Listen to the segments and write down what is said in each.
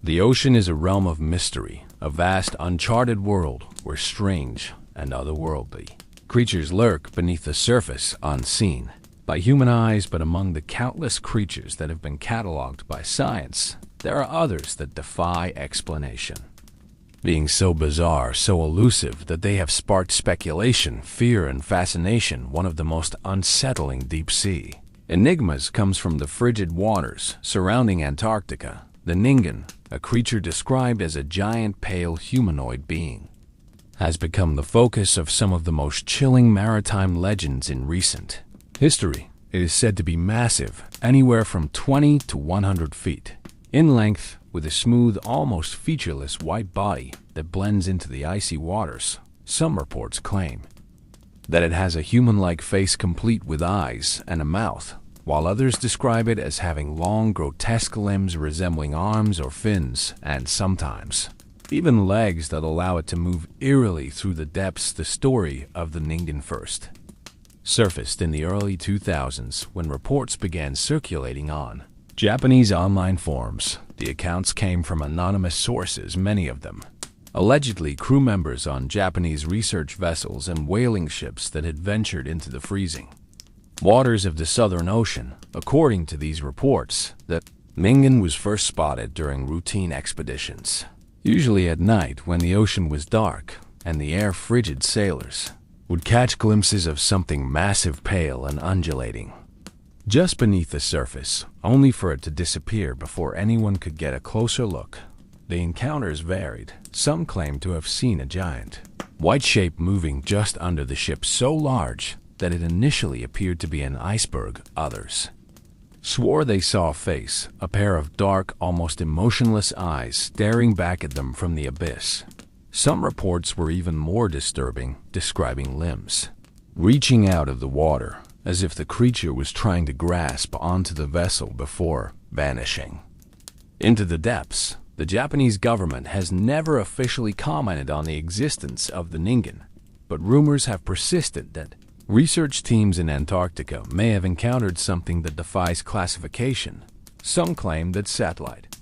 The ocean is a realm of mystery, a vast uncharted world where strange and otherworldly creatures lurk beneath the surface unseen by human eyes, but among the countless creatures that have been cataloged by science, there are others that defy explanation. Being so bizarre, so elusive, that they have sparked speculation, fear, and fascination, one of the most unsettling deep sea enigmas comes from the frigid waters surrounding Antarctica. The Ningen, a creature described as a giant pale humanoid being, has become the focus of some of the most chilling maritime legends in recent history. It is said to be massive, anywhere from 20 to 100 feet in length, with a smooth, almost featureless white body that blends into the icy waters. Some reports claim that it has a human-like face complete with eyes and a mouth, while others describe it as having long, grotesque limbs resembling arms or fins, and sometimes even legs that allow it to move eerily through the depths. The story of the Ningen first surfaced in the early 2000s when reports began circulating on Japanese online forums. The accounts came from anonymous sources, many of them allegedly crew members on Japanese research vessels and whaling ships that had ventured into the freezing waters of the Southern Ocean. According to these reports, the Ningen was first spotted during routine expeditions, usually at night when the ocean was dark and the air frigid. Sailors would catch glimpses of something massive, pale and undulating just beneath the surface, only for it to disappear before anyone could get a closer look. The encounters varied. Some claimed to have seen a giant white shape moving just under the ship, so large that it initially appeared to be an iceberg. Others swore they saw a face, a pair of dark, almost emotionless eyes staring back at them from the abyss. Some reports were even more disturbing, describing limbs reaching out of the water, as if the creature was trying to grasp onto the vessel before vanishing into the depths. The Japanese government has never officially commented on the existence of the Ningen, but rumors have persisted that research teams in Antarctica may have encountered something that defies classification. Some claim that satellite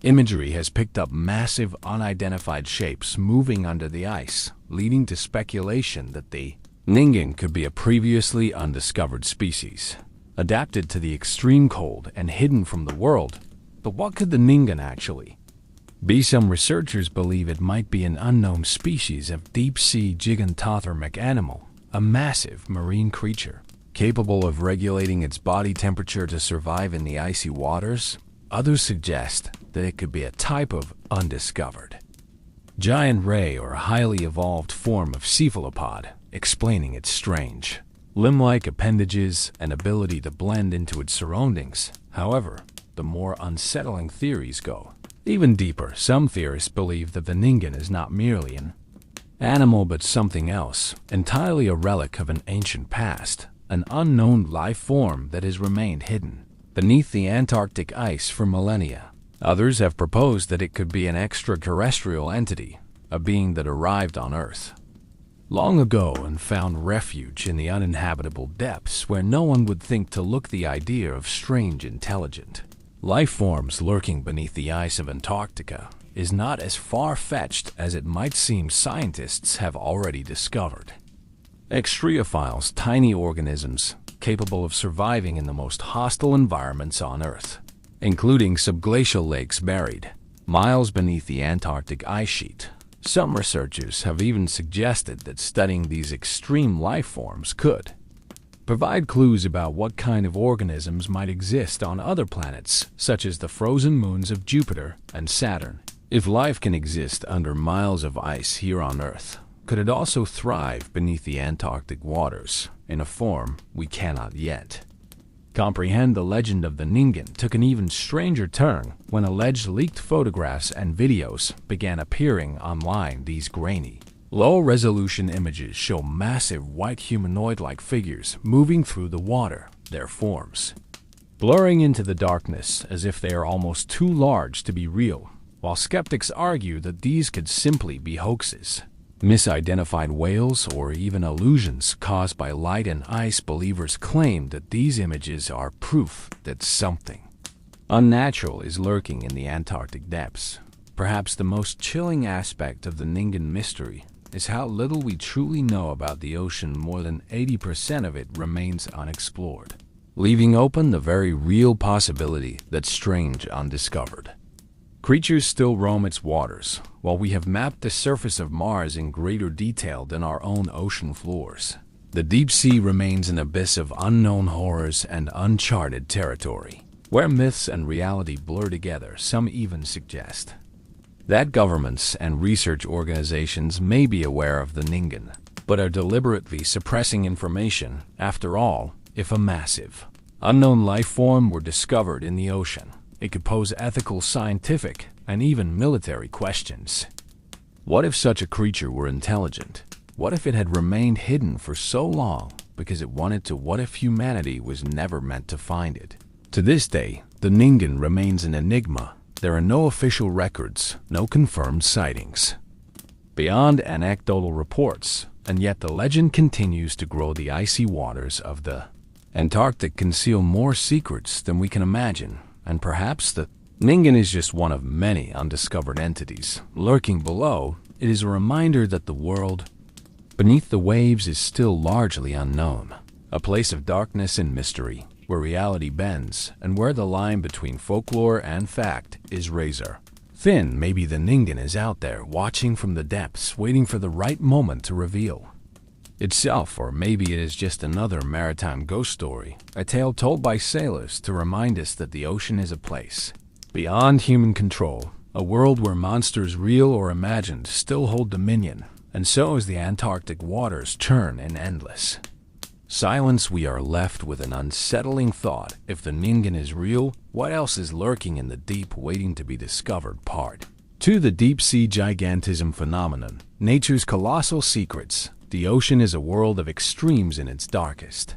imagery has picked up massive, unidentified shapes moving under the ice, leading to speculation that the Ningen could be a previously undiscovered species, adapted to the extreme cold and hidden from the world. But what could the Ningen actually be? Some researchers believe it might be an unknown species of deep-sea gigantothermic animal, a massive marine creature capable of regulating its body temperature to survive in the icy waters. Others suggest that it could be a type of undiscovered giant ray or highly evolved form of cephalopod, explaining its strange limb-like appendages and ability to blend into its surroundings. However, the more unsettling theories go even deeper. Some theorists believe that the Ningen is not merely an animal but something else, entirely a relic of an ancient past, an unknown life form that has remained hidden beneath the Antarctic ice for millennia. Others have proposed that it could be an extraterrestrial entity, a being that arrived on Earth long ago and found refuge in the uninhabitable depths where no one would think to look. The idea of strange, intelligent life forms lurking beneath the ice of Antarctica is not as far-fetched as it might seem. Scientists have already discovered extreophiles, tiny organisms capable of surviving in the most hostile environments on Earth, including subglacial lakes buried miles beneath the Antarctic ice sheet. Some researchers have even suggested that studying these extreme life forms could provide clues about what kind of organisms might exist on other planets, such as the frozen moons of Jupiter and Saturn. If life can exist under miles of ice here on Earth, could it also thrive beneath the Antarctic waters in a form we cannot yet comprehend? The legend of the Ningen took an even stranger turn when alleged leaked photographs and videos began appearing online. These grainy, low-resolution images show massive white humanoid-like figures moving through the water, their forms blurring into the darkness as if they are almost too large to be real, while skeptics argue that these could simply be hoaxes, misidentified whales, or even illusions caused by light and ice. Believers claim that these images are proof that something Unnatural is lurking in the Antarctic depths. Perhaps the most chilling aspect of the Ningen mystery is how little we truly know about the ocean. More than 80% of it remains unexplored, leaving open the very real possibility that strange undiscovered creatures still roam its waters, while we have mapped the surface of Mars in greater detail than our own ocean floors. The deep sea remains an abyss of unknown horrors and uncharted territory, where myths and reality blur together. Some even suggest that governments and research organizations may be aware of the Ningen, but are deliberately suppressing information. After all, if a massive, unknown life form were discovered in the ocean, it could pose ethical, scientific, and even military questions. What if such a creature were intelligent? What if it had remained hidden for so long because it wanted to? What if humanity was never meant to find it? To this day, the Ningen remains an enigma. There are no official records, no confirmed sightings, beyond anecdotal reports, and yet the legend continues to grow. The icy waters of the Antarctic conceal more secrets than we can imagine, and perhaps the Ningen is just one of many undiscovered entities lurking below. It is a reminder that the world beneath the waves is still largely unknown, a place of darkness and mystery, where reality bends and where the line between folklore and fact is razor thin. Maybe the Ningen is out there, watching from the depths, waiting for the right moment to reveal itself. Or maybe it is just another maritime ghost story, a tale told by sailors to remind us that the ocean is a place beyond human control, a world where monsters, real or imagined, still hold dominion. And so as the Antarctic waters churn in endless silence, we are left with an unsettling thought. If the Ningen is real, what else is lurking in the deep, waiting to be discovered? Part 2. The Deep Sea Gigantism Phenomenon. Nature's colossal secrets. The ocean is a world of extremes in its darkest,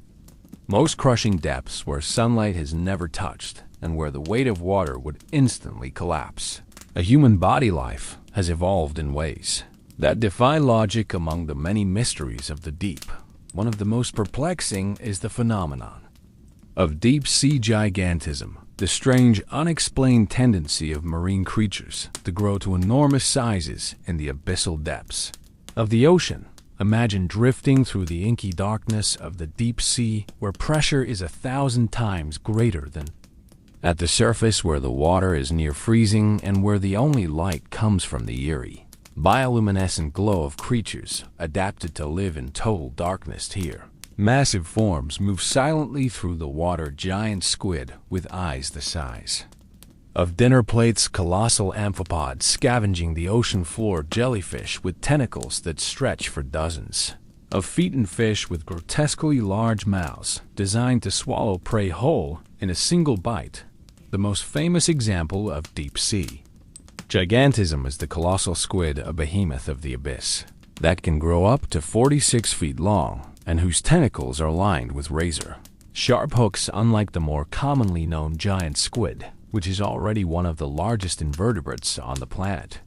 most crushing depths, where sunlight has never touched and where the weight of water would instantly collapse. A human body life has evolved in ways that defy logic. Among the many mysteries of the deep, one of the most perplexing is the phenomenon of deep sea gigantism, the strange, unexplained tendency of marine creatures to grow to enormous sizes in the abyssal depths of the ocean. Imagine drifting through the inky darkness of the deep sea, where pressure is 1,000 times greater than at the surface, where the water is near freezing, and where the only light comes from the eerie, bioluminescent glow of creatures adapted to live in total darkness. Here, massive forms move silently through the water. Giant squid with eyes the size of dinner plates, colossal amphipods scavenging the ocean floor, jellyfish with tentacles that stretch for dozens of feet, and fish with grotesquely large mouths designed to swallow prey whole in a single bite. The most famous example of deep sea gigantism is the colossal squid, a behemoth of the abyss that can grow up to 46 feet long and whose tentacles are lined with razor-sharp hooks. Unlike the more commonly known giant squid, which is already one of the largest invertebrates on the planet,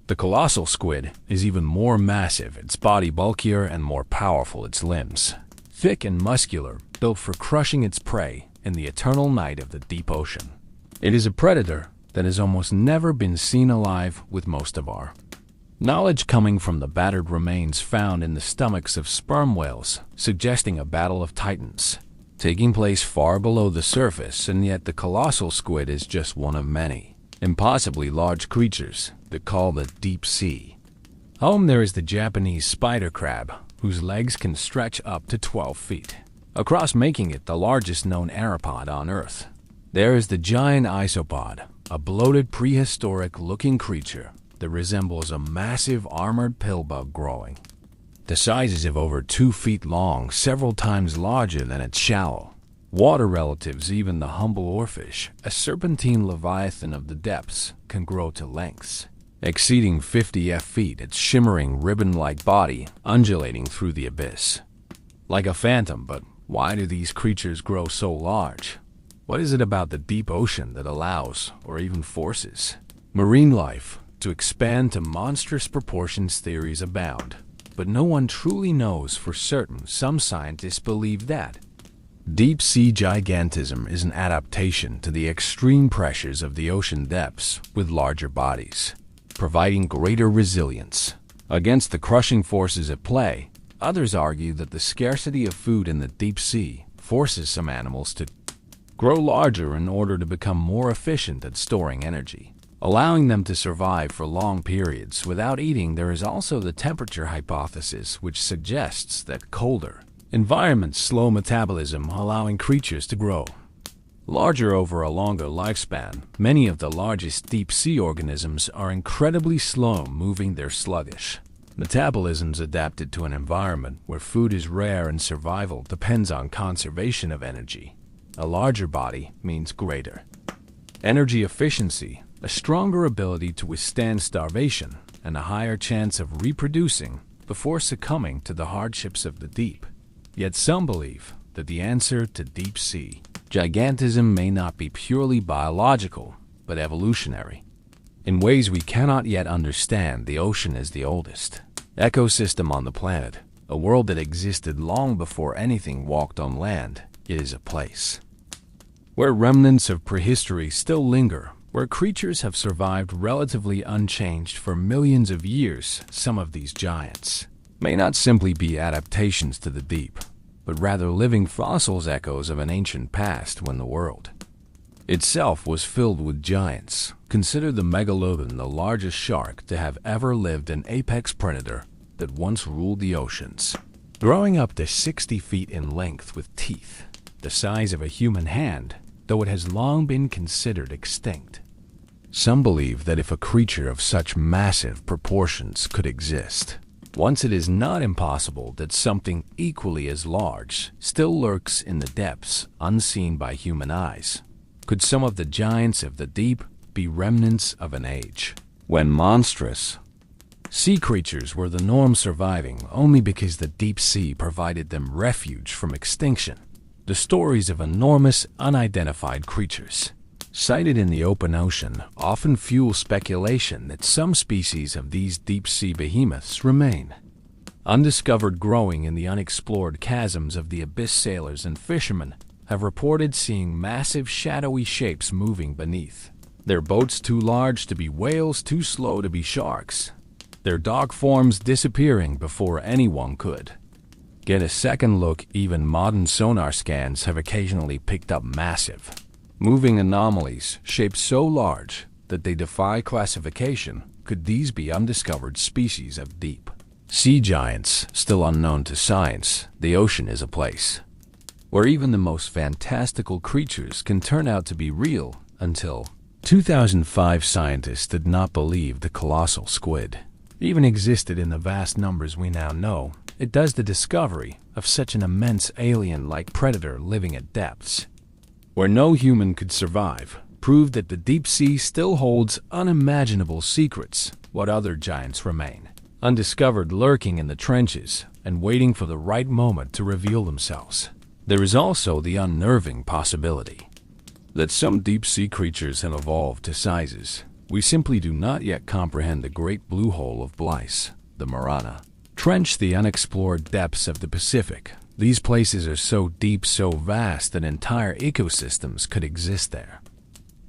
the colossal squid is even more massive, its body bulkier and more powerful, its limbs thick and muscular, built for crushing its prey in the eternal night of the deep ocean. It is a predator that has almost never been seen alive, with most of our knowledge coming from the battered remains found in the stomachs of sperm whales, suggesting a battle of titans taking place far below the surface. And yet the colossal squid is just one of many impossibly large creatures that call the deep sea home. There is the Japanese spider crab, whose legs can stretch up to 12 feet across, making it the largest known arthropod on Earth. There is the giant isopod, a bloated, prehistoric-looking creature that resembles a massive armored pillbug growing to sizes of over 2 feet long, several times larger than its shallow water relatives. Even the humble oarfish, a serpentine leviathan of the depths, can grow to lengths exceeding 50 feet, its shimmering ribbon-like body undulating through the abyss like a phantom. But why do these creatures grow so large? What is it about the deep ocean that allows, or even forces, marine life to expand to monstrous proportions? Theories abound, but no one truly knows for certain. Some scientists believe that Deep-sea gigantism is an adaptation to the extreme pressures of the ocean depths with larger bodies, providing greater resilience against the crushing forces at play. Others argue that the scarcity of food in the deep sea forces some animals to grow larger in order to become more efficient at storing energy, allowing them to survive for long periods without eating. There is also the temperature hypothesis, which suggests that colder environments slow metabolism, allowing creatures to grow larger over a longer lifespan. Many of the largest deep-sea organisms are incredibly slow moving. Their sluggish metabolisms adapted to an environment where food is rare and survival depends on conservation of energy. A larger body means greater energy efficiency, a stronger ability to withstand starvation, and a higher chance of reproducing before succumbing to the hardships of the deep. Yet some believe that the answer to deep-sea gigantism may not be purely biological, but evolutionary. In ways we cannot yet understand, the ocean is the oldest ecosystem on the planet, a world that existed long before anything walked on land. It is a place where remnants of prehistory still linger, where creatures have survived relatively unchanged for millions of years. Some of these giants may not simply be adaptations to the deep, but rather living fossils, echoes of an ancient past when the world itself was filled with giants. Consider the megalodon, the largest shark to have ever lived, an apex predator that once ruled the oceans, growing up to 60 feet in length with teeth the size of a human hand, though it has long been considered extinct. Some believe that if a creature of such massive proportions could exist, once, it is not impossible that something equally as large still lurks in the depths, unseen by human eyes. Could some of the giants of the deep be remnants of an age when monstrous sea creatures were the norm, surviving only because the deep sea provided them refuge from extinction? The stories of enormous, unidentified creatures sighted in the open ocean often fuel speculation that some species of these deep-sea behemoths remain undiscovered, growing in the unexplored chasms of the abyss. Sailors and fishermen have reported seeing massive shadowy shapes moving beneath their boats, too large to be whales, too slow to be sharks, their dark forms disappearing before anyone could get a second look. Even modern sonar scans have occasionally picked up massive moving anomalies, shapes so large that they defy classification. Could these be undiscovered species of deep sea giants still unknown to science? The ocean is a place where even the most fantastical creatures can turn out to be real. Until 2005, scientists did not believe the colossal squid even existed in the vast numbers we now know. It does the discovery of such an immense alien-like predator living at depths where no human could survive prove that the deep sea still holds unimaginable secrets. What other giants remain undiscovered, lurking in the trenches and waiting for the right moment to reveal themselves? There is also the unnerving possibility that some deep-sea creatures have evolved to sizes we simply do not yet comprehend. The great blue hole of Blyce, the Marana Trench, the unexplored depths of the Pacific. These places are so deep, so vast that entire ecosystems could exist there.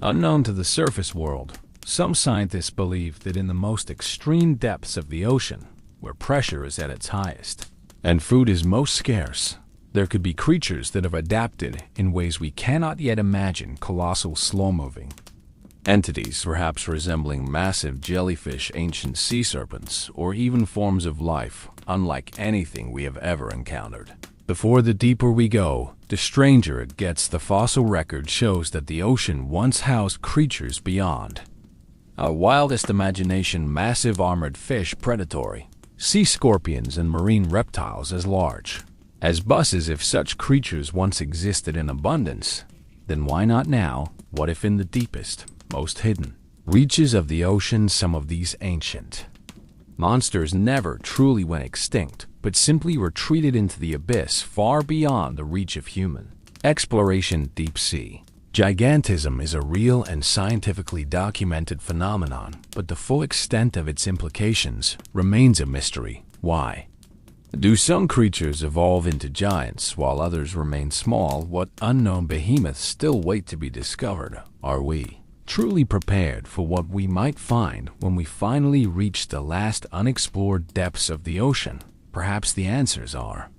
Unknown to the surface world, some scientists believe that in the most extreme depths of the ocean, where pressure is at its highest and food is most scarce, there could be creatures that have adapted in ways we cannot yet imagine. Colossal, slow-moving entities, perhaps resembling massive jellyfish, ancient sea serpents, or even forms of life unlike anything we have ever encountered. Before the deeper we go, the stranger it gets. The fossil record shows that the ocean once housed creatures beyond our wildest imagination. Massive armored fish, predatory sea scorpions, and marine reptiles as large as buses. If such creatures once existed in abundance, then why not now? What if in the deepest, most hidden reaches of the ocean, some of these ancient monsters never truly went extinct, but simply retreated into the abyss far beyond the reach of human exploration? Deep sea gigantism is a real and scientifically documented phenomenon, but the full extent of its implications remains a mystery. Why Do some creatures evolve into giants while others remain small? What unknown behemoths still wait to be discovered? Are we truly prepared for what we might find when we finally reach the last unexplored depths of the ocean? Perhaps the answers are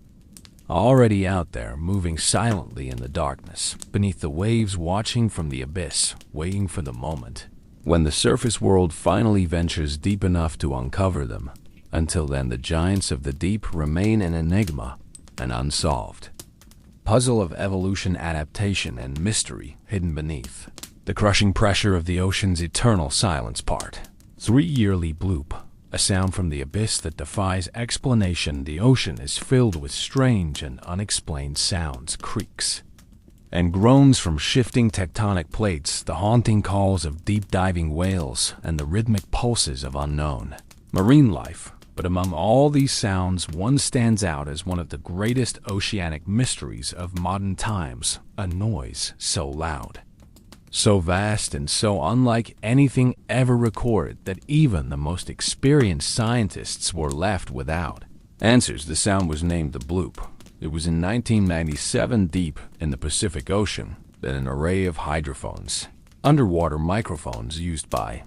already out there, moving silently in the darkness, beneath the waves, watching from the abyss, waiting for the moment when the surface world finally ventures deep enough to uncover them. Until then, the giants of the deep remain an enigma, an unsolved puzzle of evolution, adaptation, and mystery hidden beneath the crushing pressure of the ocean's eternal silence. Part 3. Yearly Bloop, a sound from the abyss that defies explanation. The ocean is filled with strange and unexplained sounds, creaks and groans from shifting tectonic plates, the haunting calls of deep-diving whales, and the rhythmic pulses of unknown marine life. But among all these sounds, one stands out as one of the greatest oceanic mysteries of modern times, a noise so loud, so vast, and so unlike anything ever recorded that even the most experienced scientists were left without answers. The sound was named the Bloop. It was in 1997, deep in the Pacific Ocean, that an array of hydrophones, underwater microphones used by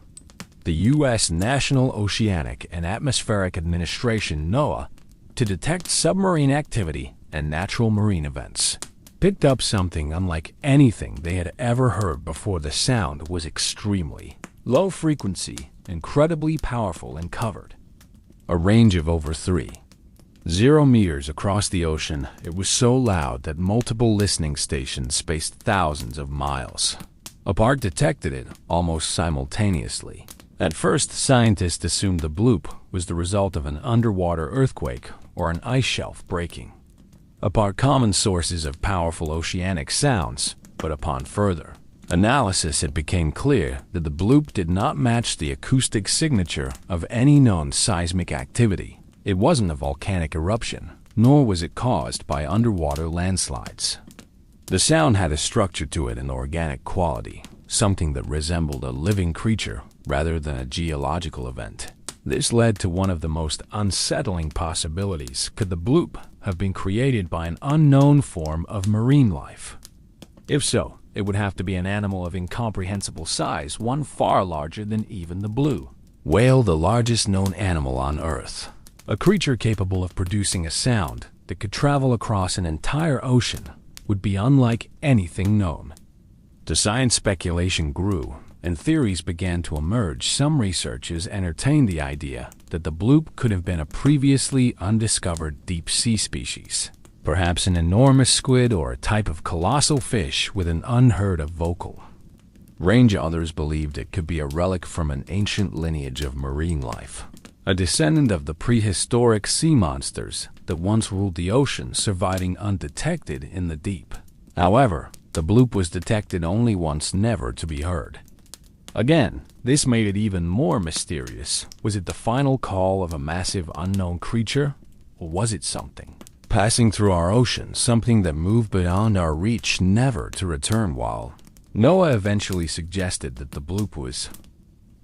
the U.S. National Oceanic and Atmospheric Administration (NOAA) to detect submarine activity and natural marine events, picked up something unlike anything they had ever heard before. The sound was extremely low frequency, incredibly powerful, and covered a range of over 3.0 meters across the ocean. It was so loud that multiple listening stations spaced thousands of miles apart detected it almost simultaneously. At first, scientists assumed the Bloop was the result of an underwater earthquake or an ice shelf breaking apart common sources of powerful oceanic sounds, but upon further analysis it became clear that the Bloop did not match the acoustic signature of any known seismic activity. It wasn't a volcanic eruption, nor was it caused by underwater landslides. The sound had a structure to it, an organic quality, something that resembled a living creature rather than a geological event. This led to one of the most unsettling possibilities. Could the Bloop have been created by an unknown form of marine life? If so, it would have to be an animal of incomprehensible size, one far larger than even the blue whale, the largest known animal on Earth. A creature capable of producing a sound that could travel across an entire ocean would be unlike anything known. The science speculation grew, and theories began to emerge. Some researchers entertained the idea that the Bloop could have been a previously undiscovered deep-sea species, perhaps an enormous squid or a type of colossal fish with an unheard-of vocal range. Others believed it could be a relic from an ancient lineage of marine life, a descendant of the prehistoric sea monsters that once ruled the ocean, surviving undetected in the deep. However, the Bloop was detected only once, never to be heard again. This made it even more mysterious. Was it the final call of a massive unknown creature, or was it something passing through our ocean, something that moved beyond our reach, never to return? While NOAA eventually suggested that the Bloop was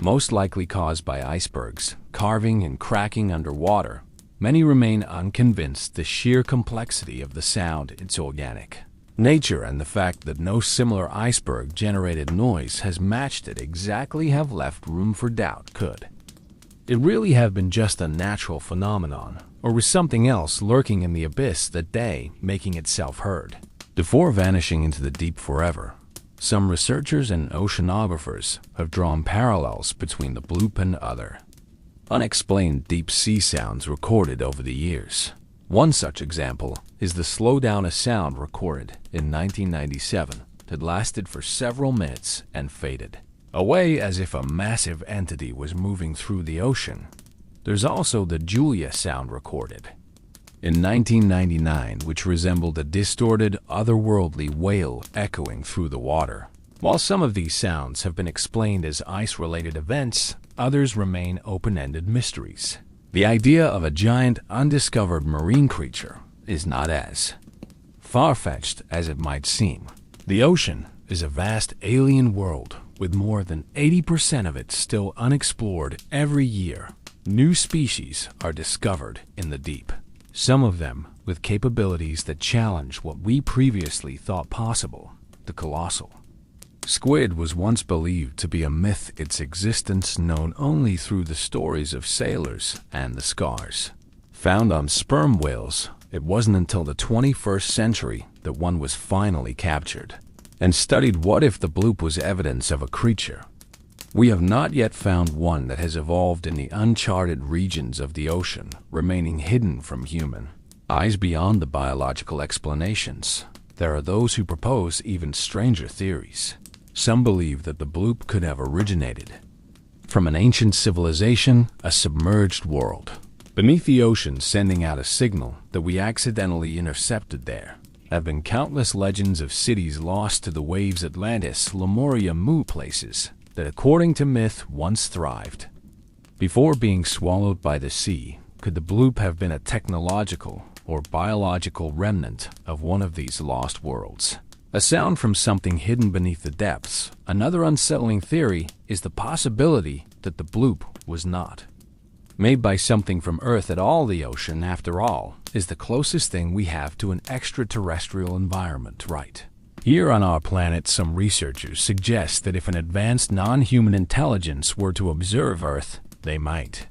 most likely caused by icebergs carving and cracking underwater, many remain unconvinced. The sheer complexity of the sound, its organic nature, and the fact that no similar iceberg-generated noise has matched it exactly have left room for doubt. Could it really have been just a natural phenomenon, or was something else lurking in the abyss that day, making itself heard before vanishing into the deep forever? Some researchers and oceanographers have drawn parallels between the Bloop and other unexplained deep-sea sounds recorded over the years. One such example is the slowdown, a sound recorded in 1997 that lasted for several minutes and faded away as if a massive entity was moving through the ocean. There's also the Julia sound recorded in 1999, which resembled a distorted, otherworldly wail echoing through the water. While some of these sounds have been explained as ice-related events, others remain open-ended mysteries. The idea of a giant, undiscovered marine creature is not as far-fetched as it might seem. The ocean is a vast alien world with more than 80% of it still unexplored. Every year, new species are discovered in the deep. some of them with capabilities that challenge what we previously thought possible, the colossal. Squid was once believed to be a myth, its existence known only through the stories of sailors and the scars found on sperm whales. It wasn't until the 21st century that one was finally captured and studied. What if the bloop was evidence of a creature? We have not yet found one that has evolved in the uncharted regions of the ocean, remaining hidden from human eyes beyond the biological explanations. There are those who propose even stranger theories. Some believe that the bloop could have originated from an ancient civilization, a submerged world beneath the ocean, sending out a signal that we accidentally intercepted. There have been countless legends of cities lost to the waves, Atlantis, Lemuria, places that, according to myth, once thrived before being swallowed by the sea. Could the bloop have been a technological or biological remnant of one of these lost worlds? A sound from something hidden beneath the depths. Another unsettling theory is the possibility that the bloop was not made by something from Earth at all. The ocean, after all, is the closest thing we have to an extraterrestrial environment, right? Here on our planet, some researchers suggest that if an advanced non-human intelligence were to observe Earth, they might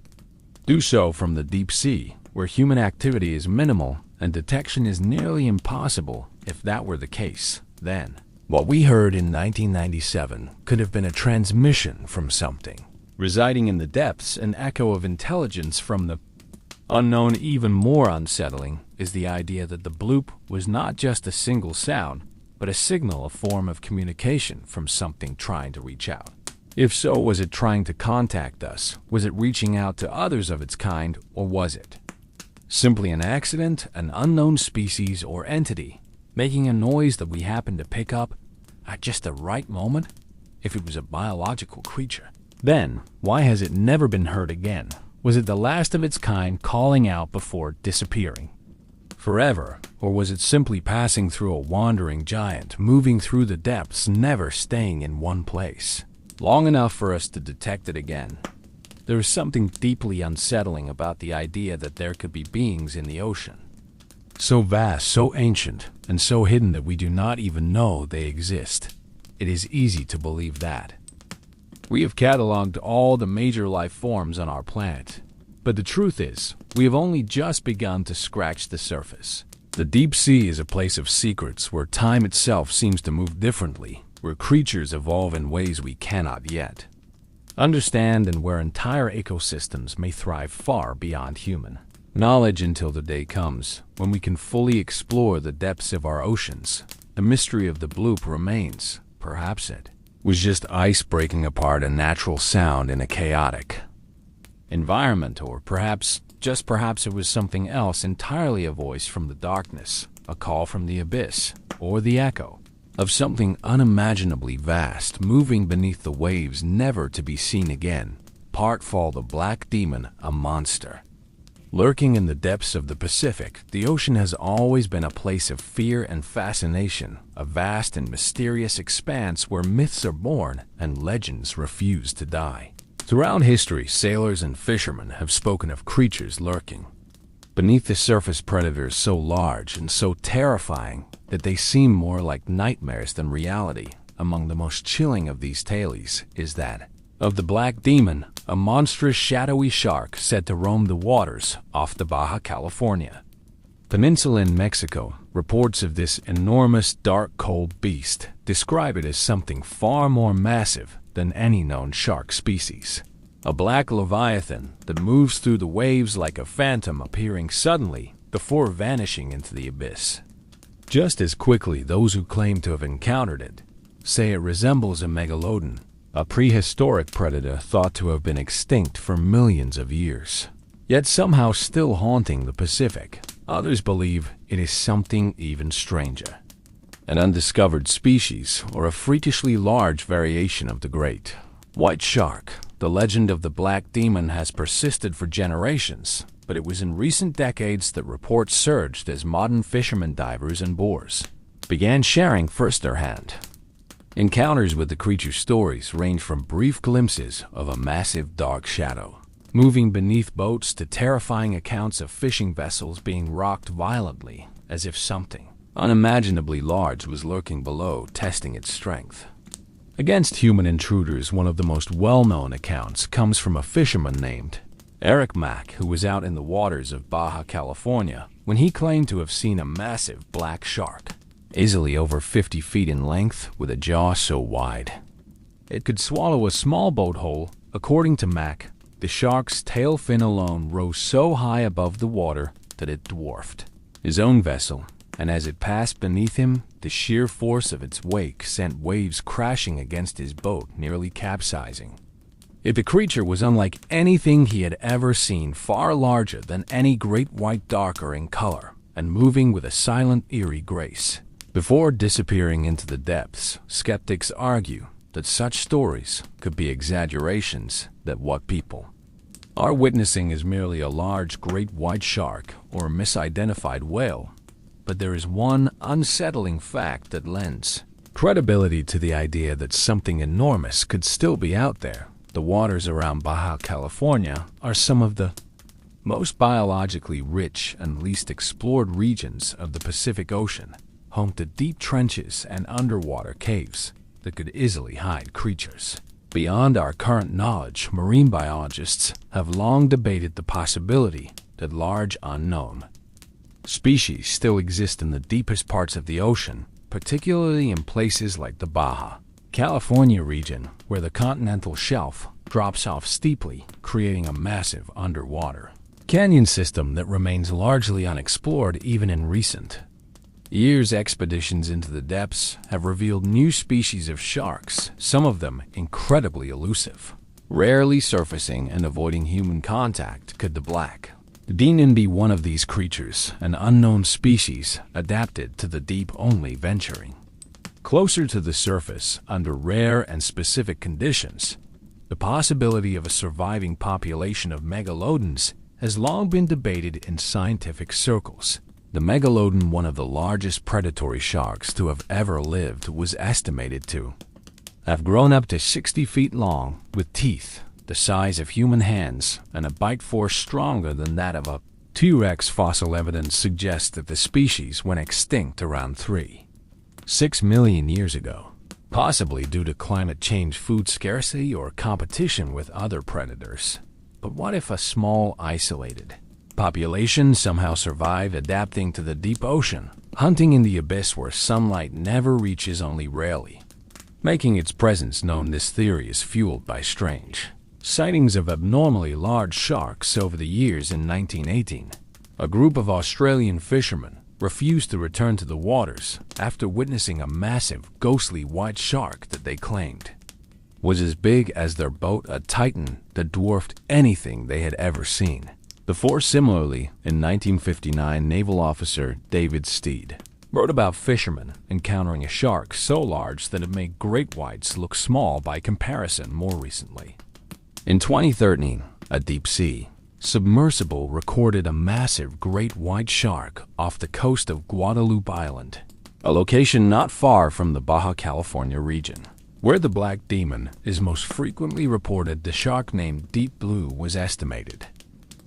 do so from the deep sea, where human activity is minimal and detection is nearly impossible. If that were the case, then what we heard in 1997 could have been a transmission from something residing in the depths, an echo of intelligence from the unknown. Even more unsettling is the idea that the bloop was not just a single sound, but a signal, a form of communication from something trying to reach out. If so, was it trying to contact us? Was it reaching out to others of its kind? Or was it simply an accident, an unknown species or entity making a noise that we happened to pick up at just the right moment? If it was a biological creature, then why has it never been heard again? Was it the last of its kind, calling out before disappearing forever? Or was it simply passing through, a wandering giant, moving through the depths, never staying in one place long enough for us to detect it again? There is something deeply unsettling about the idea that there could be beings in the ocean, so vast, so ancient, and so hidden that we do not even know they exist. It is easy to believe that we have cataloged all the major life forms on our planet, but the truth is, we have only just begun to scratch the surface. The deep sea is a place of secrets, where time itself seems to move differently, where creatures evolve in ways we cannot yet understand, and where entire ecosystems may thrive far beyond human knowledge. Until the day comes when we can fully explore the depths of our oceans, the mystery of the bloop remains. Perhaps it was just ice breaking apart, a natural sound in a chaotic environment, or perhaps it was something else entirely, a voice from the darkness, a call from the abyss, or the echo of something unimaginably vast moving beneath the waves, never to be seen again. Part Fall, the Black Demon, a monster lurking in the depths of the Pacific. The ocean has always been a place of fear and fascination, a vast and mysterious expanse where myths are born and legends refuse to die. Throughout history, sailors and fishermen have spoken of creatures lurking beneath the surface, predators so large and so terrifying that they seem more like nightmares than reality. Among the most chilling of these tales is that of the Black Demon, a monstrous shadowy shark said to roam the waters off the Baja California peninsula in Mexico. Reports of this enormous, dark, cold beast describe it as something far more massive than any known shark species. A black leviathan that moves through the waves like a phantom, appearing suddenly before vanishing into the abyss just as quickly. Those who claim to have encountered it say it resembles a megalodon, a prehistoric predator thought to have been extinct for millions of years, yet somehow still haunting the Pacific. Others believe it is something even stranger, an undiscovered species or a freakishly large variation of the great white shark. The legend of the Black Demon has persisted for generations, but it was in recent decades that reports surged as modern fishermen, divers, and bores began sharing first-hand encounters with the creature. Stories range from brief glimpses of a massive dark shadow moving beneath boats to terrifying accounts of fishing vessels being rocked violently as if something unimaginably large was lurking below, testing its strength. Against human intruders, one of the most well-known accounts comes from a fisherman named Eric Mack, who was out in the waters of Baja California when he claimed to have seen a massive black shark, easily over 50 feet in length, with a jaw so wide it could swallow a small boat whole. According to Mack, the shark's tail fin alone rose so high above the water that it dwarfed his own vessel, and as it passed beneath him, the sheer force of its wake sent waves crashing against his boat, nearly capsizing. The creature was unlike anything he had ever seen, far larger than any great white darker in color, and moving with a silent, eerie grace. Before disappearing into the depths, skeptics argue that such stories could be exaggerations, that what people are witnessing is merely a large great white shark or a misidentified whale. But there is one unsettling fact that lends credibility to the idea that something enormous could still be out there. The waters around Baja California are some of the most biologically rich and least explored regions of the Pacific Ocean, home to deep trenches and underwater caves that could easily hide creatures beyond our current knowledge. Marine biologists have long debated the possibility that large unknown species still exist in the deepest parts of the ocean, particularly in places like the Baja California region, where the continental shelf drops off steeply, creating a massive underwater canyon system that remains largely unexplored even in recent years. Expeditions into the depths have revealed new species of sharks, some of them incredibly elusive, rarely surfacing and avoiding human contact. Could the black Ningen be one of these creatures, an unknown species adapted to the deep, only venturing closer to the surface under rare and specific conditions? The possibility of a surviving population of megalodons has long been debated in scientific circles. The megalodon, one of the largest predatory sharks to have ever lived, was estimated to have grown up to 60 feet long, with teeth the size of human hands and a bite force stronger than that of a T-Rex. Fossil evidence suggests that the species went extinct around 3.6 million years ago, possibly due to climate change, food scarcity, or competition with other predators. But what if a small, isolated population somehow survived, adapting to the deep ocean, hunting in the abyss where sunlight never reaches, only rarely making its presence known? This theory is fueled by strange sightings of abnormally large sharks over the years. In 1918, a group of Australian fishermen refused to return to the waters after witnessing a massive, ghostly white shark that they claimed was as big as their boat, a titan that dwarfed anything they had ever seen before. Similarly, in 1959, naval officer David Steed wrote about fishermen encountering a shark so large that it made great whites look small by comparison. More recently, in 2013, a deep-sea submersible recorded a massive great white shark off the coast of Guadalupe Island, a location not far from the Baja California region, where the black demon is most frequently reported. The shark, named Deep Blue, was estimated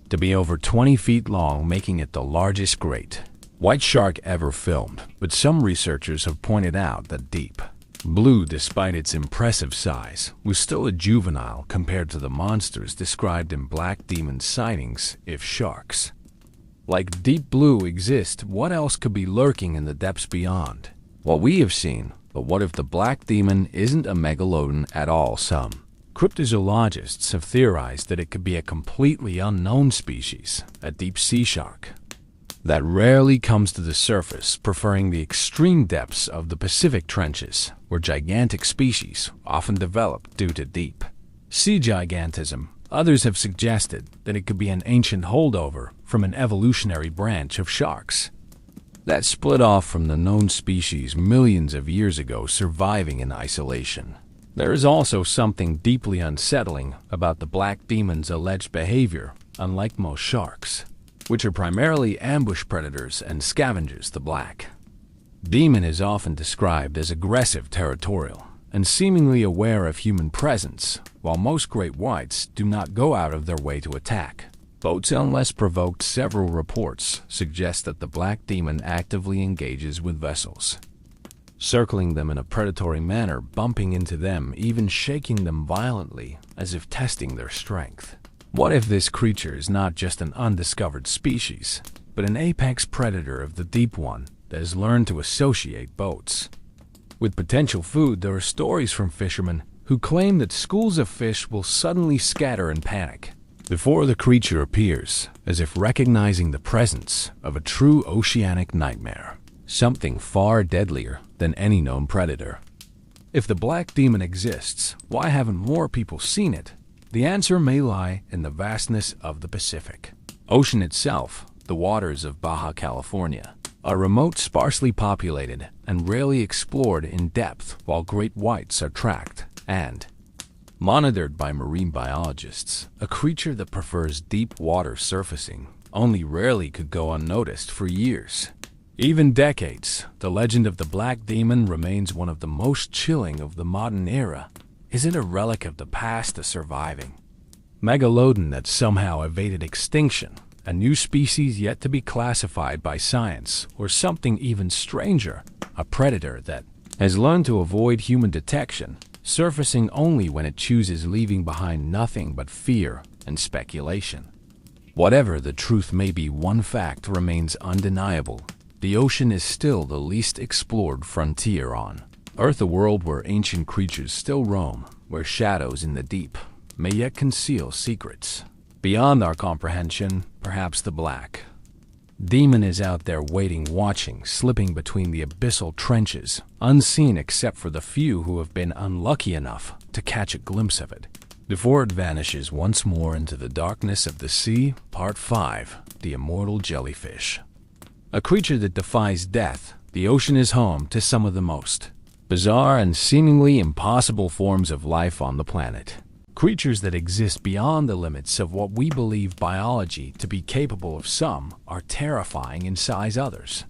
to be over 20 feet long, making it the largest great white shark ever filmed. But some researchers have pointed out that Deep Blue, despite its impressive size, was still a juvenile compared to the monsters described in Black Demon sightings. If sharks like Deep Blue exist, what else could be lurking in the depths beyond what we have seen? But what if the Black Demon isn't a megalodon at all? Some cryptozoologists have theorized that it could be a completely unknown species, a deep-sea shark that rarely comes to the surface, preferring the extreme depths of the Pacific trenches, where gigantic species often develop due to deep-sea gigantism. Others have suggested that it could be an ancient holdover from an evolutionary branch of sharks that split off from the known species millions of years ago, surviving in isolation. There is also something deeply unsettling about the black demon's alleged behavior. Unlike most sharks, which are primarily ambush predators and scavengers, the black demon is often described as aggressive, territorial, and seemingly aware of human presence, while most great whites do not go out of their way to attack. Boats, unless provoked, several reports suggest that the black demon actively engages with vessels, circling them in a predatory manner, bumping into them, even shaking them violently as if testing their strength. What if this creature is not just an undiscovered species, but an apex predator of the deep one that has learned to associate boats with potential food? There are stories from fishermen who claim that schools of fish will suddenly scatter in panic before the creature appears, as if recognizing the presence of a true oceanic nightmare, something far deadlier than any known predator. If the black demon exists, why haven't more people seen it? The answer may lie in the vastness of the Pacific Ocean itself. The waters of Baja California are remote, sparsely populated, and rarely explored in depth, while great whites are tracked and monitored by marine biologists. A creature that prefers deep water surfacing only rarely could go unnoticed for years, even decades. The legend of the black demon remains one of the most chilling of the modern era. Is it a relic of the past, a surviving megalodon that somehow evaded extinction, a new species yet to be classified by science, or something even stranger, a predator that has learned to avoid human detection, surfacing only when it chooses, leaving behind nothing but fear and speculation? Whatever the truth may be, one fact remains undeniable: the ocean is still the least explored frontier on Earth, a world where ancient creatures still roam, where shadows in the deep may yet conceal secrets beyond our comprehension. Perhaps the black demon is out there waiting, watching, slipping between the abyssal trenches, unseen except for the few who have been unlucky enough to catch a glimpse of it before it vanishes once more into the darkness of the sea. Part 5. The immortal jellyfish. A creature that defies death, the ocean is home to some of the most bizarre and seemingly impossible forms of life on the planet. Creatures that exist beyond the limits of what we believe biology to be capable of. Some are terrifying in size, others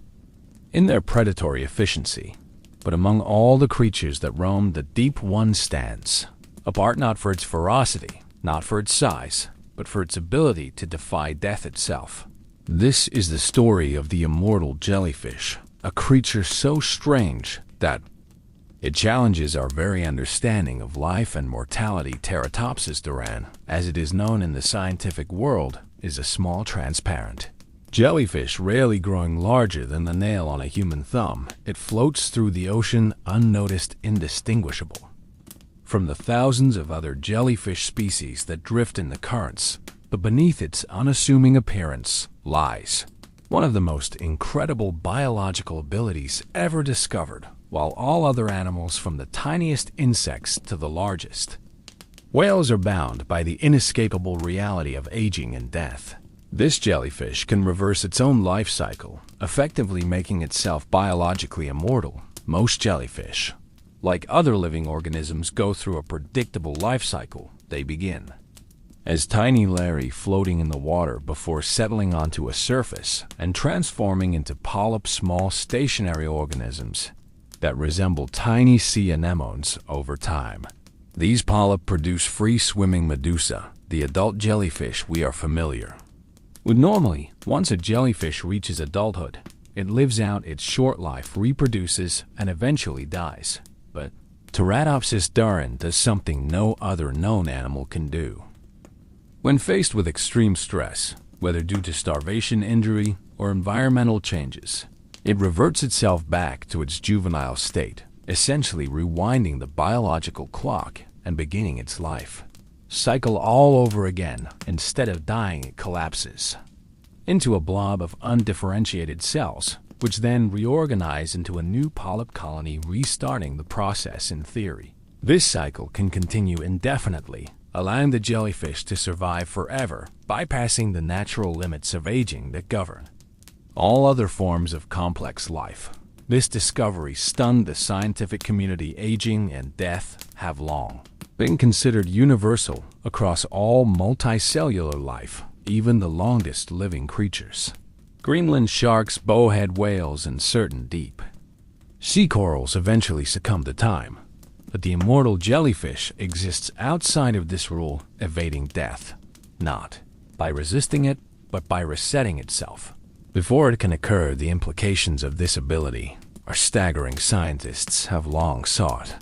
in their predatory efficiency. But among all the creatures that roam the deep, one stands apart, not for its ferocity, not for its size, but for its ability to defy death itself. This is the story of the immortal jellyfish, a creature so strange that it challenges our very understanding of life and mortality. Teratopsis duran, as it is known in the scientific world, is a small, transparent jellyfish, rarely growing larger than the nail on a human thumb. It floats through the ocean unnoticed, indistinguishable from the thousands of other jellyfish species that drift in the currents. But beneath its unassuming appearance lies one of the most incredible biological abilities ever discovered. While all other animals, from the tiniest insects to the largest whales, are bound by the inescapable reality of aging and death, this jellyfish can reverse its own life cycle, effectively making itself biologically immortal. Most jellyfish, like other living organisms, go through a predictable life cycle. They begin as tiny larvae floating in the water before settling onto a surface and transforming into polyps, small stationary organisms that resemble tiny sea anemones over time. These polyps produce free-swimming medusa, the adult jellyfish we are familiar with. Normally, once a jellyfish reaches adulthood, it lives out its short life, reproduces, and eventually dies. But Teratopsis duran does something no other known animal can do. When faced with extreme stress, whether due to starvation, injury, or environmental changes, it reverts itself back to its juvenile state, essentially rewinding the biological clock and beginning its life cycle all over again. Instead of dying, it collapses into a blob of undifferentiated cells, which then reorganize into a new polyp colony, restarting the process. In theory, this cycle can continue indefinitely, allowing the jellyfish to survive forever, bypassing the natural limits of aging that govern all other forms of complex life. This discovery stunned the scientific community. Aging and death have long been considered universal across all multicellular life, even the longest living creatures. Greenland sharks, bowhead whales, and certain deep sea corals eventually succumb to time. But the immortal jellyfish exists outside of this rule, evading death, not by resisting it, but by resetting itself. Before it can occur, the implications of this ability are staggering. Scientists have long sought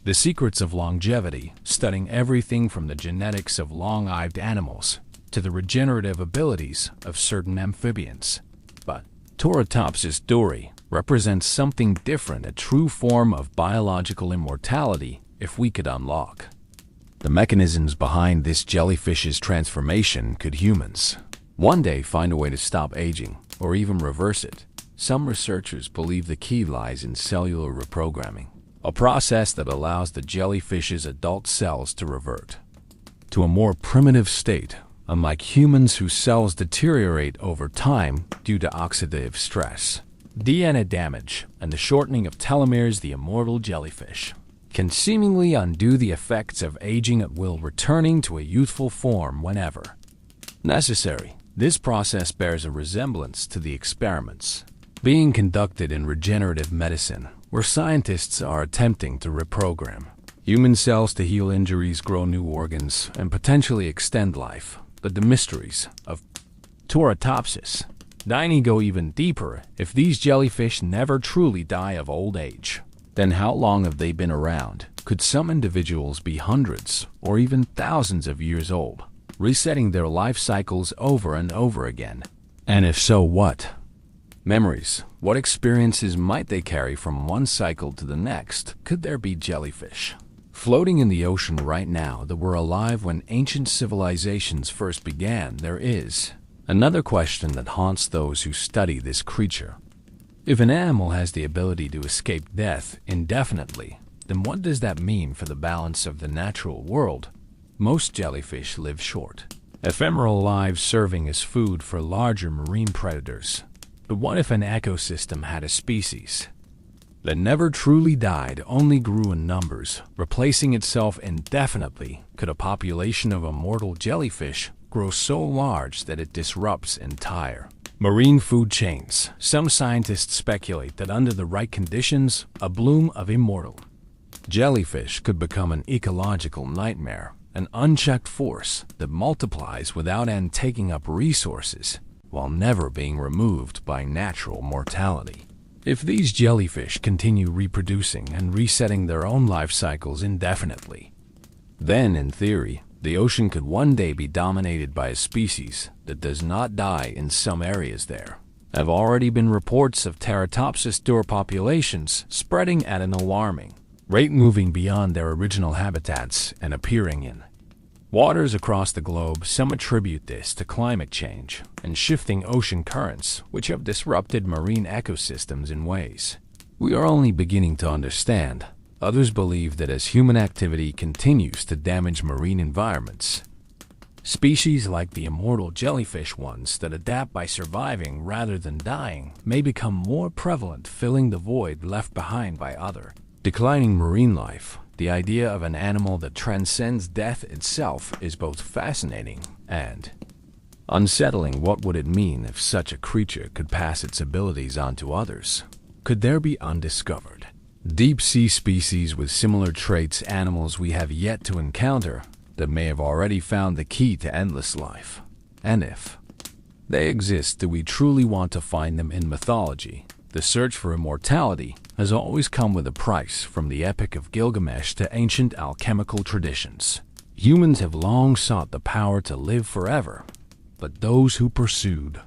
the secrets of longevity, studying everything from the genetics of long-lived animals to the regenerative abilities of certain amphibians. But Toratopsis dory represents something different, a true form of biological immortality if we could unlock the mechanisms behind this jellyfish's transformation. Could humans one day find a way to stop aging or even reverse it? Some researchers believe the key lies in cellular reprogramming, a process that allows the jellyfish's adult cells to revert to a more primitive state, unlike humans whose cells deteriorate over time due to oxidative stress, DNA damage, and the shortening of telomeres. The immortal jellyfish can seemingly undo the effects of aging at will, returning to a youthful form whenever necessary. This process bears a resemblance to the experiments being conducted in regenerative medicine, where scientists are attempting to reprogram human cells to heal injuries, grow new organs, and potentially extend life. But the mysteries of Toratopsis Ningen go even deeper. If these jellyfish never truly die of old age, then how long have they been around? Could some individuals be hundreds or even thousands of years old, resetting their life cycles over and over again? And if so, what memories, what experiences might they carry from one cycle to the next? Could there be jellyfish floating in the ocean right now that were alive when ancient civilizations first began? There is another question that haunts those who study this creature. If an animal has the ability to escape death indefinitely, then what does that mean for the balance of the natural world? Most jellyfish live short, ephemeral lives, serving as food for larger marine predators. But what if an ecosystem had a species that never truly died, only grew in numbers, replacing itself indefinitely? Could a population of immortal jellyfish grow so large that it disrupts entire marine food chains? Some scientists speculate that under the right conditions, a bloom of immortal jellyfish could become an ecological nightmare, an unchecked force that multiplies without end, taking up resources while never being removed by natural mortality. If these jellyfish continue reproducing and resetting their own life cycles indefinitely, then, in theory, the ocean could one day be dominated by a species that does not die. In some areas there have already been reports of Toratopsis dory populations spreading at an alarming rate, moving beyond their original habitats and appearing in waters across the globe. Some attribute this to climate change and shifting ocean currents, which have disrupted marine ecosystems in ways we are only beginning to understand. Others believe that as human activity continues to damage marine environments, species like the immortal jellyfish, ones that adapt by surviving rather than dying, may become more prevalent, filling the void left behind by other declining marine life. The idea of an animal that transcends death itself is both fascinating and unsettling. What would it mean if such a creature could pass its abilities on to others? Could there be undiscovered deep-sea species with similar traits, animals we have yet to encounter, that may have already found the key to endless life? And if they exist, do we truly want to find them? In mythology, the search for immortality has always come with a price. From the Epic of Gilgamesh to ancient alchemical traditions, humans have long sought the power to live forever, but those who pursued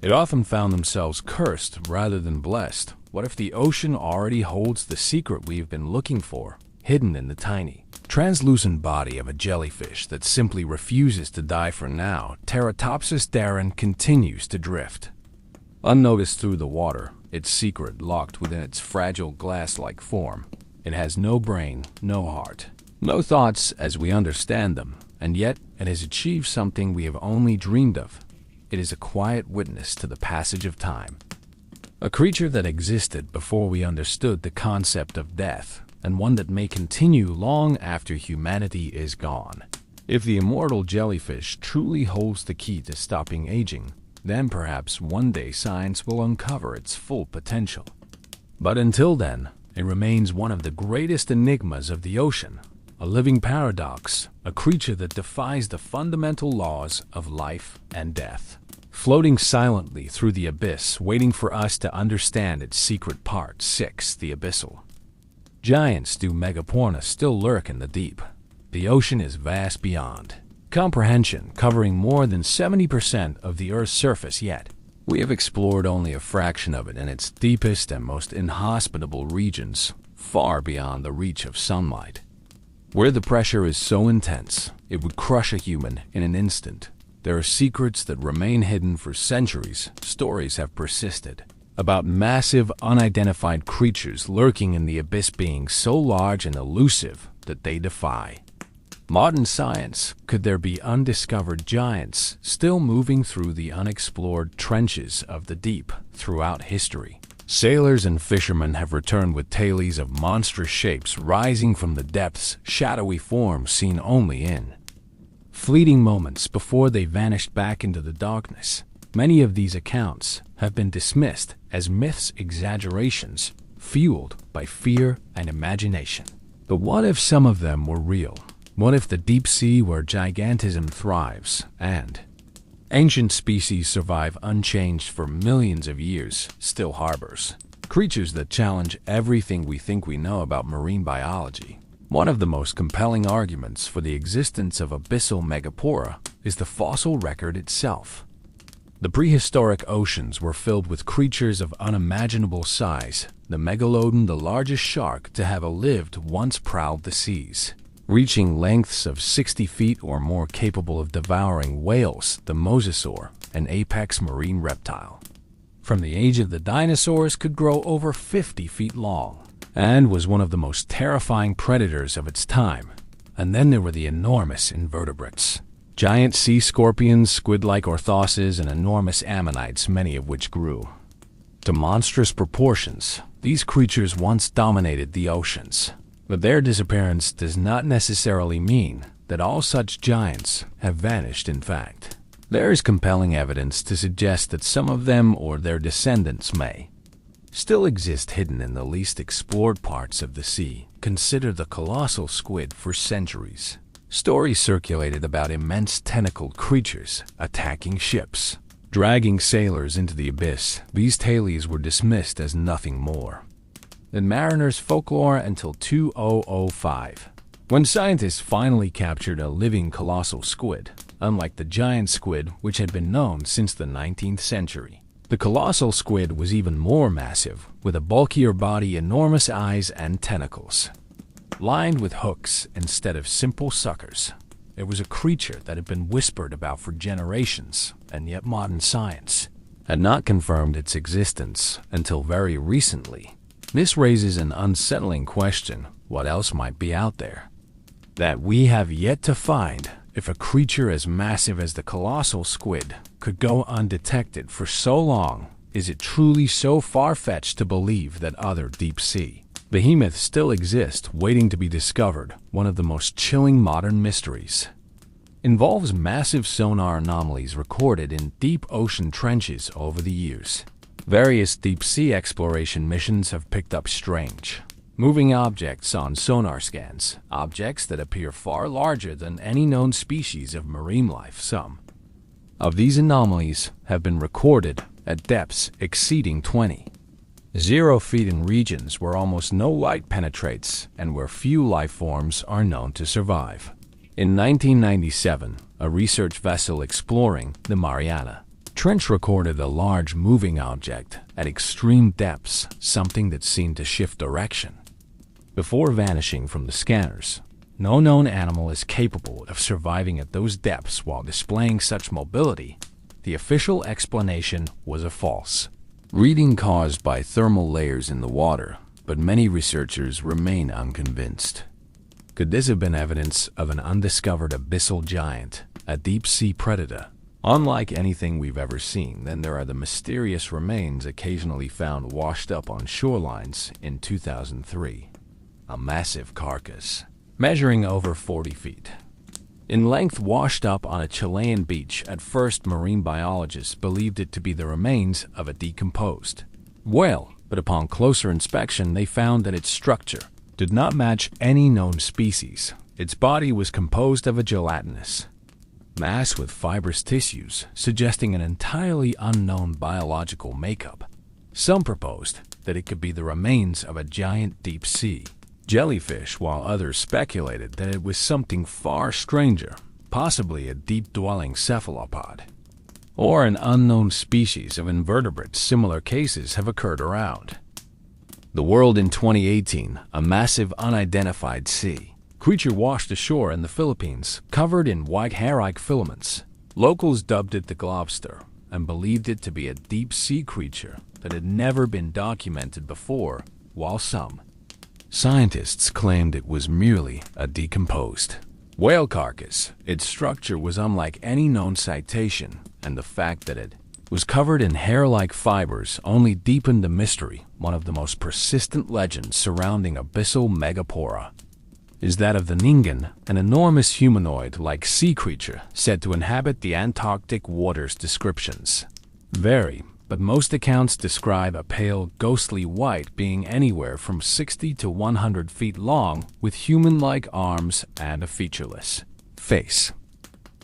it often found themselves cursed rather than blessed. What if the ocean already holds the secret we've been looking for, hidden in the tiny, translucent body of a jellyfish that simply refuses to die? For now, Toratopsis dory continues to drift unnoticed through the water, its secret locked within its fragile glass-like form. It has no brain, no heart, no thoughts as we understand them, and yet it has achieved something we have only dreamed of. It is a quiet witness to the passage of time, a creature that existed before we understood the concept of death, and one that may continue long after humanity is gone. If the immortal jellyfish truly holds the key to stopping aging, then perhaps one day science will uncover its full potential. But until then, It remains one of the greatest enigmas of the ocean, a living paradox, a creature that defies the fundamental laws of life and death, floating silently through the abyss, waiting for us to understand its secret part. 6. The abyssal. Giants do megaporna still lurk in the deep. The ocean is vast beyond comprehension, covering more than 70% of the Earth's surface, yet we have explored only a fraction of it in its deepest and most inhospitable regions, far beyond the reach of sunlight. Where the pressure is so intense, it would crush a human in an instant. There are secrets that remain hidden for centuries. Stories have persisted about massive, unidentified creatures lurking in the abyss, being so large and elusive that they defy modern science. Could there be undiscovered giants still moving through the unexplored trenches of the deep throughout history? Sailors and fishermen have returned with tales of monstrous shapes rising from the depths, shadowy forms seen only in fleeting moments before they vanished back into the darkness. Many of these accounts have been dismissed as myths, exaggerations, fueled by fear and imagination. But what if some of them were real? What if the deep sea, where gigantism thrives and ancient species survive unchanged for millions of years, still harbors creatures that challenge everything we think we know about marine biology? One of the most compelling arguments for the existence of abyssal megapora is the fossil record itself. The prehistoric oceans were filled with creatures of unimaginable size. The megalodon, the largest shark to have lived, once prowled the seas, reaching lengths of 60 feet or more, capable of devouring whales. The mosasaur, an apex marine reptile from the age of the dinosaurs, could grow over 50 feet long and was one of the most terrifying predators of its time. And then there were the enormous invertebrates, giant sea scorpions, squid-like orthoses, and enormous ammonites, many of which grew to monstrous proportions. These creatures once dominated the oceans, but their disappearance does not necessarily mean that all such giants have vanished. In fact, there is compelling evidence to suggest that some of them or their descendants may still exist hidden in the least explored parts of the sea. Consider the colossal squid. For centuries, stories circulated about immense tentacled creatures attacking ships, dragging sailors into the abyss. These tales were dismissed as nothing more than mariners' folklore until 2005, when scientists finally captured a living colossal squid. Unlike the giant squid, which had been known since the 19th century, the colossal squid was even more massive, with a bulkier body, enormous eyes, and tentacles lined with hooks instead of simple suckers. It was a creature that had been whispered about for generations, and yet modern science had not confirmed its existence until very recently. This raises an unsettling question: what else might be out there that we have yet to find? If a creature as massive as the colossal squid could go undetected for so long, is it truly so far-fetched to believe that other deep-sea behemoths still exist, waiting to be discovered? One of the most chilling modern mysteries involves massive sonar anomalies recorded in deep ocean trenches over the years. Various deep-sea exploration missions have picked up strange moving objects on sonar scans, objects that appear far larger than any known species of marine life. Some of these anomalies have been recorded at depths exceeding 20 feet in regions where almost no light penetrates and where few life forms are known to survive. In 1997, a research vessel exploring the Mariana Trench recorded a large moving object at extreme depths, something that seemed to shift direction before vanishing from the scanners. No known animal is capable of surviving at those depths while displaying such mobility. The official explanation was a false reading caused by thermal layers in the water, but many researchers remain unconvinced. Could this have been evidence of an undiscovered abyssal giant, a deep-sea predator? Unlike anything we've ever seen, then there are the mysterious remains occasionally found washed up on shorelines. In 2003, a massive carcass measuring over 40 feet in length washed up on a Chilean beach. At first, marine biologists believed it to be the remains of a decomposed whale, but upon closer inspection they found that its structure did not match any known species. Its body was composed of a gelatinous mass with fibrous tissues, suggesting an entirely unknown biological makeup. Some proposed that it could be the remains of a giant deep-sea jellyfish, while others speculated that it was something far stranger, possibly a deep-dwelling cephalopod, or an unknown species of invertebrates. Similar cases have occurred around the world. In 2018, a massive unidentified sea creature washed ashore in the Philippines, covered in white hair-like filaments. Locals dubbed it the globster and believed it to be a deep-sea creature that had never been documented before, while some scientists claimed it was merely a decomposed whale carcass. Its structure was unlike any known citation, and the fact that it was covered in hair-like fibers only deepened the mystery. One of the most persistent legends surrounding abyssal megapora is that of the Ningen, an enormous humanoid-like sea creature said to inhabit the Antarctic waters. Descriptions vary, but most accounts describe a pale, ghostly white being anywhere from 60 to 100 feet long, with human-like arms and a featureless face.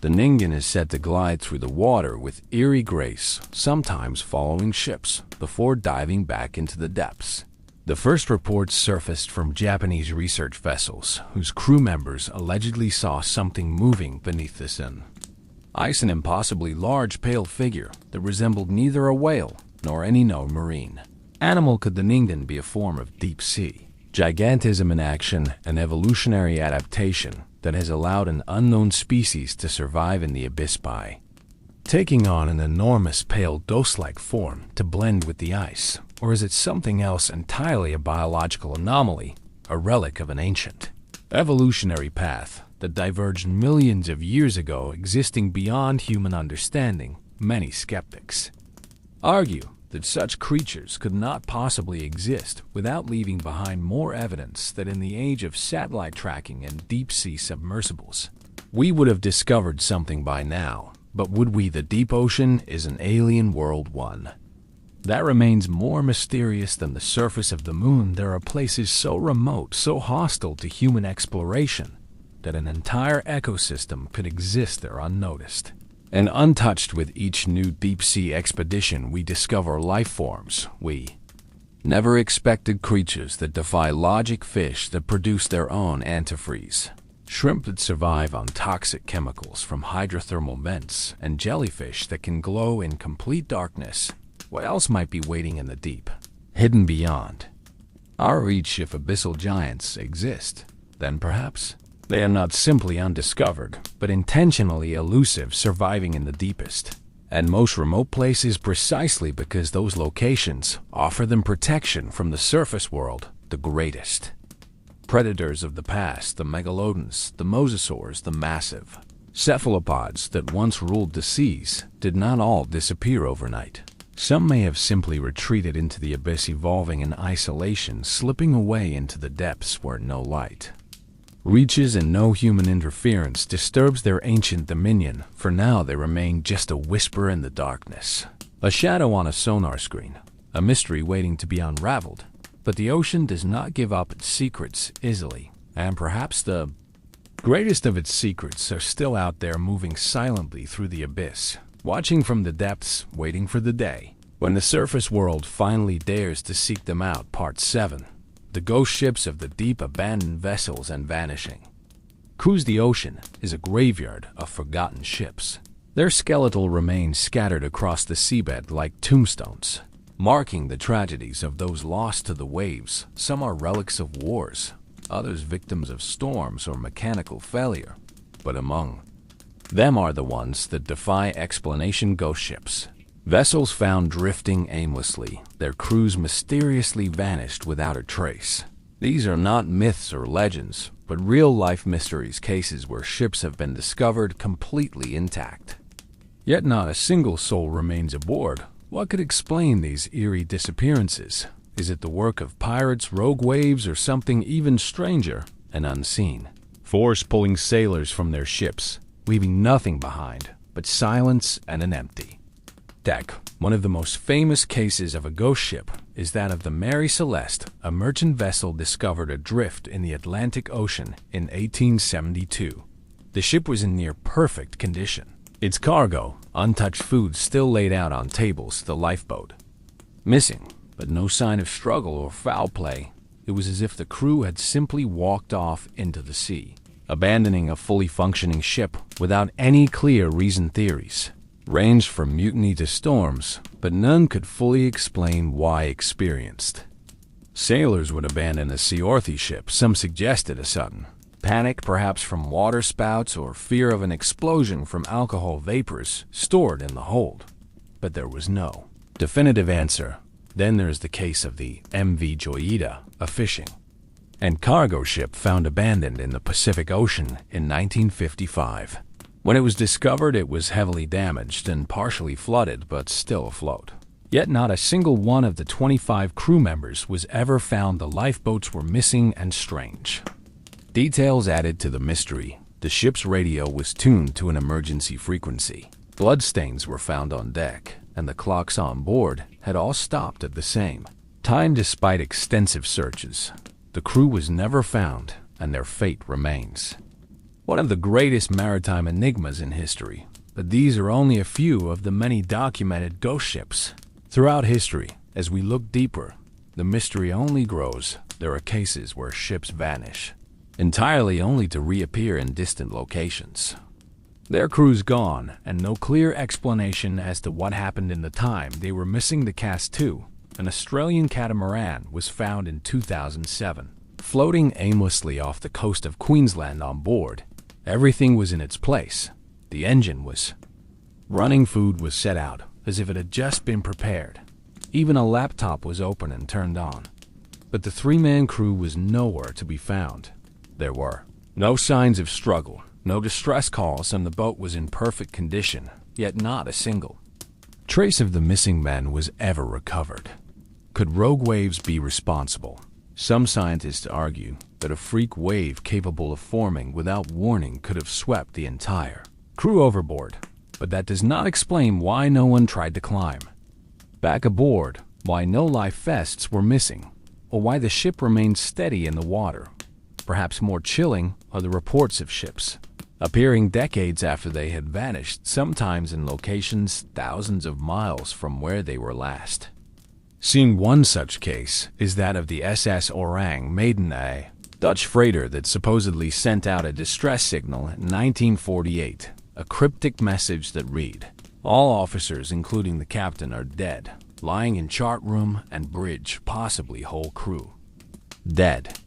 The Ningen is said to glide through the water with eerie grace, sometimes following ships before diving back into the depths. The first reports surfaced from Japanese research vessels, whose crew members allegedly saw something moving beneath the sun. An impossibly large pale figure that resembled neither a whale nor any known marine animal. Could the Ningen be a form of deep-sea gigantism in action, an evolutionary adaptation that has allowed an unknown species to survive in the abyss by taking on an enormous pale ghost-like form to blend with the ice? Or is it something else entirely, a biological anomaly, a relic of an ancient evolutionary path that diverged millions of years ago, existing beyond human understanding? Many skeptics argue that such creatures could not possibly exist without leaving behind more evidence that in the age of satellite tracking and deep-sea submersibles, we would have discovered something by now. But would we? The deep ocean is an alien world, one that remains more mysterious than the surface of the moon. There are places so remote, so hostile to human exploration, that an entire ecosystem could exist there unnoticed and untouched. With each new deep-sea expedition, we discover life forms we never expected, creatures that defy logic, fish that produce their own antifreeze, shrimp that survive on toxic chemicals from hydrothermal vents, and jellyfish that can glow in complete darkness. What else might be waiting in the deep, hidden beyond our reach? If abyssal giants exist, then perhaps they are not simply undiscovered, but intentionally elusive, surviving in the deepest and most remote places precisely because those locations offer them protection from the surface world. The greatest predators of the past, the megalodons, the mosasaurs, the massive cephalopods that once ruled the seas, did not all disappear overnight. Some may have simply retreated into the abyss, evolving in isolation, slipping away into the depths where no light reaches and no human interference disturbs their ancient dominion. For now, they remain just a whisper in the darkness, a shadow on a sonar screen, a mystery waiting to be unraveled. But the ocean does not give up its secrets easily, and perhaps the greatest of its secrets are still out there, moving silently through the abyss, watching from the depths, waiting for the day when the surface world finally dares to seek them out. Part 7. The ghost ships of the deep, abandoned vessels and vanishing crews. The ocean is a graveyard of forgotten ships. Their skeletal remains scattered across the seabed like tombstones, marking the tragedies of those lost to the waves. Some are relics of wars, others victims of storms or mechanical failure. But among them are the ones that defy explanation: ghost ships. Vessels found drifting aimlessly, their crews mysteriously vanished without a trace. These are not myths or legends, but real-life mysteries, cases where ships have been discovered completely intact, yet not a single soul remains aboard. What could explain these eerie disappearances? Is it the work of pirates, rogue waves, or something even stranger, an unseen force pulling sailors from their ships, leaving nothing behind but silence and an empty deck? One of the most famous cases of a ghost ship is that of the Mary Celeste, a merchant vessel discovered adrift in the Atlantic Ocean in 1872. The ship was in near perfect condition. Its cargo, untouched food still laid out on tables, the lifeboat. Missing, but no sign of struggle or foul play. It was as if the crew had simply walked off into the sea, abandoning a fully functioning ship without any clear reason. Theories ranged from mutiny to storms, but none could fully explain why experienced. Sailors would abandon a seaworthy ship. Some suggested a sudden panic, perhaps from water spouts or fear of an explosion from alcohol vapors stored in the hold. But there was no definitive answer. Then there's the case of the MV Joyita, a fishing and cargo ship found abandoned in the Pacific Ocean in 1955. When it was discovered, it was heavily damaged and partially flooded, but still afloat. Yet not a single one of the 25 crew members was ever found. The lifeboats were missing and strange. Details added to the mystery. The ship's radio was tuned to an emergency frequency. Bloodstains were found on deck, and the clocks on board had all stopped at the same time. Despite extensive searches, the crew was never found, and their fate remains one of the greatest maritime enigmas in history. But these are only a few of the many documented ghost ships throughout history. As we look deeper, the mystery only grows. There are cases where ships vanish entirely, only to reappear in distant locations. Their crews gone, and no clear explanation as to what happened in the time they were missing. The Cast 2, an Australian catamaran, was found in 2007, floating aimlessly off the coast of Queensland. On board, everything was in its place. The engine was running, food was set out as if it had just been prepared. Even a laptop was open and turned on. But the three-man crew was nowhere to be found. There were no signs of struggle, no distress calls, and the boat was in perfect condition, yet not a single trace of the missing men was ever recovered. Could rogue waves be responsible? Some scientists argue that a freak wave capable of forming without warning could have swept the entire crew overboard, but that does not explain why no one tried to climb back aboard, why no life vests were missing, or why the ship remained steady in the water. Perhaps more chilling are the reports of ships appearing decades after they had vanished, sometimes in locations thousands of miles from where they were last seen. One such case is that of the SS Orang Maiden, a Dutch freighter that supposedly sent out a distress signal in 1948, a cryptic message that read, "All officers, including the captain, are dead, lying in chart room and bridge, possibly whole crew dead."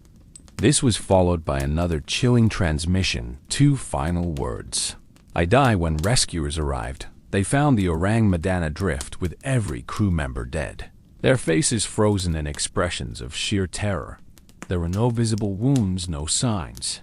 This was followed by another chilling transmission, two final words, "I die." When rescuers arrived, they found the Orang Medan adrift with every crew member dead, their faces frozen in expressions of sheer terror. There were no visible wounds, no signs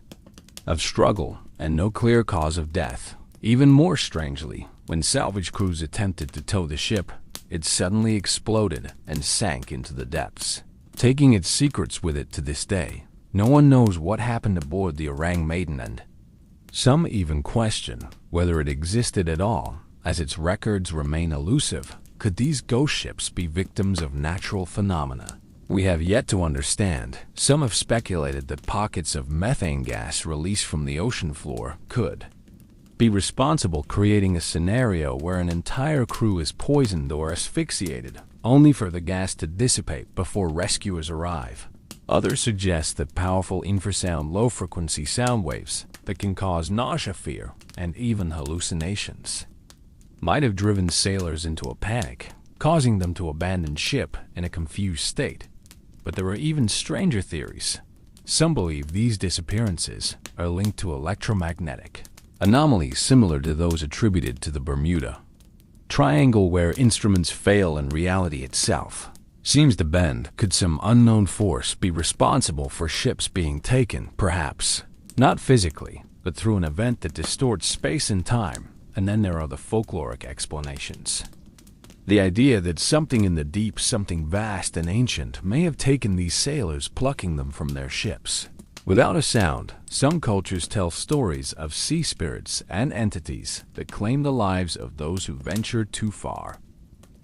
of struggle, and no clear cause of death. Even more strangely, when salvage crews attempted to tow the ship, it suddenly exploded and sank into the depths, taking its secrets with it to this day. No one knows what happened aboard the Orang Maiden, and some even question whether it existed at all, as its records remain elusive. Could these ghost ships be victims of natural phenomena we have yet to understand? Some have speculated that pockets of methane gas released from the ocean floor could be responsible, creating a scenario where an entire crew is poisoned or asphyxiated, only for the gas to dissipate before rescuers arrive. Others suggest that powerful infrasound low-frequency sound waves that can cause nausea, fear, and even hallucinations might have driven sailors into a panic, causing them to abandon ship in a confused state. But there are even stranger theories. Some believe these disappearances are linked to electromagnetic anomalies similar to those attributed to the Bermuda Triangle, where instruments fail and reality itself seems to bend. Could some unknown force be responsible for ships being taken? Perhaps not physically, but through an event that distorts space and time. And then there are the folkloric explanations. The idea that something in the deep, something vast and ancient, may have taken these sailors, plucking them from their ships without a sound. Some cultures tell stories of sea spirits and entities that claim the lives of those who venture too far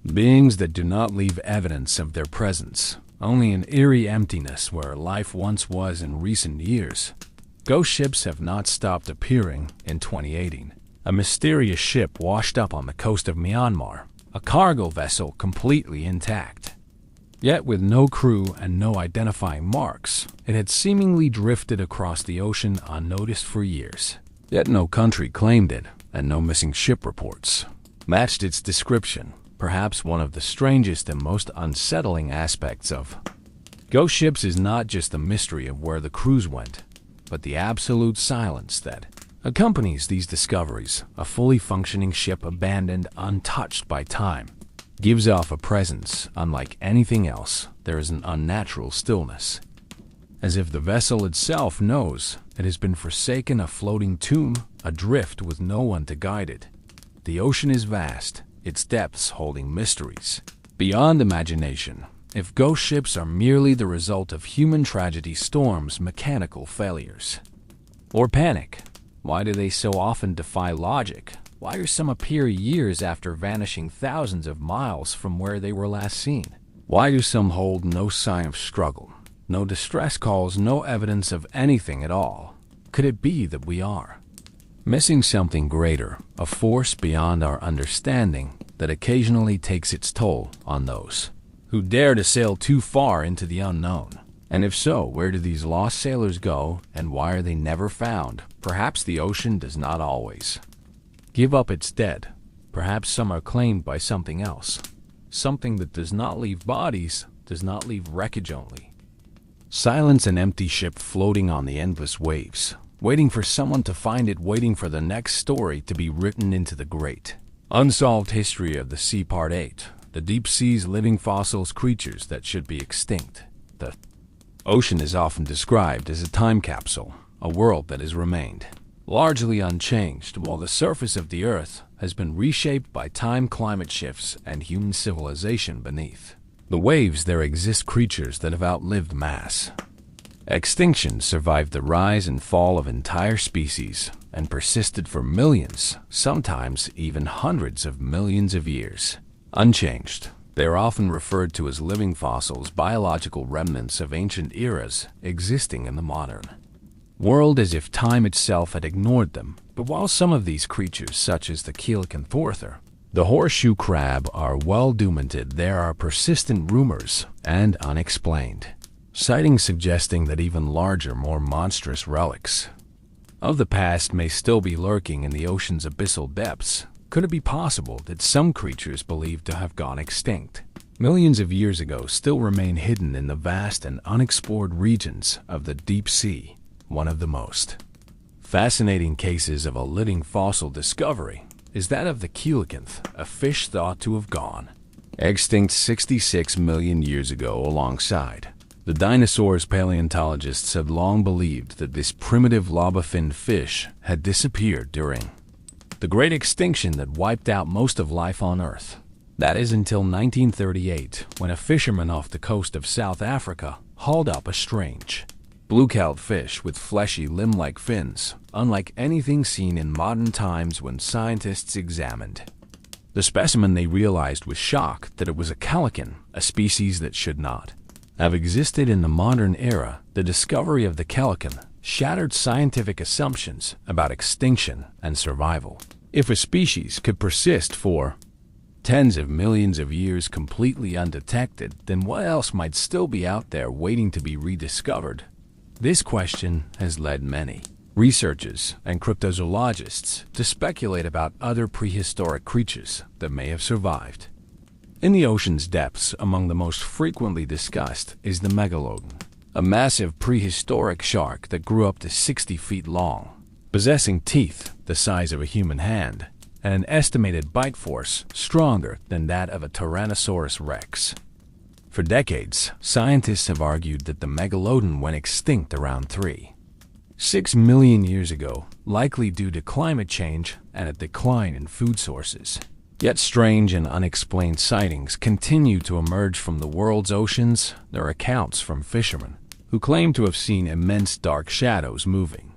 Beings that do not leave evidence of their presence, only an eerie emptiness where life once was in recent years. Ghost ships have not stopped appearing. In 2018, a mysterious ship washed up on the coast of Myanmar, a cargo vessel completely intact. Yet with no crew and no identifying marks, it had seemingly drifted across the ocean unnoticed for years. Yet no country claimed it, and no missing ship reports matched its description. Perhaps one of the strangest and most unsettling aspects of ghost ships is not just the mystery of where the crews went, but the absolute silence that accompanies these discoveries. A fully functioning ship abandoned, untouched by time, gives off a presence unlike anything else. There is an unnatural stillness, as if the vessel itself knows it has been forsaken, a floating tomb, adrift with no one to guide it. The ocean is vast, its depths holding mysteries beyond imagination. If ghost ships are merely the result of human tragedy, storms, mechanical failures, or panic, why do they so often defy logic? Why do some appear years after vanishing thousands of miles from where they were last seen? Why do some hold no sign of struggle, no distress calls, no evidence of anything at all? Could it be that we are missing something greater, a force beyond our understanding that occasionally takes its toll on those who dare to sail too far into the unknown? And if so, where do these lost sailors go, and why are they never found? Perhaps the ocean does not always give up its dead. Perhaps some are claimed by something else, something that does not leave bodies, does not leave wreckage only. Silence, an empty ship floating on the endless waves, waiting for someone to find it, waiting for the next story to be written into the great unsolved history of the sea. Part 8. The deep sea's living fossils, creatures that should be extinct. The ocean is often described as a time capsule, a world that has remained largely unchanged while the surface of the Earth has been reshaped by time, climate shifts, and human civilization beneath the waves. There exist creatures that have outlived mass extinction, survived the rise and fall of entire species, and persisted for millions, sometimes even hundreds of millions of years, unchanged. They are often referred to as living fossils, biological remnants of ancient eras existing in the modern world, as if time itself had ignored them. But while some of these creatures, such as the coelacanthorther, the horseshoe crab, are well documented, there are persistent rumors and unexplained sightings suggesting that even larger, more monstrous relics of the past may still be lurking in the ocean's abyssal depths. Could it be possible that some creatures believed to have gone extinct millions of years ago still remain hidden in the vast and unexplored regions of the deep sea? One of the most fascinating cases of a living fossil discovery is that of the coelacanth, a fish thought to have gone extinct 66 million years ago alongside the dinosaurs. Paleontologists had long believed that this primitive lobe-finned fish had disappeared during the great extinction that wiped out most of life on Earth. That is until 1938, when a fisherman off the coast of South Africa hauled up a strange blue-called fish with fleshy limb-like fins, unlike anything seen in modern times. When scientists examined the specimen, they realized with shock that it was a coelacanth, a species that should not have existed in the modern era. The discovery of the coelacanth shattered scientific assumptions about extinction and survival. If a species could persist for tens of millions of years completely undetected, then what else might still be out there waiting to be rediscovered? This question has led many researchers and cryptozoologists to speculate about other prehistoric creatures that may have survived in the ocean's depths. Among the most frequently discussed is the megalodon, a massive prehistoric shark that grew up to 60 feet long, possessing teeth the size of a human hand and an estimated bite force stronger than that of a Tyrannosaurus rex. For decades, scientists have argued that the megalodon went extinct around 3.6 million years ago, likely due to climate change and a decline in food sources. Yet strange and unexplained sightings continue to emerge from the world's oceans. There are accounts from fishermen who claim to have seen immense dark shadows moving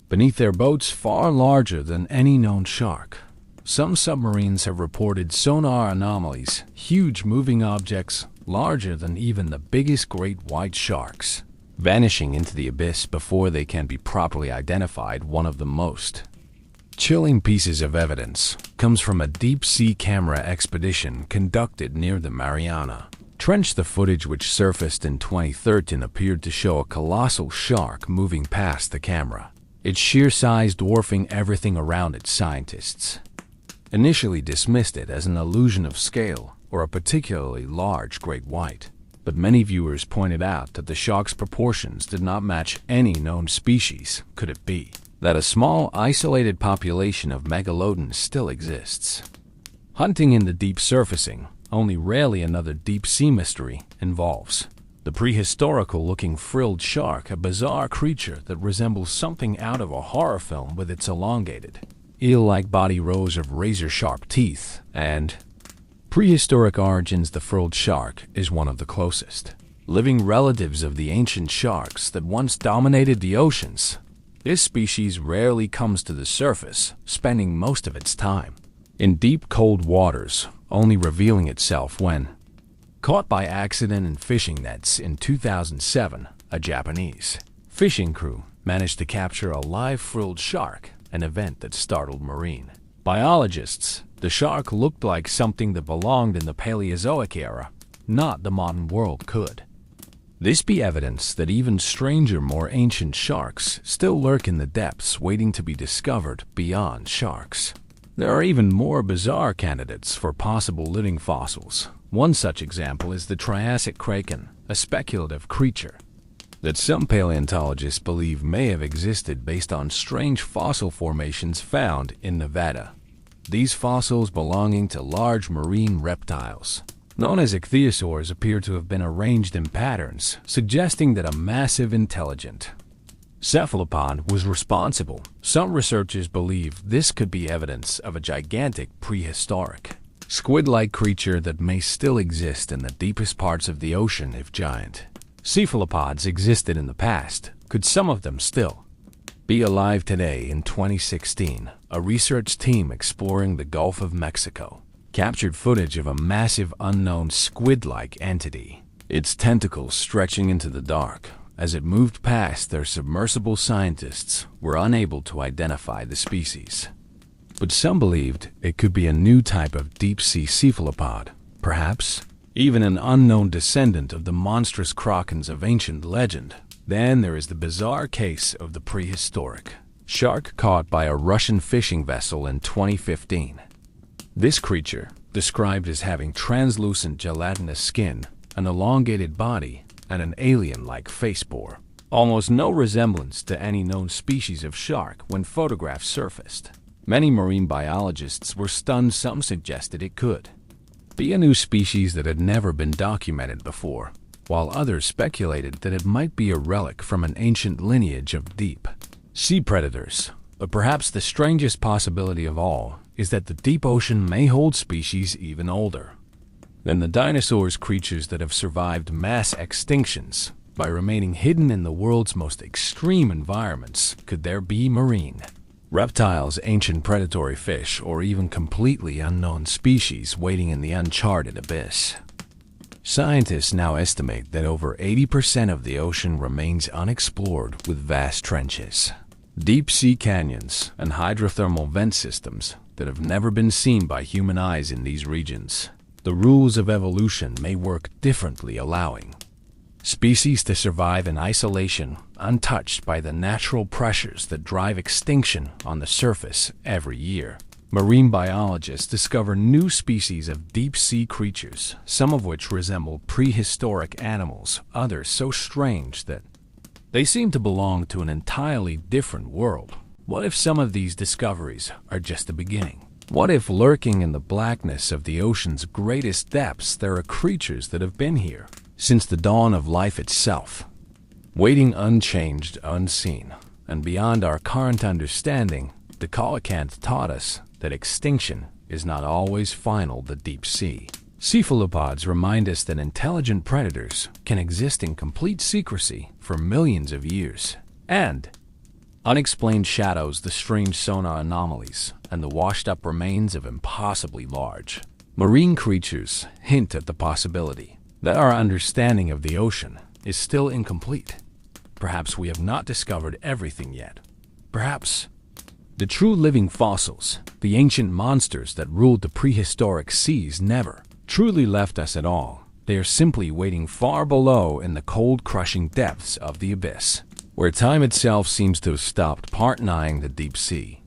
beneath their boats, far larger than any known shark. some submarines have reported sonar anomalies, huge moving objects larger than even the biggest great white sharks, vanishing into the abyss before they can be properly identified. One of the most chilling pieces of evidence comes from a deep-sea camera expedition conducted near the Mariana Trench. The footage, which surfaced in 2013, appeared to show a colossal shark moving past the camera, its sheer size dwarfing everything around it. Scientists initially dismissed it as an illusion of scale or a particularly large great white, but many viewers pointed out that the shark's proportions did not match any known species. Could it be that a small, isolated population of megalodons still exists, hunting in the deep? Surfacing only rarely. Another deep-sea mystery involves the prehistorical-looking frilled shark, a bizarre creature that resembles something out of a horror film with its elongated, eel-like body, rows of razor-sharp teeth, and prehistoric origins. The frilled shark is one of the closest living relatives of the ancient sharks that once dominated the oceans. This species rarely comes to the surface, spending most of its time in deep, cold waters, only revealing itself when caught by accident in fishing nets. In 2007, a Japanese fishing crew managed to capture a live frilled shark, an event that startled marine biologists. The shark looked like something that belonged in the Paleozoic era, not the modern world. Could this be evidence that even stranger, more ancient sharks still lurk in the depths, waiting to be discovered? Beyond sharks, there are even more bizarre candidates for possible living fossils. One such example is the Triassic kraken, a speculative creature that some paleontologists believe may have existed based on strange fossil formations found in Nevada. These fossils, belonging to large marine reptiles known as ichthyosaurs, appear to have been arranged in patterns, suggesting that a massive, intelligent cephalopod was responsible. Some researchers believe this could be evidence of a gigantic prehistoric squid-like creature that may still exist in the deepest parts of the ocean. If giant cephalopods existed in the past, could some of them still be alive today? In 2016, a research team exploring the Gulf of Mexico captured footage of a massive, unknown squid-like entity, its tentacles stretching into the dark. As it moved past their submersible, scientists were unable to identify the species, but some believed it could be a new type of deep-sea cephalopod, perhaps even an unknown descendant of the monstrous krakens of ancient legend. Then there is the bizarre case of the prehistoric shark caught by a Russian fishing vessel in 2015. This creature, described as having translucent gelatinous skin, an elongated body, and an alien-like face, bore almost no resemblance to any known species of shark when photographs surfaced. Many marine biologists were stunned. Some suggested it could be a new species that had never been documented before, while others speculated that it might be a relic from an ancient lineage of deep-sea predators. But perhaps the strangest possibility of all is that the deep ocean may hold species even older than the dinosaurs, creatures that have survived mass extinctions by remaining hidden in the world's most extreme environments. Could there be marine reptiles, ancient predatory fish, or even completely unknown species waiting in the uncharted abyss? Scientists now estimate that over 80% of the ocean remains unexplored, with vast trenches, deep-sea canyons, and hydrothermal vent systems that have never been seen by human eyes in these regions. The rules of evolution may work differently, allowing species to survive in isolation, untouched by the natural pressures that drive extinction on the surface every year. Marine biologists discover new species of deep-sea creatures, some of which resemble prehistoric animals, others so strange that they seem to belong to an entirely different world. What if some of these discoveries are just the beginning? What if lurking in the blackness of the ocean's greatest depths there are creatures that have been here since the dawn of life itself, waiting unchanged, unseen, and beyond our current understanding? The coelacanth taught us that extinction is not always final. The deep sea cephalopods remind us that intelligent predators can exist in complete secrecy for millions of years, and unexplained shadows, the strange sonar anomalies, and the washed-up remains of impossibly large marine creatures hint at the possibility that our understanding of the ocean is still incomplete. Perhaps we have not discovered everything yet. Perhaps the true living fossils, the ancient monsters that ruled the prehistoric seas, never truly left us at all. They are simply waiting far below in the cold, crushing depths of the abyss, where time itself seems to have stopped partnering the deep sea.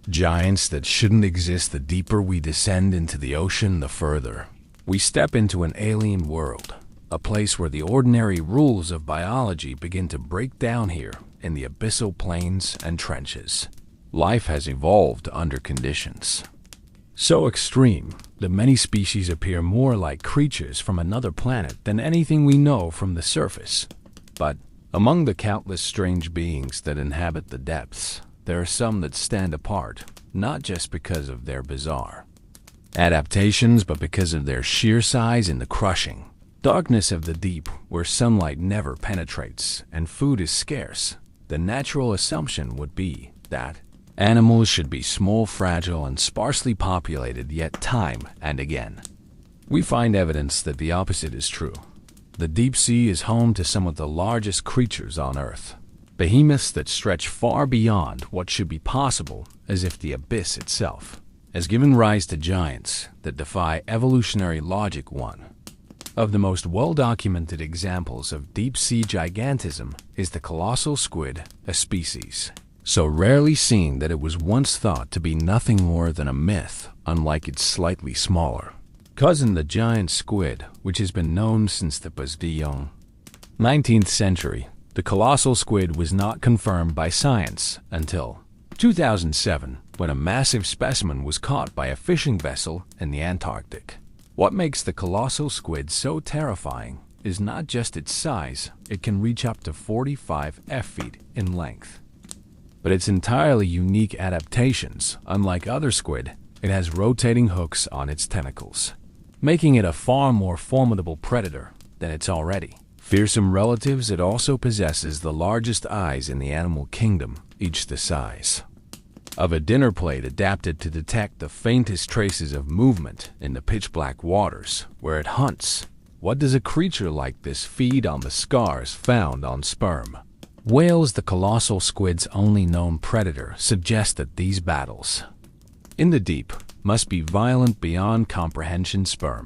Giants that shouldn't exist. The deeper we descend into the ocean, the further we step into an alien world, a place where the ordinary rules of biology begin to break down. Here in the abyssal plains and trenches, life has evolved under conditions so extreme that many species appear more like creatures from another planet than anything we know from the surface. But among the countless strange beings that inhabit the depths, there are some that stand apart, not just because of their bizarre adaptations, but because of their sheer size in the crushing darkness of the deep, where sunlight never penetrates and food is scarce. The natural assumption would be that animals should be small, fragile, and sparsely populated, yet time and again we find evidence that the opposite is true. The deep sea is home to some of the largest creatures on Earth, behemoths that stretch far beyond what should be possible, as if the abyss itself has given rise to giants that defy evolutionary logic. One of the most well-documented examples of deep-sea gigantism is the colossal squid, a species so rarely seen that it was once thought to be nothing more than a myth, unlike its slightly smaller cousin, the giant squid, which has been known since the young 19th century. The colossal squid was not confirmed by science until 2007, when a massive specimen was caught by a fishing vessel in the Antarctic. What makes the colossal squid so terrifying is not just its size. It can reach up to 45 feet in length, but its entirely unique adaptations. Unlike other squid, it has rotating hooks on its tentacles, making it a far more formidable predator than its already fearsome relatives. It also possesses the largest eyes in the animal kingdom, each the size of a dinner plate, adapted to detect the faintest traces of movement in the pitch-black waters where it hunts. What does a creature like this feed on? The scars found on sperm whales, the colossal squid's only known predator, suggest that these battles in the deep must be violent beyond comprehension. Sperm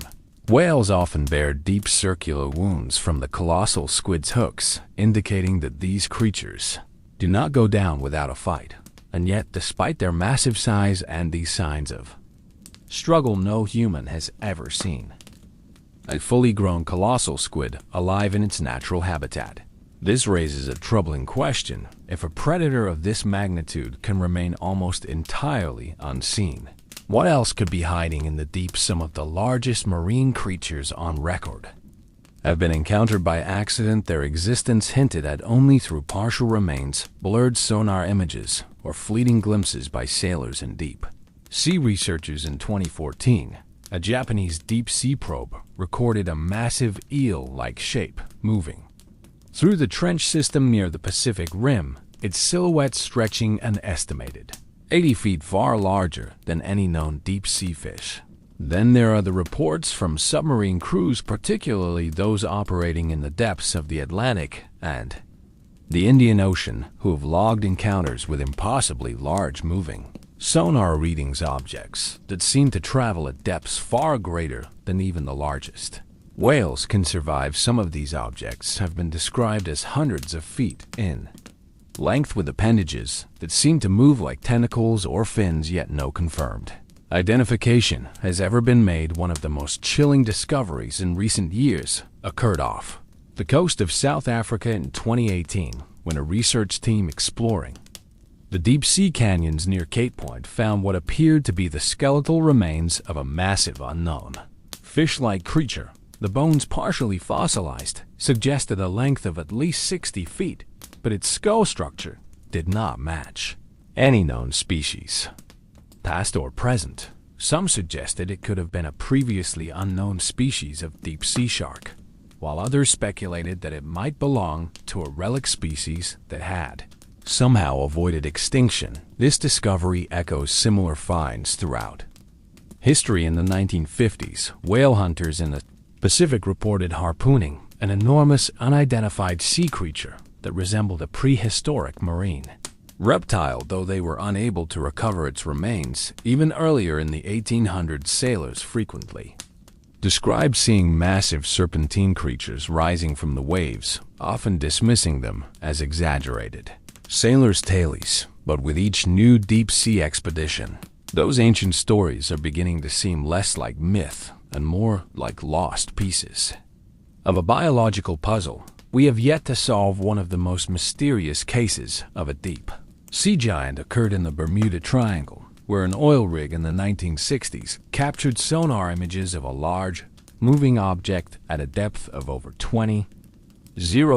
whales often bear deep circular wounds from the colossal squid's hooks, indicating that these creatures do not go down without a fight. And yet, despite their massive size and these signs of struggle, no human has ever seen a fully grown colossal squid alive in its natural habitat. This raises a troubling question: if a predator of this magnitude can remain almost entirely unseen, what else could be hiding in the deep? Some of the largest marine creatures on record have been encountered by accident, their existence hinted at only through partial remains, blurred sonar images, or fleeting glimpses by sailors in deep sea researchers. In 2014, a Japanese deep-sea probe recorded a massive eel-like shape moving through the trench system near the Pacific Rim, its silhouette stretching an estimated 80 feet, far larger than any known deep-sea fish. Then there are the reports from submarine crews, particularly those operating in the depths of the Atlantic and the Indian Ocean, who have logged encounters with impossibly large moving sonar readings, objects that seem to travel at depths far greater than even the largest whales can survive. Some of these objects have been described as hundreds of feet in length, with appendages that seem to move like tentacles or fins, yet no confirmed identification has ever been made. One of the most chilling discoveries in recent years occurred off the coast of South Africa in 2018, when a research team exploring the deep-sea canyons near Cape Point found what appeared to be the skeletal remains of a massive unknown fish-like creature. The bones, partially fossilized, suggested a length of at least 60 feet, but its skull structure did not match any known species, past or present. Some suggested it could have been a previously unknown species of deep-sea shark, while others speculated that it might belong to a relic species that had somehow avoided extinction. This discovery echoes similar finds throughout history. In the 1950s, whale hunters in the Pacific reported harpooning an enormous unidentified sea creature that resembled a prehistoric marine reptile, though they were unable to recover its remains. Even earlier in the 1800s, sailors frequently described seeing massive serpentine creatures rising from the waves, often dismissing them as exaggerated sailors' tales. But with each new deep-sea expedition, those ancient stories are beginning to seem less like myth and more like lost pieces of a biological puzzle. We have yet to solve one of the most mysterious cases of a deep sea giant occurred in the Bermuda Triangle, where an oil rig in the 1960s captured sonar images of a large, moving object at a depth of over 20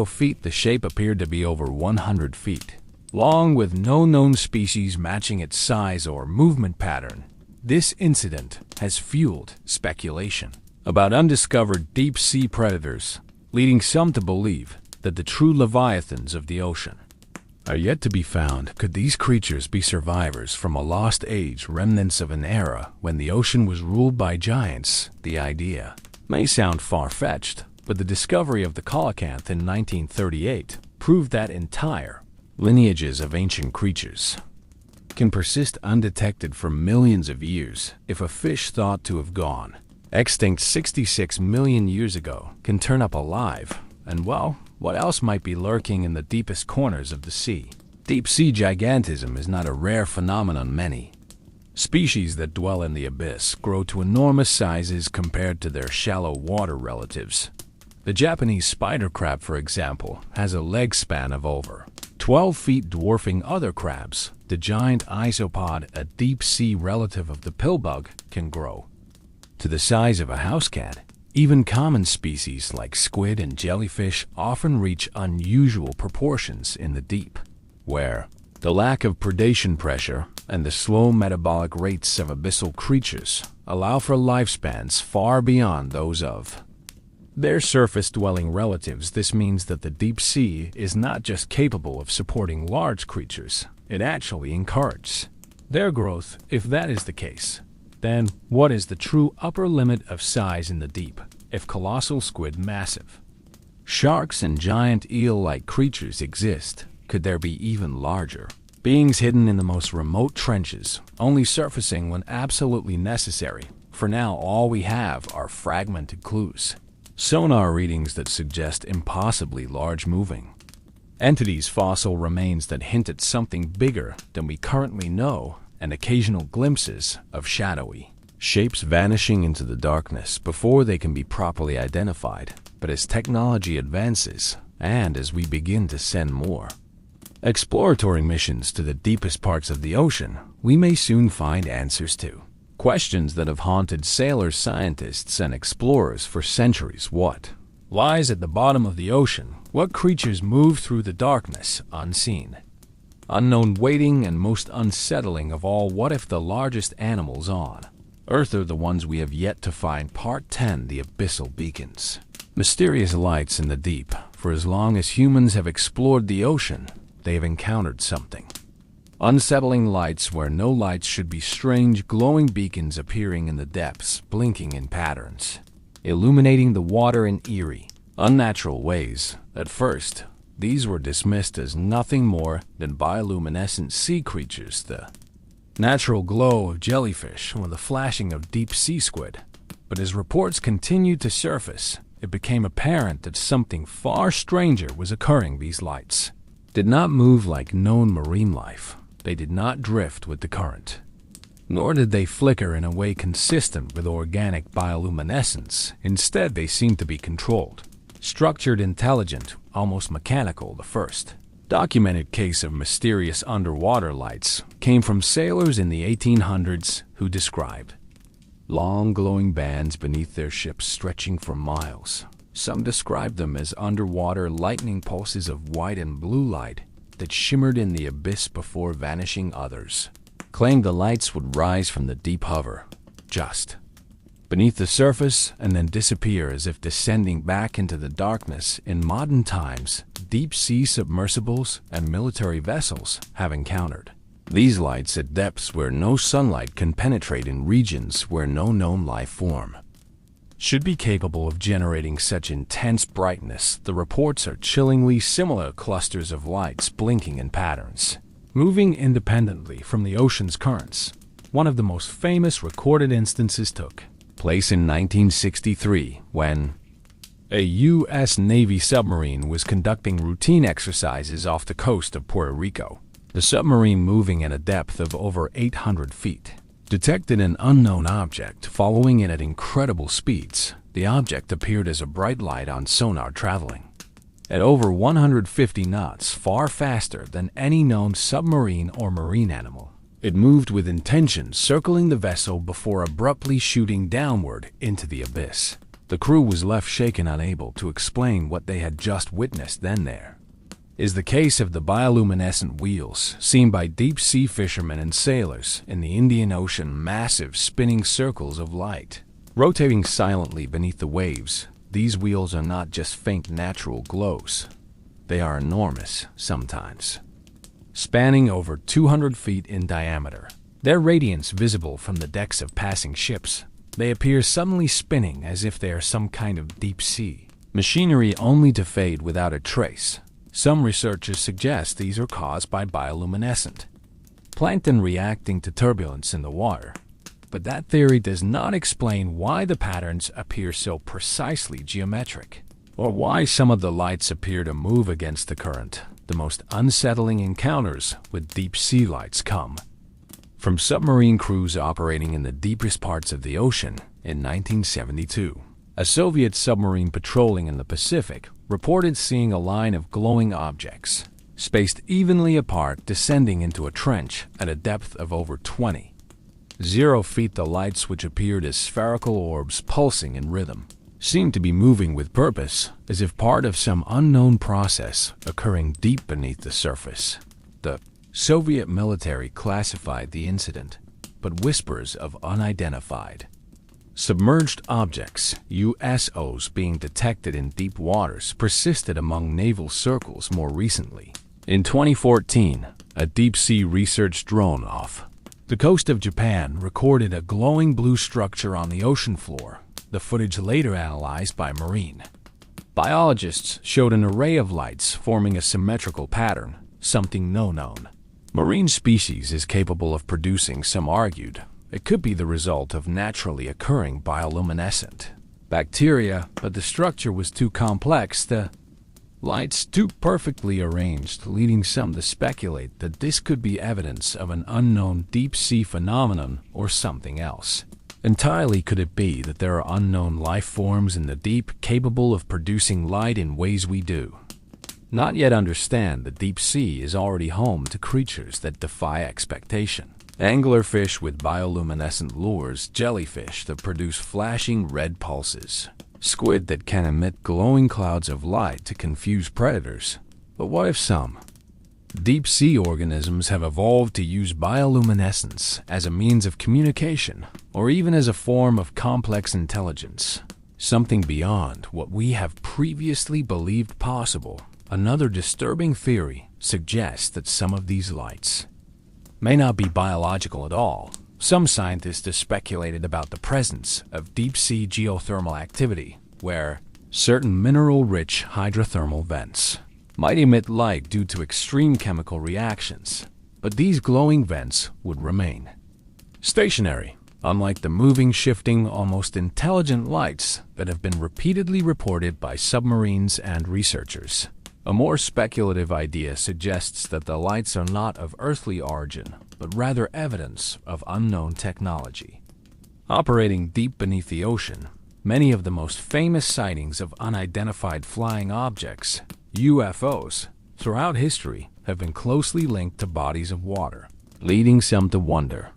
feet. The shape appeared to be over 100 feet long, with no known species matching its size or movement pattern. This incident has fueled speculation about undiscovered deep-sea predators, leading some to believe that the true leviathans of the ocean are yet to be found. Could these creatures be survivors from a lost age, remnants of an era when the ocean was ruled by giants? The idea may sound far-fetched, but the discovery of the coelacanth in 1938 proved that entire lineages of ancient creatures can persist undetected for millions of years. If a fish thought to have gone extinct 66 million years ago can turn up alive, and well, what else might be lurking in the deepest corners of the sea? Deep-sea gigantism is not a rare phenomenon. Many species that dwell in the abyss grow to enormous sizes compared to their shallow water relatives. The Japanese spider crab, for example, has a leg span of over 12 feet, dwarfing other crabs. The giant isopod, a deep-sea relative of the pillbug, can grow to the size of a house cat. Even common species like squid and jellyfish often reach unusual proportions in the deep, where the lack of predation pressure and the slow metabolic rates of abyssal creatures allow for lifespans far beyond those of their surface-dwelling relatives. This means that the deep sea is not just capable of supporting large creatures, it actually encourages their growth. If that is the case, then what is the true upper limit of size in the deep? If colossal squid, massive sharks, and giant eel-like creatures exist, could there be even larger beings hidden in the most remote trenches, only surfacing when absolutely necessary? For now, all we have are fragmented clues, sonar readings that suggest impossibly large moving entities, fossil remains that hint at something bigger than we currently know, and occasional glimpses of shadowy shapes vanishing into the darkness before they can be properly identified. But as technology advances, and as we begin to send more exploratory missions to the deepest parts of the ocean, we may soon find answers to questions that have haunted sailors, scientists, and explorers for centuries. What lies at the bottom of the ocean? What creatures move through the darkness unseen, unknown, waiting, and most unsettling of all, what if the largest animals on Earth are the ones we have yet to find? Part 10. The Abyssal Beacons. Mysterious lights in the deep. For as long as humans have explored the ocean, they have encountered something unsettling. Lights where no lights should be. Strange glowing beacons appearing in the depths, blinking in patterns, illuminating the water in eerie, unnatural ways. At first, these were dismissed as nothing more than bioluminescent sea creatures, the natural glow of jellyfish or the flashing of deep-sea squid. But as reports continued to surface, it became apparent that something far stranger was occurring. These lights did not move like known marine life. They did not drift with the current, nor did they flicker in a way consistent with organic bioluminescence. Instead, they seemed to be controlled, structured, intelligent, almost mechanical. The first documented case of mysterious underwater lights came from sailors in the 1800s who described long glowing bands beneath their ships stretching for miles. Some described them as underwater lightning pulses of white and blue light that shimmered in the abyss before vanishing. Others claimed the lights would rise from the deep, hover just beneath the surface and then disappear as if descending back into the darkness. In modern times, deep-sea submersibles and military vessels have encountered these lights at depths where no sunlight can penetrate, in regions where no known life form should be capable of generating such intense brightness. The reports are chillingly similar: clusters of lights blinking in patterns, moving independently from the ocean's currents. One of the most famous recorded instances took place in 1963 when a U.S. Navy submarine was conducting routine exercises off the coast of Puerto Rico. The submarine, moving at a depth of over 800 feet, detected an unknown object following it at incredible speeds. The object appeared as a bright light on sonar, traveling at over 150 knots, far faster than any known submarine or marine animal. It moved with intention, circling the vessel before abruptly shooting downward into the abyss. The crew was left shaken, unable to explain what they had just witnessed. Then there is the case of the bioluminescent wheels seen by deep-sea fishermen and sailors in the Indian Ocean, massive spinning circles of light, rotating silently beneath the waves. These wheels are not just faint natural glows. They are enormous, sometimes spanning over 200 feet in diameter. Their radiance visible from the decks of passing ships. They appear suddenly spinning as if they are some kind of deep-sea machinery, only to fade without a trace. Some researchers suggest these are caused by bioluminescent plankton reacting to turbulence in the water. But that theory does not explain why the patterns appear so precisely geometric, or why some of the lights appear to move against the current. The most unsettling encounters with deep-sea lights come from submarine crews operating in the deepest parts of the ocean. In 1972, a Soviet submarine patrolling in the Pacific reported seeing a line of glowing objects, spaced evenly apart, descending into a trench at a depth of over 20 feet. The lights, which appeared as spherical orbs pulsing in rhythm, seemed to be moving with purpose, as if part of some unknown process occurring deep beneath the surface. The Soviet military classified the incident, but whispers of unidentified submerged objects, USOs, being detected in deep waters persisted among naval circles. More recently, in 2014, a deep-sea research drone off the coast of Japan recorded a glowing blue structure on the ocean floor. The footage, later analyzed by marine biologists, showed an array of lights forming a symmetrical pattern, something no known marine species is capable of producing. Some argued it could be the result of naturally occurring bioluminescent bacteria, but the structure was too complex, the lights too perfectly arranged, leading some to speculate that this could be evidence of an unknown deep-sea phenomenon or something else entirely. Could it be that there are unknown life forms in the deep capable of producing light in ways we do not yet understand? The deep sea is already home to creatures that defy expectation. Anglerfish with bioluminescent lures, jellyfish that produce flashing red pulses, squid that can emit glowing clouds of light to confuse predators. But what if some deep-sea organisms have evolved to use bioluminescence as a means of communication, or even as a form of complex intelligence, something beyond what we have previously believed possible? Another disturbing theory suggests that some of these lights may not be biological at all. Some scientists have speculated about the presence of deep-sea geothermal activity, where certain mineral-rich hydrothermal vents might emit light due to extreme chemical reactions. But these glowing vents would remain stationary, unlike the moving, shifting, almost intelligent lights that have been repeatedly reported by submarines and researchers. A more speculative idea suggests that the lights are not of earthly origin, but rather evidence of unknown technology operating deep beneath the ocean. Many of the most famous sightings of unidentified flying objects, UFOs, throughout history have been closely linked to bodies of water, leading some to wonder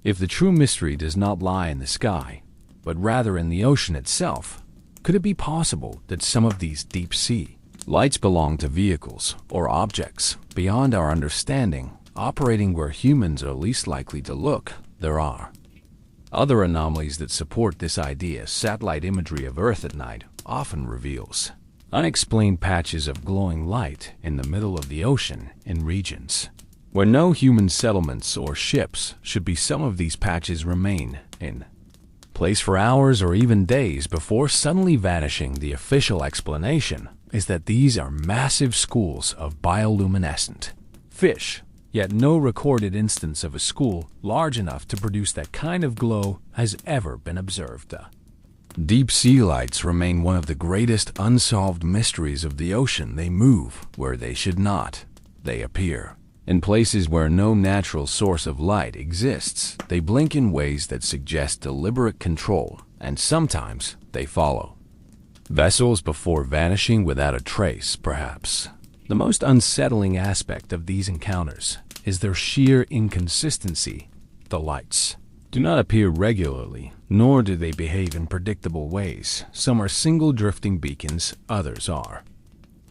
if the true mystery does not lie in the sky, but rather in the ocean itself. Could it be possible that some of these deep-sea lights belong to vehicles or objects beyond our understanding, operating where humans are least likely to look? There are Other anomalies that support this idea, satellite imagery of Earth at night often reveals unexplained patches of glowing light in the middle of the ocean in regions where no human settlements or ships should be. Some of these patches remain in place for hours or even days before suddenly vanishing. The official explanation is that these are massive schools of bioluminescent fish, yet no recorded instance of a school large enough to produce that kind of glow has ever been observed. Deep sea lights remain one of the greatest unsolved mysteries of the ocean. They move where they should not. They appear in places where no natural source of light exists. They blink in ways that suggest deliberate control, and sometimes they follow vessels before vanishing without a trace. Perhaps the most unsettling aspect of these encounters is their sheer inconsistency. The lights do not appear regularly, nor do they behave in predictable ways. Some are single drifting beacons, others are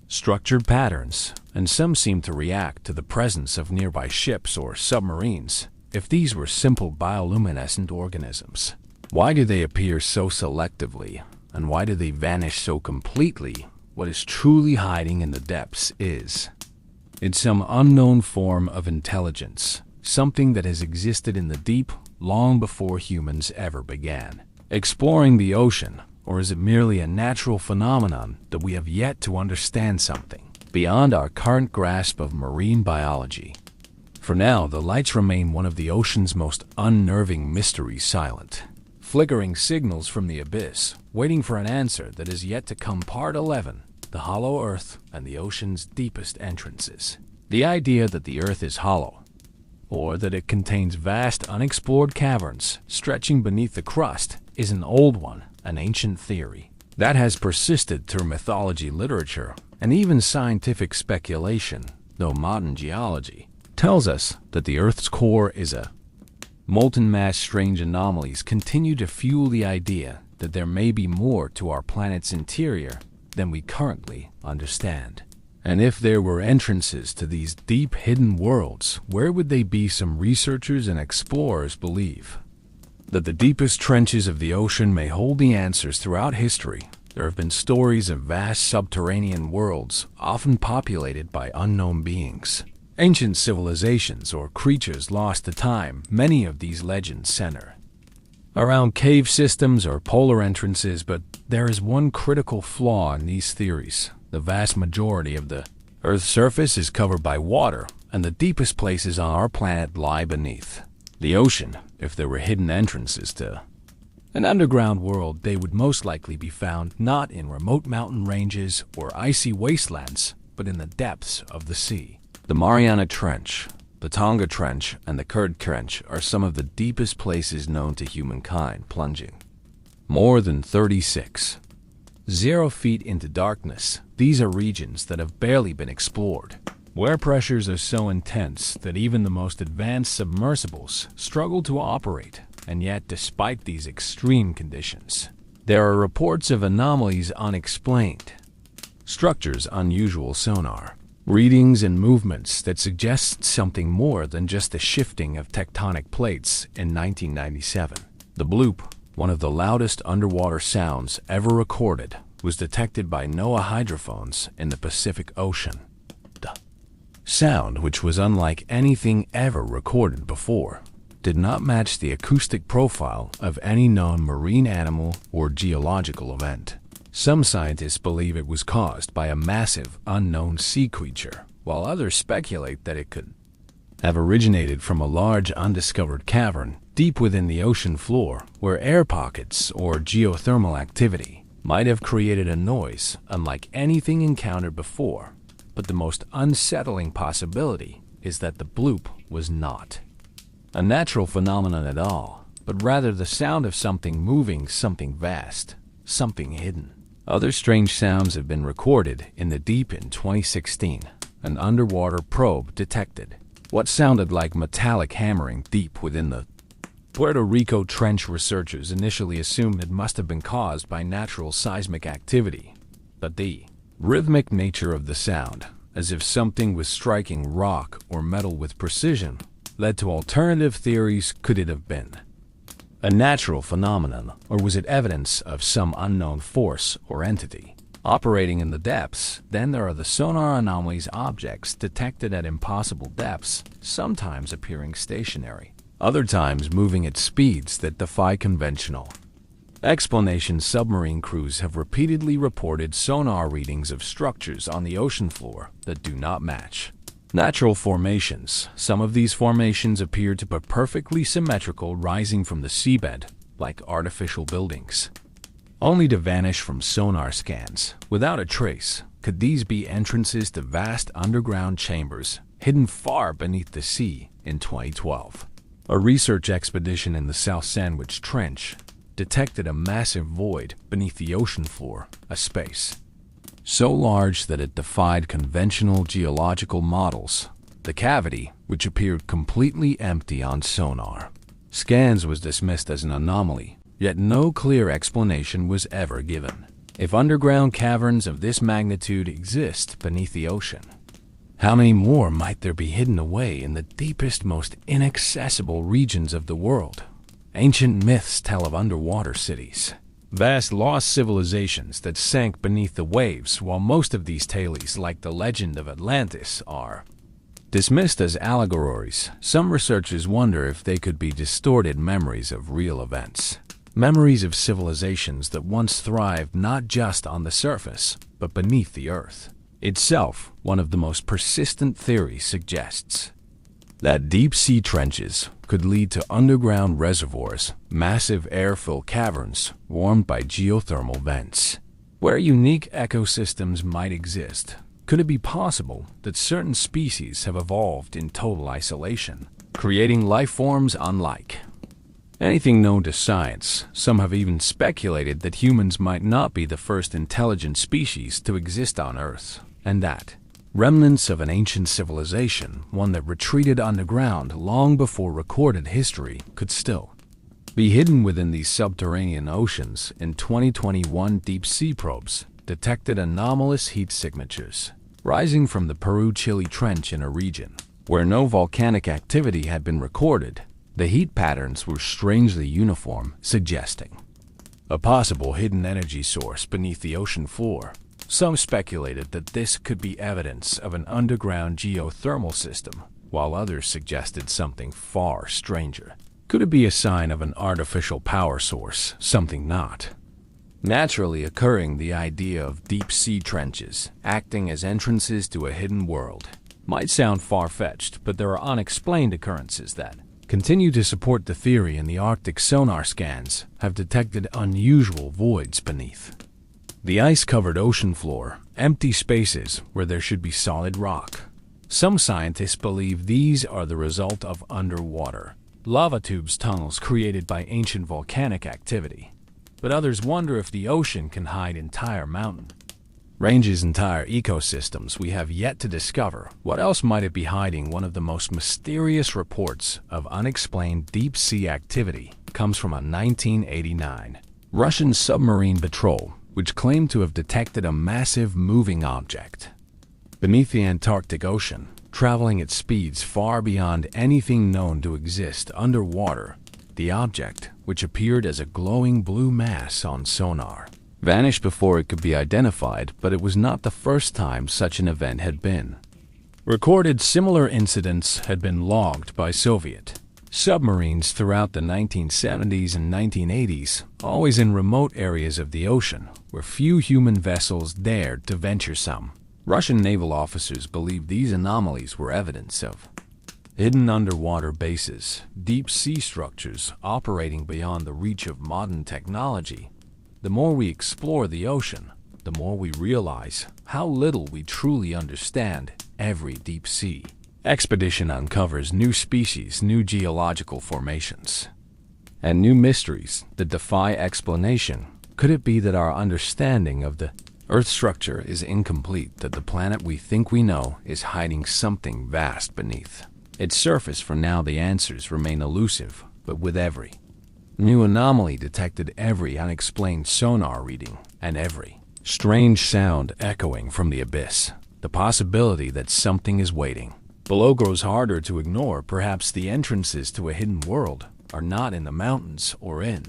structured patterns, and some seem to react to the presence of nearby ships or submarines. If these were simple bioluminescent organisms, why do they appear so selectively, and why do they vanish so completely? What is truly hiding in the depths is it's some unknown form of intelligence, something that has existed in the deep long before humans ever began exploring the ocean. Or is it merely a natural phenomenon that we have yet to understand, something beyond our current grasp of marine biology? For now, the lights remain one of the ocean's most unnerving mysteries, silent, flickering signals from the abyss, waiting for an answer that is yet to come. Part 11. The Hollow Earth and the Ocean's Deepest Entrances. The idea that the Earth is hollow, or that it contains vast unexplored caverns stretching beneath the crust, is an old one, an ancient theory that has persisted through mythology, literature, and even scientific speculation, though modern geology tells us that the Earth's core is a molten mass. Strange anomalies continue to fuel the idea that there may be more to our planet's interior than we currently understand. And if there were entrances to these deep hidden worlds, where would they be? Some researchers and explorers believe that the deepest trenches of the ocean may hold the answers. Throughout history, there have been stories of vast subterranean worlds, often populated by unknown beings, ancient civilizations, or creatures lost to time. Many of these legends center around cave systems or polar entrances, but there is one critical flaw in these theories. The vast majority of the Earth's surface is covered by water, and the deepest places on our planet lie beneath the ocean. If there were hidden entrances to an underground world, they would most likely be found not in remote mountain ranges or icy wastelands, but in the depths of the sea. The Mariana Trench, the Tonga Trench, and the Kurd Trench are some of the deepest places known to humankind, plunging more than 36.0 feet into darkness. These are regions that have barely been explored, where pressures are so intense that even the most advanced submersibles struggle to operate. And yet, despite these extreme conditions, there are reports of anomalies, unexplained structures, unusual sonar readings, and movements that suggest something more than just the shifting of tectonic plates. In 1997, the Bloop, one of the loudest underwater sounds ever recorded, was detected by NOAA hydrophones in the Pacific Ocean. The sound, which was unlike anything ever recorded before, did not match the acoustic profile of any known marine animal or geological event. Some scientists believe it was caused by a massive, unknown sea creature, while others speculate that it could have originated from a large, undiscovered cavern deep within the ocean floor, where air pockets or geothermal activity might have created a noise unlike anything encountered before. But the most unsettling possibility is that the Bloop was not a natural phenomenon at all, but rather the sound of something moving, something vast, something hidden. Other strange sounds have been recorded in the deep. In 2016, an underwater probe detected what sounded like metallic hammering deep within the Puerto Rico Trench. Researchers initially assumed it must have been caused by natural seismic activity, but the rhythmic nature of the sound, as if something was striking rock or metal with precision, led to alternative theories. Could it have been A natural phenomenon, or was it evidence of some unknown force or entity operating in the depths? Then there are the sonar anomalies, objects detected at impossible depths, sometimes appearing stationary, other times moving at speeds that defy conventional explanations. Submarine crews have repeatedly reported sonar readings of structures on the ocean floor that do not match natural formations. Some of these formations appear to be perfectly symmetrical, rising from the seabed like artificial buildings, only to vanish from sonar scans without a trace. Could these be entrances to vast underground chambers hidden far beneath the sea? In 2012, a research expedition in the South Sandwich Trench detected a massive void beneath the ocean floor, a space so large that it defied conventional geological models. The cavity, which appeared completely empty on sonar scans, was dismissed as an anomaly, yet no clear explanation was ever given. If underground caverns of this magnitude exist beneath the ocean, how many more might there be hidden away in the deepest, most inaccessible regions of the world? Ancient myths tell of underwater cities, vast lost civilizations that sank beneath the waves. While most of these tales, like the legend of Atlantis, are dismissed as allegories, some researchers wonder if they could be distorted memories of real events, memories of civilizations that once thrived not just on the surface, but beneath the earth itself. One of the most persistent theories suggests that deep-sea trenches could lead to underground reservoirs, massive air-filled caverns warmed by geothermal vents, where unique ecosystems might exist. Could it be possible that certain species have evolved in total isolation, creating life forms unlike anything known to science? Some have even speculated that humans might not be the first intelligent species to exist on Earth, and that remnants of an ancient civilization, one that retreated underground long before recorded history, could still be hidden within these subterranean oceans. In 2021, deep-sea probes detected anomalous heat signatures rising from the Peru-Chile Trench in a region where no volcanic activity had been recorded. The heat patterns were strangely uniform, suggesting a possible hidden energy source beneath the ocean floor. Some speculated that this could be evidence of an underground geothermal system, while others suggested something far stranger. Could it be a sign of an artificial power source, something not naturally occurring? The idea of deep-sea trenches acting as entrances to a hidden world might sound far-fetched, but there are unexplained occurrences that continue to support the theory. In the Arctic, sonar scans have detected unusual voids beneath the ice-covered ocean floor, empty spaces where there should be solid rock. Some scientists believe these are the result of underwater lava tubes, tunnels created by ancient volcanic activity. But others wonder if the ocean can hide entire mountain ranges, entire ecosystems we have yet to discover. What else might it be hiding? One of the most mysterious reports of unexplained deep-sea activity comes from a 1989 Russian submarine patrol, which claimed to have detected a massive moving object beneath the Antarctic Ocean, traveling at speeds far beyond anything known to exist underwater. The object, which appeared as a glowing blue mass on sonar, vanished before it could be identified, but it was not the first time such an event had been recorded. Similar incidents had been logged by Soviet submarines throughout the 1970s and 1980s, always in remote areas of the ocean where few human vessels dared to venture. Some Russian naval officers believed these anomalies were evidence of hidden underwater bases, deep-sea structures operating beyond the reach of modern technology. The more we explore the ocean, the more we realize how little we truly understand. Every deep-sea expedition uncovers new species, new geological formations, and new mysteries that defy explanation. Could it be that our understanding of the Earth's structure is incomplete, that the planet we think we know is hiding something vast beneath its surface? For now, the answers remain elusive, but with every new anomaly detected, every unexplained sonar reading, and every strange sound echoing from the abyss, the possibility that something is waiting below grows harder to ignore. Perhaps the entrances to a hidden world are not in the mountains or in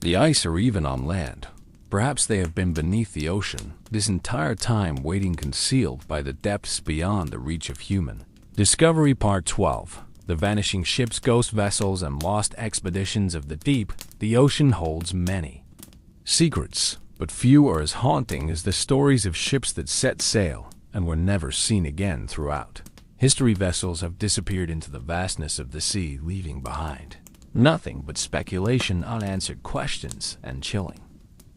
the ice or even on land. Perhaps they have been beneath the ocean, this entire time waiting concealed by the depths beyond the reach of human. Discovery Part 12. The vanishing ships, ghost vessels, and lost expeditions of the deep. The ocean holds many secrets, but few are as haunting as the stories of ships that set sail and were never seen again throughout history. Vessels have disappeared into the vastness of the sea, leaving behind nothing but speculation, unanswered questions, and chilling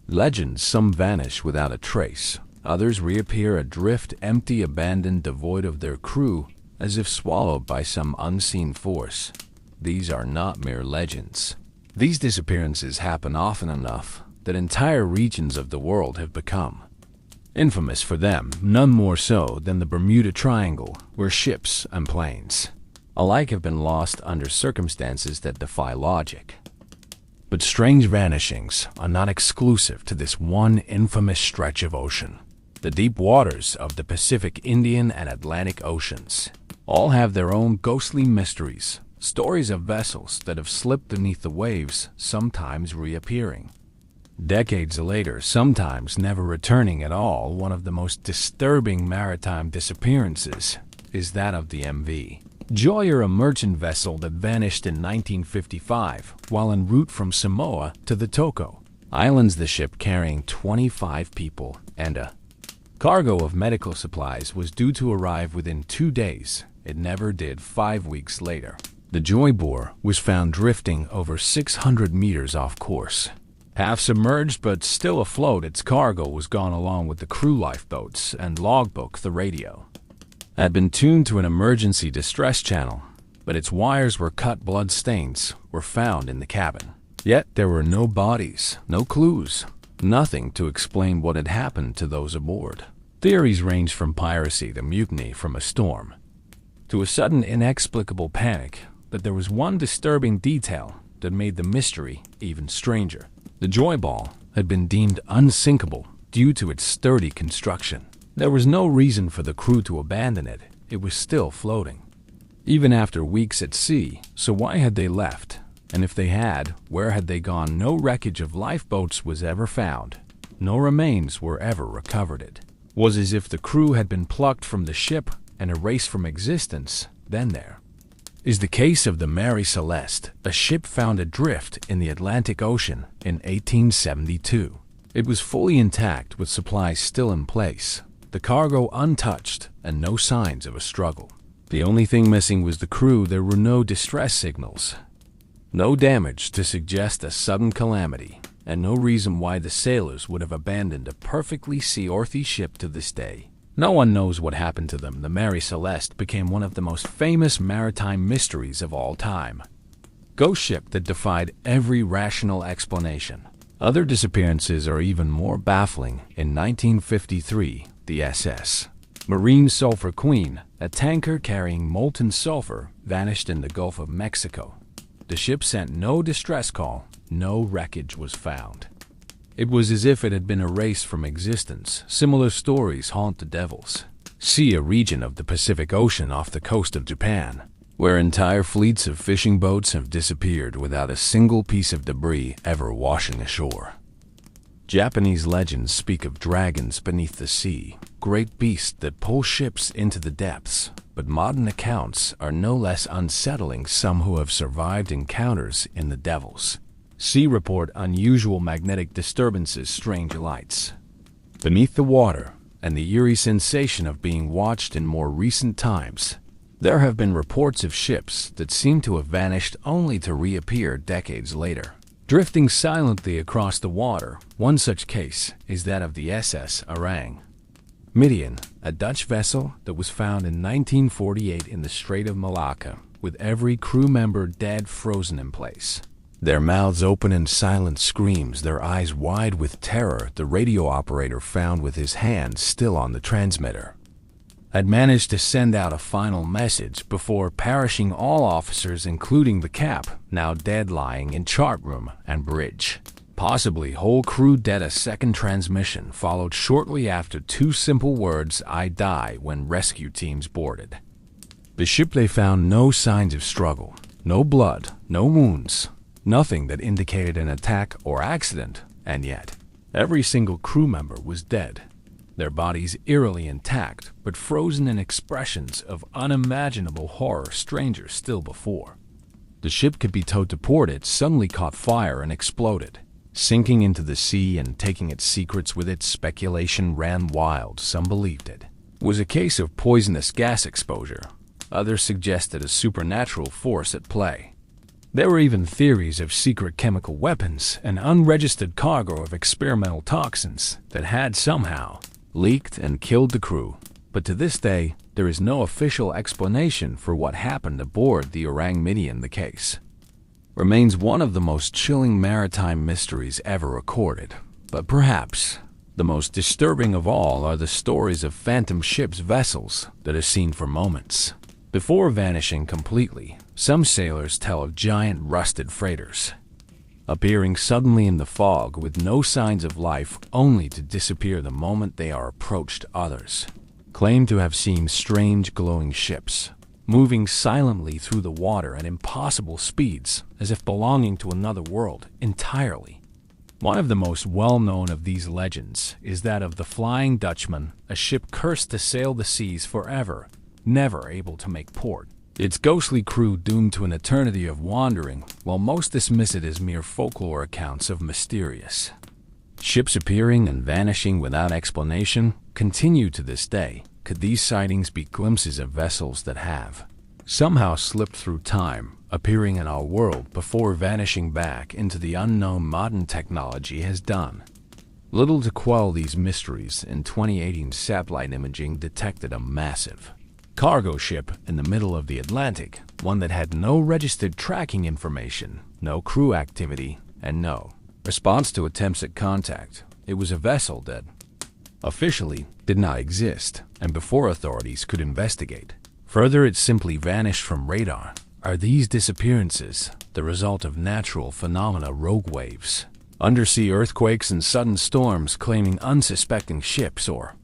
legends. Some vanish without a trace, others reappear adrift, empty, abandoned, devoid of their crew, as if swallowed by some unseen force. These are not mere legends. These disappearances happen often enough that entire regions of the world have become infamous for them, none more so than the Bermuda Triangle, where ships and planes alike have been lost under circumstances that defy logic. But strange vanishings are not exclusive to this one infamous stretch of ocean. The deep waters of the Pacific, Indian, and Atlantic Oceans all have their own ghostly mysteries, stories of vessels that have slipped beneath the waves, sometimes reappearing decades later, sometimes never returning at all. One of the most disturbing maritime disappearances is that of the MV Joyer, a merchant vessel that vanished in 1955 while en route from Samoa to the Toko Islands. The ship, carrying 25 people and a cargo of medical supplies, was due to arrive within 2 days. It never did. 5 weeks later, the Joybor was found drifting over 600 meters off course. Half submerged but still afloat, its cargo was gone along with the crew lifeboats and logbook. The radio had been tuned to an emergency distress channel, but its wires were cut. Blood stains were found in the cabin. Yet there were no bodies, no clues, nothing to explain what had happened to those aboard. Theories range from piracy to mutiny, from a storm to a sudden inexplicable panic. But there was one disturbing detail that made the mystery even stranger. The Joyball had been deemed unsinkable due to its sturdy construction. There was no reason for the crew to abandon it. It was still floating, even after weeks at sea. So why had they left? And if they had, where had they gone? No wreckage of lifeboats was ever found. No remains were ever recovered. It was as if the crew had been plucked from the ship and erased from existence. Then there is the case of the Mary Celeste, a ship found adrift in the Atlantic Ocean in 1872. It was fully intact, with supplies still in place, the cargo untouched, and no signs of a struggle. The only thing missing was the crew. There were no distress signals, no damage to suggest a sudden calamity, and no reason why the sailors would have abandoned a perfectly seaworthy ship to this day. No one knows what happened to them. The Mary Celeste became one of the most famous maritime mysteries of all time. Ghost ship that defied every rational explanation. Other disappearances are even more baffling. In 1953, the SS Marine Sulphur Queen, a tanker carrying molten sulfur, vanished in the Gulf of Mexico. The ship sent no distress call. No wreckage was found. It was as if it had been erased from existence. Similar stories haunt the Devil's Sea, a region of the Pacific Ocean off the coast of Japan, where entire fleets of fishing boats have disappeared without a single piece of debris ever washing ashore. Japanese legends speak of dragons beneath the sea, great beasts that pull ships into the depths, but modern accounts are no less unsettling. Some who have survived encounters in the Devil's Sea report unusual magnetic disturbances, strange lights beneath the water, and the eerie sensation of being watched. In more recent times, there have been reports of ships that seem to have vanished only to reappear decades later, drifting silently across the water. One such case is that of the SS Orang Midian, a Dutch vessel that was found in 1948 in the Strait of Malacca, with every crew member dead, frozen in place. Their mouths open in silent screams, their eyes wide with terror. The radio operator, found with his hand still on the transmitter, had managed to send out a final message before perishing. All officers, including the cap, now dead, lying in chart room and bridge. Possibly whole crew dead. A second transmission followed shortly after. 2 simple words: "I die," when rescue teams boarded the ship. They found no signs of struggle, No blood, no wounds, nothing that indicated an attack or accident, and yet, every single crew member was dead. Their bodies eerily intact, but frozen in expressions of unimaginable horror stranger still before. The ship could be towed to port. It suddenly caught fire and exploded, sinking into the sea and taking its secrets with it. Speculation ran wild. Some believed it was a case of poisonous gas exposure. Others suggested a supernatural force at play. There were even theories of secret chemical weapons and unregistered cargo of experimental toxins that had somehow leaked and killed the crew. But to this day, there is no official explanation for what happened aboard the Ningen. The case remains one of the most chilling maritime mysteries ever recorded. But perhaps the most disturbing of all are the stories of phantom ships, vessels that are seen for moments before vanishing completely. Some sailors tell of giant rusted freighters appearing suddenly in the fog with no signs of life, only to disappear the moment they are approached. Others claim to have seen strange glowing ships moving silently through the water at impossible speeds, as if belonging to another world entirely. One of the most well-known of these legends is that of the Flying Dutchman, a ship cursed to sail the seas forever, never able to make port. Its ghostly crew doomed to an eternity of wandering, while most dismiss it as mere folklore accounts of mysterious ships appearing and vanishing without explanation continue to this day. Could these sightings be glimpses of vessels that have somehow slipped through time, appearing in our world before vanishing back into the unknown? Modern technology has done little to quell these mysteries. In 2018, satellite imaging detected a massive cargo ship in the middle of the Atlantic, one that had no registered tracking information, no crew activity, and no response to attempts at contact. It was a vessel that officially did not exist, and before authorities could investigate further, it simply vanished from radar. Are these disappearances the result of natural phenomena, rogue waves, undersea earthquakes, and sudden storms claiming unsuspecting ships, or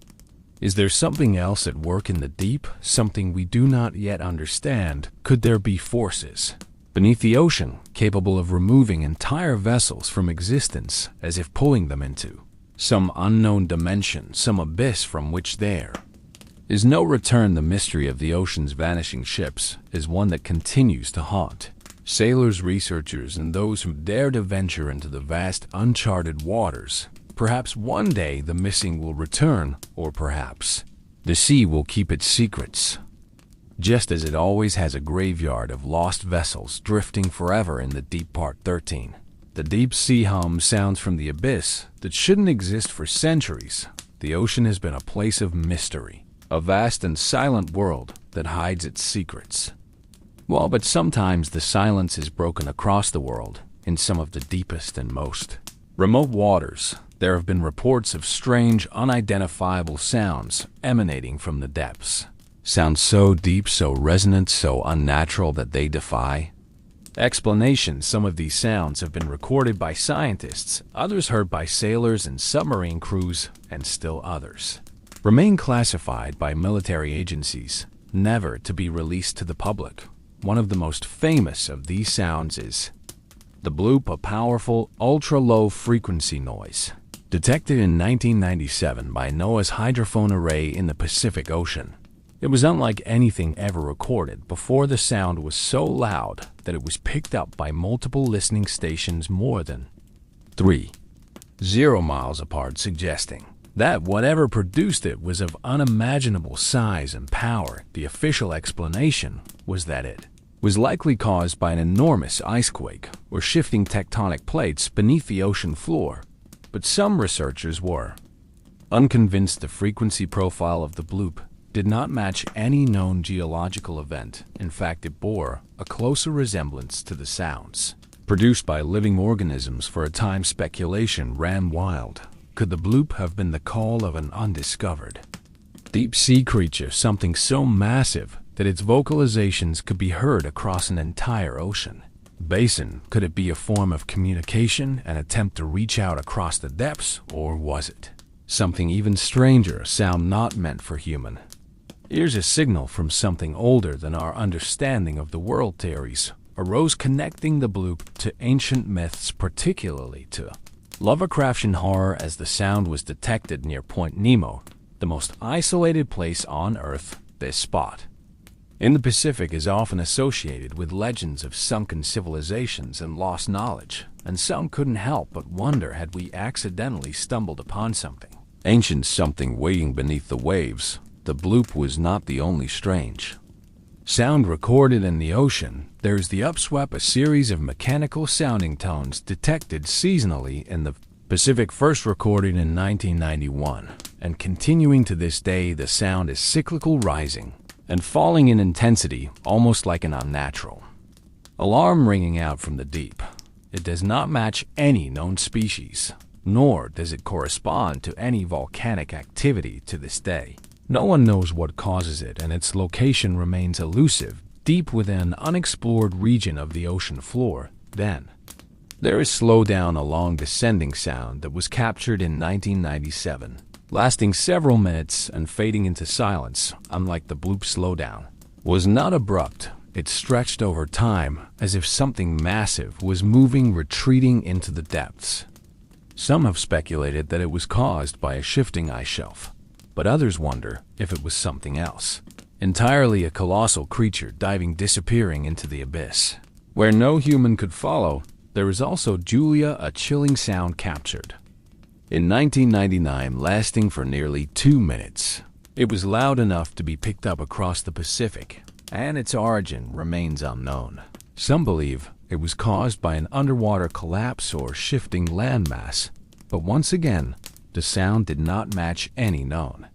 is there something else at work in the deep, something we do not yet understand? Could there be forces beneath the ocean capable of removing entire vessels from existence, as if pulling them into some unknown dimension, some abyss from which there is no return? The mystery of the ocean's vanishing ships is one that continues to haunt sailors, researchers, and those who dare to venture into the vast uncharted waters. Perhaps one day the missing will return, or perhaps the sea will keep its secrets, just as it always has a graveyard of lost vessels drifting forever in the deep. Part 13. The deep sea hum sounds from the abyss that shouldn't exist for centuries. The ocean has been a place of mystery, a vast and silent world that hides its secrets. Well, but sometimes the silence is broken across the world. In some of the deepest and most remote waters, there have been reports of strange, unidentifiable sounds emanating from the depths. Sounds so deep, so resonant, so unnatural that they defy explanation. Some of these sounds have been recorded by scientists, others heard by sailors and submarine crews, and still others remain classified by military agencies, never to be released to the public. One of the most famous of these sounds is the Bloop, a powerful, ultra-low frequency noise detected in 1997 by NOAA's hydrophone array in the Pacific Ocean. It was unlike anything ever recorded before. The sound was so loud that it was picked up by multiple listening stations more than 30 miles apart, suggesting that whatever produced it was of unimaginable size and power. The official explanation was that it was likely caused by an enormous icequake or shifting tectonic plates beneath the ocean floor. But some researchers were unconvinced. The frequency profile of the Bloop did not match any known geological event. In fact, it bore a closer resemblance to the sounds produced by living organisms. For a time, speculation ran wild. Could the Bloop have been the call of an undiscovered deep-sea creature, something so massive that its vocalizations could be heard across an entire ocean basin? Could it be a form of communication, an attempt to reach out across the depths, or was it something even stranger, a sound not meant for human ears, a signal from something older than our understanding of the world? Theories arose connecting the Bloop to ancient myths, particularly to Lovecraftian horror, as the sound was detected near Point Nemo, the most isolated place on Earth. This spot in the Pacific is often associated with legends of sunken civilizations and lost knowledge, and some couldn't help but wonder, had we accidentally stumbled upon something ancient, something waiting beneath the waves? The Bloop was not the only strange sound recorded in the ocean. There's the upswept, a series of mechanical sounding tones detected seasonally in the Pacific, first recorded in 1991, and continuing to this day. The sound is cyclical, rising and falling in intensity, almost like an unnatural alarm ringing out from the deep. It does not match any known species, nor does it correspond to any volcanic activity to this day. No one knows what causes it, and its location remains elusive, deep within an unexplored region of the ocean floor. Then there is slow down, a long descending sound that was captured in 1997, lasting several minutes and fading into silence. Unlike the Bloop, slowdown was not abrupt. It stretched over time, as if something massive was moving, retreating into the depths. Some have speculated that it was caused by a shifting ice shelf, but others wonder if it was something else entirely, a colossal creature diving, disappearing into the abyss where no human could follow. There is also Julia, a chilling sound captured in 1999, lasting for nearly 2 minutes. It was loud enough to be picked up across the Pacific, and its origin remains unknown. Some believe it was caused by an underwater collapse or shifting landmass, but once again, the sound did not match any known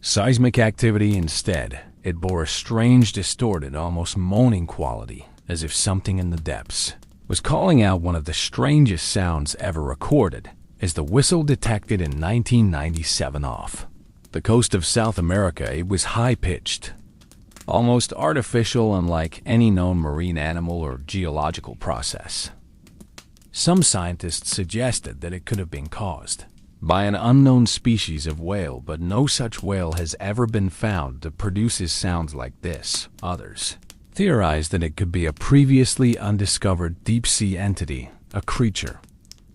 seismic activity. Instead, it bore a strange, distorted, almost moaning quality, as if something in the depths was calling out. One of the strangest sounds ever recorded is the whistle detected in 1997 off the coast of South America. It was high-pitched, almost artificial, unlike any known marine animal or geological process. Some scientists suggested that it could have been caused by an unknown species of whale, but no such whale has ever been found that produces sounds like this. Others theorized that it could be a previously undiscovered deep-sea entity, a creature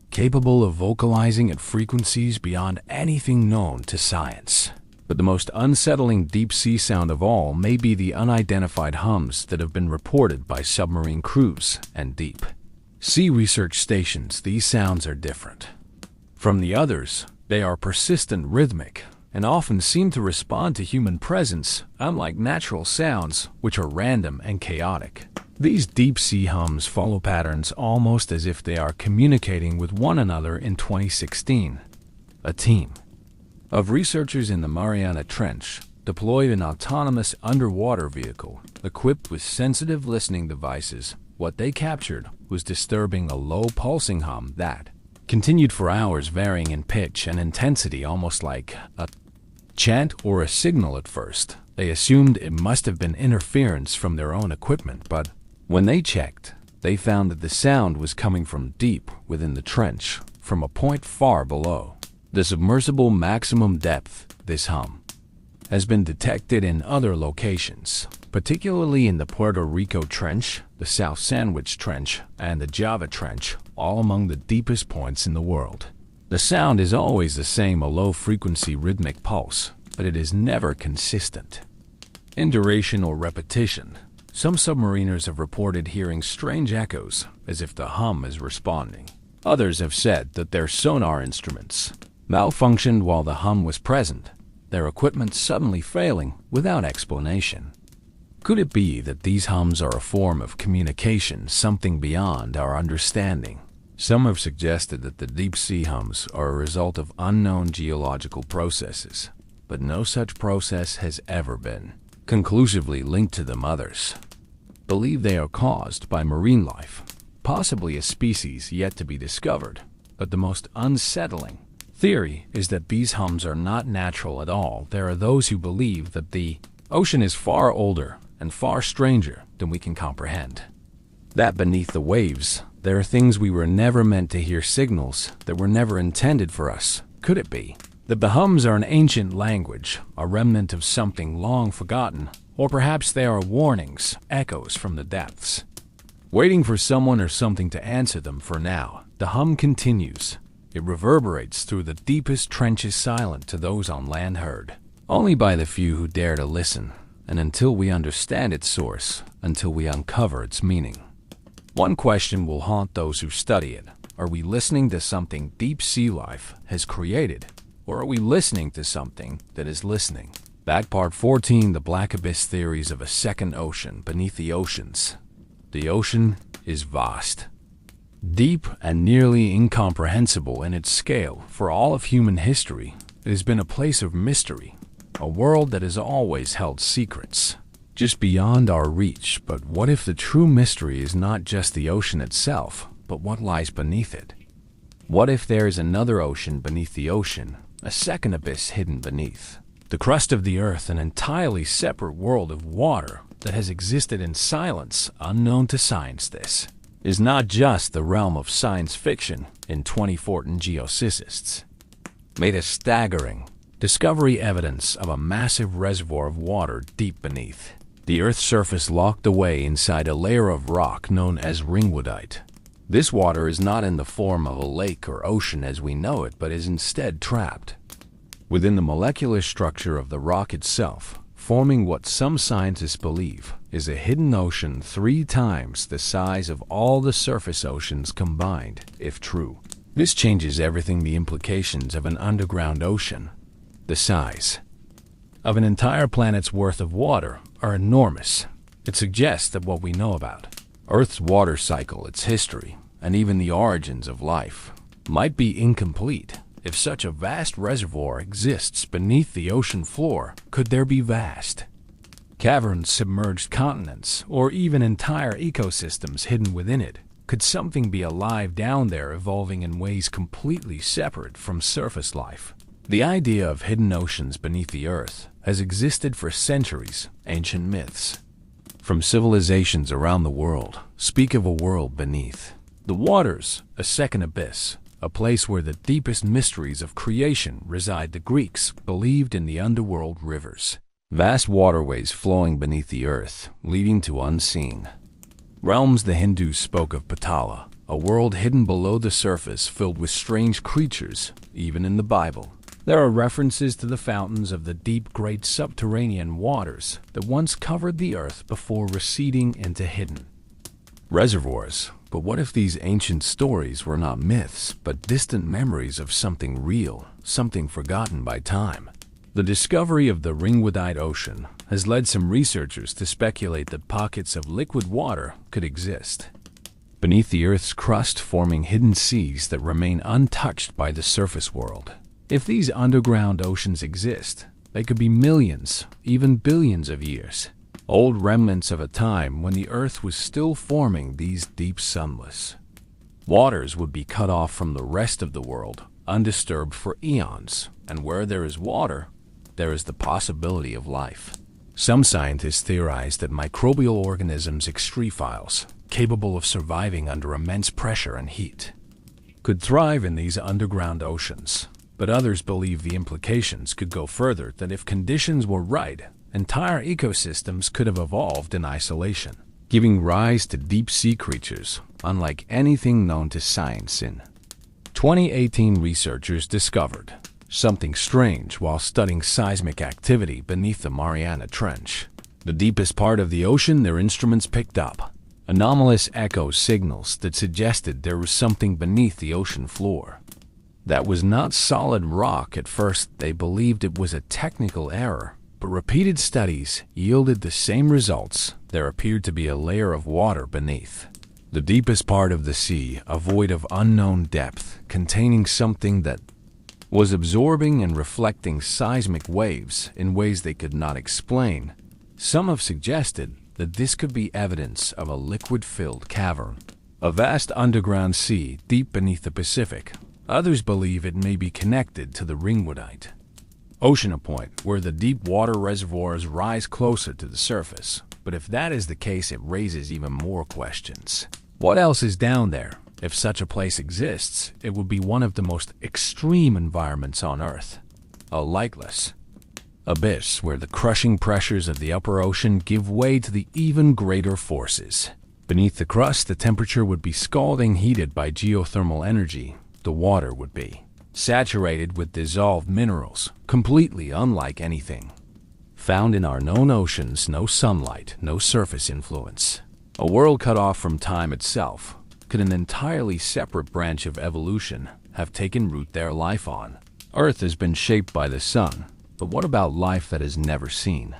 capable of vocalizing at frequencies beyond anything known to science. But the most unsettling deep-sea sound of all may be the unidentified hums that have been reported by submarine crews and deep-sea research stations. These sounds are different from the others. They are persistent, rhythmic, and often seem to respond to human presence, unlike natural sounds, which are random and chaotic. These deep-sea hums follow patterns almost as if they are communicating with one another. In 2016, a team of researchers in the Mariana Trench deployed an autonomous underwater vehicle equipped with sensitive listening devices. What they captured was disturbing, a low pulsing hum that continued for hours, varying in pitch and intensity, almost like a chant or a signal. At first, they assumed it must have been interference from their own equipment, but when they checked, they found that the sound was coming from deep within the trench, from a point far below the submersible maximum depth. This hum has been detected in other locations, particularly in the Puerto Rico Trench, the South Sandwich Trench, and the Java Trench, all among the deepest points in the world. The sound is always the same, a low-frequency rhythmic pulse, but it is never consistent in duration or repetition. Some submariners have reported hearing strange echoes, as if the hum is responding. Others have said that their sonar instruments malfunctioned while the hum was present, their equipment suddenly failing without explanation. Could it be that these hums are a form of communication, something beyond our understanding? Some have suggested that the deep-sea hums are a result of unknown geological processes, but no such process has ever been conclusively linked to them. Others believe they are caused by marine life, possibly a species yet to be discovered. But the most unsettling theory is that these hums are not natural at all. There are those who believe that the ocean is far older and far stranger than we can comprehend. That beneath the waves, there are things we were never meant to hear, signals that were never intended for us. Could it be that the hums are an ancient language, a remnant of something long forgotten? Or perhaps they are warnings, echoes from the depths Waiting for someone or something to answer them for now, the hum continues. It reverberates through the deepest trenches, silent to those on land, heard only by the few who dare to listen, and until we understand its source, until we uncover its meaning. One question will haunt those who study it. Are we listening to something deep sea life has created, or are we listening to something that is listening? Back part 14, the black abyss theories of a second ocean beneath the oceans. The ocean is vast, deep, and nearly incomprehensible in its scale. For all of human history, it has been a place of mystery, a world that has always held secrets just beyond our reach. But what if the true mystery is not just the ocean itself, but what lies beneath it? What if there is another ocean beneath the ocean, a second abyss hidden beneath the crust of the earth, an entirely separate world of water that has existed in silence, unknown to science? This is not just the realm of science fiction. In 2014, geophysicists made a staggering discovery, evidence of a massive reservoir of water deep beneath the Earth's surface, locked away inside a layer of rock known as ringwoodite. This water is not in the form of a lake or ocean as we know it, but is instead trapped within the molecular structure of the rock itself, forming what some scientists believe is a hidden ocean 3 times the size of all the surface oceans combined. If true, this changes everything. The implications of an underground ocean, the size of an entire planet's worth of water, are enormous. It suggests that what we know about Earth's water cycle, its history, and even the origins of life might be incomplete. If such a vast reservoir exists beneath the ocean floor, could there be vast caverns, submerged continents, or even entire ecosystems hidden within it? Could something be alive down there, evolving in ways completely separate from surface life? The idea of hidden oceans beneath the earth has existed for centuries. Ancient myths from civilizations around the world speak of a world beneath the waters, a second abyss, a place where the deepest mysteries of creation reside. The Greeks believed in the underworld, rivers, vast waterways flowing beneath the earth, leading to unseen realms. The Hindus spoke of Patala, a world hidden below the surface, filled with strange creatures. Even in the Bible, there are references to the fountains of the deep, great subterranean waters that once covered the earth before receding into hidden reservoirs. But what if these ancient stories were not myths, but distant memories of something real, something forgotten by time? The discovery of the ringwoodite ocean has led some researchers to speculate that pockets of liquid water could exist beneath the Earth's crust, forming hidden seas that remain untouched by the surface world. If these underground oceans exist, they could be millions, even billions of years old, remnants of a time when the Earth was still forming. These deep, sunless waters would be cut off from the rest of the world, undisturbed for eons. And where there is water, there is the possibility of life. Some scientists theorize that microbial organisms, extremophiles, capable of surviving under immense pressure and heat, could thrive in these underground oceans. But others believe the implications could go further, that if conditions were right, entire ecosystems could have evolved in isolation, giving rise to deep-sea creatures unlike anything known to science. In 2018, researchers discovered something strange while studying seismic activity beneath the Mariana Trench, the deepest part of the ocean. Their instruments picked up anomalous echo signals that suggested there was something beneath the ocean floor that was not solid rock. At first, they believed it was a technical error, but repeated studies yielded the same results. There appeared to be a layer of water beneath the deepest part of the sea, a void of unknown depth, containing something that was absorbing and reflecting seismic waves in ways they could not explain. Some have suggested that this could be evidence of a liquid-filled cavern, a vast underground sea deep beneath the Pacific. Others believe it may be connected to the ringwoodite ocean, a point where the deep water reservoirs rise closer to the surface. But if that is the case, it raises even more questions. What else is down there? If such a place exists, it would be one of the most extreme environments on Earth. A lightless abyss where the crushing pressures of the upper ocean give way to the even greater forces Beneath the crust, the temperature would be scalding, heated by geothermal energy. The water would be saturated with dissolved minerals, completely unlike anything found in our known oceans. No sunlight, no surface influence. A world cut off from time itself. Could an entirely separate branch of evolution have taken root there? Life on Earth has been shaped by the sun, but what about life that is never seen?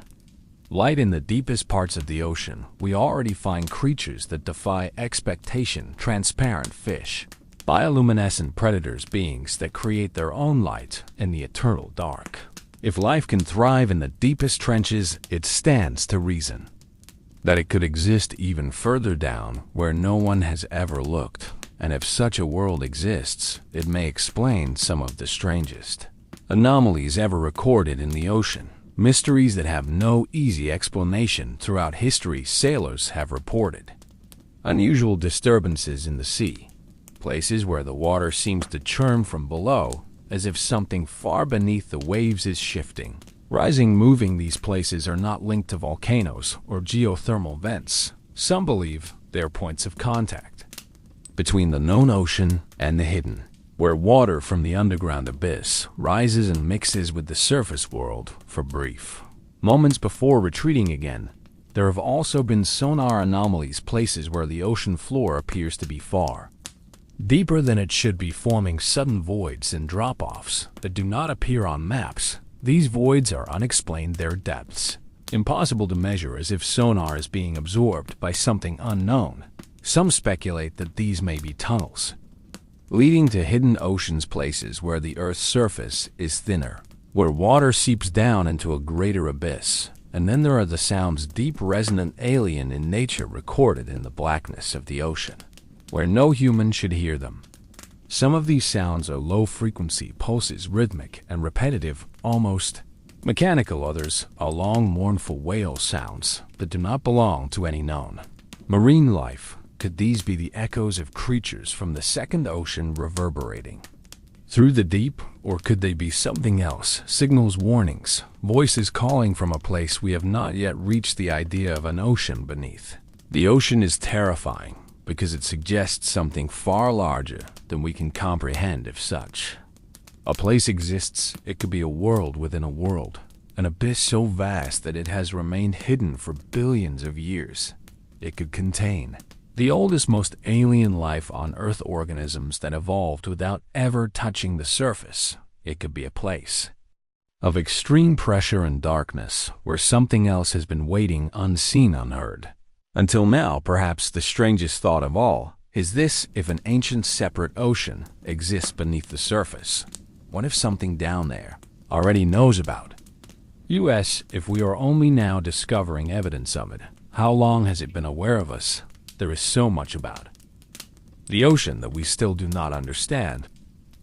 Light in the deepest parts of the ocean, we already find creatures that defy expectation: transparent fish, bioluminescent predators, beings that create their own light in the eternal dark. If life can thrive in the deepest trenches, it stands to reason that it could exist even further down, where no one has ever looked. And if such a world exists, it may explain some of the strangest anomalies ever recorded in the ocean. Mysteries that have no easy explanation. Throughout history, sailors have reported unusual disturbances in the sea, places where the water seems to churn from below, as if something far beneath the waves is shifting, rising, moving. These places are not linked to volcanoes or geothermal vents. Some believe they are points of contact between the known ocean and the hidden, where water from the underground abyss rises and mixes with the surface world for brief moments before retreating again. There have also been sonar anomalies, places where the ocean floor appears to be far deeper than it should be, forming sudden voids and drop-offs that do not appear on maps. These voids are unexplained, their depths impossible to measure, as if sonar is being absorbed by something unknown. Some speculate that these may be tunnels leading to hidden oceans, places where the Earth's surface is thinner, where water seeps down into a greater abyss. And then there are the sounds, deep, resonant, alien in nature, recorded in the blackness of the ocean, where no human should hear them. Some of these sounds are low-frequency pulses, rhythmic and repetitive, almost mechanical. Others are long, mournful wail sounds that do not belong to any known marine life. Could these be the echoes of creatures from the second ocean reverberating through the deep? Or could they be something else? Signals, warnings, voices calling from a place we have not yet reached. The idea of an ocean beneath the ocean is terrifying, because it suggests something far larger than we can comprehend. If such a place exists, it could be a world within a world, an abyss so vast that it has remained hidden for billions of years. It could contain the oldest, most alien life on Earth, organisms that evolved without ever touching the surface. It could be a place of extreme pressure and darkness, where something else has been waiting, unseen, unheard. Until now, perhaps the strangest thought of all is this: if an ancient separate ocean exists beneath the surface, what if something down there already knows about us? If we are only now discovering evidence of it, how long has it been aware of us? There is so much about the ocean that we still do not understand.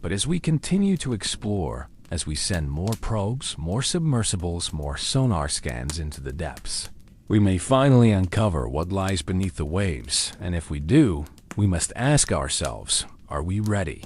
But as we continue to explore, as we send more probes, more submersibles, more sonar scans into the depths, we may finally uncover what lies beneath the waves. And if we do, we must ask ourselves, are we ready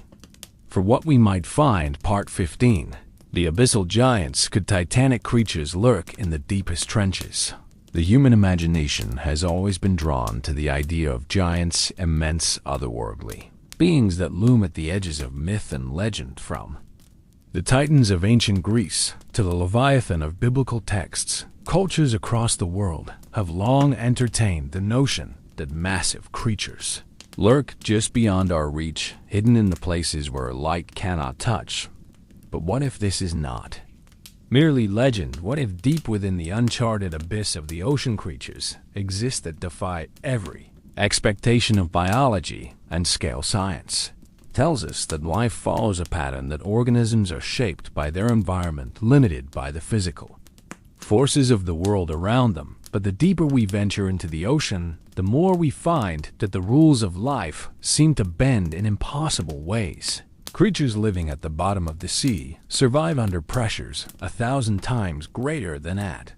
for what we might find? Part 15. The abyssal giants. Could titanic creatures lurk in the deepest trenches? The human imagination has always been drawn to the idea of giants, immense, otherworldly beings that loom at the edges of myth and legend. From the titans of ancient Greece to the leviathan of biblical texts, cultures across the world have long entertained the notion that massive creatures lurk just beyond our reach, hidden in the places where light cannot touch. But what if this is not merely legend? What if deep within the uncharted abyss of the ocean, creatures exist that defy every expectation of biology and scale? Science tells us that life follows a pattern, that organisms are shaped by their environment, limited by the physical forces of the world around them. But the deeper we venture into the ocean, the more we find that the rules of life seem to bend in impossible ways. Creatures living at the bottom of the sea survive under pressures 1,000 times greater than at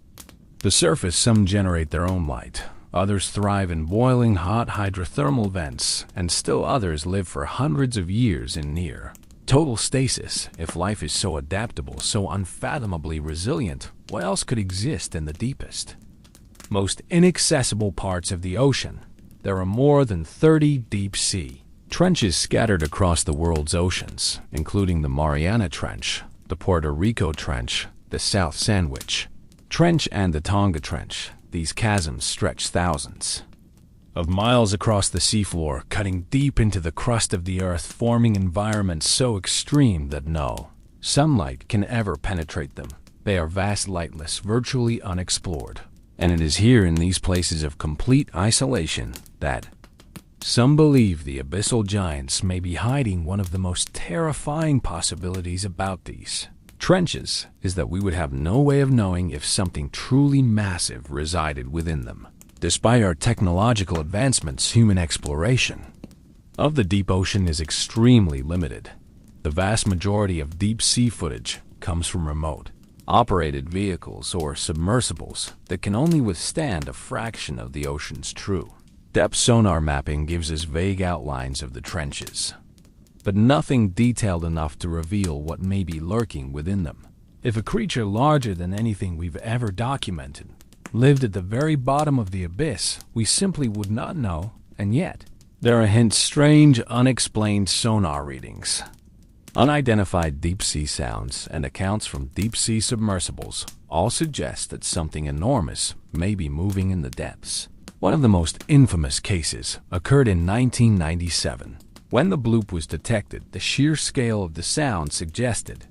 the surface. Some generate their own light, others thrive in boiling hot hydrothermal vents, and still others live for hundreds of years in near total stasis. If life is so adaptable, so unfathomably resilient, what else could exist in the deepest, most inaccessible parts of the ocean? there are more than 30 deep-sea trenches scattered across the world's oceans, including the Mariana Trench, the Puerto Rico Trench, the South Sandwich Trench, and the Tonga Trench. These chasms stretch thousands of miles across the seafloor, cutting deep into the crust of the Earth, forming environments so extreme that no sunlight can ever penetrate them. They are vast, lightless, virtually unexplored. And it is here in these places of complete isolation that some believe the abyssal giants may be hiding. One of the most terrifying possibilities about these trenches is that we would have no way of knowing if something truly massive resided within them. Despite our technological advancements, human exploration of the deep ocean is extremely limited. The vast majority of deep-sea footage comes from remote operated vehicles or submersibles that can only withstand a fraction of the ocean's true depth. Sonar mapping gives us vague outlines of the trenches, but nothing detailed enough to reveal what may be lurking within them. If a creature larger than anything we've ever documented lived at the very bottom of the abyss, we simply would not know, and yet there are hints. Strange, unexplained sonar readings, unidentified deep-sea sounds, and accounts from deep-sea submersibles all suggest that something enormous may be moving in the depths. One of the most infamous cases occurred in 1997. When the Bloop was detected, the sheer scale of the sound suggested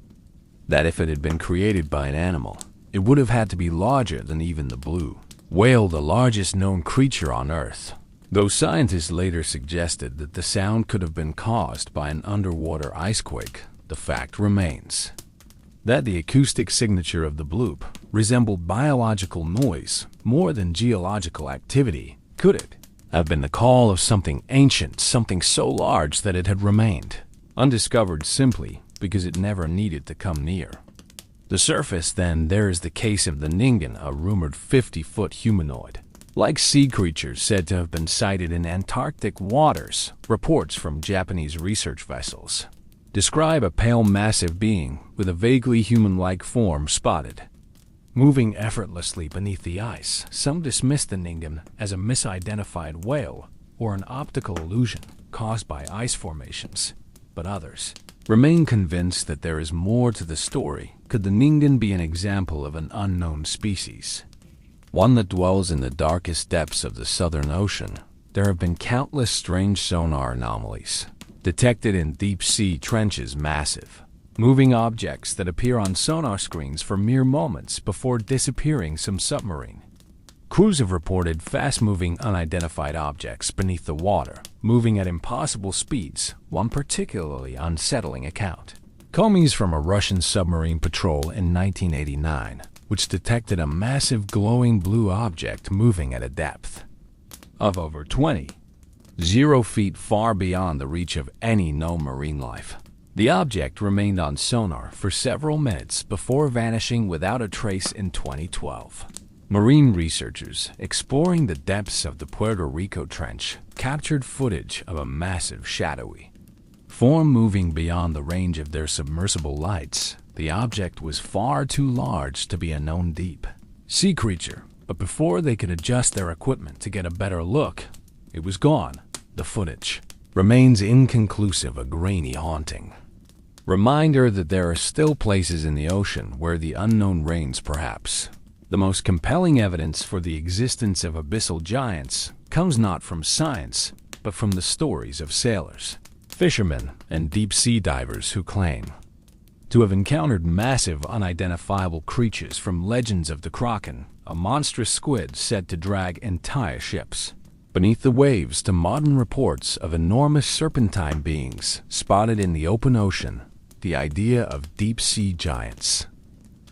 that if it had been created by an animal, it would have had to be larger than even the blue whale, the largest known creature on Earth. Though scientists later suggested that the sound could have been caused by an underwater icequake, the fact remains that the acoustic signature of the Bloop resembled biological noise more than geological activity. Could it have been the call of something ancient, something so large that it had remained undiscovered simply because it never needed to come near the surface? Then there is the case of the Ningen, a rumored 50-foot humanoid like sea creatures said to have been sighted in Antarctic waters. Reports from Japanese research vessels describe a pale, massive being with a vaguely human-like form spotted moving effortlessly beneath the ice. Some dismiss the Ningen as a misidentified whale or an optical illusion caused by ice formations, but others remain convinced that there is more to the story. Could the Ningen be an example of an unknown species, one that dwells in the darkest depths of the Southern Ocean? There have been countless strange sonar anomalies detected in deep-sea trenches, massive, moving objects that appear on sonar screens for mere moments before disappearing. Some submarine crews have reported fast-moving, unidentified objects beneath the water, moving at impossible speeds. One particularly unsettling account comes from a Russian submarine patrol in 1989, which detected a massive glowing blue object moving at a depth of over 20 feet, far beyond the reach of any known marine life. The object remained on sonar for several minutes before vanishing without a trace in 2012. Marine researchers exploring the depths of the Puerto Rico Trench captured footage of a massive, shadowy form moving beyond the range of their submersible lights. The object was far too large to be a known deep sea creature, but before they could adjust their equipment to get a better look, it was gone. The footage remains inconclusive, a grainy, haunting reminder that there are still places in the ocean where the unknown reigns. Perhaps the most compelling evidence for the existence of abyssal giants comes not from science, but from the stories of sailors, fishermen, and deep-sea divers who claim to have encountered massive, unidentifiable creatures. From legends of the Kraken, a monstrous squid said to drag entire ships beneath the waves, to modern reports of enormous serpentine beings spotted in the open ocean, the idea of deep-sea giants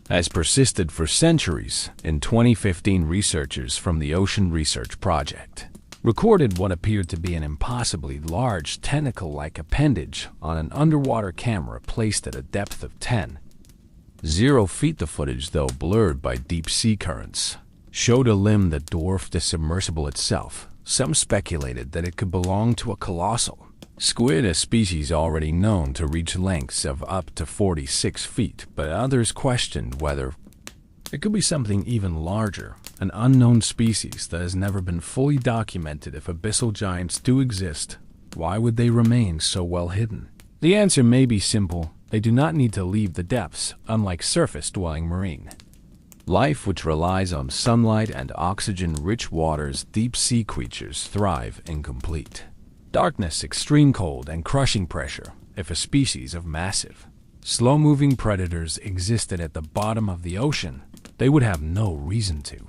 has persisted for centuries. In 2015, researchers from the Ocean Research Project recorded what appeared to be an impossibly large tentacle-like appendage on an underwater camera placed at a depth of 10 feet. The footage, though blurred by deep-sea currents, showed a limb that dwarfed the submersible itself. Some speculated that it could belong to a colossal squid, a species already known to reach lengths of up to 46 feet, but others questioned whether it could be something even larger. an unknown species that has never been fully documented. If abyssal giants do exist, why would they remain so well hidden? The answer may be simple. They do not need to leave the depths, unlike surface-dwelling marine life, which relies on sunlight and oxygen-rich waters. Deep-sea creatures thrive in complete darkness, extreme cold, and crushing pressure. If a species of massive, slow-moving predators existed at the bottom of the ocean, they would have no reason to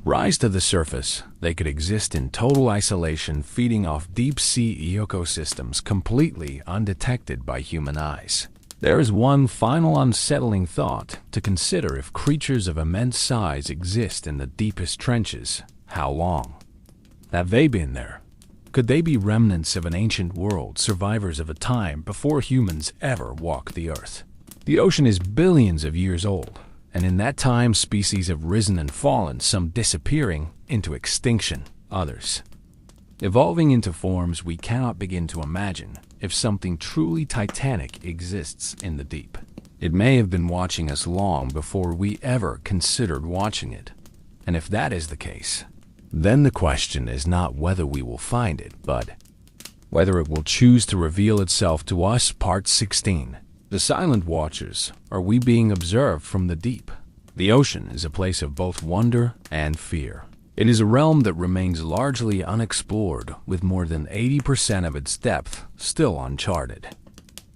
rise to the surface. They could exist in total isolation, feeding off deep-sea ecosystems completely undetected by human eyes. There is one final unsettling thought to consider. If creatures of immense size exist in the deepest trenches, how long have they been there? Could they be remnants of an ancient world, survivors of a time before humans ever walked the earth? The ocean is billions of years old, and in that time species have risen and fallen, some disappearing into extinction, others evolving into forms we cannot begin to imagine. If something truly titanic exists in the deep, it may have been watching us long before we ever considered watching it. And if that is the case, then the question is not whether we will find it, but whether it will choose to reveal itself to us. Part 16. The Silent Watchers. Are we being observed from the deep? The ocean is a place of both wonder and fear. It is a realm that remains largely unexplored, with more than 80% of its depth still uncharted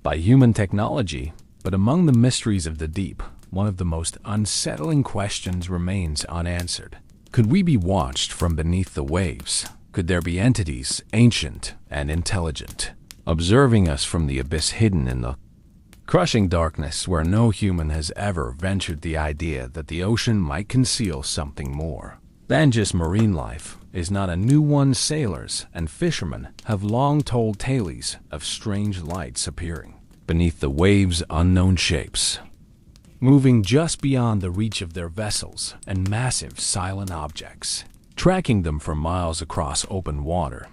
by human technology. But among the mysteries of the deep, one of the most unsettling questions remains unanswered. Could we be watched from beneath the waves? Could there be entities, ancient and intelligent, observing us from the abyss hidden in the crushing darkness where no human has ever ventured? The idea that the ocean might conceal something more than just marine life is not a new one. Sailors and fishermen have long told tales of strange lights appearing beneath the waves, unknown shapes moving just beyond the reach of their vessels, and massive silent objects tracking them for miles across open water.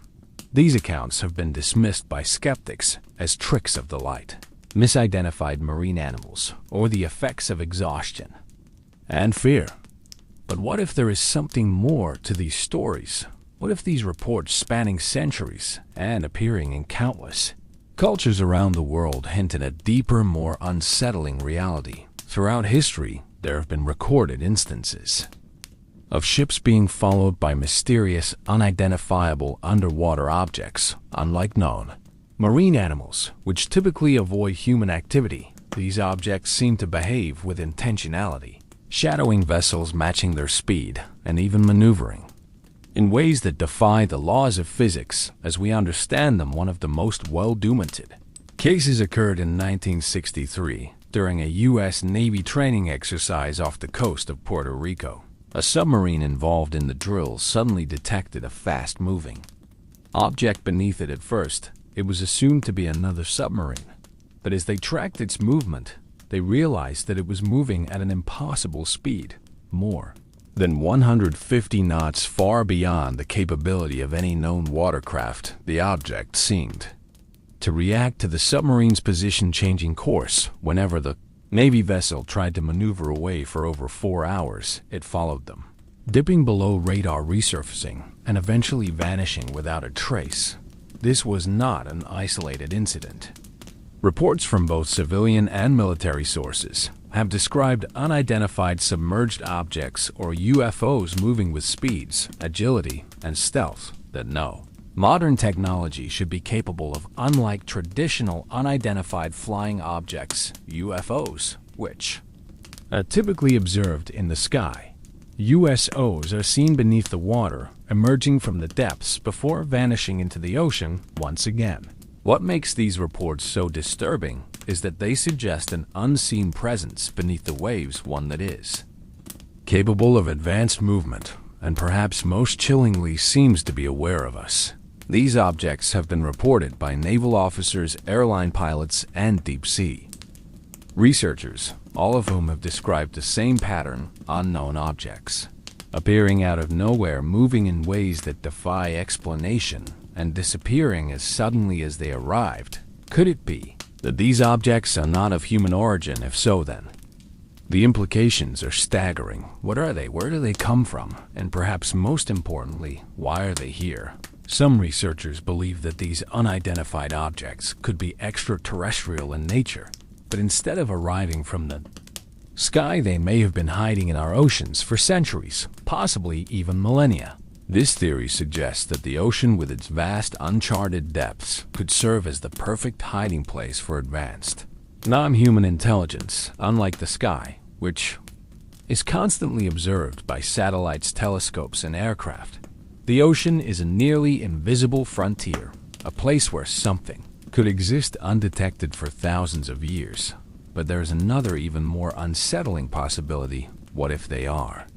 These accounts have been dismissed by skeptics as tricks of the light, misidentified marine animals, or the effects of exhaustion and fear. But what if there is something more to these stories? What if these reports, spanning centuries and appearing in countless cultures around the world, hint at a deeper, more unsettling reality? Throughout history, there have been recorded instances of ships being followed by mysterious, unidentifiable underwater objects. Unlike known marine animals, which typically avoid human activity, these objects seem to behave with intentionality, shadowing vessels, matching their speed, and even maneuvering in ways that defy the laws of physics as we understand them. One of the most well-documented cases occurred in 1963 during a U.S. Navy training exercise off the coast of Puerto Rico. A submarine involved in the drills suddenly detected a fast-moving object beneath it. At first, it was assumed to be another submarine, but as they tracked its movement, they realized that it was moving at an impossible speed, more than 150 knots, far beyond the capability of any known watercraft. The object seemed to react to the submarine's position, changing course whenever the Navy vessel tried to maneuver away. For over 4 hours, it followed them, dipping below radar, resurfacing, and eventually vanishing without a trace. This was not an isolated incident. Reports from both civilian and military sources have described unidentified submerged objects, or UFOs, moving with speeds, agility, and stealth that no modern technology should be capable of. Unlike traditional unidentified flying objects, UFOs, which are typically observed in the sky, USOs are seen beneath the water, emerging from the depths before vanishing into the ocean once again. What makes these reports so disturbing is that they suggest an unseen presence beneath the waves, one that is capable of advanced movement, and perhaps most chillingly seems to be aware of us. These objects have been reported by naval officers, airline pilots, and deep-sea researchers, all of whom have described the same pattern: unknown objects appearing out of nowhere, moving in ways that defy explanation, and disappearing as suddenly as they arrived. Could it be that these objects are not of human origin? If so, then The implications are staggering. What are they? Where do they come from? And perhaps most importantly, why are they here? Some researchers believe that these unidentified objects could be extraterrestrial in nature, but instead of arriving from the sky, they may have been hiding in our oceans for centuries, possibly even millennia. This theory suggests that the ocean, with its vast, uncharted depths, could serve as the perfect hiding place for advanced non-human intelligence, unlike the sky, which is constantly observed by satellites, telescopes, and aircraft. The ocean is a nearly invisible frontier, a place where something could exist undetected for thousands of years. But there's another, even more unsettling possibility. What if they are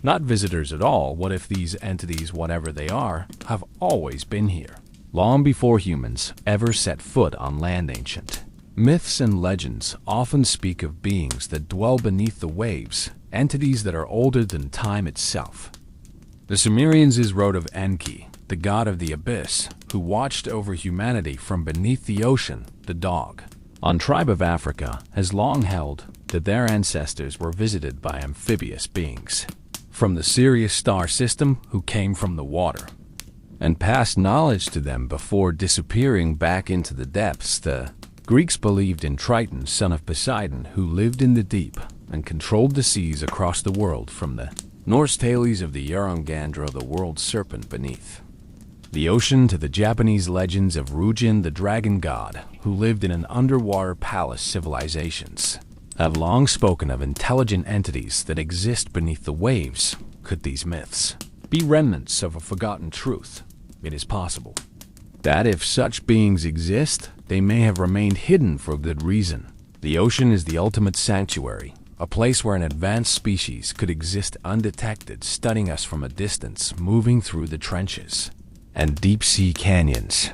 not visitors at all? What if these entities, whatever they are, have always been here, long before humans ever set foot on land? Ancient myths and legends often speak of beings that dwell beneath the waves, entities that are older than time itself. The Sumerians wrote of Enki, the god of the abyss, who watched over humanity from beneath the ocean. The dog on tribe of Africa has long held that their ancestors were visited by amphibious beings from the Sirius star system who came from the water and passed knowledge to them before disappearing back into the depths. The Greeks believed in Triton, son of Poseidon, who lived in the deep and controlled the seas across the world. From the Norse tales of the Jörmungandr, the world serpent beneath the ocean, to the Japanese legends of Ryujin, the dragon god, who lived in an underwater palace. Civilizations have long spoken of intelligent entities that exist beneath the waves. Could these myths be remnants of a forgotten truth? It is possible that if such beings exist, they may have remained hidden for good reason. The ocean is the ultimate sanctuary, a place where an advanced species could exist undetected, studying us from a distance, moving through the trenches and deep-sea canyons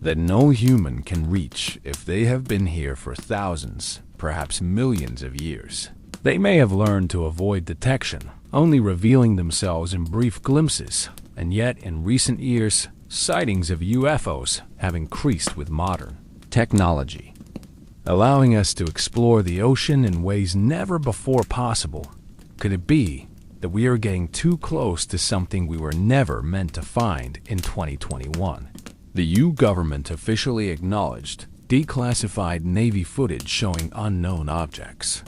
that no human can reach. If they have been here for thousands, perhaps millions of years, they may have learned to avoid detection, only revealing themselves in brief glimpses. And yet, in recent years, sightings of UFOs have increased with modern technology, allowing us to explore the ocean in ways never before possible. Could it be that we are getting too close to something we were never meant to find? In 2021, the U government officially acknowledged declassified Navy footage showing unknown objects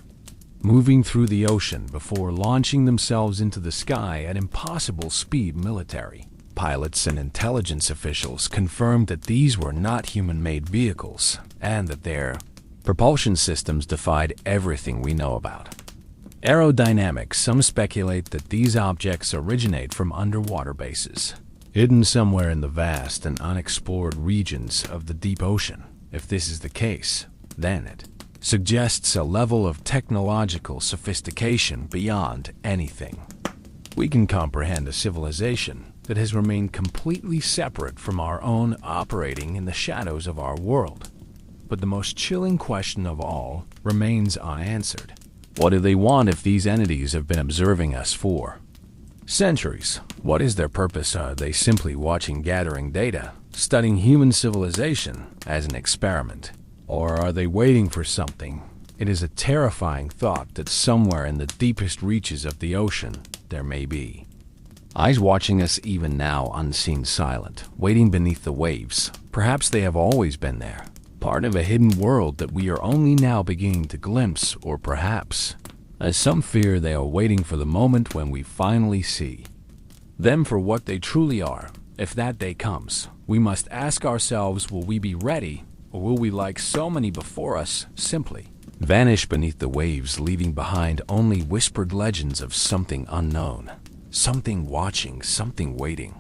moving through the ocean before launching themselves into the sky at impossible speed. Military pilots and intelligence officials confirmed that these were not human-made vehicles and that their propulsion systems defied everything we know about aerodynamics. Some speculate that these objects originate from underwater bases, hidden somewhere in the vast and unexplored regions of the deep ocean. If this is the case, then it suggests a level of technological sophistication beyond anything we can comprehend, a civilization that has remained completely separate from our own, operating in the shadows of our world. But the most chilling question of all remains unanswered. What do they want if these entities have been observing us for centuries? What is their purpose? Are they simply watching, gathering data, studying human civilization as an experiment? Or are they waiting for something? It is a terrifying thought that somewhere in the deepest reaches of the ocean there may be eyes watching us even now, unseen, silent, waiting beneath the waves. Perhaps they have always been there, part of a hidden world that we are only now beginning to glimpse. Or perhaps, as some fear, they are waiting for the moment when we finally see them for what they truly are. If that day comes, we must ask ourselves, will we be ready, or will we, like so many before us, simply vanish beneath the waves, leaving behind only whispered legends of something unknown, something watching, something waiting?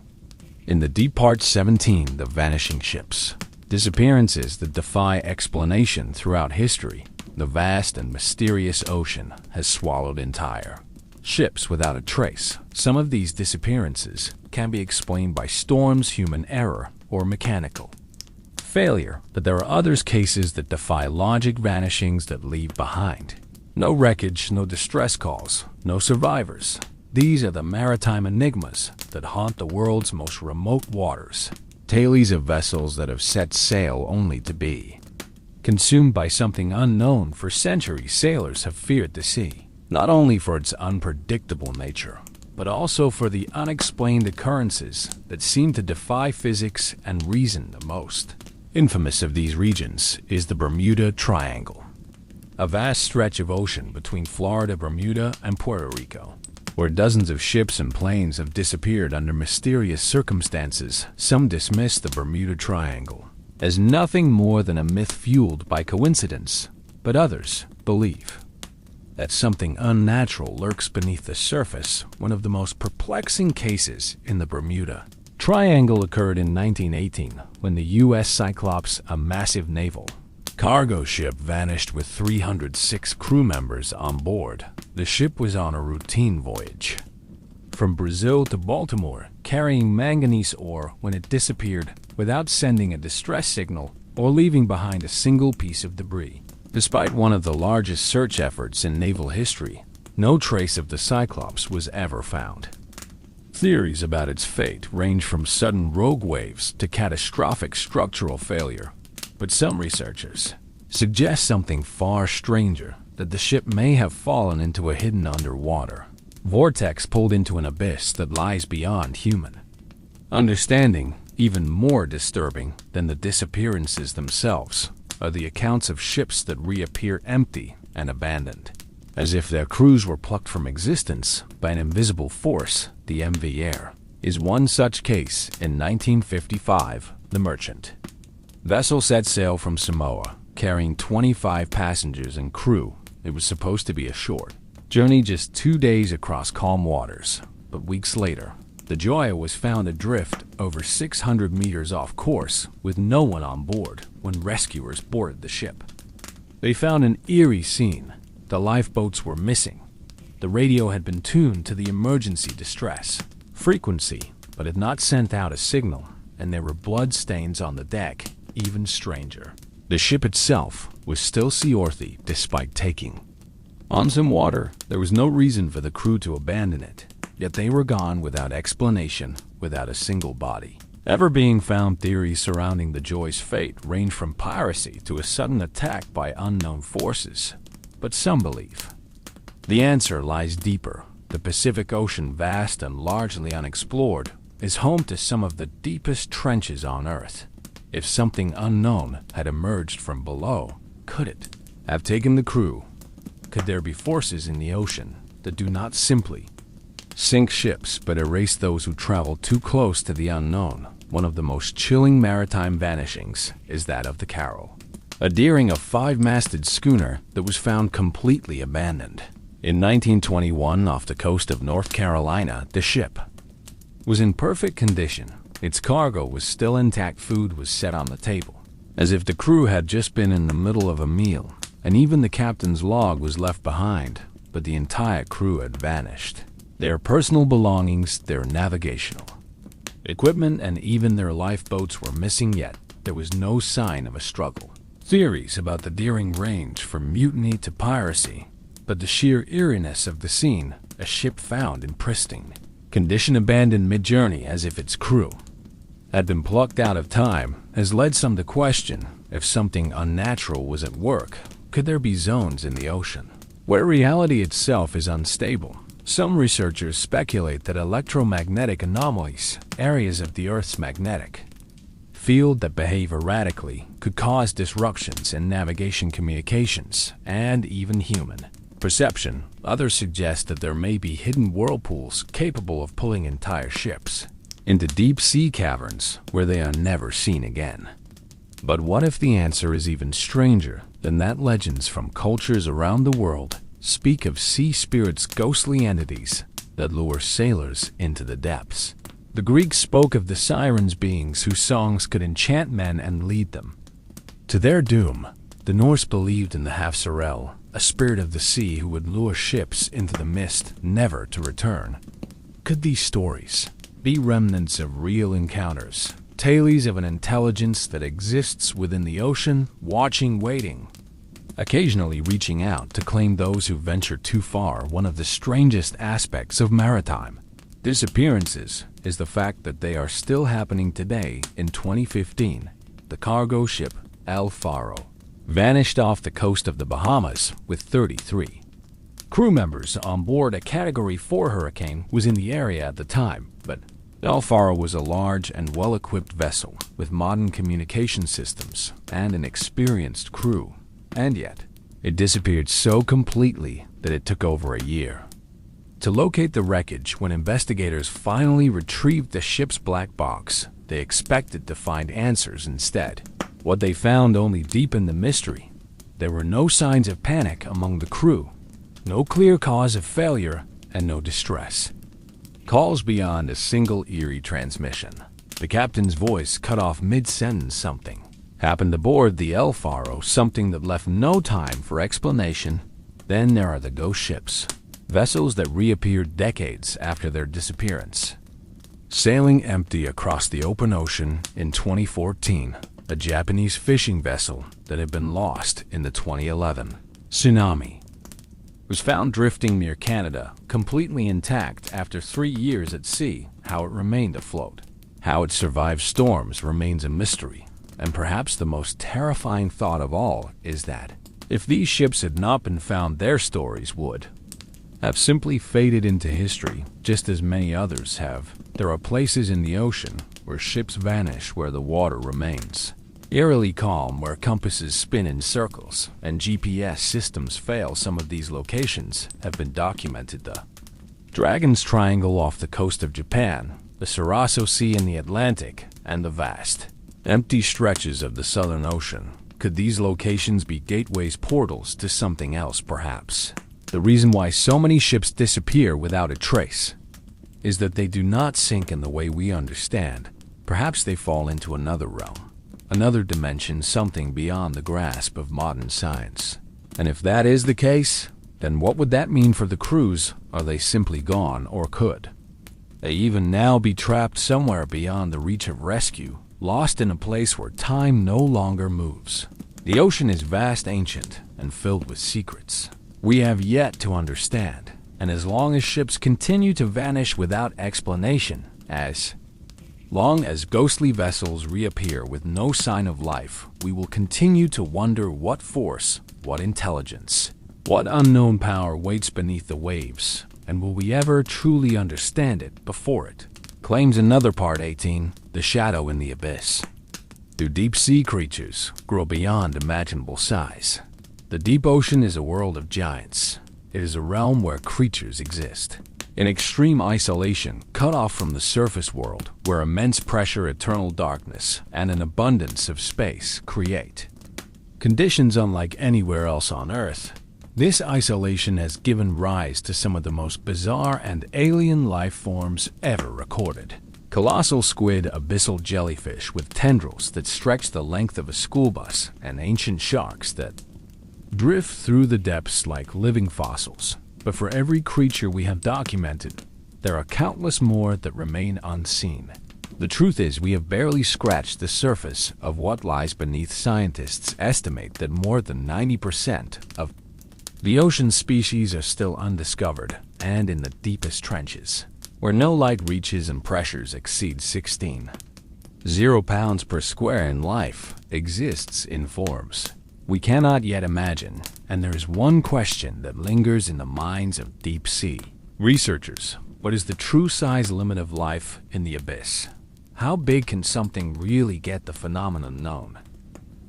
In the deep. Part 17, the vanishing ships. Disappearances that defy explanation. Throughout history, the vast and mysterious ocean has swallowed entire ships without a trace. Some of these disappearances can be explained by storms, human error, or mechanical failure, but there are others, cases that defy logic, vanishings that leave behind no wreckage, no distress calls, no survivors. These are the maritime enigmas that haunt the world's most remote waters. Tales of vessels that have set sail only to be Consumed by something unknown for centuries, sailors have feared the sea, not only for its unpredictable nature, but also for the unexplained occurrences that seem to defy physics and reason the most. Infamous of these regions is the Bermuda Triangle, a vast stretch of ocean between Florida, Bermuda, and Puerto Rico, where dozens of ships and planes have disappeared under mysterious circumstances. Some dismiss the Bermuda Triangle as nothing more than a myth fueled by coincidence, but others believe that something unnatural lurks beneath the surface. One of the most perplexing cases in the Bermuda Triangle occurred in 1918 when the U.S. Cyclops, a massive naval cargo ship, vanished with 306 crew members on board. The ship was on a routine voyage from Brazil to Baltimore, carrying manganese ore, when it disappeared without sending a distress signal or leaving behind a single piece of debris. Despite one of the largest search efforts in naval history, no trace of the Cyclops was ever found. Theories about its fate range from sudden rogue waves to catastrophic structural failure, but some researchers suggest something far stranger, that the ship may have fallen into a hidden underwater vortex, pulled into an abyss that lies beyond human understanding. Even more disturbing than the disappearances themselves are the accounts of ships that reappear empty and abandoned, as if their crews were plucked from existence by an invisible force. The MV Air is one such case. In 1955, the Merchant vessel set sail from Samoa, carrying 25 passengers and crew. It was supposed to be a short journey, just 2 days across calm waters, but weeks later, the Joya was found adrift over 600 meters off course with no one on board when rescuers boarded the ship. They found an eerie scene. The lifeboats were missing. The radio had been tuned to the emergency distress frequency, but had not sent out a signal, and there were blood stains on the deck. Even stranger, the ship itself was still seaworthy despite taking on some water. There was no reason for the crew to abandon it, yet they were gone without explanation, without a single body ever being found. Theories surrounding the Joy's fate range from piracy to a sudden attack by unknown forces, but some believe the answer lies deeper. The Pacific Ocean, vast and largely unexplored, is home to some of the deepest trenches on Earth. If something unknown had emerged from below, could it have taken the crew? Could there be forces in the ocean that do not simply sink ships but erase those who travel too close to the unknown? One of the most chilling maritime vanishings is that of the Carol, a Deering, a 5-masted schooner that was found completely abandoned. In 1921, off the coast of North Carolina, the ship was in perfect condition. Its cargo was still intact. Food was set on the table, as if the crew had just been in the middle of a meal, and even the captain's log was left behind, but the entire crew had vanished. Their personal belongings, their navigational equipment, and even their lifeboats were missing, yet there was no sign of a struggle. Theories about the Deering range from mutiny to piracy, but the sheer eeriness of the scene, a ship found in pristine condition, abandoned mid-journey as if its crew had been plucked out of time, has led some to question if something unnatural was at work. Could there be zones in the ocean where reality itself is unstable? Some researchers speculate that electromagnetic anomalies, areas of the Earth's magnetic field that behave erratically, could cause disruptions in navigation, communications, and even human perception. Others suggest that there may be hidden whirlpools capable of pulling entire ships into deep sea caverns where they are never seen again. But what if the answer is even stranger than that? Legends from cultures around the world speak of sea spirits, ghostly entities that lure sailors into the depths. The Greeks spoke of the sirens, beings whose songs could enchant men and lead them to their doom. The Norse believed in the Hafsarel, a spirit of the sea who would lure ships into the mist, never to return. Could these stories be remnants of real encounters, tales of an intelligence that exists within the ocean, watching, waiting, occasionally reaching out to claim those who venture too far? One of the strangest aspects of maritime disappearances is the fact that they are still happening today. In 2015, the cargo ship El Faro vanished off the coast of the Bahamas with 33 crew members on board. A Category 4 hurricane was in the area at the time, but the El Faro was a large and well-equipped vessel with modern communication systems and an experienced crew, and yet it disappeared so completely that it took over a year to locate the wreckage. When investigators finally retrieved the ship's black box, they expected to find answers instead. What they found only deepened the mystery. There were no signs of panic among the crew, no clear cause of failure, and no distress calls beyond a single eerie transmission. The captain's voice cut off mid-sentence. Something happened aboard the El Faro, something that left no time for explanation. Then there are the ghost ships, vessels that reappeared decades after their disappearance. Sailing empty across the open ocean in 2014, a Japanese fishing vessel that had been lost in the 2011 tsunami was found drifting near Canada, completely intact after 3 years at sea. How it remained afloat, how it survived storms remains a mystery. And perhaps the most terrifying thought of all is that if these ships had not been found, their stories would have simply faded into history, just as many others have. There are places in the ocean where ships vanish, where the water remains eerily calm, where compasses spin in circles and GPS systems fail. Some of these locations have been documented: the Dragon's Triangle off the coast of Japan, the Sargasso Sea in the Atlantic, and the vast, empty stretches of the Southern Ocean. Could these locations be gateways, portals to something else, perhaps? The reason why so many ships disappear without a trace is that they do not sink in the way we understand. Perhaps they fall into another realm, another dimension, something beyond the grasp of modern science. And if that is the case, then what would that mean for the crews? Are they simply gone, or could they even now be trapped somewhere beyond the reach of rescue, lost in a place where time no longer moves? The ocean is vast, ancient, and filled with secrets we have yet to understand. And as long as ships continue to vanish without explanation, as long as ghostly vessels reappear with no sign of life, we will continue to wonder what force, what intelligence, what unknown power waits beneath the waves, and will we ever truly understand it before it claims another part? 18. The shadow in the abyss. Do deep-sea creatures grow beyond imaginable size? The deep ocean is a world of giants. It is a realm where creatures exist in extreme isolation, cut off from the surface world, where immense pressure, eternal darkness, and an abundance of space create conditions unlike anywhere else on Earth. This isolation has given rise to some of the most bizarre and alien life forms ever recorded. Colossal squid, abyssal jellyfish with tendrils that stretch the length of a school bus, and ancient sharks that drift through the depths like living fossils. But for every creature we have documented, there are countless more that remain unseen. The truth is, we have barely scratched the surface of what lies beneath. Scientists estimate that more than 90% of the ocean species are still undiscovered, and in the deepest trenches, where no light reaches and pressures exceed 16.0 pounds per square, and life exists in forms we cannot yet imagine. And there is one question that lingers in the minds of deep-sea researchers. What is the true size limit of life in the abyss? How big can something really get? The phenomenon known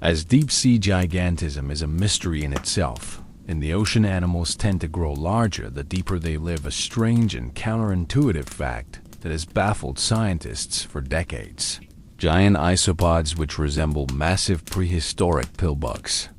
as deep-sea gigantism is a mystery in itself. In the ocean, animals tend to grow larger the deeper they live, a strange and counterintuitive fact that has baffled scientists for decades. Giant isopods, which resemble massive prehistoric pillbugs,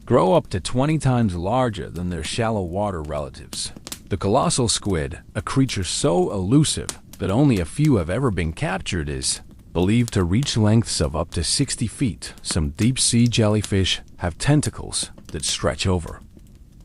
grow up to 20 times larger than their shallow water relatives. The colossal squid, a creature so elusive that only a few have ever been captured, is believed to reach lengths of up to 60 feet. Some deep-sea jellyfish have tentacles that stretch over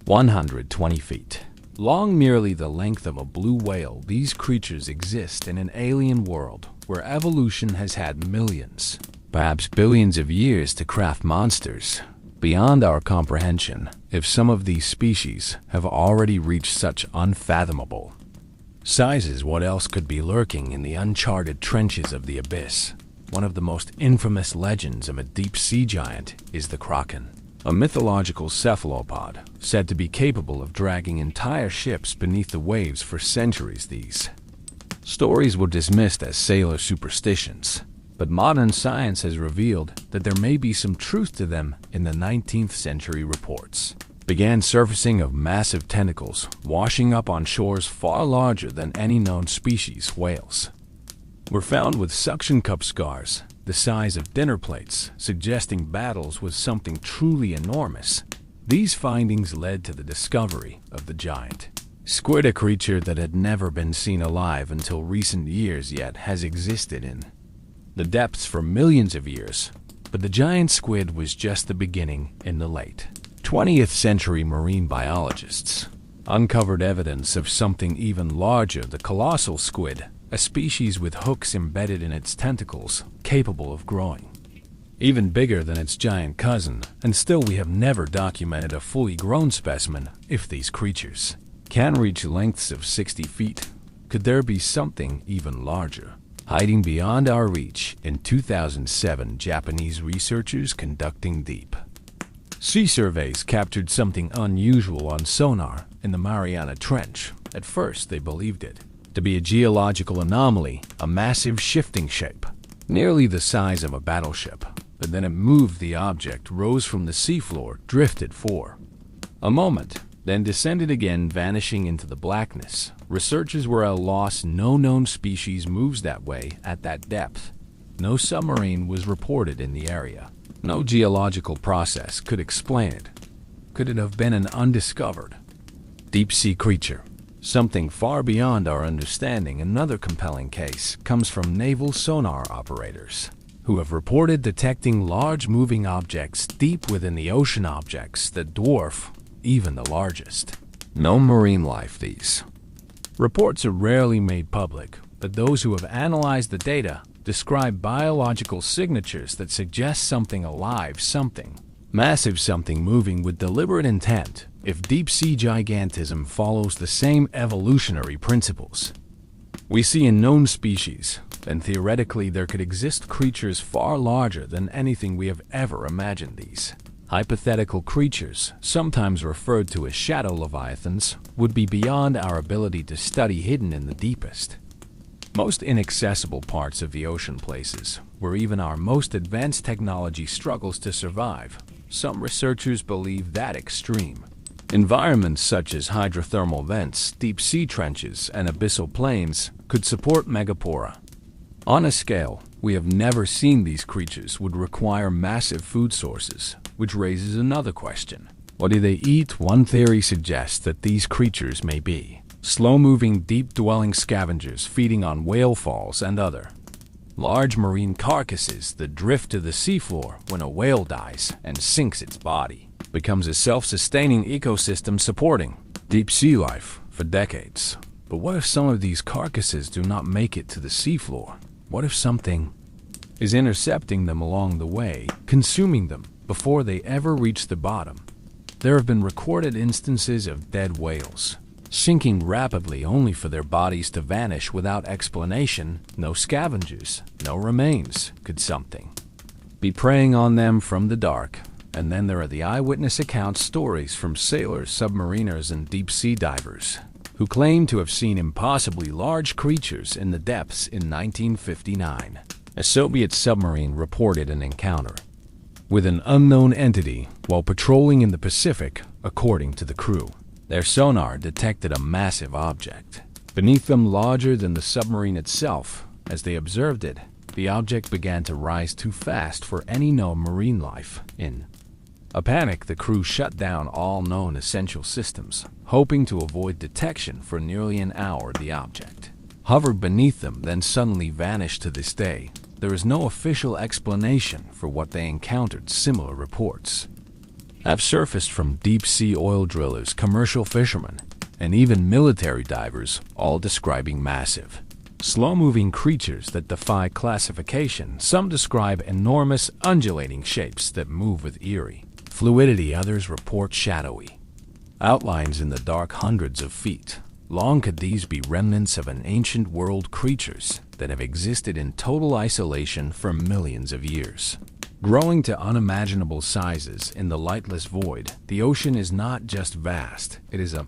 120 feet long, merely the length of a blue whale. These creatures exist in an alien world where evolution has had millions, perhaps billions of years to craft monsters beyond our comprehension. If some of these species have already reached such unfathomable sizes, what else could be lurking in the uncharted trenches of the abyss? One of the most infamous legends of a deep-sea giant is the Kraken. a mythological cephalopod said to be capable of dragging entire ships beneath the waves for centuries. These stories were dismissed as sailor superstitions, but modern science has revealed that there may be some truth to them. In the 19th century, reports began surfacing of massive tentacles washing up on shores far larger than any known species. Whales were found with suction cup scars the size of dinner plates, suggesting battles with something truly enormous. These findings led to the discovery of the giant squid, a creature that had never been seen alive until recent years, yet has existed in the depths for millions of years. But the giant squid was just the beginning. In the late 20th century, marine biologists uncovered evidence of something even larger: the colossal squid, a species with hooks embedded in its tentacles, capable of growing even bigger than its giant cousin. And still, we have never documented a fully grown specimen. If these creatures can reach lengths of 60 feet, could there be something even larger hiding beyond our reach? In 2007, Japanese researchers conducting deep sea surveys captured something unusual on sonar in the Mariana Trench. At first, they believed it to be a geological anomaly, a massive shifting shape, nearly the size of a battleship. But then it moved. The object rose from the seafloor, drifted for a moment, then descended again, vanishing into the blackness. Researchers were at a loss. No known species moves that way at that depth. No submarine was reported in the area. No geological process could explain it. Could it have been an undiscovered deep-sea creature? Something far beyond our understanding. Another compelling case comes from naval sonar operators, who have reported detecting large moving objects deep within the ocean, objects that dwarf even the largest known marine life. These reports are rarely made public, but those who have analyzed the data describe biological signatures that suggest something alive, something massive, something moving with deliberate intent. If deep-sea gigantism follows the same evolutionary principles we see in known species, then theoretically there could exist creatures far larger than anything we have ever imagined. These hypothetical creatures, sometimes referred to as shadow leviathans, would be beyond our ability to study, hidden in the deepest, most inaccessible parts of the ocean, places where even our most advanced technology struggles to survive. Some researchers believe that extreme environments such as hydrothermal vents, deep-sea trenches, and abyssal plains could support megapora. On a scale we have never seen, these creatures would require massive food sources, which raises another question. What do they eat? One theory suggests that these creatures may be slow-moving, deep-dwelling scavengers feeding on whale falls and other large marine carcasses that drift to the seafloor. When a whale dies and sinks, its body becomes a self-sustaining ecosystem supporting deep-sea life for decades. But what if some of these carcasses do not make it to the seafloor? What if something is intercepting them along the way, consuming them before they ever reach the bottom? There have been recorded instances of dead whales sinking rapidly only for their bodies to vanish without explanation. No scavengers, no remains. Could something be preying on them from the dark? And then there are the eyewitness account stories from sailors, submariners, and deep-sea divers who claim to have seen impossibly large creatures in the depths. In 1959, a Soviet submarine reported an encounter with an unknown entity while patrolling in the Pacific. According to the crew, their sonar detected a massive object beneath them, larger than the submarine itself. As they observed it, the object began to rise too fast for any known marine life. In a panic, the crew shut down all known essential systems, hoping to avoid detection. For nearly an hour, the object hovered beneath them, then suddenly vanished. To this day, there is no official explanation for what they encountered. Similar reports have surfaced from deep-sea oil drillers, commercial fishermen, and even military divers, all describing massive, slow-moving creatures that defy classification. Some describe enormous, undulating shapes that move with eerie fluidity. Others report shadowy outlines in the dark, hundreds of feet long. Could these be remnants of an ancient world, creatures that have existed in total isolation for millions of years? Growing to unimaginable sizes in the lightless void, the ocean is not just vast, it is a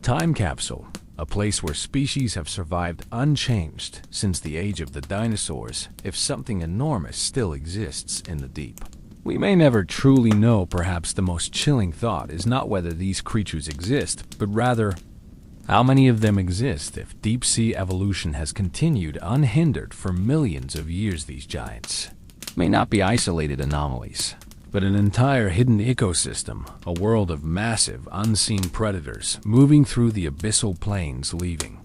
time capsule, a place where species have survived unchanged since the age of the dinosaurs, if something enormous still exists in the deep. We may never truly know. Perhaps the most chilling thought is not whether these creatures exist, but rather, how many of them exist if deep-sea evolution has continued unhindered for millions of years. These giants may not be isolated anomalies, but an entire hidden ecosystem, a world of massive, unseen predators moving through the abyssal plains, leaving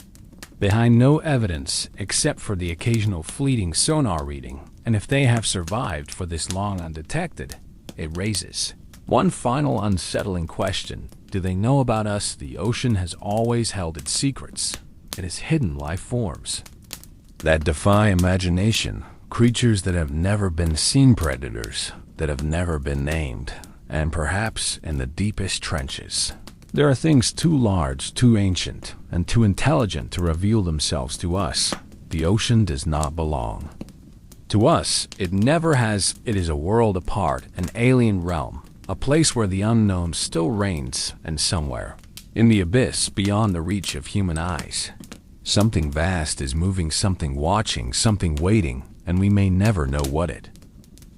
behind no evidence except for the occasional fleeting sonar reading. And if they have survived for this long undetected, it raises one final unsettling question. Do they know about us? The ocean has always held its secrets. It has hidden life forms that defy imagination, creatures that have never been seen, predators that have never been named, and perhaps in the deepest trenches, there are things too large, too ancient, and too intelligent to reveal themselves to us. The ocean does not belong to us. It never has. It is a world apart, an alien realm, a place where the unknown still reigns, and somewhere in the abyss beyond the reach of human eyes, something vast is moving, something watching, something waiting, and we may never know what it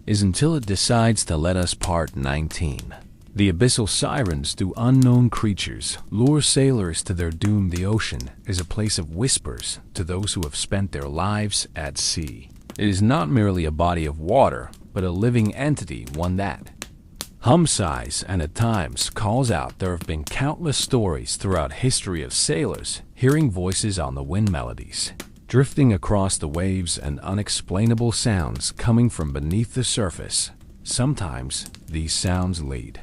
is until it decides to let us. Part 19. The abyssal sirens do unknown creatures lure sailors to their doom. The ocean is a place of whispers to those who have spent their lives at sea. It is not merely a body of water, but a living entity, one that sighs and at times calls out. There have been countless stories throughout history of sailors hearing voices on the wind, melodies drifting across the waves, and unexplainable sounds coming from beneath the surface. Sometimes these sounds lead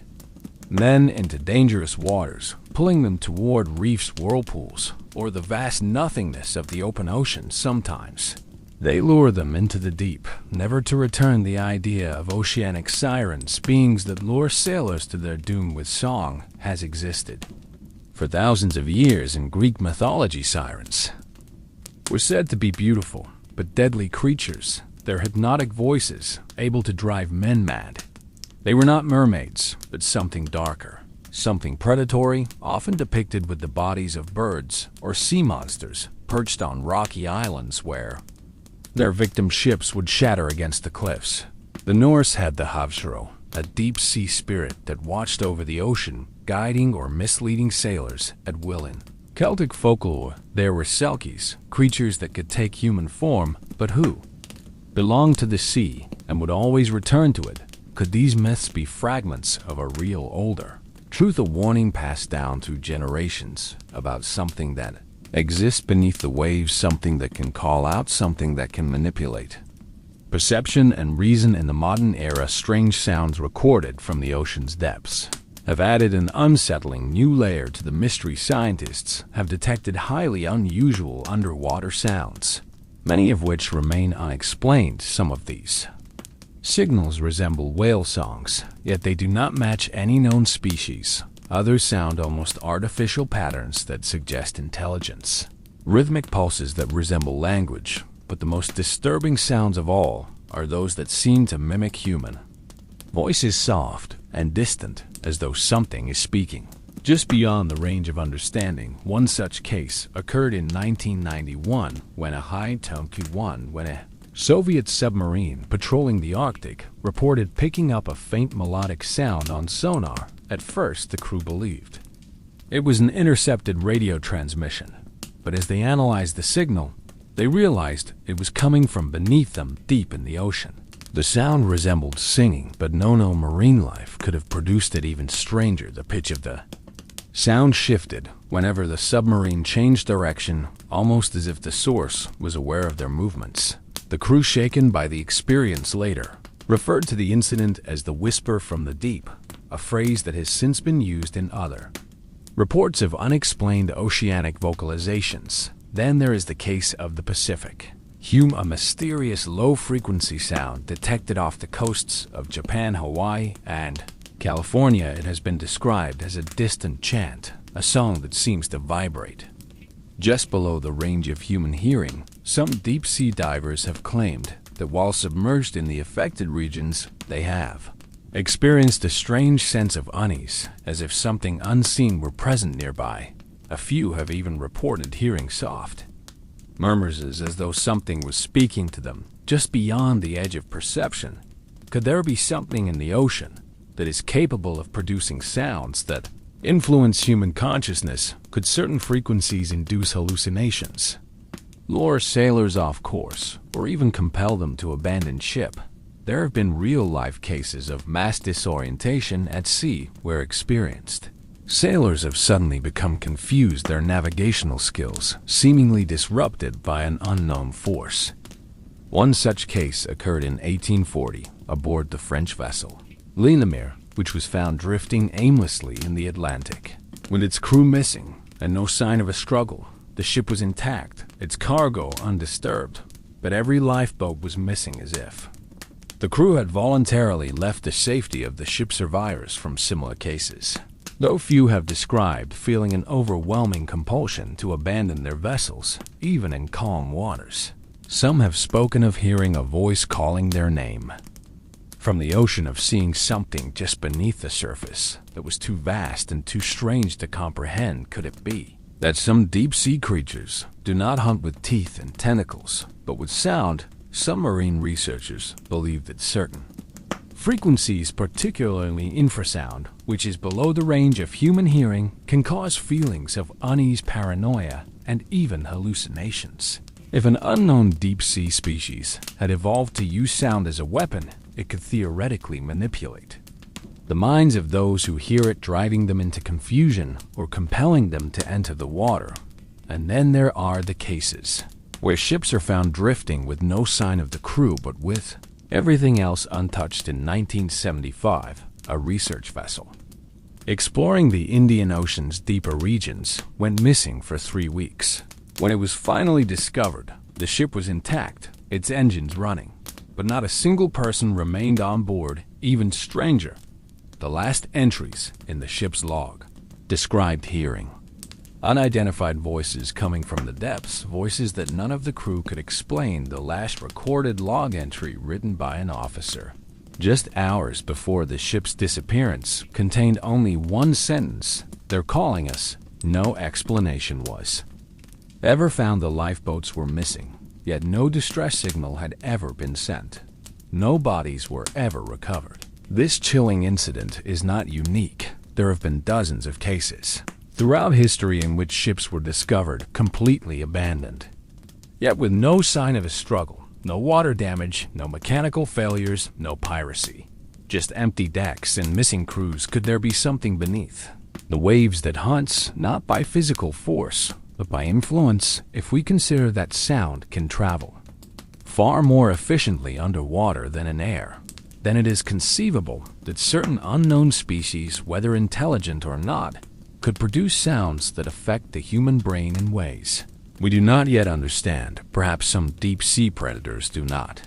men into dangerous waters, pulling them toward reefs, whirlpools, or the vast nothingness of the open ocean. Sometimes they lure them into the deep, never to return. The idea of oceanic sirens, beings that lure sailors to their doom with song, has existed for thousands of years in Greek mythology. Sirens were said to be beautiful but deadly creatures, their hypnotic voices able to drive men mad. They were not mermaids, but something darker, something predatory, often depicted with the bodies of birds or sea monsters perched on rocky islands where their victim ships would shatter against the cliffs. The Norse had the Havsro, a deep-sea spirit that watched over the ocean, guiding or misleading sailors at will. In Celtic folklore, there were Selkies, creatures that could take human form, but who belonged to the sea and would always return to it. Could these myths be fragments of a real older truth, a warning passed down through generations about something that exists beneath the waves, something that can call out, something that can manipulate perception and reason? In the modern era, strange sounds recorded from the ocean's depths have added an unsettling new layer to the mystery. Scientists have detected highly unusual underwater sounds, many of which remain unexplained. Some of these signals resemble whale songs, yet they do not match any known species. Others sound almost artificial, patterns that suggest intelligence, rhythmic pulses that resemble language. But the most disturbing sounds of all are those that seem to mimic human voices, soft and distant, as though something is speaking just beyond the range of understanding. One such case occurred in 1991 when a Soviet submarine patrolling the Arctic reported picking up a faint melodic sound on sonar. At first, the crew believed it was an intercepted radio transmission, but as they analyzed the signal, they realized it was coming from beneath them, deep in the ocean. The sound resembled singing, but no marine life could have produced it. Even stranger, the pitch of the sound shifted whenever the submarine changed direction, almost as if the source was aware of their movements. The crew, shaken by the experience, later referred to the incident as the whisper from the deep, a phrase that has since been used in other reports of unexplained oceanic vocalizations. Then there is the case of the Pacific. A mysterious low-frequency sound detected off the coasts of Japan, Hawaii, and California. It has been described as a distant chant, a song that seems to vibrate just below the range of human hearing. Some deep-sea divers have claimed that while submerged in the affected regions, they have experienced a strange sense of unease, as if something unseen were present nearby. A few have even reported hearing soft murmurs as though something was speaking to them, just beyond the edge of perception. Could there be something in the ocean that is capable of producing sounds that influence human consciousness? Could certain frequencies induce hallucinations, lure sailors off course, or even compel them to abandon ship? There have been real-life cases of mass disorientation at sea where experienced sailors have suddenly become confused, their navigational skills seemingly disrupted by an unknown force. One such case occurred in 1840 aboard the French vessel Ningen, which was found drifting aimlessly in the Atlantic. With its crew missing and no sign of a struggle, the ship was intact, its cargo undisturbed, but every lifeboat was missing, as if the crew had voluntarily left the safety of the ship's survivors from similar cases. Though few have described feeling an overwhelming compulsion to abandon their vessels, even in calm waters, some have spoken of hearing a voice calling their name from the ocean, of seeing something just beneath the surface that was too vast and too strange to comprehend. Could it be that some deep-sea creatures do not hunt with teeth and tentacles, but with sound? Some marine researchers believe that certain frequencies, particularly infrasound, which is below the range of human hearing, can cause feelings of unease, paranoia, and even hallucinations. If an unknown deep-sea species had evolved to use sound as a weapon, it could theoretically manipulate the minds of those who hear it, driving them into confusion or compelling them to enter the water. And then there are the cases where ships are found drifting with no sign of the crew, but with everything else untouched. In 1975, a research vessel exploring the Indian Ocean's deeper regions went missing for 3 weeks. When it was finally discovered, the ship was intact, its engines running, but not a single person remained on board. Even stranger, the last entries in the ship's log described hearing unidentified voices coming from the depths, voices that none of the crew could explain. The last recorded log entry, written by an officer just hours before the ship's disappearance, contained only one sentence: "They're calling us." No explanation was ever found. The lifeboats were missing, yet no distress signal had ever been sent. No bodies were ever recovered. This chilling incident is not unique. There have been dozens of cases throughout history in which ships were discovered completely abandoned, yet with no sign of a struggle, no water damage, no mechanical failures, no piracy. Just empty decks and missing crews. Could there be something beneath the waves that hunts, not by physical force, but by influence? If we consider that sound can travel far more efficiently underwater than in air, then it is conceivable that certain unknown species, whether intelligent or not, could produce sounds that affect the human brain in ways we do not yet understand. Perhaps some deep-sea predators do not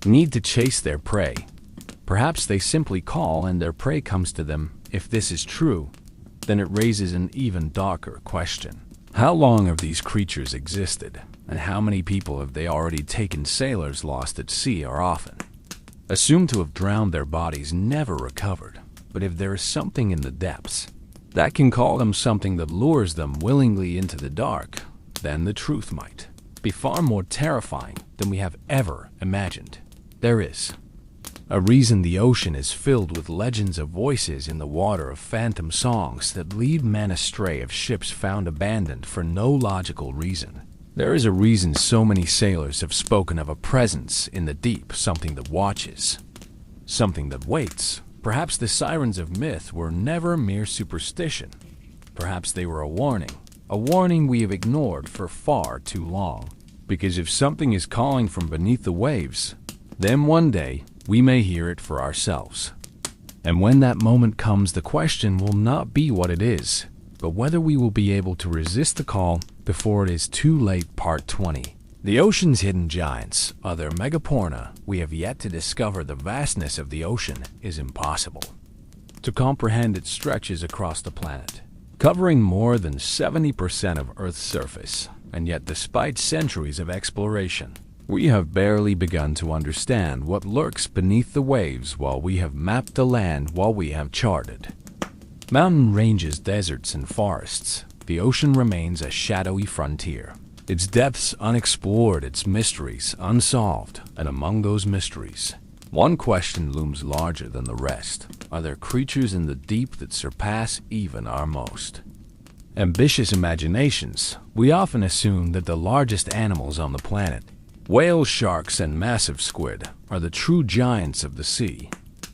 need to chase their prey. Perhaps they simply call and their prey comes to them. If this is true, then it raises an even darker question. How long have these creatures existed, and how many people have they already taken? Sailors lost at sea are often assumed to have drowned, their bodies never recovered. But if there is something in the depths that can call them, something that lures them willingly into the dark, then the truth might be far more terrifying than we have ever imagined. There is a reason the ocean is filled with legends of voices in the water, of phantom songs that lead men astray, of ships found abandoned for no logical reason. There is a reason so many sailors have spoken of a presence in the deep, something that watches, something that waits. Perhaps the sirens of myth were never mere superstition. Perhaps they were a warning we have ignored for far too long. Because if something is calling from beneath the waves, then one day we may hear it for ourselves. And when that moment comes, the question will not be what it is, but whether we will be able to resist the call before it is too late. Part 20. The ocean's hidden giants, other megaporna we have yet to discover. The vastness of the ocean is impossible to comprehend. It stretches across the planet, covering more than 70% of Earth's surface, and yet despite centuries of exploration, We have barely begun to understand what lurks beneath the waves while we have mapped the land while we have charted. Mountain ranges, deserts, and forests, the ocean remains a shadowy frontier. Its depths unexplored, its mysteries unsolved, and among those mysteries, one question looms larger than the rest. Are there creatures in the deep that surpass even our most ambitious imaginations? We often assume that the largest animals on the planet, whales, sharks, and massive squid, are the true giants of the sea.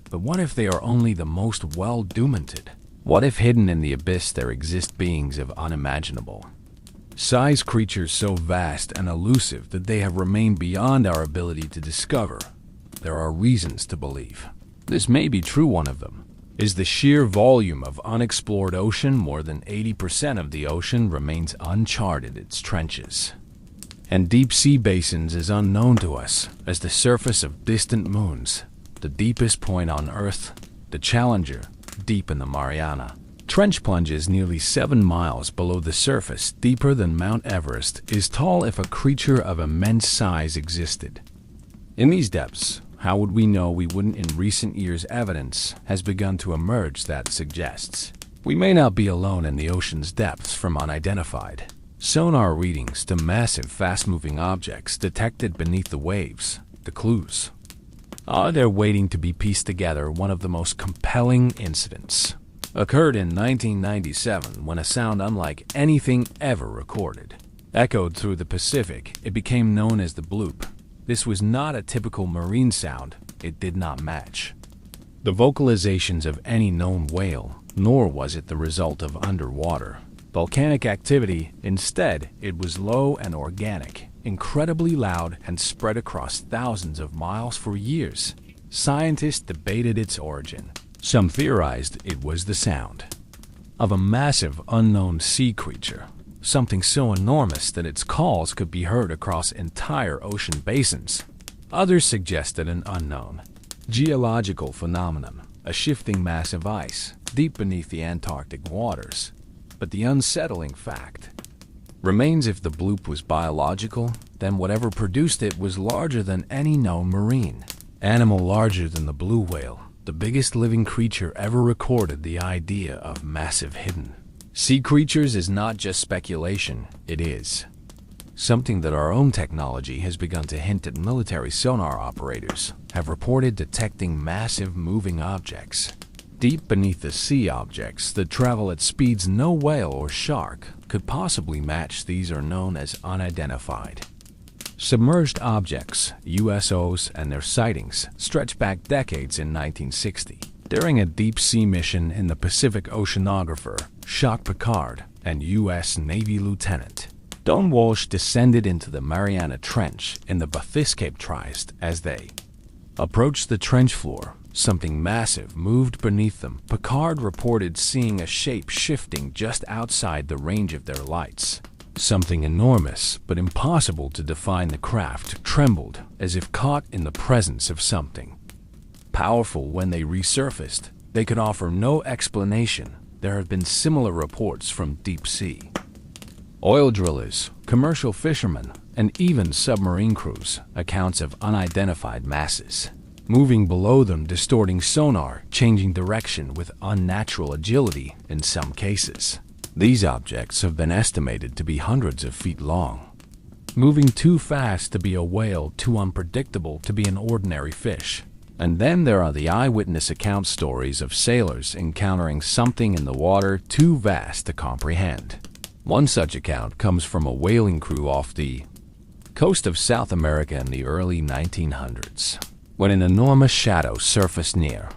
But what if they are only the most well-documented? What if hidden in the abyss there exist beings of unimaginable size, creatures so vast and elusive that they have remained beyond our ability to discover? There are reasons to believe this may be true. One of them is the sheer volume of unexplored ocean. More than 80% of the ocean remains uncharted, its trenches and deep sea basins is unknown to us as the surface of distant moons. The deepest point on Earth, the Challenger, deep in the Mariana Trench, plunges nearly 7 miles below the surface, deeper than Mount Everest, is tall if a creature of immense size existed. In these depths, how would we know we wouldn't? In recent years, evidence has begun to emerge that suggests we may not be alone in the ocean's depths. From unidentified sonar readings to massive, fast-moving objects detected beneath the waves, the clues are there waiting to be pieced together. One of the most compelling incidents occurred in 1997 when a sound unlike anything ever recorded echoed through the Pacific. It became known as the Bloop. This was not a typical marine sound. It did not match the vocalizations of any known whale, nor was it the result of underwater volcanic activity. Instead, it was low and organic, incredibly loud, and spread across thousands of miles for years. Scientists debated its origin. Some theorized it was the sound of a massive unknown sea creature, something so enormous that its calls could be heard across entire ocean basins. Others suggested an unknown geological phenomenon, a shifting mass of ice deep beneath the Antarctic waters. But the unsettling fact remains, if the Bloop was biological, then whatever produced it was larger than any known marine animal, larger than the blue whale, the biggest living creature ever recorded. The idea of massive hidden sea creatures is not just speculation, it is something that our own technology has begun to hint at. Military sonar operators have reported detecting massive moving objects deep beneath the sea, objects that travel at speeds no whale or shark could possibly match. These are known as unidentified submerged objects, USOs, and their sightings stretch back decades. In 1960, during a deep-sea mission in the Pacific, oceanographer Jacques Piccard and U.S. Navy Lieutenant Don Walsh descended into the Mariana Trench in the Bathyscaphe Trieste. As they approached the trench floor, something massive moved beneath them. Piccard reported seeing a shape shifting just outside the range of their lights. Something enormous, but impossible to define. The craft trembled as if caught in the presence of something powerful. When they resurfaced, they could offer no explanation. There have been similar reports from deep sea oil drillers, commercial fishermen, and even submarine crews, accounts of unidentified masses moving below them, distorting sonar, changing direction with unnatural agility in some cases. These objects have been estimated to be hundreds of feet long, moving too fast to be a whale, too unpredictable to be an ordinary fish. And then there are the eyewitness account stories of sailors encountering something in the water too vast to comprehend. One such account comes from a whaling crew off the coast of South America in the early 1900s. When an enormous shadow surfaced near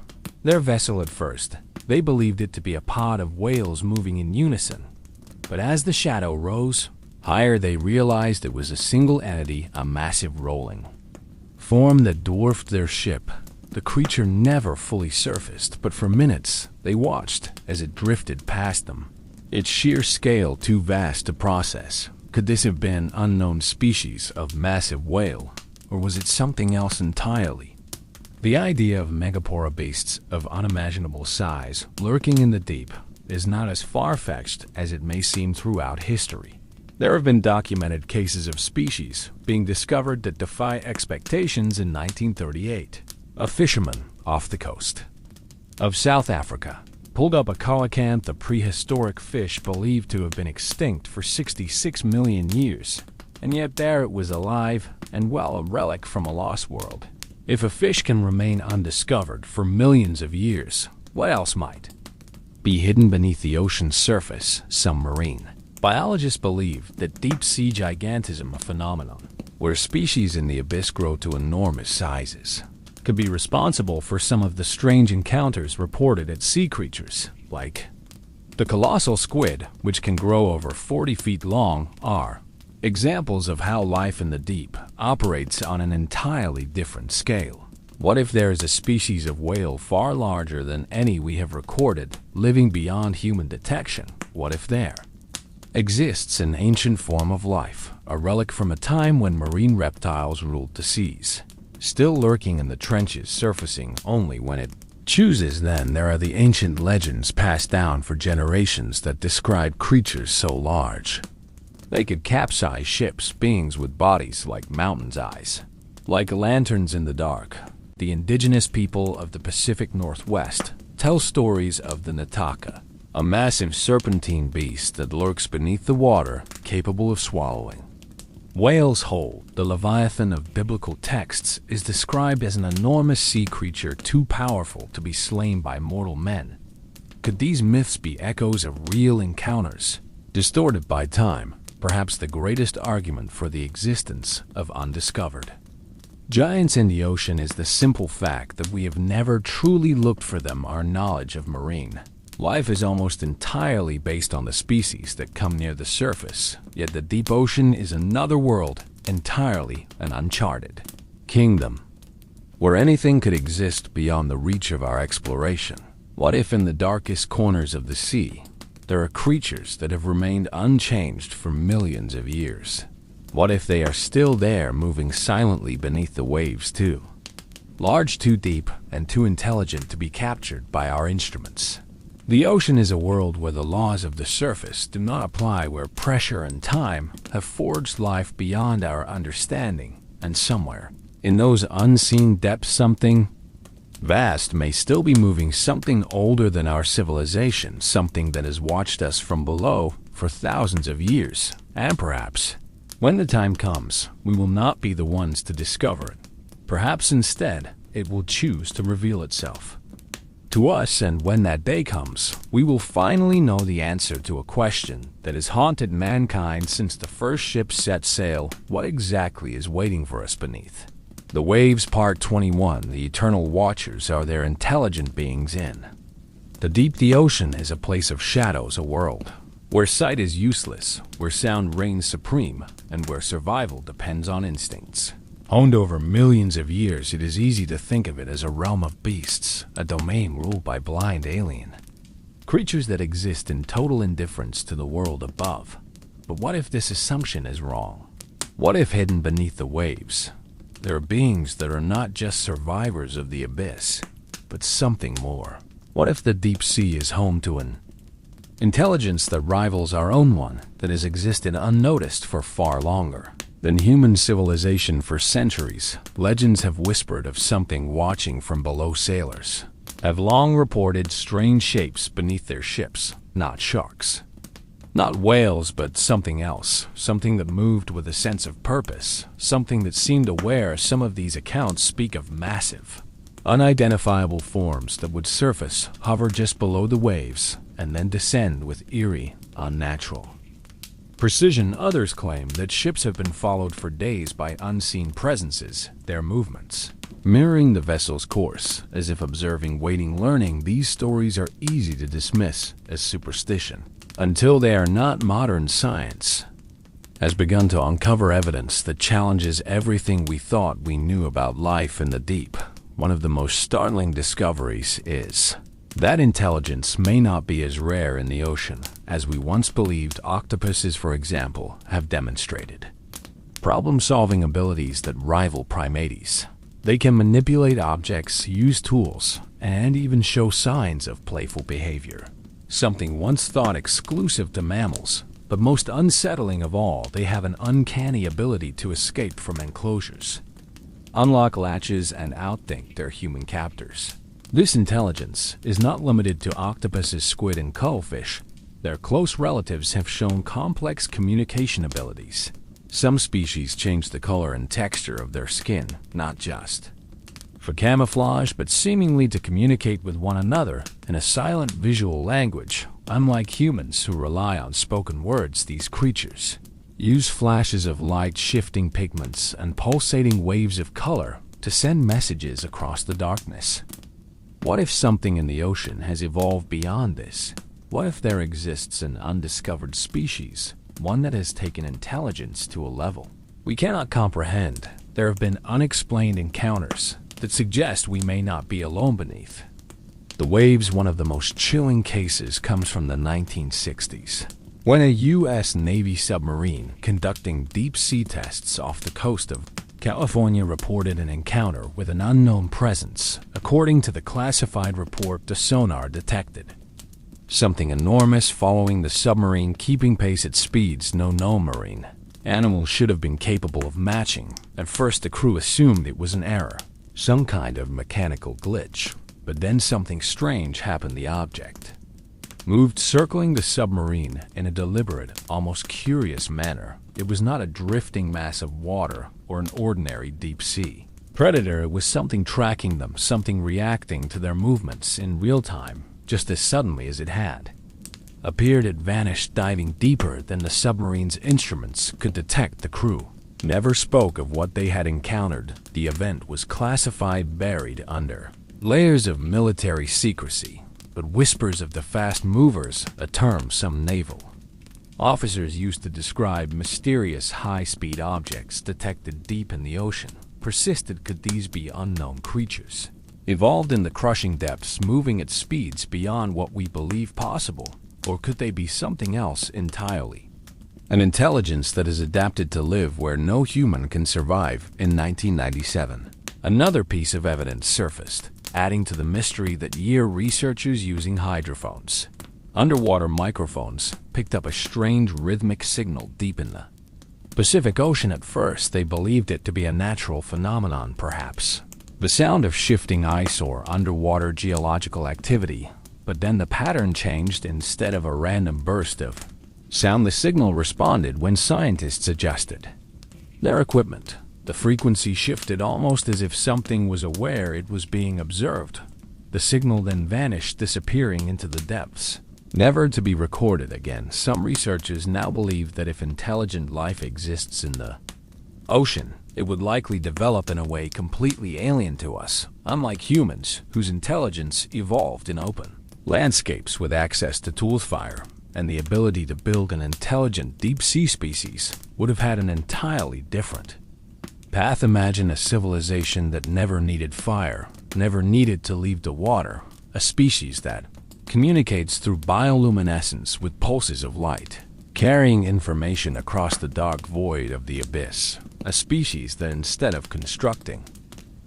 their vessel, at first, they believed it to be a pod of whales moving in unison. But as the shadow rose higher, they realized it was a single entity, a massive rolling form that dwarfed their ship. The creature never fully surfaced, but for minutes they watched as it drifted past them, its sheer scale too vast to process. Could this have been an unknown species of massive whale? Or was it something else entirely? The idea of megapora beasts of unimaginable size lurking in the deep is not as far-fetched as it may seem. Throughout history, There have been documented cases of species being discovered that defy expectations in 1938. A fisherman off the coast of South Africa pulled up a coelacanth, a prehistoric fish believed to have been extinct for 66 million years, and yet there it was alive and, well, a relic from a lost world. If a fish can remain undiscovered for millions of years, what else might be hidden beneath the ocean's surface, submarine? Biologists believe that deep-sea gigantism, a phenomenon where species in the abyss grow to enormous sizes, could be responsible for some of the strange encounters reported at sea creatures, like the colossal squid, which can grow over 40 feet long, are examples of how life in the deep operates on an entirely different scale. What if there is a species of whale far larger than any we have recorded, living beyond human detection? What if there exists an ancient form of life, a relic from a time when marine reptiles ruled the seas, still lurking in the trenches, surfacing only when it chooses? Then there are the ancient legends passed down for generations that describe creatures so large they could capsize ships, beings with bodies like mountains' eyes, like lanterns in the dark. The indigenous people of the Pacific Northwest tell stories of the Nataka, a massive serpentine beast that lurks beneath the water, capable of swallowing whales whole. The Leviathan of biblical texts is described as an enormous sea creature too powerful to be slain by mortal men. Could these myths be echoes of real encounters, distorted by time? Perhaps the greatest argument for the existence of undiscovered giants in the ocean is the simple fact that we have never truly looked for them. Our knowledge of marine life is almost entirely based on the species that come near the surface, yet the deep ocean is another world, entirely an uncharted kingdom, where anything could exist beyond the reach of our exploration. What if in the darkest corners of the sea, there are creatures that have remained unchanged for millions of years? What if they are still there, moving silently beneath the waves too large, too deep, and too intelligent to be captured by our instruments? The ocean is a world where the laws of the surface do not apply, where pressure and time have forged life beyond our understanding, and somewhere in those unseen depths something vast may still be moving, something older than our civilization, something that has watched us from below for thousands of years. And perhaps, when the time comes, we will not be the ones to discover it. Perhaps instead, it will choose to reveal itself to us, and when that day comes, we will finally know the answer to a question that has haunted mankind since the first ship set sail. What exactly is waiting for us beneath the waves? Part 21. The Eternal Watchers. Are there intelligent beings in the deep? The ocean is a place of shadows, a world where sight is useless, where sound reigns supreme, and where survival depends on instincts honed over millions of years. It is easy to think of it as a realm of beasts, a domain ruled by blind alien creatures that exist in total indifference to the world above. But what if this assumption is wrong? What if hidden beneath the waves, there are beings that are not just survivors of the abyss, but something more? What if the deep sea is home to an intelligence that rivals our own one, that has existed unnoticed for far longer than human civilization? For centuries, legends have whispered of something watching from below. Sailors have long reported strange shapes beneath their ships, not sharks, not whales, but something else, something that moved with a sense of purpose, something that seemed aware. Some of these accounts speak of massive, unidentifiable forms that would surface, hover just below the waves, and then descend with eerie, unnatural precision. Others claim that ships have been followed for days by unseen presences, their movements mirroring the vessel's course, as if observing, waiting, learning. These stories are easy to dismiss as superstition until they are not. Modern science has begun to uncover evidence that challenges everything we thought we knew about life in the deep. One of the most startling discoveries is that intelligence may not be as rare in the ocean as we once believed. Octopuses, for example, have demonstrated problem-solving abilities that rival primates. They can manipulate objects, use tools, and even show signs of playful behavior, something once thought exclusive to mammals. But most unsettling of all, they have an uncanny ability to escape from enclosures, unlock latches, and outthink their human captors. This intelligence is not limited to octopuses, squid, and cuttlefish. Their close relatives have shown complex communication abilities. Some species change the color and texture of their skin, not just for camouflage, but seemingly to communicate with one another in a silent visual language. Unlike humans who rely on spoken words, these creatures use flashes of light, shifting pigments, and pulsating waves of color to send messages across the darkness. What if something in the ocean has evolved beyond this? What if there exists an undiscovered species, one that has taken intelligence to a level we cannot comprehend? There have been unexplained encounters that suggest we may not be alone beneath the waves. One of the most chilling cases comes from the 1960s, when a U.S. Navy submarine conducting deep-sea tests off the coast of California reported an encounter with an unknown presence. According to the classified report, the sonar detected something enormous following the submarine, keeping pace at speeds no known marine animal should have been capable of matching. At first, the crew assumed it was an error, some kind of mechanical glitch, but then something strange happened. The object moved, circling the submarine in a deliberate, almost curious manner. It was not a drifting mass of water or an ordinary deep-sea predator. It was something tracking them, something reacting to their movements in real time, just as suddenly as it had appeared. It vanished, diving deeper than the submarine's instruments could detect. The crew never spoke of what they had encountered. The event was classified, buried under layers of military secrecy, but whispers of the fast movers, a term some naval officers used to describe mysterious high-speed objects detected deep in the ocean, persisted. Could these be unknown creatures, evolved in the crushing depths, moving at speeds beyond what we believe possible? Or could they be something else entirely? An intelligence that is adapted to live where no human can survive. In 1997, another piece of evidence surfaced, adding to the mystery. That year, researchers using hydrophones, underwater microphones, picked up a strange rhythmic signal deep in the Pacific Ocean. At first, they believed it to be a natural phenomenon, perhaps the sound of shifting ice or underwater geological activity. But then the pattern changed. Instead of a random burst of sound, the signal responded when scientists adjusted their equipment. The frequency shifted, almost as if something was aware it was being observed. The signal then vanished, disappearing into the depths, never to be recorded again. Some researchers now believe that if intelligent life exists in the ocean, it would likely develop in a way completely alien to us, unlike humans, whose intelligence evolved in open landscapes with access to tools. Fire and the ability to build an intelligent deep-sea species would have had an entirely different path. Imagine a civilization that never needed fire, never needed to leave the water, a species that communicates through bioluminescence with pulses of light, carrying information across the dark void of the abyss, a species that instead of constructing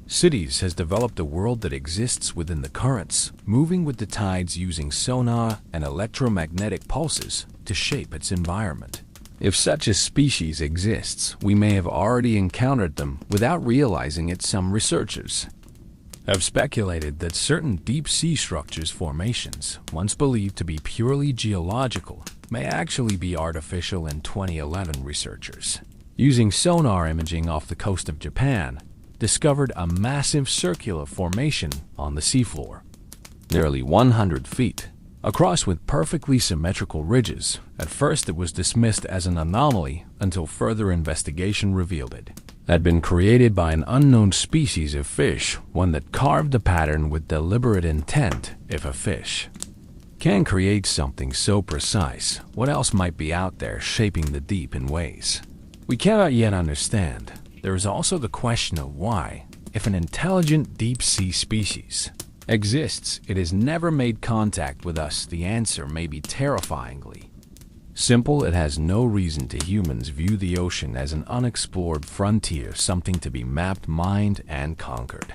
cities has developed a world that exists within the currents, moving with the tides, using sonar and electromagnetic pulses to shape its environment. If such a species exists, we may have already encountered them without realizing it. Some researchers have speculated that certain deep-sea structures, formations, once believed to be purely geological, may actually be artificial. In 2011, researchers, using sonar imaging off the coast of Japan, discovered a massive circular formation on the seafloor, nearly 100 feet across, with perfectly symmetrical ridges. At first, it was dismissed as an anomaly until further investigation revealed it had been created by an unknown species of fish, one that carved the pattern with deliberate intent. If a fish can create something so precise, what else might be out there shaping the deep in ways we cannot yet understand? There is also the question of why, if an intelligent deep-sea species exists, it has never made contact with us. The answer may be terrifyingly simple. It has no reason to humans view the ocean as an unexplored frontier, something to be mapped, mined, and conquered.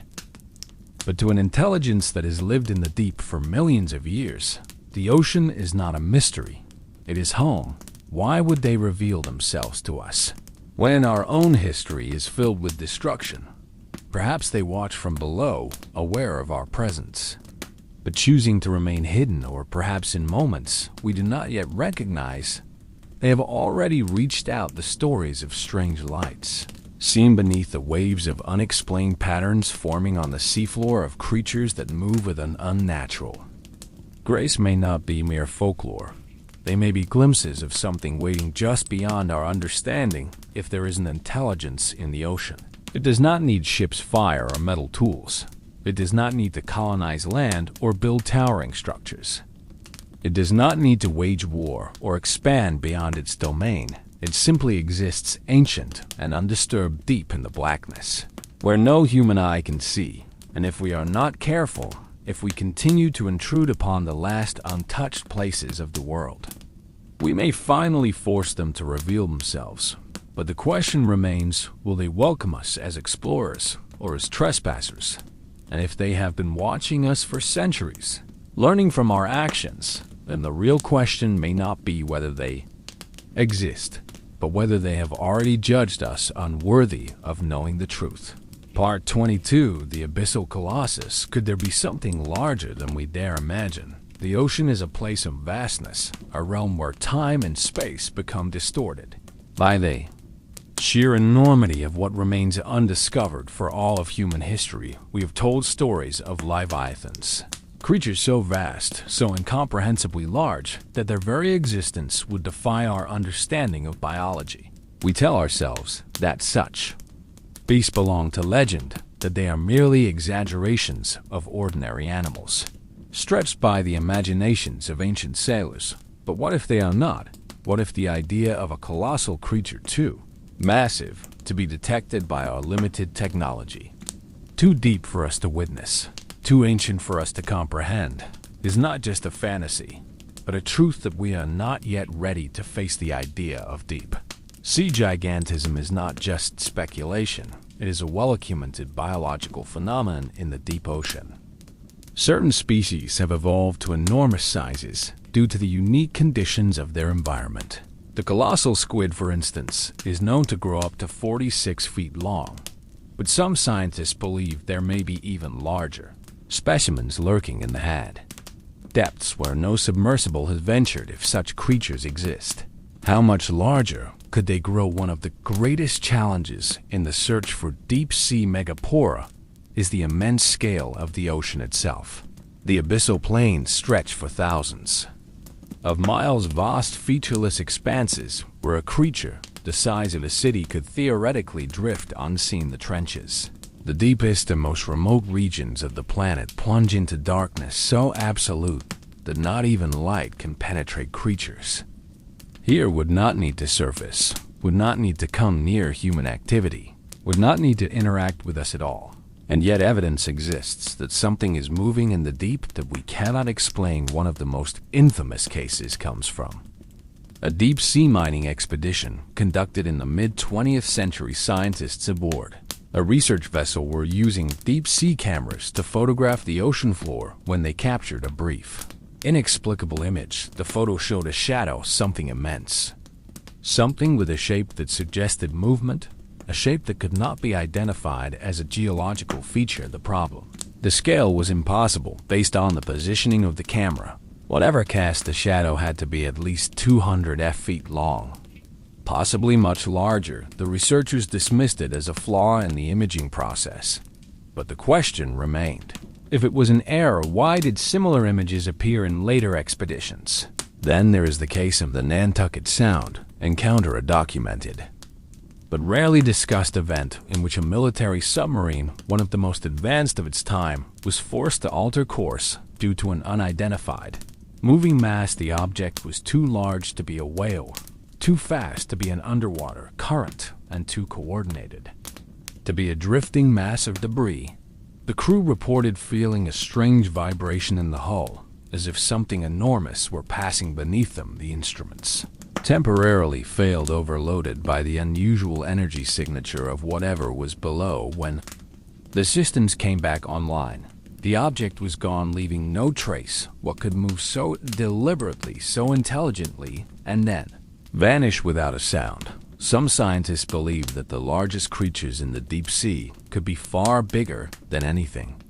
But to an intelligence that has lived in the deep for millions of years, the ocean is not a mystery. It is home, Why would they reveal themselves to us when our own history is filled with destruction? Perhaps they watch from below, aware of our presence, but choosing to remain hidden, or perhaps in moments we do not yet recognize, they have already reached out the stories of strange lights, seen beneath the waves of unexplained patterns forming on the seafloor of creatures that move with an unnatural grace. May not be mere folklore. They may be glimpses of something waiting just beyond our understanding. If there is an intelligence in the ocean, it does not need ships, fire, or metal tools. It does not need to colonize land or build towering structures. It does not need to wage war or expand beyond its domain. It simply exists, ancient and undisturbed, deep in the blackness, where no human eye can see. And if we are not careful, if we continue to intrude upon the last untouched places of the world, we may finally force them to reveal themselves. But the question remains, will they welcome us as explorers or as trespassers? And if they have been watching us for centuries, learning from our actions, then the real question may not be whether they exist, but whether they have already judged us unworthy of knowing the truth. Part 22, the Abyssal Colossus. Could there be something larger than we dare imagine? The ocean is a place of vastness, a realm where time and space become distorted by the sheer enormity of what remains undiscovered. For all of human history, we have told stories of leviathans, creatures so vast, so incomprehensibly large, that their very existence would defy our understanding of biology. We tell ourselves that such beasts belong to legend, that they are merely exaggerations of ordinary animals, stretched by the imaginations of ancient sailors. But what if they are not? What if the idea of a colossal creature too massive to be detected by our limited technology, too deep for us to witness, too ancient for us to comprehend, is not just a fantasy, but a truth that we are not yet ready to face? The idea of deep sea gigantism is not just speculation. It is a well-documented biological phenomenon in the deep ocean. Certain species have evolved to enormous sizes due to the unique conditions of their environment. The colossal squid, for instance, is known to grow up to 46 feet long, but some scientists believe there may be even larger specimens lurking in the had depths where no submersible has ventured. If such creatures exist, how much larger could they grow? One of the greatest challenges in the search for deep-sea megapora is the immense scale of the ocean itself. The abyssal plains stretch for thousands of miles, vast featureless expanses where a creature the size of a city could theoretically drift unseen. The trenches, the deepest and most remote regions of the planet, plunge into darkness so absolute that not even light can penetrate. Creatures here would not need to surface, would not need to come near human activity, would not need to interact with us at all. And yet evidence exists that something is moving in the deep that we cannot explain. One of the most infamous cases comes from a deep-sea mining expedition conducted in the mid-20th century. Scientists aboard a research vessel were using deep-sea cameras to photograph the ocean floor when they captured a brief, inexplicable image. The photo showed a shadow, something immense, something with a shape that suggested movement, a shape that could not be identified as a geological feature. The problem: the scale was impossible based on the positioning of the camera. Whatever cast the shadow had to be at least 200 feet long, possibly much larger. The researchers dismissed it as a flaw in the imaging process. But the question remained: if it was an error, why did similar images appear in later expeditions? Then there is the case of the Nantucket Sound encounter, a documented but rarely discussed event in which a military submarine, one of the most advanced of its time, was forced to alter course due to an unidentified moving mass. The object was too large to be a whale, too fast to be an underwater current, and too coordinated to be a drifting mass of debris. The crew reported feeling a strange vibration in the hull, as if something enormous were passing beneath them. The instruments temporarily failed, overloaded by the unusual energy signature of whatever was below. When the systems came back online, the object was gone, leaving no trace. What could move so deliberately, so intelligently, and then vanish without a sound. Some scientists believe that the largest creatures in the deep sea could be far bigger than anything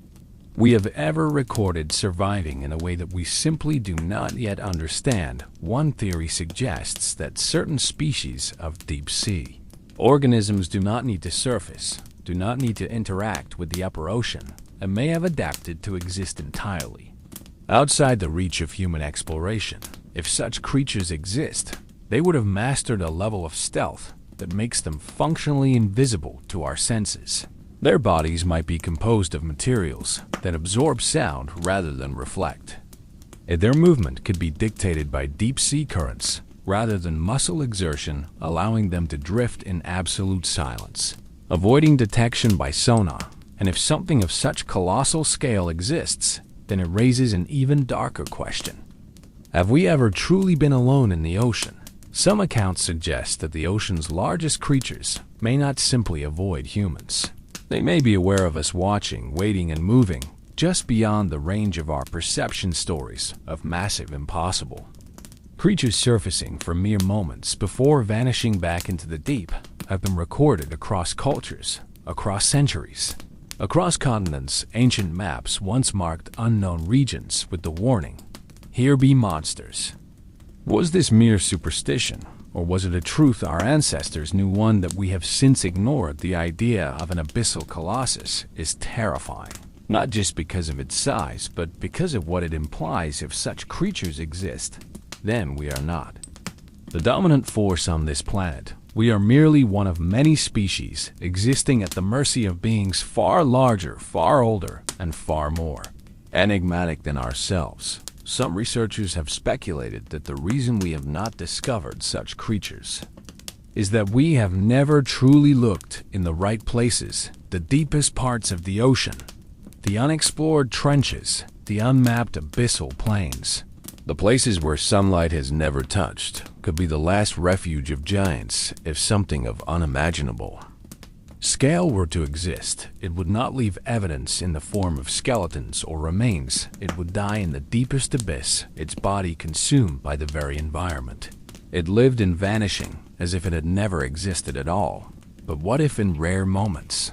we have ever recorded surviving in a way that we simply do not yet understand. One theory suggests that certain species of deep sea organisms do not need to surface, do not need to interact with the upper ocean, and may have adapted to exist entirely outside the reach of human exploration. If such creatures exist, they would have mastered a level of stealth that makes them functionally invisible to our senses. Their bodies might be composed of materials that absorb sound rather than reflect. Their movement could be dictated by deep-sea currents rather than muscle exertion, allowing them to drift in absolute silence, avoiding detection by sonar. And if something of such colossal scale exists, then it raises an even darker question. Have we ever truly been alone in the ocean? Some accounts suggest that the ocean's largest creatures may not simply avoid humans. They may be aware of us watching, waiting, and moving just beyond the range of our perception. Stories of massive impossible creatures surfacing for mere moments before vanishing back into the deep have been recorded across cultures, across centuries, across continents. Ancient maps once marked unknown regions with the warning, "Here be monsters." Was this mere superstition, or was it a truth our ancestors knew, one that we have since ignored? The idea of an abyssal colossus is terrifying, not just because of its size, but because of what it implies. If such creatures exist, then we are not the dominant force on this planet. We are merely one of many species existing at the mercy of beings far larger, far older, and far more enigmatic than ourselves. Some researchers have speculated that the reason we have not discovered such creatures is that we have never truly looked in the right places, the deepest parts of the ocean, the unexplored trenches, the unmapped abyssal plains. The places where sunlight has never touched could be the last refuge of giants. If something of unimaginable scale were to exist, it would not leave evidence in the form of skeletons or remains. It would die in the deepest abyss, its body consumed by the very environment it lived in, vanishing as if it had never existed at all. But what if in rare moments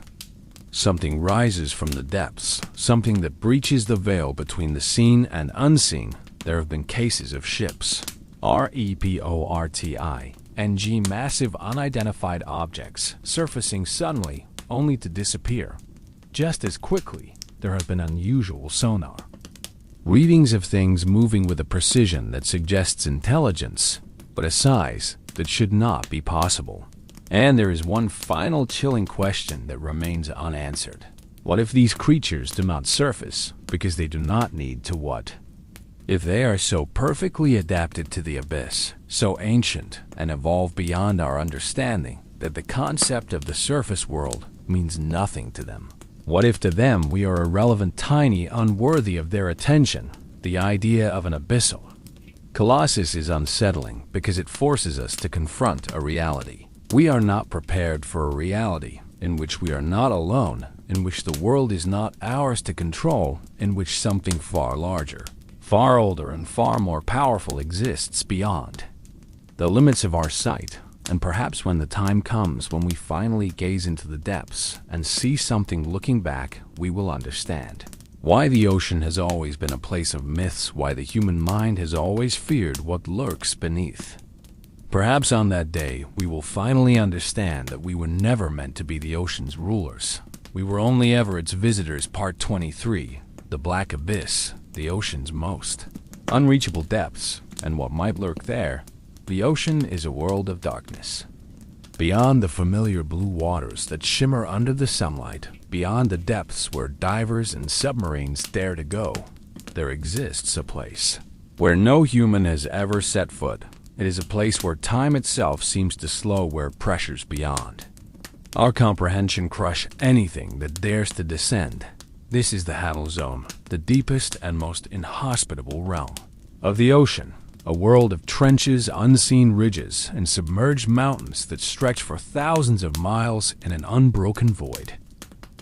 something rises from the depths, something that breaches the veil between the seen and unseen? There have been cases of ships, reporting, massive unidentified objects surfacing suddenly only to disappear. Just as quickly, there have been unusual sonar readings of things moving with a precision that suggests intelligence, but a size that should not be possible. And there is one final chilling question that remains unanswered. What if these creatures do not surface because they do not need to? What if they are so perfectly adapted to the abyss, so ancient and evolved beyond our understanding, that the concept of the surface world means nothing to them? What if to them we are irrelevant, tiny, unworthy of their attention? The idea of an abyssal colossus is unsettling because it forces us to confront a reality. We are not prepared for a reality in which we are not alone, in which the world is not ours to control, in which something far larger, far older, and far more powerful exists beyond the limits of our sight. And perhaps when the time comes when we finally gaze into the depths and see something, looking back, we will understand why the ocean has always been a place of myths, why the human mind has always feared what lurks beneath. Perhaps on that day, we will finally understand that we were never meant to be the ocean's rulers. We were only ever its visitors. Part 23, The Black Abyss, the ocean's most unreachable depths, and what might lurk there. The ocean is a world of darkness. Beyond the familiar blue waters that shimmer under the sunlight, beyond the depths where divers and submarines dare to go, there exists a place where no human has ever set foot. It is a place where time itself seems to slow, where pressures beyond our comprehension crush anything that dares to descend. This is the Hattle Zone, the deepest and most inhospitable realm of the ocean. A world of trenches, unseen ridges, and submerged mountains that stretch for thousands of miles in an unbroken void.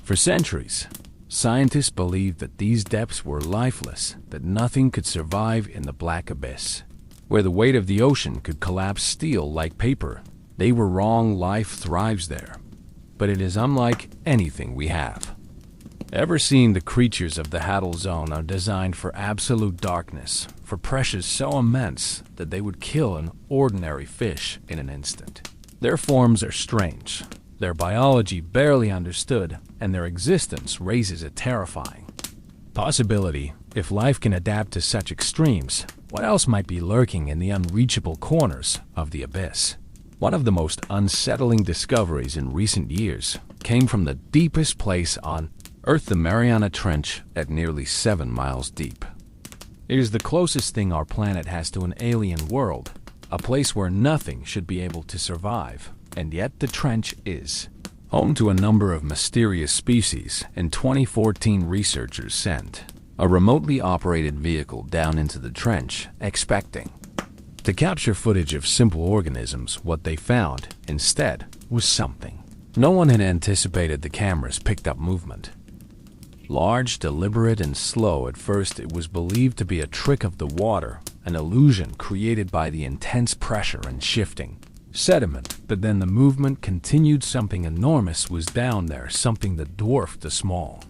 For centuries, scientists believed that these depths were lifeless, that nothing could survive in the black abyss. where the weight of the ocean could collapse steel like paper. They were wrong. Life thrives there, but it is unlike anything we have ever seen. The creatures of the Hadal Zone are designed for absolute darkness, for pressures so immense that they would kill an ordinary fish in an instant. Their forms are strange, their biology barely understood, and their existence raises a terrifying possibility. If life can adapt to such extremes, what else might be lurking in the unreachable corners of the abyss? One of the most unsettling discoveries in recent years came from the deepest place on Earth, the Mariana Trench, at nearly 7 miles deep. It is the closest thing our planet has to an alien world, a place where nothing should be able to survive, and yet the trench is home to a number of mysterious species. In 2014, researchers sent a remotely operated vehicle down into the trench, expecting to capture footage of simple organisms. What they found, instead, was something no one had anticipated. The cameras picked up movement. Large, deliberate, and slow. At first, it was believed to be a trick of the water, an illusion created by the intense pressure and shifting sediment. But then the movement continued. Something enormous was down there, something that dwarfed the small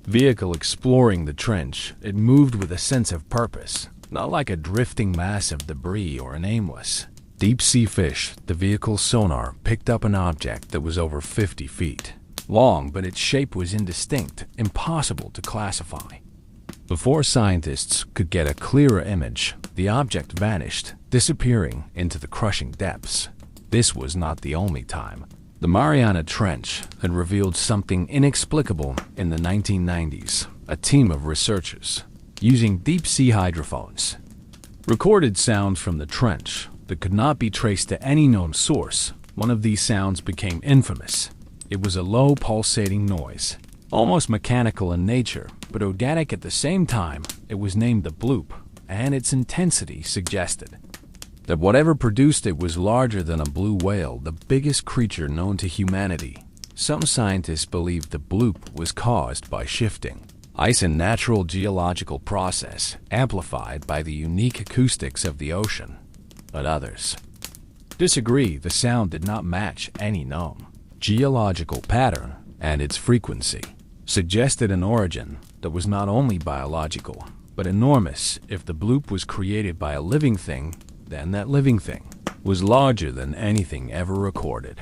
vehicle exploring the trench. It moved with a sense of purpose, not like a drifting mass of debris or an aimless deep-sea fish. The vehicle's sonar picked up an object that was over 50 feet long, but its shape was indistinct, impossible to classify. Before scientists could get a clearer image, the object vanished, disappearing into the crushing depths. This was not the only time the Mariana Trench had revealed something inexplicable. In the 1990s, a team of researchers, using deep-sea hydrophones, recorded sounds from the trench that could not be traced to any known source. One of these sounds became infamous. It was a low, pulsating noise, almost mechanical in nature, but organic at the same time. It was named the Bloop, and its intensity suggested that whatever produced it was larger than a blue whale, the biggest creature known to humanity. Some scientists believed the Bloop was caused by shifting ice, a natural geological process amplified by the unique acoustics of the ocean. But others disagree. The sound did not match any known geological pattern, and its frequency suggested an origin that was not only biological, but enormous. If the Bloop was created by a living thing, then that living thing was larger than anything ever recorded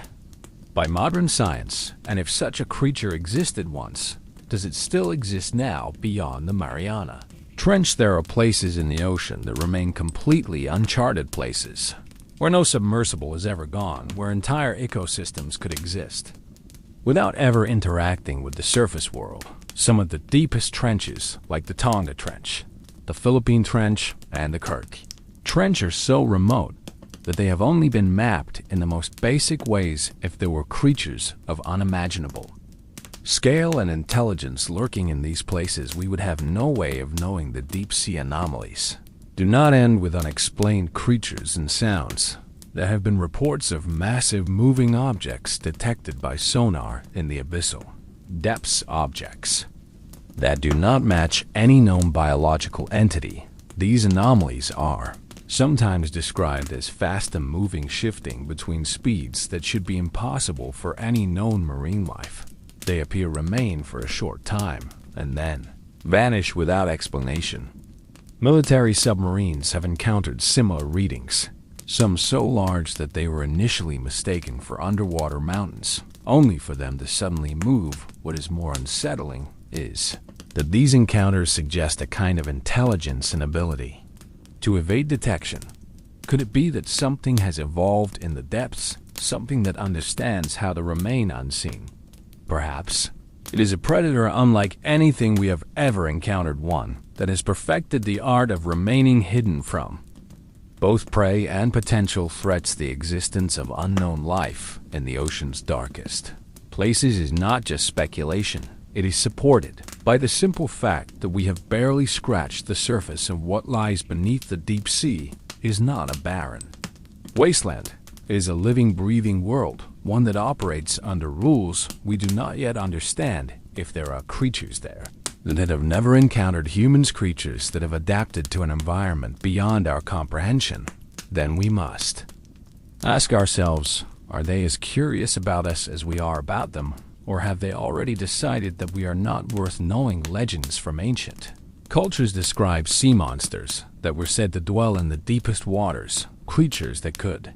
by modern science. And if such a creature existed once, does it still exist now beyond the Mariana Trench? There are places in the ocean that remain completely uncharted, places where no submersible has ever gone, where entire ecosystems could exist without ever interacting with the surface world. Some of the deepest trenches, like the Tonga Trench, the Philippine Trench, and the Kirk Trench, are so remote that they have only been mapped in the most basic ways. If there were creatures of unimaginable scale and intelligence lurking in these places, we would have no way of knowing. The deep-sea anomalies do not end with unexplained creatures and sounds. There have been reports of massive moving objects detected by sonar in the abyssal depths, objects that do not match any known biological entity. These anomalies are sometimes described as fast and moving, shifting between speeds that should be impossible for any known marine life. They appear, remain for a short time, and then vanish without explanation. Military submarines have encountered similar readings, some so large that they were initially mistaken for underwater mountains, only for them to suddenly move. What is more unsettling is that these encounters suggest a kind of intelligence and ability to evade detection. Could it be that something has evolved in the depths, something that understands how to remain unseen? Perhaps it is a predator unlike anything we have ever encountered, one that has perfected the art of remaining hidden from both prey and potential threats. The existence of unknown life in the ocean's darkest places is not just speculation. It is supported by the simple fact that we have barely scratched the surface, and what lies beneath the deep sea is not a barren wasteland. It is a living, breathing world, one that operates under rules we do not yet understand. If there are creatures there, that have never encountered humans, creatures that have adapted to an environment beyond our comprehension, then we must ask ourselves, are they as curious about us as we are about them, or have they already decided that we are not worth knowing? Legends from ancient cultures describe sea monsters that were said to dwell in the deepest waters, creatures that could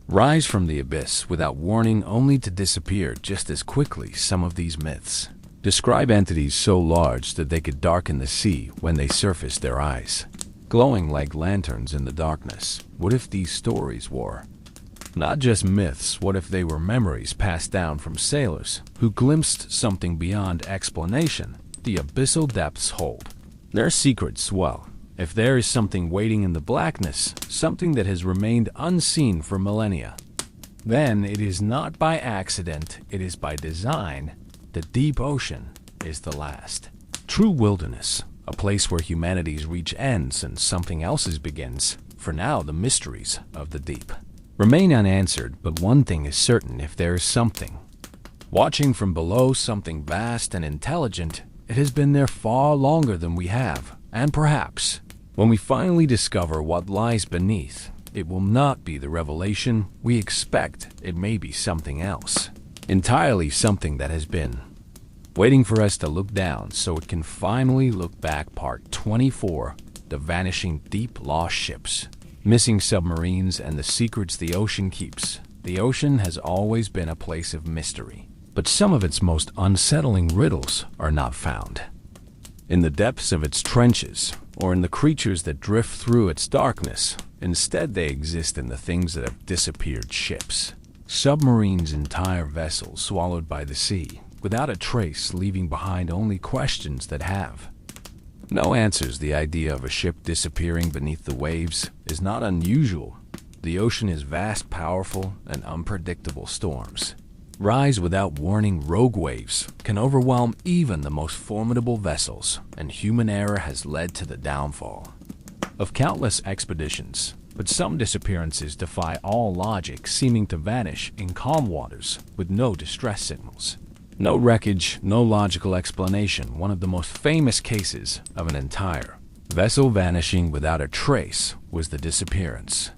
rise from the abyss without warning only to disappear just as quickly. Some of these myths describe entities so large that they could darken the sea when they surfaced, their eyes glowing like lanterns in the darkness. What if these stories were not just myths? What if they were memories passed down from sailors who glimpsed something beyond explanation? The abyssal depths hold their secrets. Well, if there is something waiting in the blackness, something that has remained unseen for millennia, then it is not by accident, it is by design. The deep ocean is the last true wilderness, a place where humanity's reach ends and something else's begins. For now, the mysteries of the deep remain unanswered, but one thing is certain: if there is something watching from below, something vast and intelligent, it has been there far longer than we have. And perhaps, when we finally discover what lies beneath, it will not be the revelation we expect. It may be something else entirely, something that has been waiting for us to look down so it can finally look back. Part 24: The Vanishing Deep. Lost ships, missing submarines, and the secrets the ocean keeps. The ocean has always been a place of mystery, but some of its most unsettling riddles are not found in the depths of its trenches or in the creatures that drift through its darkness. Instead, they exist in the things that have disappeared: ships, submarines, entire vessels swallowed by the sea, without a trace, leaving behind only questions that have no answers. The idea of a ship disappearing beneath the waves is not unusual. The ocean is vast, powerful, and unpredictable. Storms rise without warning. Rogue waves can overwhelm even the most formidable vessels, and human error has led to the downfall of countless expeditions. But some disappearances defy all logic, seeming to vanish in calm waters with no distress signals, no wreckage, no logical explanation. One of the most famous cases of an entire vessel vanishing without a trace was the disappearance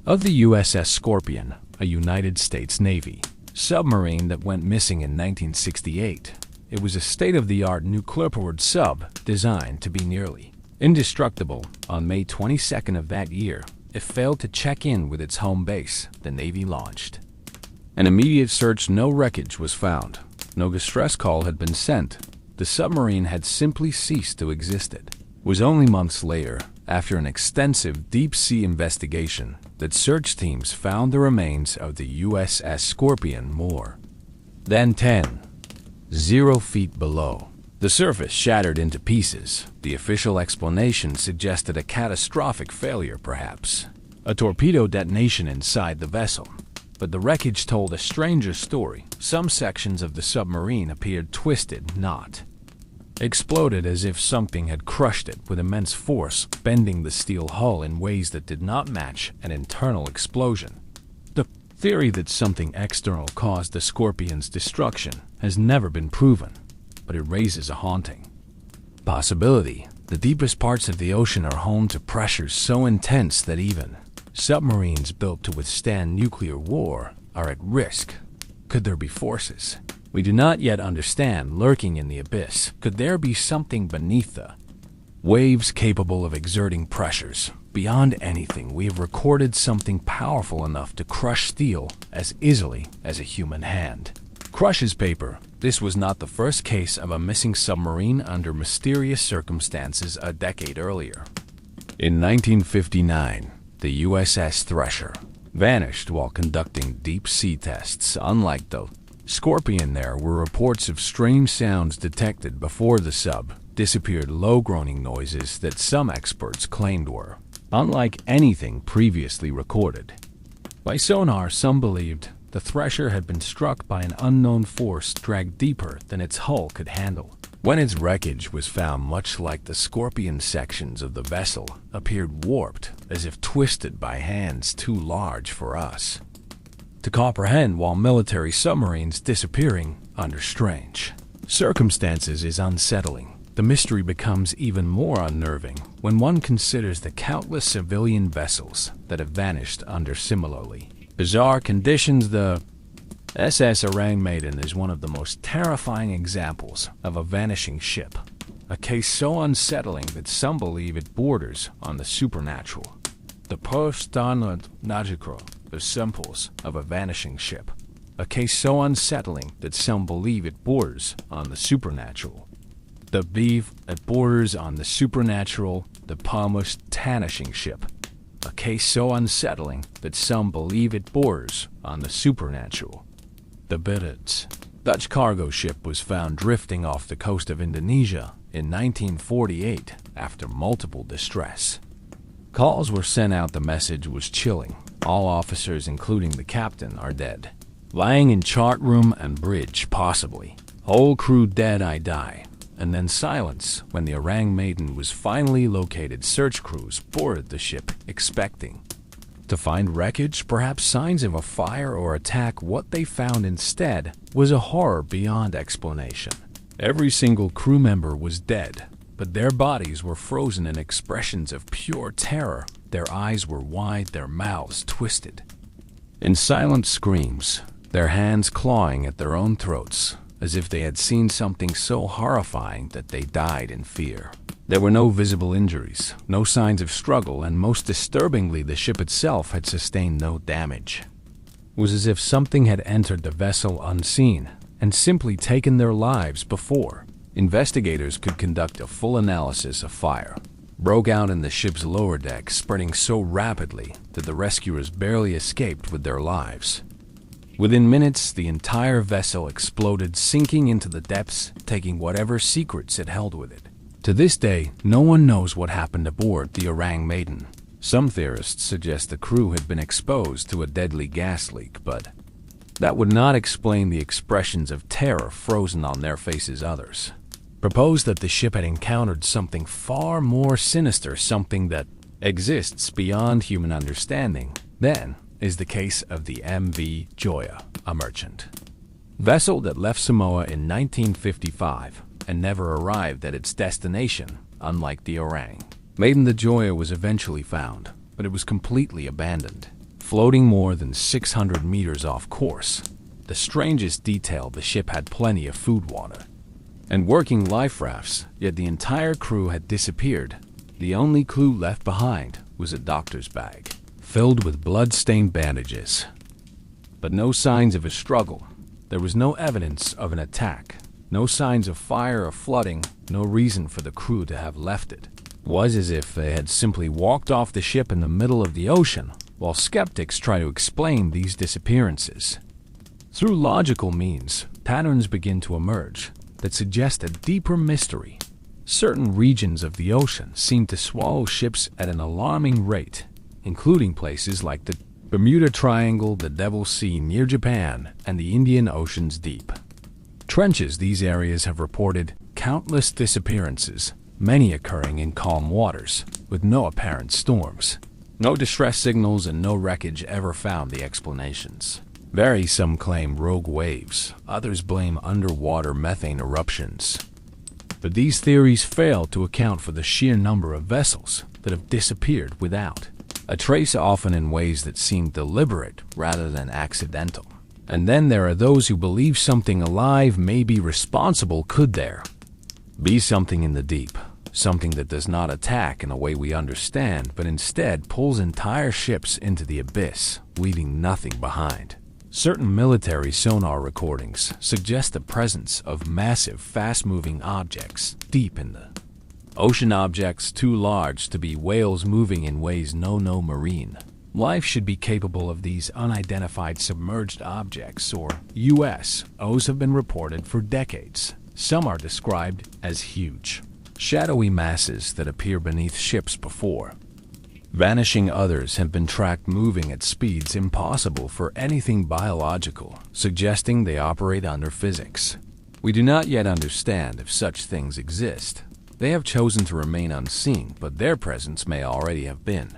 of the USS Scorpion, a United States Navy submarine that went missing in 1968. It was a state-of-the-art nuclear-powered sub designed to be nearly indestructible. On May 22nd of that year, it failed to check in with its home base. The Navy launched an immediate search. No wreckage was found. No distress call had been sent. The submarine had simply ceased to exist. It was only months later, after an extensive deep-sea investigation, that search teams found the remains of the USS Scorpion more than 0 feet below the surface, shattered into pieces. The official explanation suggested a catastrophic failure, perhaps a torpedo detonation inside the vessel. But the wreckage told a stranger story. Some sections of the submarine appeared twisted, not exploded, as if something had crushed it with immense force, bending the steel hull in ways that did not match an internal explosion. The theory that something external caused the Scorpion's destruction has never been proven, but it raises a haunting possibility. The deepest parts of the ocean are home to pressures so intense that even submarines built to withstand nuclear war are at risk. Could there be forces we do not yet understand lurking in the abyss? Could there be something beneath the waves capable of exerting pressures beyond anything we have recorded, something powerful enough to crush steel as easily as a human hand crushes paper? This was not the first case of a missing submarine under mysterious circumstances. A decade earlier, in 1959, the USS Thresher vanished while conducting deep-sea tests. Unlike the Scorpion, there were reports of strange sounds detected before the sub disappeared, low groaning noises that some experts claimed were unlike anything previously recorded by sonar. Some believed the Thresher had been struck by an unknown force, dragged deeper than its hull could handle. When its wreckage was found, much like the Scorpion, sections of the vessel appeared warped, as if twisted by hands too large for us to comprehend. While military submarines disappearing under strange circumstances is unsettling, The mystery becomes even more unnerving when one considers the countless civilian vessels that have vanished under similarly bizarre conditions. The SS Orang Maiden is one of the most terrifying examples of a vanishing ship, a case so unsettling that some believe it borders on the supernatural. The post-standard Najikro, the symbols of a vanishing ship, a case so unsettling that some believe it borders on the supernatural. The beef that borders on the supernatural, the Palmus Tanishing ship, a case so unsettling that some believe it borders on the supernatural. The Bittets, Dutch cargo ship, was found drifting off the coast of Indonesia in 1948 after multiple distress calls were sent out. The message was chilling. All officers, including the captain, are dead. Lying in chart room and bridge, possibly. Whole crew dead, I die. And then silence when the Orang Maiden was finally located. Search crews boarded the ship, expecting to find wreckage, perhaps signs of a fire or attack. What they found instead was a horror beyond explanation. Every single crew member was dead, but their bodies were frozen in expressions of pure terror. Their eyes were wide, their mouths twisted in silent screams, their hands clawing at their own throats, as if they had seen something so horrifying that they died in fear. There were no visible injuries, no signs of struggle, and most disturbingly, the ship itself had sustained no damage. It was as if something had entered the vessel unseen and simply taken their lives before investigators could conduct a full analysis. Of fire broke out in the ship's lower deck, spreading so rapidly that the rescuers barely escaped with their lives. Within minutes, the entire vessel exploded, sinking into the depths, taking whatever secrets it held with it. To this day, no one knows what happened aboard the Orang Maiden. Some theorists suggest the crew had been exposed to a deadly gas leak, but that would not explain the expressions of terror frozen on their faces. Others propose that the ship had encountered something far more sinister, something that exists beyond human understanding. Then is the case of the MV Joya, a merchant vessel that left Samoa in 1955 and never arrived at its destination. Unlike the Orang Maiden, the Joya was eventually found, but it was completely abandoned, floating more than 600 meters off course. The strangest detail: the ship had plenty of food, water, and working life rafts, yet the entire crew had disappeared. The only clue left behind was a doctor's bag filled with blood-stained bandages, but no signs of a struggle. There was no evidence of an attack, no signs of fire or flooding, no reason for the crew to have left it. It was as if they had simply walked off the ship in the middle of the ocean, while skeptics try to explain these disappearances. Through logical means, patterns begin to emerge that suggest a deeper mystery. Certain regions of the ocean seem to swallow ships at an alarming rate, including places like the Bermuda Triangle, the Devil's Sea near Japan, and the Indian Ocean's deep trenches. These areas have reported countless disappearances, many occurring in calm waters, with no apparent storms. No distress signals and no wreckage ever found. The explanations vary. Some claim rogue waves, others blame underwater methane eruptions. But these theories fail to account for the sheer number of vessels that have disappeared without a trace, often in ways that seem deliberate rather than accidental. And then there are those who believe something alive may be responsible. Could there be something in the deep, something that does not attack in a way we understand, but instead pulls entire ships into the abyss, leaving nothing behind? Certain military sonar recordings suggest the presence of massive, fast-moving objects deep in the ocean, objects too large to be whales moving in ways no marine life should be capable of. These unidentified submerged objects, or USOs, have been reported for decades. Some are described as huge, shadowy masses that appear beneath ships before vanishing. Others have been tracked moving at speeds impossible for anything biological, suggesting they operate under physics. We do not yet understand if such things exist. They have chosen to remain unseen, but their presence may already have been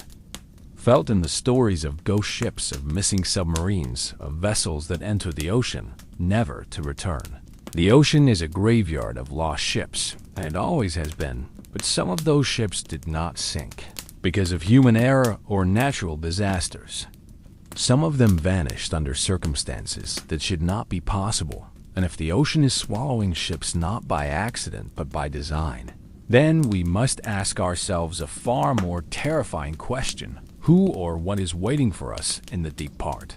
felt in the stories of ghost ships, of missing submarines, of vessels that enter the ocean, never to return. The ocean is a graveyard of lost ships, and it always has been, but some of those ships did not sink because of human error or natural disasters. Some of them vanished under circumstances that should not be possible, and if the ocean is swallowing ships not by accident but by design, then we must ask ourselves a far more terrifying question: who or what is waiting for us in the deep part?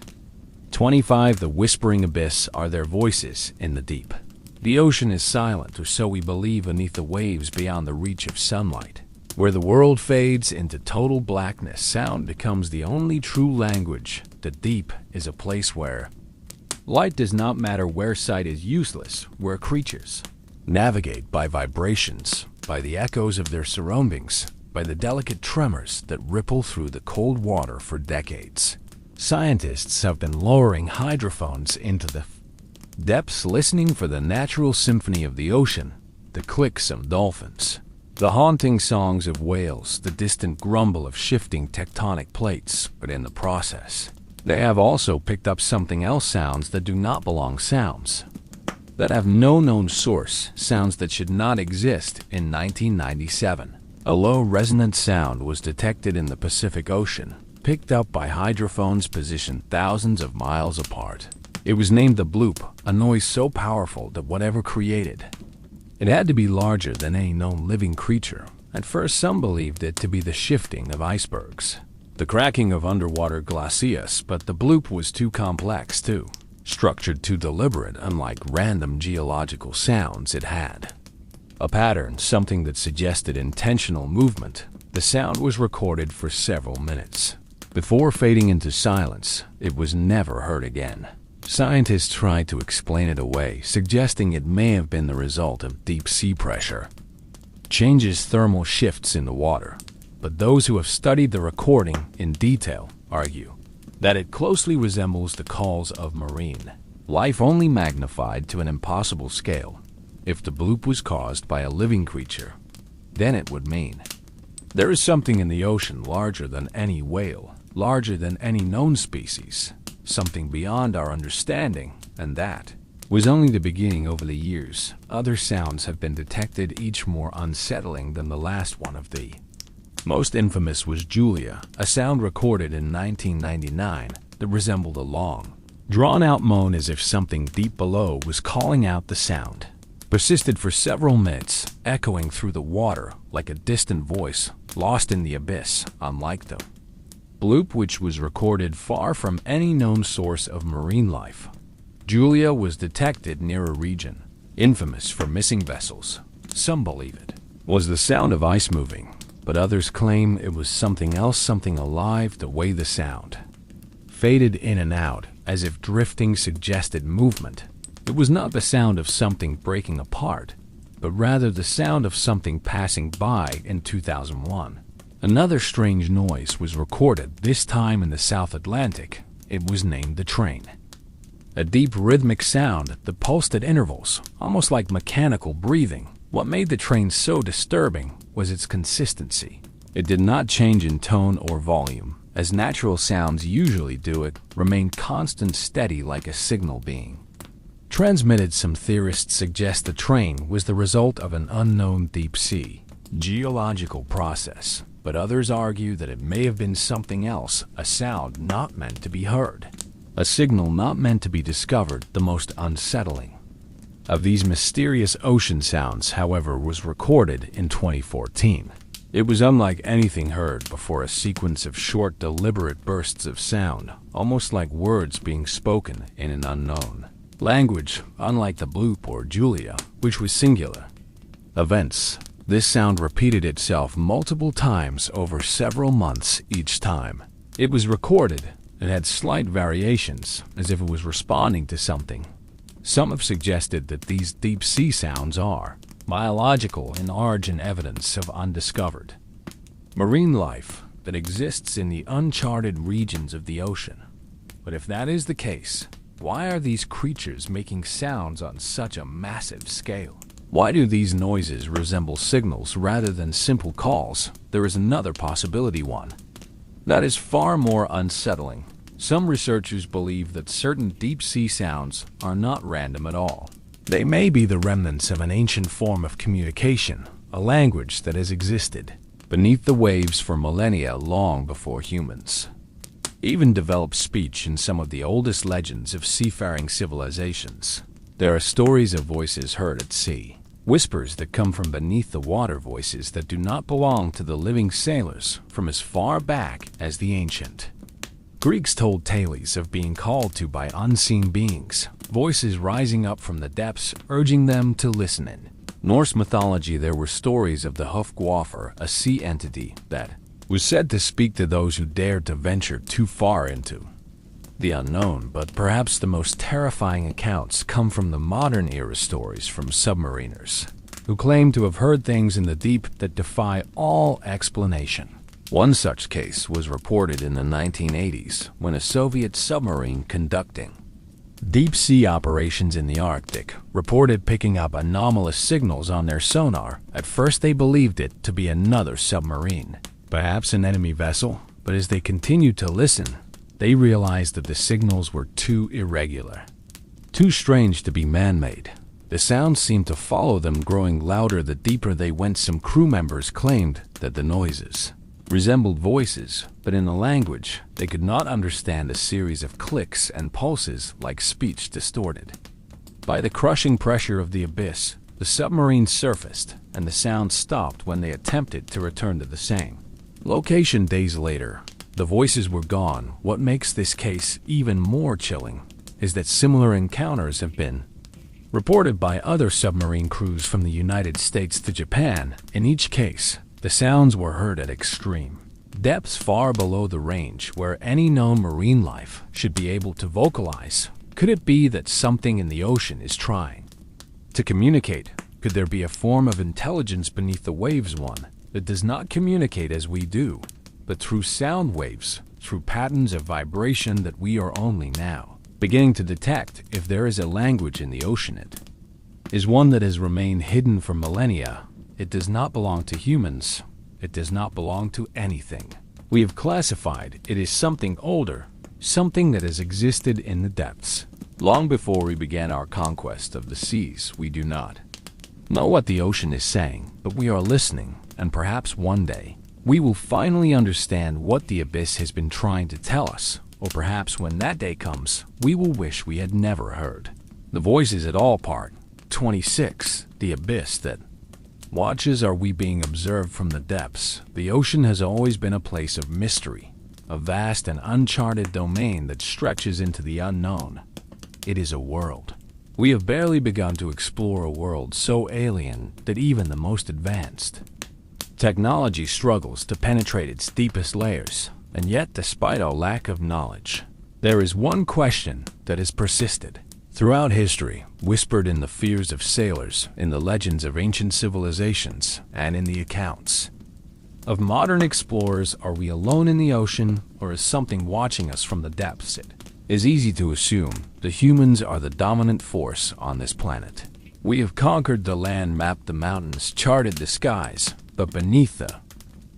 25. The whispering abyss are their voices in the deep. The ocean is silent, or so we believe, beneath the waves beyond the reach of sunlight. Where the world fades into total blackness, sound becomes the only true language. The deep is a place where light does not matter, where sight is useless, where creatures navigate by vibrations, by the echoes of their surroundings, by the delicate tremors that ripple through the cold water for decades. Scientists have been lowering hydrophones into the depths, listening for the natural symphony of the ocean, the clicks of dolphins, the haunting songs of whales, the distant grumble of shifting tectonic plates. But in the process, they have also picked up something else: sounds that do not belong, sounds that have no known source, sounds that should not exist. In 1997, a low-resonant sound was detected in the Pacific Ocean, picked up by hydrophones positioned thousands of miles apart. It was named the Bloop, a noise so powerful that whatever created it had to be larger than any known living creature. At first, some believed it to be the shifting of icebergs, the cracking of underwater glaciers, but the Bloop was too complex, too structured, too deliberate. Unlike random geological sounds, it had a pattern, something that suggested intentional movement. The sound was recorded for several minutes before fading into silence. It was never heard again. Scientists tried to explain it away, suggesting it may have been the result of deep sea pressure changes, thermal shifts in the water. But those who have studied the recording in detail argue that it closely resembles the calls of marine life, only magnified to an impossible scale. If the Bloop was caused by a living creature, then it would mean there is something in the ocean larger than any whale, larger than any known species, something beyond our understanding, and that was only the beginning. Over the years, other sounds have been detected, each more unsettling than the last one. Of the most infamous was Julia, a sound recorded in 1999 that resembled a long, drawn-out moan, as if something deep below was calling out. The sound persisted for several minutes, echoing through the water like a distant voice lost in the abyss. Unlike the Bloop, which was recorded far from any known source of marine life, Julia was detected near a region infamous for missing vessels. Some believe it was the sound of ice moving, but others claim it was something else, something alive. The way the sound faded in and out, as if drifting suggested movement, it was not the sound of something breaking apart, but rather the sound of something passing by. In 2001, another strange noise was recorded, this time in the South Atlantic. It was named the train. A deep rhythmic sound that pulsed at intervals, almost like mechanical breathing. What made the train so disturbing was its consistency. It did not change in tone or volume, as natural sounds usually do. It remained constant, steady, like a signal being transmitted. Some theorists suggest the train was the result of an unknown deep-sea geological process, but others argue that it may have been something else, a sound not meant to be heard, a signal not meant to be discovered. The most unsettling of these mysterious ocean sounds, however, was recorded in 2014. It was unlike anything heard before, a sequence of short, deliberate bursts of sound, almost like words being spoken in an unknown language. Unlike the Bloop or Julia, which was singular events, this sound repeated itself multiple times over several months. Each time it was recorded, it had slight variations, as if it was responding to something. Some have suggested that these deep-sea sounds are biological in origin, evidence of undiscovered marine life that exists in the uncharted regions of the ocean. But if that is the case, why are these creatures making sounds on such a massive scale? Why do these noises resemble signals rather than simple calls? There is another possibility, one that is far more unsettling. Some researchers believe that certain deep-sea sounds are not random at all. They may be the remnants of an ancient form of communication, a language that has existed beneath the waves for millennia long before humans even developed speech in some of the oldest legends of seafaring civilizations. There are stories of voices heard at sea, whispers that come from beneath the water, voices that do not belong to the living sailors from as far back as the ancient Greeks told tales of being called to by unseen beings, voices rising up from the depths urging them to listen. In Norse mythology, there were stories of the Hufgwafr, a sea entity that was said to speak to those who dared to venture too far into the unknown. But perhaps the most terrifying accounts come from the modern era stories from submariners who claim to have heard things in the deep that defy all explanation. One such case was reported in the 1980s when a Soviet submarine conducting deep-sea operations in the Arctic reported picking up anomalous signals on their sonar. At first they believed it to be another submarine, perhaps an enemy vessel, but as they continued to listen, they realized that the signals were too irregular, too strange to be man-made. The sounds seemed to follow them, growing louder the deeper they went. Some crew members claimed that the noises resembled voices, but in a language they could not understand, a series of clicks and pulses like speech distorted by the crushing pressure of the abyss. The submarine surfaced, and the sound stopped when they attempted to return to the same location days later. The voices were gone. What makes this case even more chilling is that similar encounters have been reported by other submarine crews from the United States to Japan. In each case, the sounds were heard at extreme depths far below the range where any known marine life should be able to vocalize. Could it be that something in the ocean is trying to communicate? Could there be a form of intelligence beneath the waves, one that does not communicate as we do, but through sound waves, through patterns of vibration that we are only now beginning to detect? If there is a language in the ocean, it is one that has remained hidden for millennia. It does not belong to humans. It does not belong to anything we have classified. It is something older, something that has existed in the depths long before we began our conquest of the seas. We do not know what the ocean is saying, but we are listening, and perhaps one day we will finally understand what the abyss has been trying to tell us. Or perhaps when that day comes, we will wish we had never heard the voices at all. Part 26. The abyss that watches. Are we being observed from the depths? The ocean has always been a place of mystery, a vast and uncharted domain that stretches into the unknown. It is a world we have barely begun to explore, a world so alien that even the most advanced technology struggles to penetrate its deepest layers. And yet, despite our lack of knowledge, there is one question that has persisted throughout history, whispered in the fears of sailors, in the legends of ancient civilizations, and in the accounts of modern explorers. Are we alone in the ocean, or is something watching us from the depths? It is easy to assume the humans are the dominant force on this planet. We have conquered the land, mapped the mountains, charted the skies, but beneath the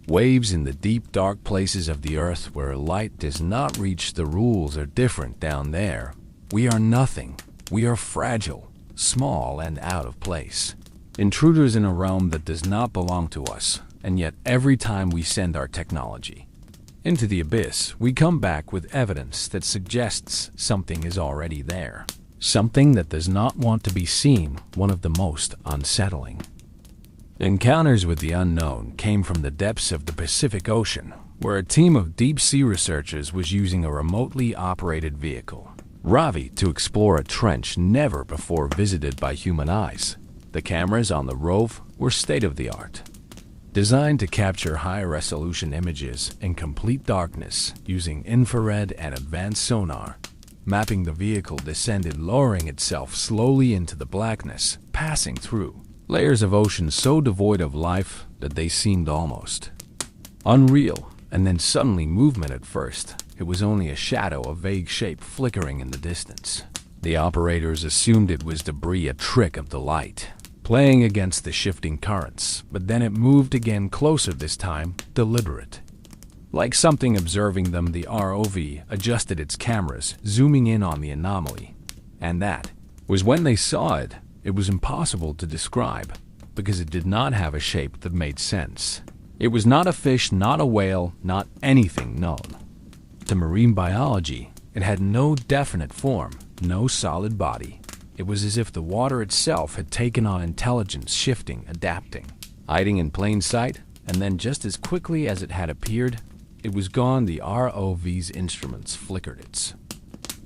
waves, in the deep, dark places of the earth where light does not reach, the rules are different. Down there, we are nothing. We are fragile, small, and out of place. Intruders in a realm that does not belong to us. And yet, every time we send our technology into the abyss, we come back with evidence that suggests something is already there. Something that does not want to be seen. One of the most unsettling encounters with the unknown came from the depths of the Pacific Ocean, where a team of deep-sea researchers was using a remotely operated vehicle, Ravi, to explore a trench never before visited by human eyes. The cameras on the rove were state-of-the-art, designed to capture high-resolution images in complete darkness using infrared and advanced sonar. Mapping the vehicle descended, lowering itself slowly into the blackness, passing through layers of ocean so devoid of life that they seemed almost unreal. And then suddenly, movement. At first, it was only a shadow, a vague shape flickering in the distance. The operators assumed it was debris, a trick of the light playing against the shifting currents. But then it moved again, closer this time, deliberate. Like something observing them, the ROV adjusted its cameras, zooming in on the anomaly. And that was when they saw it. it was impossible to describe because it did not have a shape that made sense. It was not a fish, not a whale, not anything known. To marine biology, it had no definite form, no solid body. It was as if the water itself had taken on intelligence, shifting, adapting, hiding in plain sight, and then just as quickly as it had appeared, it was gone. The ROV's instruments flickered its.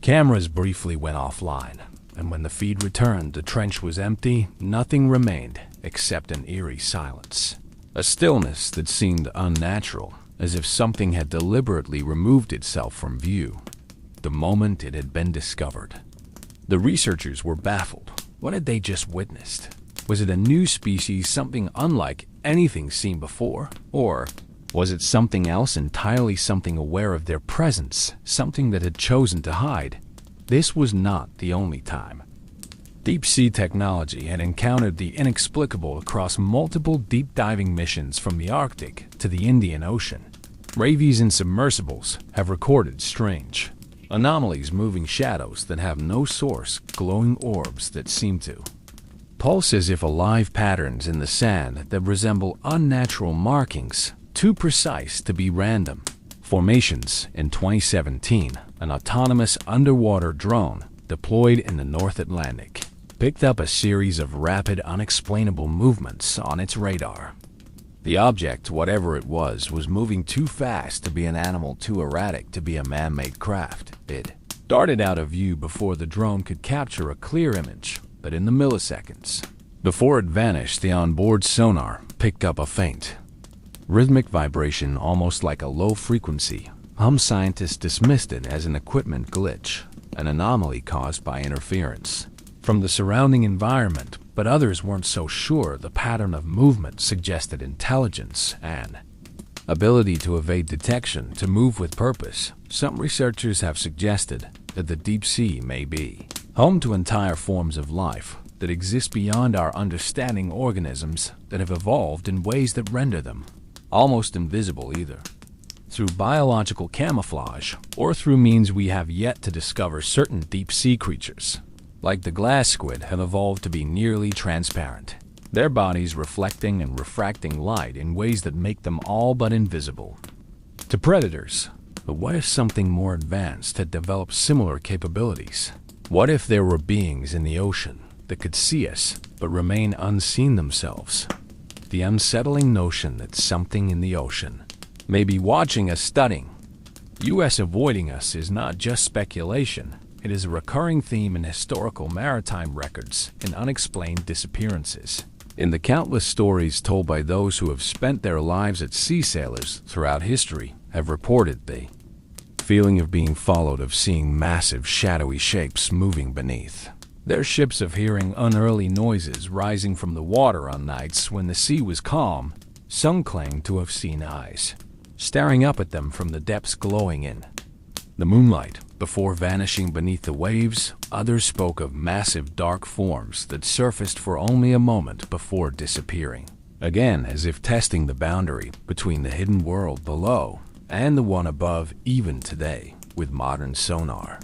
Cameras briefly went offline, and when the feed returned, the trench was empty. Nothing remained except an eerie silence. A stillness that seemed unnatural, as if something had deliberately removed itself from view the moment it had been discovered. The researchers were baffled. What had they just witnessed? Was it a new species, something unlike anything seen before? Or was it something else entirely, something aware of their presence, something that had chosen to hide? This was not the only time. Deep-sea technology had encountered the inexplicable across multiple deep-diving missions from the Arctic to the Indian Ocean. RAVs and submersibles have recorded strange anomalies, moving shadows that have no source, glowing orbs that seem to pulse as if alive, patterns in the sand that resemble unnatural markings, too precise to be random. Formations. In 2017, an autonomous underwater drone deployed in the North Atlantic picked up a series of rapid, unexplainable movements on its radar. The object, whatever it was moving too fast to be an animal, too erratic to be a man-made craft. It darted out of view before the drone could capture a clear image, but in the milliseconds before it vanished, the onboard sonar picked up a faint, rhythmic vibration, almost like a low-frequency hum. Scientists dismissed it as an equipment glitch, an anomaly caused by interference from the surrounding environment, but others weren't so sure. The pattern of movement suggested intelligence and ability to evade detection, to move with purpose. Some researchers have suggested that the deep sea may be home to entire forms of life that exist beyond our understanding, organisms that have evolved in ways that render them almost invisible, either through biological camouflage or through means we have yet to discover. Certain deep-sea creatures, like the glass squid, have evolved to be nearly transparent, their bodies reflecting and refracting light in ways that make them all but invisible to predators. But what if something more advanced had developed similar capabilities? What if there were beings in the ocean that could see us but remain unseen themselves? The unsettling notion that something in the ocean may be watching us, studying us, avoiding us, is not just speculation. It is a recurring theme in historical maritime records and unexplained disappearances. In the countless stories told by those who have spent their lives at sea, sailors throughout history have reported the feeling of being followed, of seeing massive shadowy shapes moving beneath their ships, of hearing unearthly noises rising from the water on nights when the sea was calm. Some claim to have seen eyes staring up at them from the depths, glowing in the moonlight before vanishing beneath the waves. Others spoke of massive dark forms that surfaced for only a moment before disappearing again, as if testing the boundary between the hidden world below and the one above. Even today, with modern sonar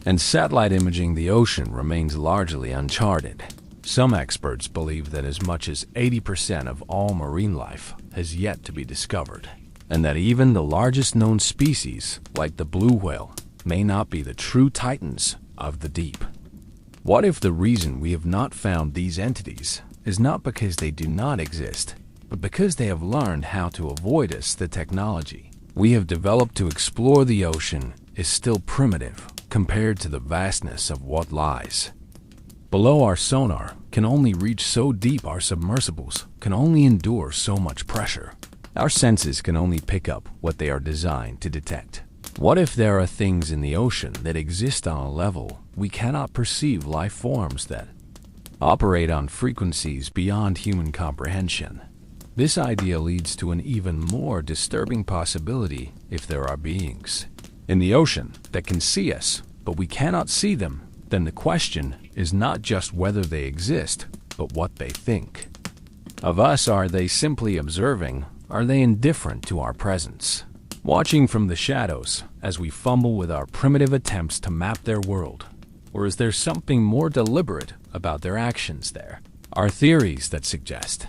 and satellite imaging, the ocean remains largely uncharted. Some experts believe that as much as 80% of all marine life has yet to be discovered, and that even the largest known species, like the blue whale, may not be the true titans of the deep. What if the reason we have not found these entities is not because they do not exist, but because they have learned how to avoid us? The technology we have developed to explore the ocean is still primitive compared to the vastness of what lies below. Our sonar can only reach so deep. Our submersibles can only endure so much pressure. Our senses can only pick up what they are designed to detect. What if there are things in the ocean that exist on a level we cannot perceive, life forms that operate on frequencies beyond human comprehension? This idea leads to an even more disturbing possibility. If there are beings in the ocean that can see us, but we cannot see them, then the question is not just whether they exist, but what they think of us. Are they simply observing? Are they indifferent to our presence, watching from the shadows as we fumble with our primitive attempts to map their world? Or is there something more deliberate about their actions there? Are theories that suggest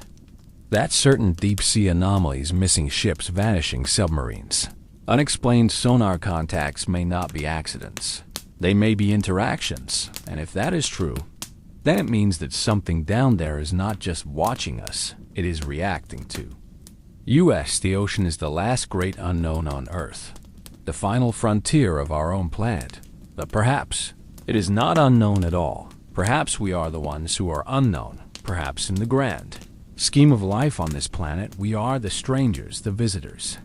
that certain deep-sea anomalies, missing ships, vanishing submarines, unexplained sonar contacts may not be accidents. They may be interactions, and if that is true, then it means that something down there is not just watching us, it is reacting to. US, the ocean is the last great unknown on Earth, the final frontier of our own planet. But perhaps it is not unknown at all. Perhaps we are the ones who are unknown. Perhaps in the grand scheme of life on this planet, we are the strangers, the visitors,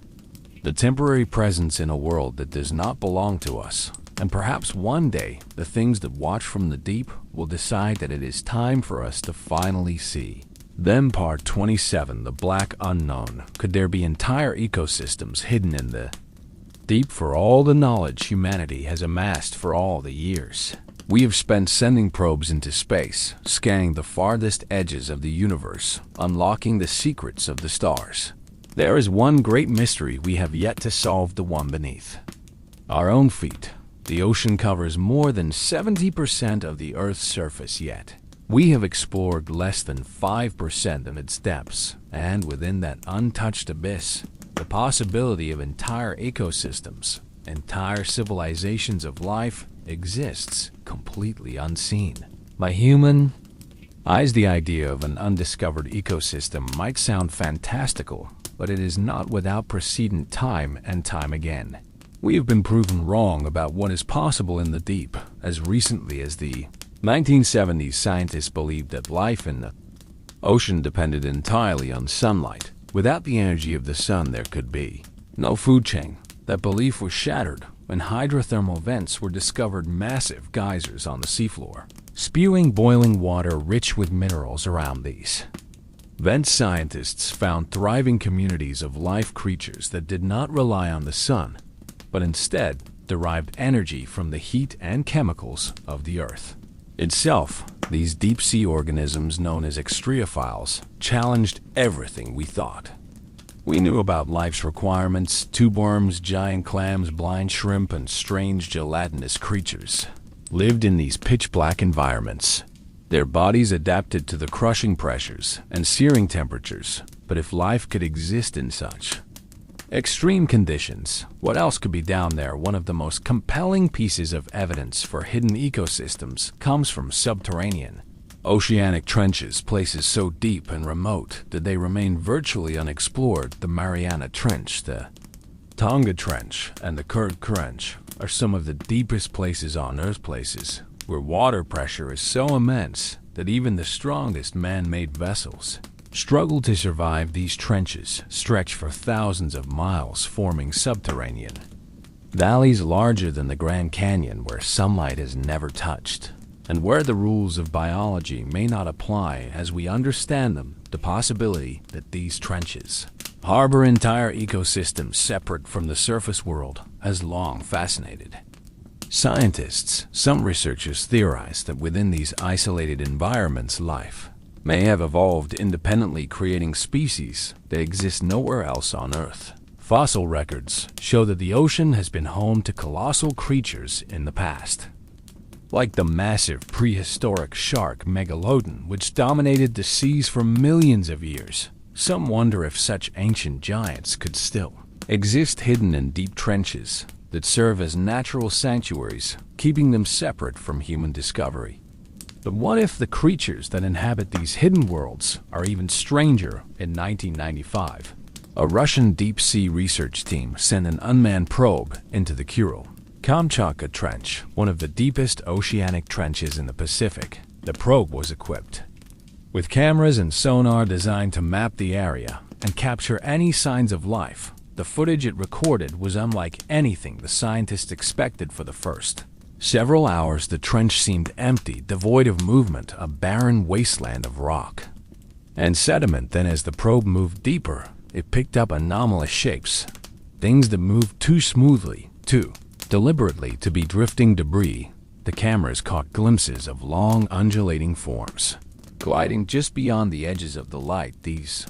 the temporary presence in a world that does not belong to us. And perhaps one day, the things that watch from the deep will decide that it is time for us to finally see. Then part 27, the black unknown. Could there be entire ecosystems hidden in the deep for all the knowledge humanity has amassed for all the years we have spent sending probes into space, scanning the farthest edges of the universe, unlocking the secrets of the stars? There is one great mystery we have yet to solve, the one beneath our own feet. The ocean covers more than 70% of the Earth's surface, yet we have explored less than 5% of its depths, and within that untouched abyss, the possibility of entire ecosystems, entire civilizations of life exists, completely unseen by human eyes. The idea of an undiscovered ecosystem might sound fantastical, but it is not without precedent. Time and time again, we have been proven wrong about what is possible in the deep. As recently as the 1970s, scientists believed that life in the ocean depended entirely on sunlight. Without the energy of the sun, there could be no food chain. That belief was shattered when hydrothermal vents were discovered, massive geysers on the seafloor, spewing boiling water rich with minerals around these vents. Scientists found thriving communities of life creatures that did not rely on the sun, but instead derived energy from the heat and chemicals of the Earth itself. These deep-sea organisms, known as extreophiles, challenged everything we thought we knew about life's requirements. Tube worms, giant clams, blind shrimp, and strange gelatinous creatures lived in these pitch-black environments. Their bodies adapted to the crushing pressures and searing temperatures. But if life could exist in such extreme conditions, what else could be down there? One of the most compelling pieces of evidence for hidden ecosystems comes from subterranean oceanic trenches, places so deep and remote that they remain virtually unexplored. The Mariana Trench, the Tonga Trench, and the Kurg Trench are some of the deepest places on Earth, places where water pressure is so immense that even the strongest man-made vessels struggle to survive. These trenches stretch for thousands of miles, forming subterranean valleys larger than the Grand Canyon, where sunlight has never touched, and where the rules of biology may not apply as we understand them. The possibility that these trenches harbor entire ecosystems separate from the surface world has long fascinated scientists. Some researchers theorize that within these isolated environments, life may have evolved independently, creating species that exist nowhere else on Earth. Fossil records show that the ocean has been home to colossal creatures in the past, like the massive prehistoric shark Megalodon, which dominated the seas for millions of years. Some wonder if such ancient giants could still exist hidden in deep trenches that serve as natural sanctuaries, keeping them separate from human discovery. But what if the creatures that inhabit these hidden worlds are even stranger? In 1995, a Russian deep-sea research team sent an unmanned probe into the Kamchatka Trench, one of the deepest oceanic trenches in the Pacific. The probe was equipped with cameras and sonar designed to map the area and capture any signs of life. The footage it recorded was unlike anything the scientists expected. For the first several hours, the trench seemed empty, devoid of movement, a barren wasteland of rock and sediment. Then, as the probe moved deeper, it picked up anomalous shapes, things that moved too smoothly, too deliberately to be drifting debris. The cameras caught glimpses of long, undulating forms gliding just beyond the edges of the light. These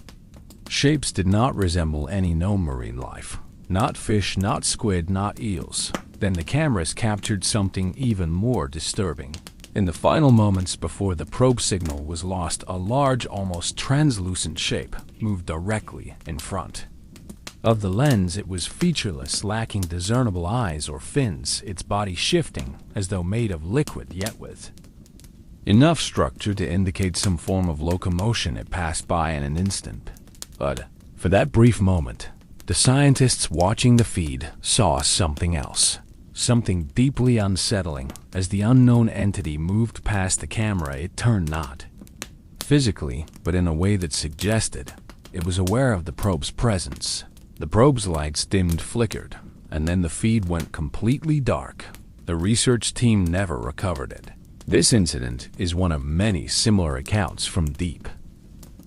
shapes did not resemble any known marine life. Not fish, not squid, not eels. Then the cameras captured something even more disturbing. In the final moments before the probe signal was lost, a large, almost translucent shape moved directly in front. Of the lens, it was featureless, lacking discernible eyes or fins, its body shifting as though made of liquid, yet with enough structure to indicate some form of locomotion. It passed by in an instant. But for that brief moment, the scientists watching the feed saw something else. Something deeply unsettling. As the unknown entity moved past the camera, it turned not physically, but in a way that suggested it was aware of the probe's presence. The probe's lights dimmed, flickered, and then the feed went completely dark. The research team never recovered it. This incident is one of many similar accounts from deep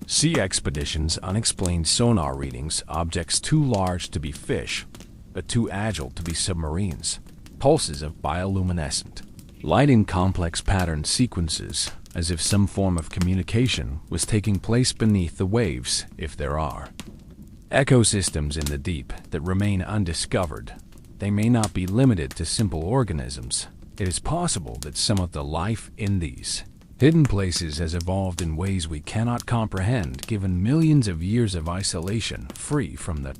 sea expeditions, unexplained sonar readings, objects too large to be fish, but too agile to be submarines, pulses of bioluminescent light in complex pattern sequences, as if some form of communication was taking place beneath the waves, if there are ecosystems in the deep that remain undiscovered. They may not be limited to simple organisms. It is possible that some of the life in these hidden places has evolved in ways we cannot comprehend, given millions of years of isolation, free from the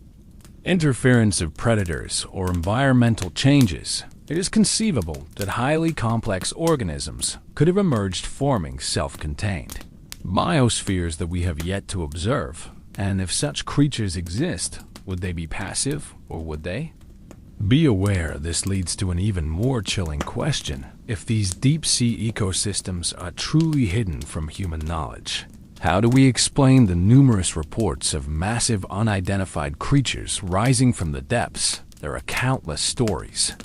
interference of predators or environmental changes. It is conceivable that highly complex organisms could have emerged, forming self-contained biospheres that we have yet to observe. And if such creatures exist, would they be passive, or would they be aware? This leads to an even more chilling question. If these deep-sea ecosystems are truly hidden from human knowledge, how do we explain the numerous reports of massive unidentified creatures rising from the depths? There are countless stories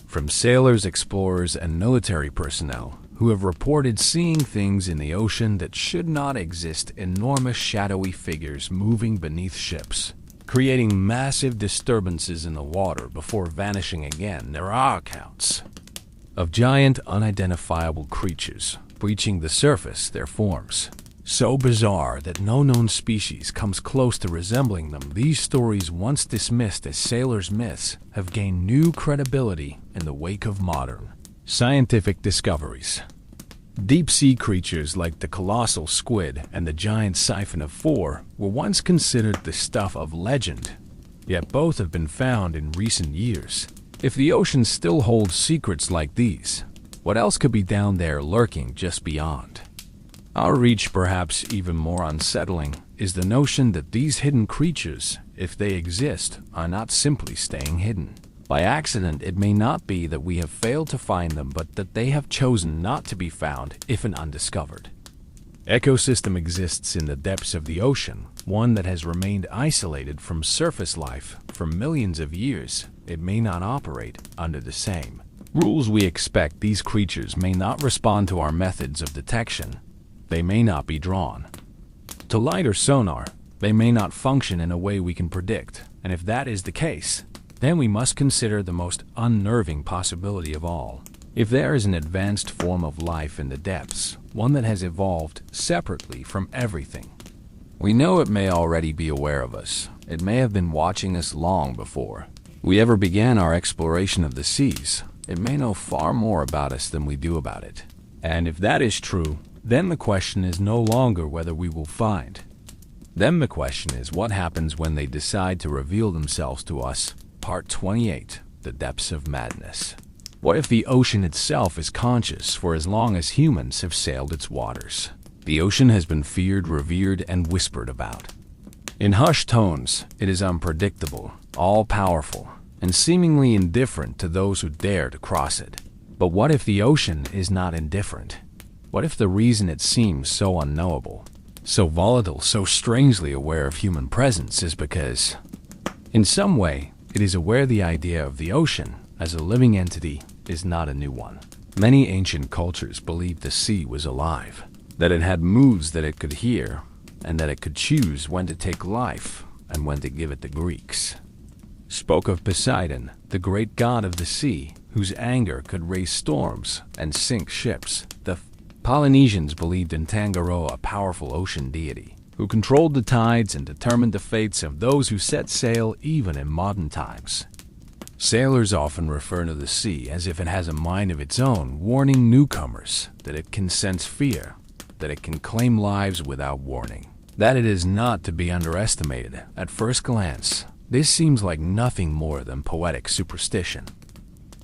from sailors, explorers, and military personnel who have reported seeing things in the ocean that should not exist, enormous shadowy figures moving beneath ships, creating massive disturbances in the water before vanishing again. There are accounts of giant unidentifiable creatures breaching the surface, their forms so bizarre that no known species comes close to resembling them. These stories, once dismissed as sailors' myths, have gained new credibility in the wake of modern scientific discoveries. Deep-sea creatures like the colossal squid and the giant siphon of four were once considered the stuff of legend, yet both have been found in recent years. If the ocean still holds secrets like these, what else could be down there lurking just beyond our reach? Perhaps even more unsettling is the notion that these hidden creatures, if they exist, are not simply staying hidden by accident. It may not be that we have failed to find them, but that they have chosen not to be found if an undiscovered ecosystem exists in the depths of the ocean, one that has remained isolated from surface life for millions of years. It may not operate under the same rules we expect. These creatures may not respond to our methods of detection. They may not be drawn to light or sonar. They may not function in a way we can predict. And if that is the case, then we must consider the most unnerving possibility of all. If there is an advanced form of life in the depths, one that has evolved separately from everything we know, it may already be aware of us. It may have been watching us long before we ever began our exploration of the seas. It may know far more about us than we do about it. And if that is true, then the question is no longer whether we will find them. The question is what happens when they decide to reveal themselves to us. Part 28. The Depths of Madness. What if the ocean itself is conscious? For as long as humans have sailed its waters, the ocean has been feared, revered, and whispered about. In hushed tones, it is unpredictable, all-powerful, and seemingly indifferent to those who dare to cross it. But what if the ocean is not indifferent? What if the reason it seems so unknowable, so volatile, so strangely aware of human presence is because, in some way, it is aware? The idea of the ocean as a living entity is not a new one. Many ancient cultures believed the sea was alive, that it had moods that it could hear, and that it could choose when to take life and when to give it. The Greeks spoke of Poseidon, the great god of the sea, whose anger could raise storms and sink ships. The Polynesians believed in Tangaroa, a powerful ocean deity who controlled the tides and determined the fates of those who set sail even in modern times. Sailors often refer to the sea as if it has a mind of its own, warning newcomers that it can sense fear, that it can claim lives without warning, that it is not to be underestimated. At first glance, this seems like nothing more than poetic superstition.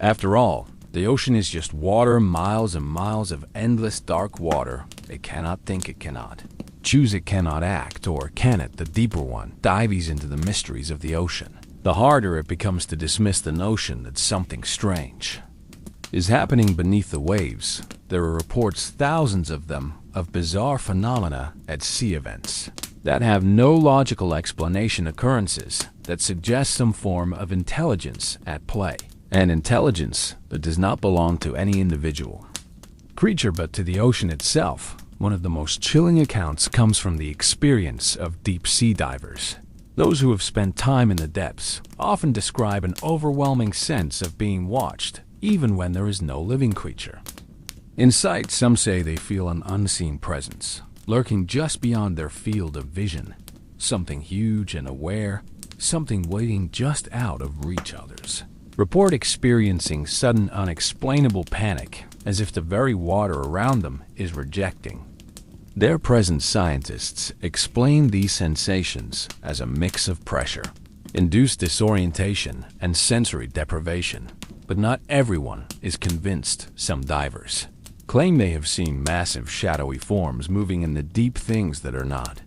After all, the ocean is just water, miles and miles of endless dark water. It cannot think, it cannot choose, it cannot act, or can it? The deeper one dives into the mysteries of the ocean, the harder it becomes to dismiss the notion that something strange is happening beneath the waves. There are reports, thousands of them, of bizarre phenomena at sea events that have no logical explanation, occurrences that suggest some form of intelligence at play, an intelligence that does not belong to any individual creature but to the ocean itself. One of the most chilling accounts comes from the experience of deep-sea divers. Those who have spent time in the depths often describe an overwhelming sense of being watched, even when there is no living creature in sight. Some say they feel an unseen presence lurking just beyond their field of vision, something huge and aware, something waiting just out of reach. Others report experiencing sudden unexplainable panic, as if the very water around them is rejecting their presence. Scientists explain these sensations as a mix of pressure, induced disorientation, and sensory deprivation. But not everyone is convinced. Some divers claim they have seen massive shadowy forms moving in the deep, things that are not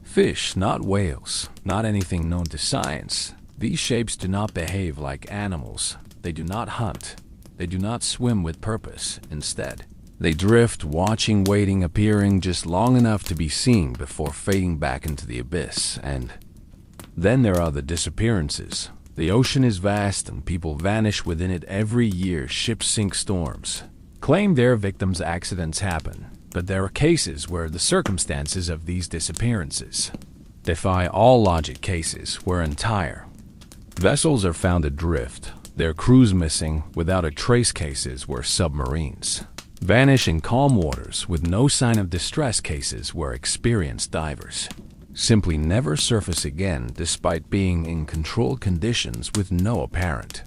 fish, not whales, not anything known to science. These shapes do not behave like animals. They do not hunt. They do not swim with purpose. Instead, they drift, watching, waiting, appearing just long enough to be seen before fading back into the abyss. And then there are the disappearances. The ocean is vast and people vanish within it every year. Ships sink, storms claim their victims, accidents happen. But there are cases where the circumstances of these disappearances defy all logic, cases where entire vessels are found adrift, their crews missing without a trace, cases where submarines vanish in calm waters with no sign of distress, cases where experienced divers simply never surface again despite being in controlled conditions with no apparent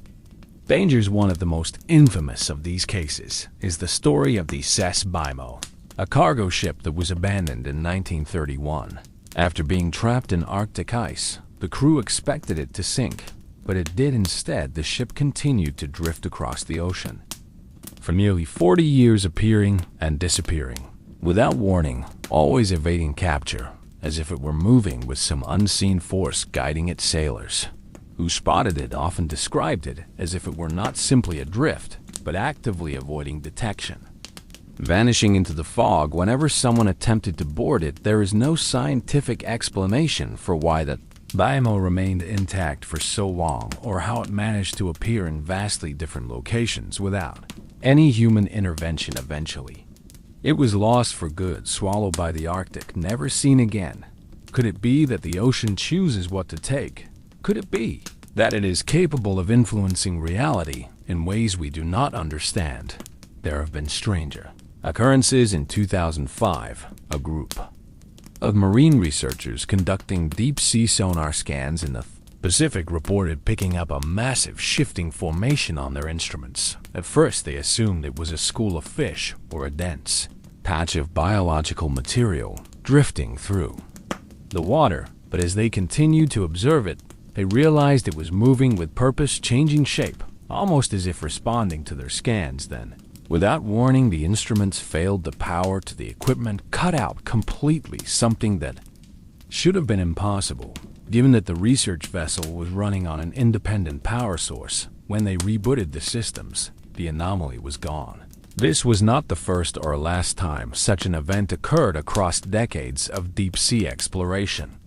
dangers. One of the most infamous of these cases is the story of the Bimo, a cargo ship that was abandoned in 1931. After being trapped in Arctic ice, the crew expected it to sink, but it did instead. The ship continued to drift across the ocean for nearly 40 years, appearing and disappearing without warning, always evading capture, as if it were moving with some unseen force guiding it. Sailors who spotted it often described it as if it were not simply adrift, but actively avoiding detection, vanishing into the fog whenever someone attempted to board it. There is no scientific explanation for why the Bimo remained intact for so long, or how it managed to appear in vastly different locations without any human intervention. Eventually, it was lost for good, swallowed by the Arctic, never seen again. Could it be that the ocean chooses what to take? Could it be that it is capable of influencing reality in ways we do not understand? There have been stranger occurrences. In 2005, a group of marine researchers conducting deep-sea sonar scans in the Pacific reported picking up a massive shifting formation on their instruments. At first, they assumed it was a school of fish or a dense patch of biological material drifting through the water, but as they continued to observe it, they realized it was moving with purpose, changing shape, almost as if responding to their scans. Then, without warning, the instruments failed. The power to the equipment cut out completely, something that should have been impossible, given that the research vessel was running on an independent power source. When they rebooted the systems, the anomaly was gone. This was not the first or last time such an event occurred across decades of deep-sea exploration.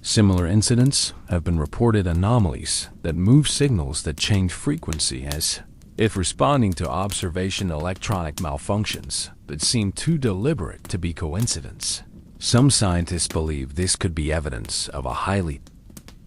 Similar incidents have been reported, anomalies that move, signals that change frequency as if responding to observation, electronic malfunctions that seem too deliberate to be coincidence. Some scientists believe this could be evidence of a highly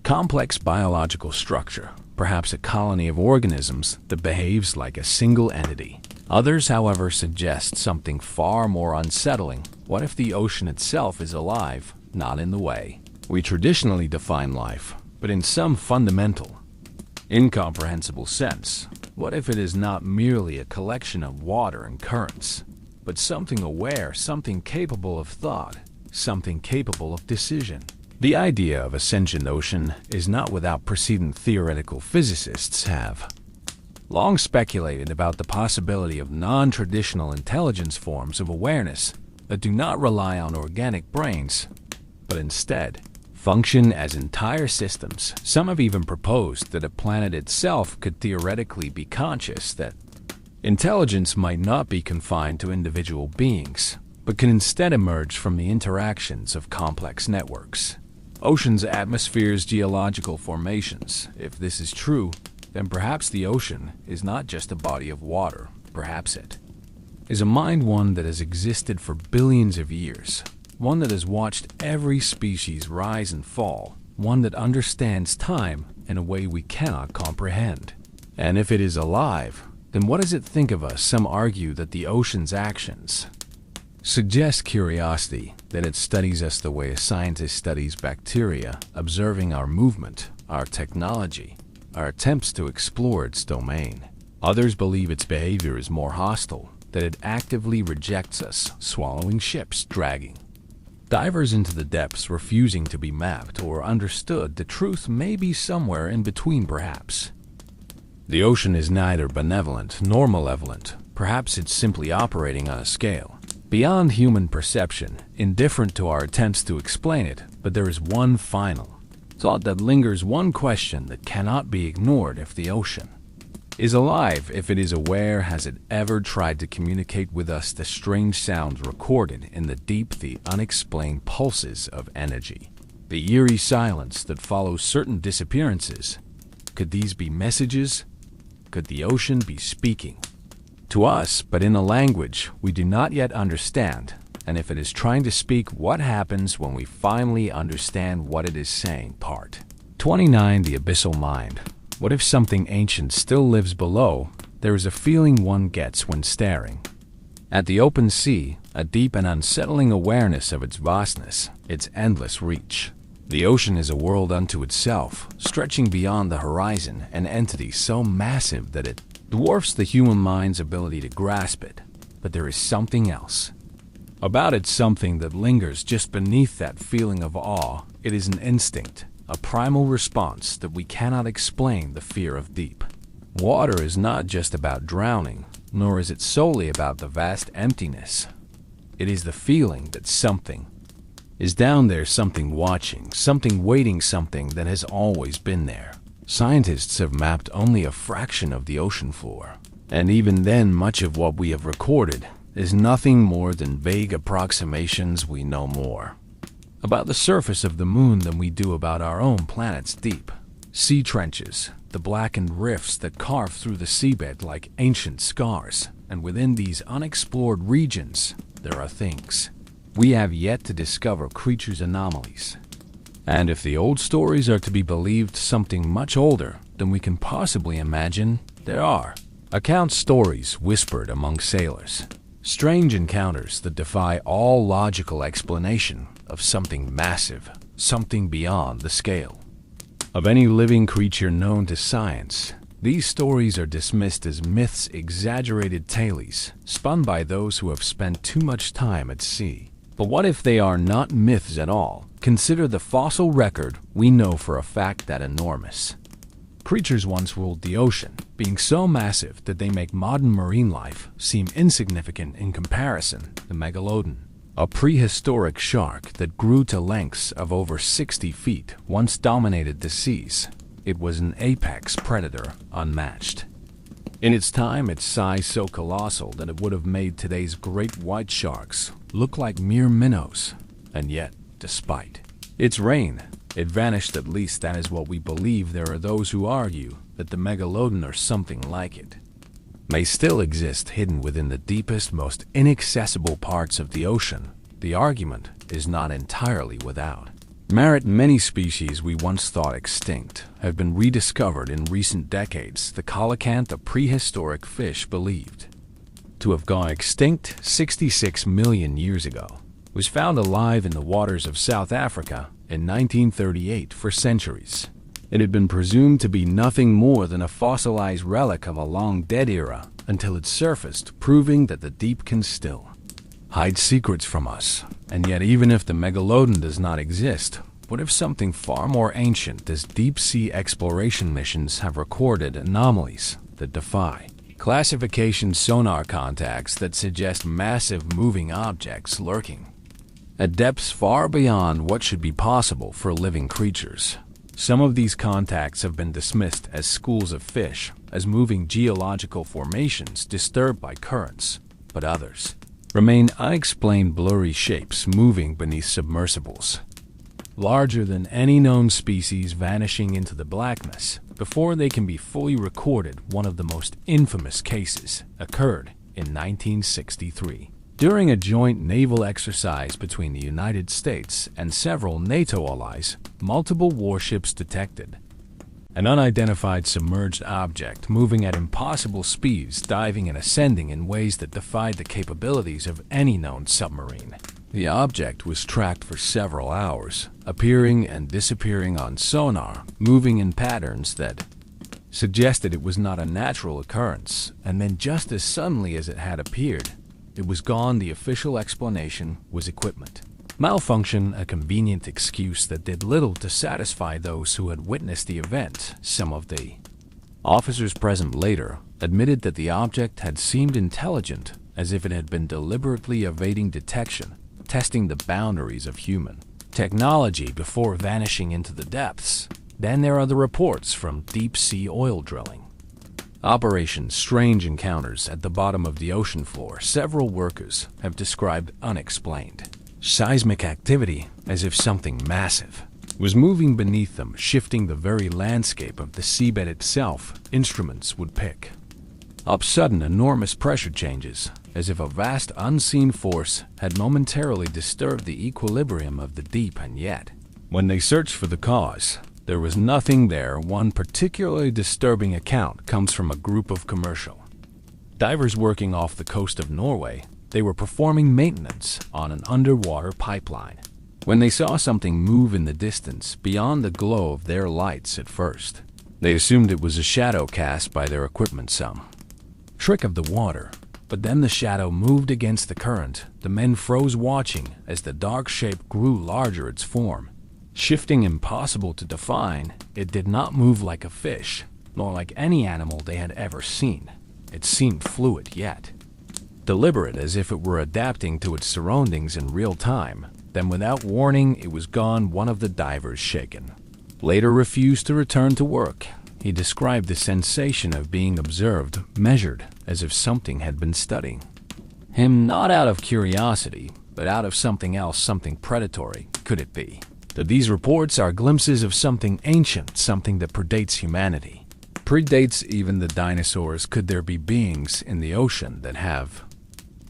complex biological structure, perhaps a colony of organisms that behaves like a single entity. Others, however, suggest something far more unsettling. What if the ocean itself is alive, not in the way we traditionally define life, but in some fundamental incomprehensible sense. What if it is not merely a collection of water and currents, but something aware, something capable of thought, something capable of decision? The idea of a sentient ocean is not without precedent. Theoretical physicists have long speculated about the possibility of non-traditional intelligence forms of awareness that do not rely on organic brains, but instead function as entire systems. Some have even proposed that a planet itself could theoretically be conscious, that intelligence might not be confined to individual beings, but can instead emerge from the interactions of complex networks. Oceans, atmospheres, geological formations. If this is true, then perhaps the ocean is not just a body of water. Perhaps it is a mind, one that has existed for billions of years, one that has watched every species rise and fall, one that understands time in a way we cannot comprehend. And if it is alive, then what does it think of us? Some argue that the ocean's actions suggest curiosity, that it studies us the way a scientist studies bacteria, observing our movement, our technology, our attempts to explore its domain. Others believe its behavior is more hostile, that it actively rejects us, swallowing ships, dragging divers into the depths, refusing to be mapped or understood. The truth may be somewhere in between, perhaps. The ocean is neither benevolent nor malevolent. Perhaps it's simply operating on a scale beyond human perception, indifferent to our attempts to explain it. But there is one final thought that lingers, one question that cannot be ignored. If the ocean is alive, if it is aware, has it ever tried to communicate with us? The strange sounds recorded in the deep, the unexplained pulses of energy, the eerie silence that follows certain disappearances. Could these be messages? Could the ocean be speaking to us, but in a language we do not yet understand? And if it is trying to speak, what happens when we finally understand what it is saying? Part 29. The abyssal mind. What if something ancient still lives below? There is a feeling one gets when staring at the open sea, a deep and unsettling awareness of its vastness, its endless reach. The ocean is a world unto itself, stretching beyond the horizon, an entity so massive that it dwarfs the human mind's ability to grasp it. But there is something else about it, something that lingers just beneath that feeling of awe. It is an instinct, a primal response that we cannot explain, the fear of deep water is not just about drowning, nor is it solely about the vast emptiness. It is the feeling that something is down there, something watching, something waiting, something that has always been there. Scientists have mapped only a fraction of the ocean floor, and even then much of what we have recorded is nothing more than vague approximations. We know more about the surface of the moon than we do about our own planet's deep sea trenches, the blackened rifts that carve through the seabed like ancient scars. And within these unexplored regions, there are things we have yet to discover, creatures, anomalies. And if the old stories are to be believed, something much older than we can possibly imagine. There are account stories whispered among sailors, strange encounters that defy all logical explanation, of something massive, something beyond the scale of any living creature known to science. These stories are dismissed as myths, exaggerated tales spun by those who have spent too much time at sea. But what if they are not myths at all? Consider the fossil record. We know for a fact that enormous creatures once ruled the ocean, being so massive that they make modern marine life seem insignificant in comparison. The megalodon, a prehistoric shark that grew to lengths of over 60 feet, once dominated the seas. It was an apex predator, unmatched in its time, its size so colossal that it would have made today's great white sharks look like mere minnows. And yet, despite its reign, it vanished. At least that is what we believe. There are those who argue that the megalodon, or something like it, may still exist hidden within the deepest, most inaccessible parts of the ocean. The argument is not entirely without merit. Many species we once thought extinct have been rediscovered in recent decades. The coelacanth, a prehistoric fish believed to have gone extinct 66 million years ago, was found alive in the waters of South Africa in 1938. For centuries, It had been presumed to be nothing more than a fossilized relic of a long-dead era until it surfaced, proving that the deep can still hide secrets from us. And yet, even if the megalodon does not exist, what if something far more ancient as deep-sea exploration missions have recorded anomalies that defy classification, sonar contacts that suggest massive moving objects lurking at depths far beyond what should be possible for living creatures? Some of these contacts have been dismissed as schools of fish, as moving geological formations disturbed by currents, but others remain unexplained blurry shapes moving beneath submersibles, larger than any known species vanishing into the blackness before they can be fully recorded. One of the most infamous cases occurred in 1963. During a joint naval exercise between the United States and several NATO allies, multiple warships detected an unidentified submerged object moving at impossible speeds, diving and ascending in ways that defied the capabilities of any known submarine. The object was tracked for several hours, appearing and disappearing on sonar, moving in patterns that suggested it was not a natural occurrence, and then just as suddenly as it had appeared, it was gone. The official explanation was equipment malfunction, a convenient excuse that did little to satisfy those who had witnessed the event. Some of the officers present later admitted that the object had seemed intelligent, as if it had been deliberately evading detection, testing the boundaries of human technology before vanishing into the depths. Then there are the reports from deep-sea oil drilling operations, strange encounters at the bottom of the ocean floor. Several workers have described unexplained seismic activity, as if something massive was moving beneath them, shifting the very landscape of the seabed itself. Instruments would pick up sudden enormous pressure changes, as if a vast unseen force had momentarily disturbed the equilibrium of the deep. And yet, when they searched for the cause, there was nothing there. One particularly disturbing account comes from a group of commercial divers working off the coast of Norway. They were performing maintenance on an underwater pipeline when they saw something move in the distance beyond the glow of their lights. At first, they assumed it was a shadow cast by their equipment, some trick of the water. But then the shadow moved against the current. The men froze, watching as the dark shape grew larger, its form shifting, impossible to define. It did not move like a fish, nor like any animal they had ever seen. It seemed fluid, yet deliberate, as if it were adapting to its surroundings in real time. Then, without warning, it was gone. One of the divers, shaken, later refused to return to work. He described the sensation of being observed, measured, as if something had been studying him, not out of curiosity, but out of something else, something predatory. Could it be that these reports are glimpses of something ancient, something that predates humanity, predates even the dinosaurs? Could there be beings in the ocean that have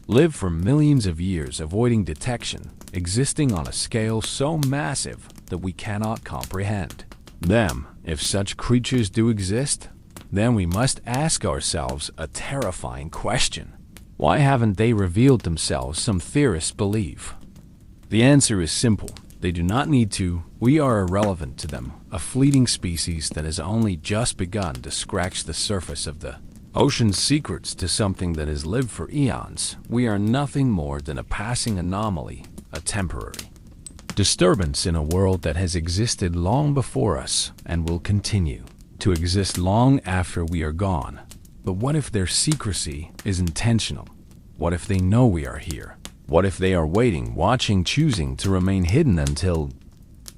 lived for millions of years, avoiding detection, existing on a scale so massive that we cannot comprehend them? If such creatures do exist, then we must ask ourselves a terrifying question. Why haven't they revealed themselves? Some theorists believe the answer is simple. They do not need to. We are irrelevant to them, a fleeting species that has only just begun to scratch the surface of the ocean's secrets. To something that has lived for eons, we are nothing more than a passing anomaly, a temporary disturbance in a world that has existed long before us and will continue to exist long after we are gone. But what if their secrecy is intentional? What if they know we are here? What if they are waiting, watching, choosing to remain hidden until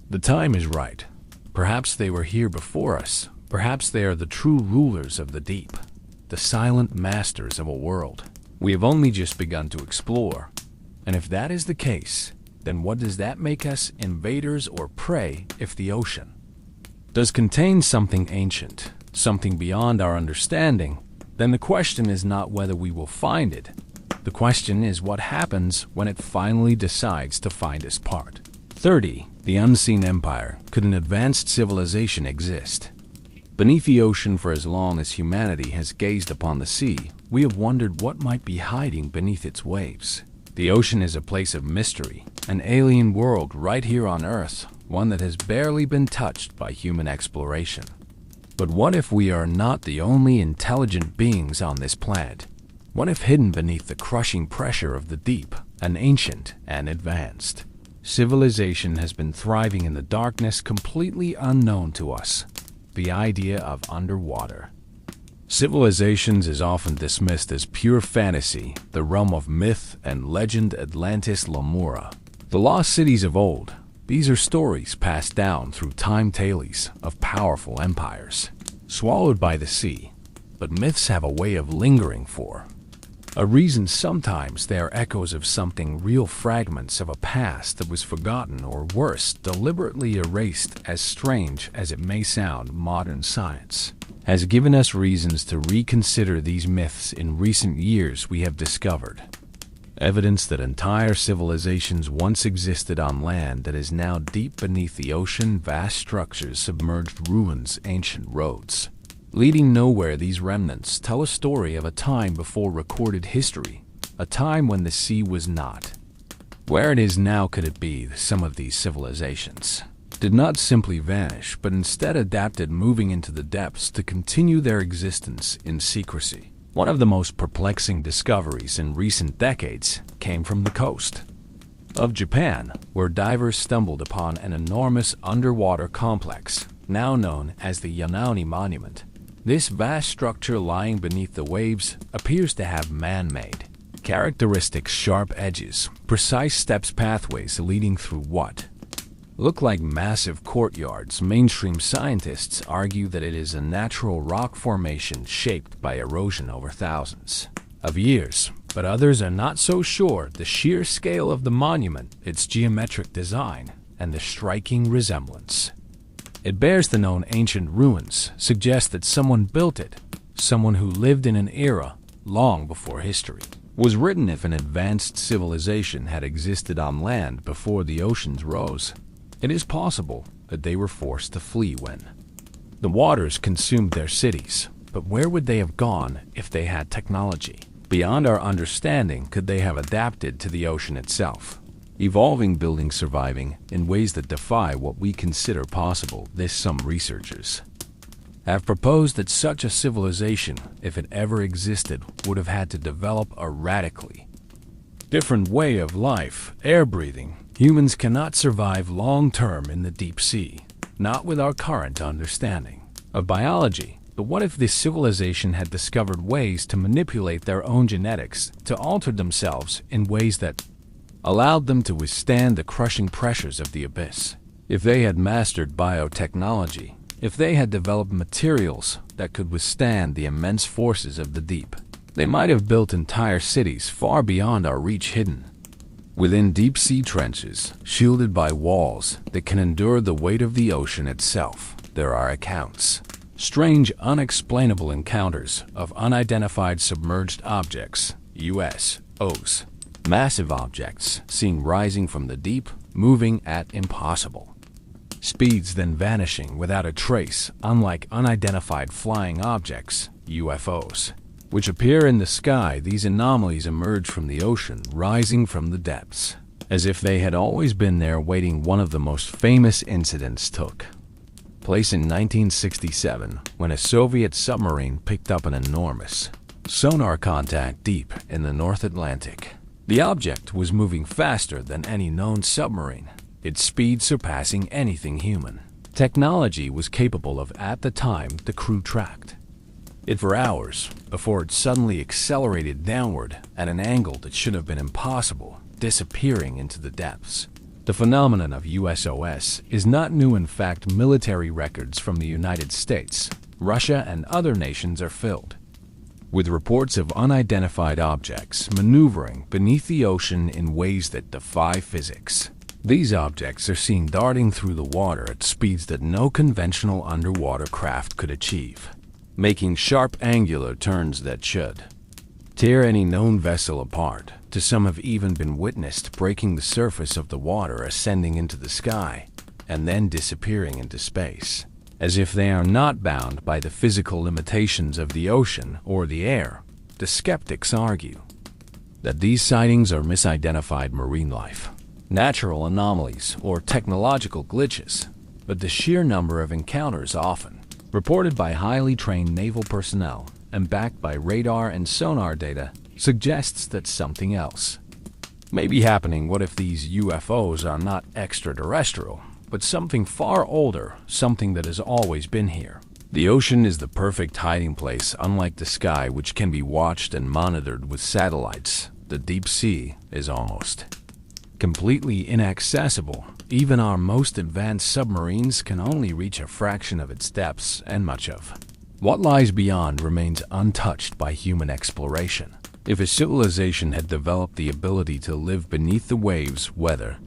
the time is right? Perhaps they were here before us. Perhaps they are the true rulers of the deep, the silent masters of a world we have only just begun to explore. And if that is the case, then what does that make us, invaders or prey? If the ocean does contain something ancient, something beyond our understanding, then the question is not whether we will find it. The question is what happens when it finally decides to find us. Part 30. The Unseen Empire. Could an advanced civilization exist beneath the ocean? For as long as humanity has gazed upon the sea, we have wondered what might be hiding beneath its waves. The ocean is a place of mystery, an alien world right here on Earth, one that has barely been touched by human exploration. But what if we are not the only intelligent beings on this planet? What if hidden beneath the crushing pressure of the deep, an ancient and advanced civilization has been thriving in the darkness completely unknown to us? The idea of underwater civilizations is often dismissed as pure fantasy, the realm of myth and legend. Atlantis, Lemura, the lost cities of old. These are stories passed down through time, tales of powerful empires, swallowed by the sea. But myths have a way of lingering for a reason. Sometimes they are echoes of something real, fragments of a past that was forgotten, or worse, deliberately erased. As strange as it may sound, modern science has given us reasons to reconsider these myths. In recent years, we have discovered evidence that entire civilizations once existed on land that is now deep beneath the ocean. Vast structures, submerged ruins, ancient roads leading nowhere. These remnants tell a story of a time before recorded history, a time when the sea was not where it is now. Could it be some of these civilizations did not simply vanish, but instead adapted, moving into the depths to continue their existence in secrecy? One of the most perplexing discoveries in recent decades came from the coast of Japan, where divers stumbled upon an enormous underwater complex, now known as the Yonane Monument. This vast structure lying beneath the waves appears to have man-made characteristics: sharp edges, precise steps, pathways leading through what look like massive courtyards. Mainstream scientists argue that it is a natural rock formation shaped by erosion over thousands of years, but others are not so sure. The sheer scale of the monument, its geometric design, and the striking resemblance it bears the known ancient ruins suggest that someone built it, someone who lived in an era long before history was written. If an advanced civilization had existed on land before the oceans rose, it is possible that they were forced to flee when the waters consumed their cities. But where would they have gone if they had technology beyond our understanding? Could they have adapted to the ocean itself, evolving, building, surviving in ways that defy what we consider possible? Some researchers have proposed that such a civilization, if it ever existed, would have had to develop a radically different way of life. Air breathing. Humans cannot survive long-term in the deep sea, not with our current understanding of biology. But what if this civilization had discovered ways to manipulate their own genetics, to alter themselves in ways that allowed them to withstand the crushing pressures of the abyss? If they had mastered biotechnology, if they had developed materials that could withstand the immense forces of the deep, they might have built entire cities far beyond our reach, hidden within deep-sea trenches, shielded by walls that can endure the weight of the ocean itself. There are accounts, strange, unexplainable encounters of unidentified submerged objects, USOs, massive objects seen rising from the deep, moving at impossible speeds, then vanishing without a trace. Unlike unidentified flying objects, UFOs, which appear in the sky, these anomalies emerge from the ocean, rising from the depths, as if they had always been there waiting. One of the most famous incidents took place in 1967, when a Soviet submarine picked up an enormous sonar contact deep in the North Atlantic. The object was moving faster than any known submarine, its speed surpassing anything human technology was capable of. At the time, the crew tracked it for hours before it suddenly accelerated downward at an angle that should have been impossible, disappearing into the depths. The phenomenon of USOS is not new. In fact, military records from the United States, Russia, and other nations are filled with reports of unidentified objects maneuvering beneath the ocean in ways that defy physics. These objects are seen darting through the water at speeds that no conventional underwater craft could achieve, making sharp angular turns that should tear any known vessel apart. Some have even been witnessed breaking the surface of the water, ascending into the sky, and then disappearing into space, as if they are not bound by the physical limitations of the ocean or the air. The skeptics argue that these sightings are misidentified marine life, natural anomalies, or technological glitches, but the sheer number of encounters often reported by highly trained naval personnel and backed by radar and sonar data suggests that something else may be happening. What if these UFOs are not extraterrestrial, but something far older, something that has always been here? The ocean is the perfect hiding place. Unlike the sky, which can be watched and monitored with satellites, the deep sea is almost completely inaccessible. Even our most advanced submarines can only reach a fraction of its depths, and much of what lies beyond remains untouched by human exploration. If a civilization had developed the ability to live beneath the waves, whether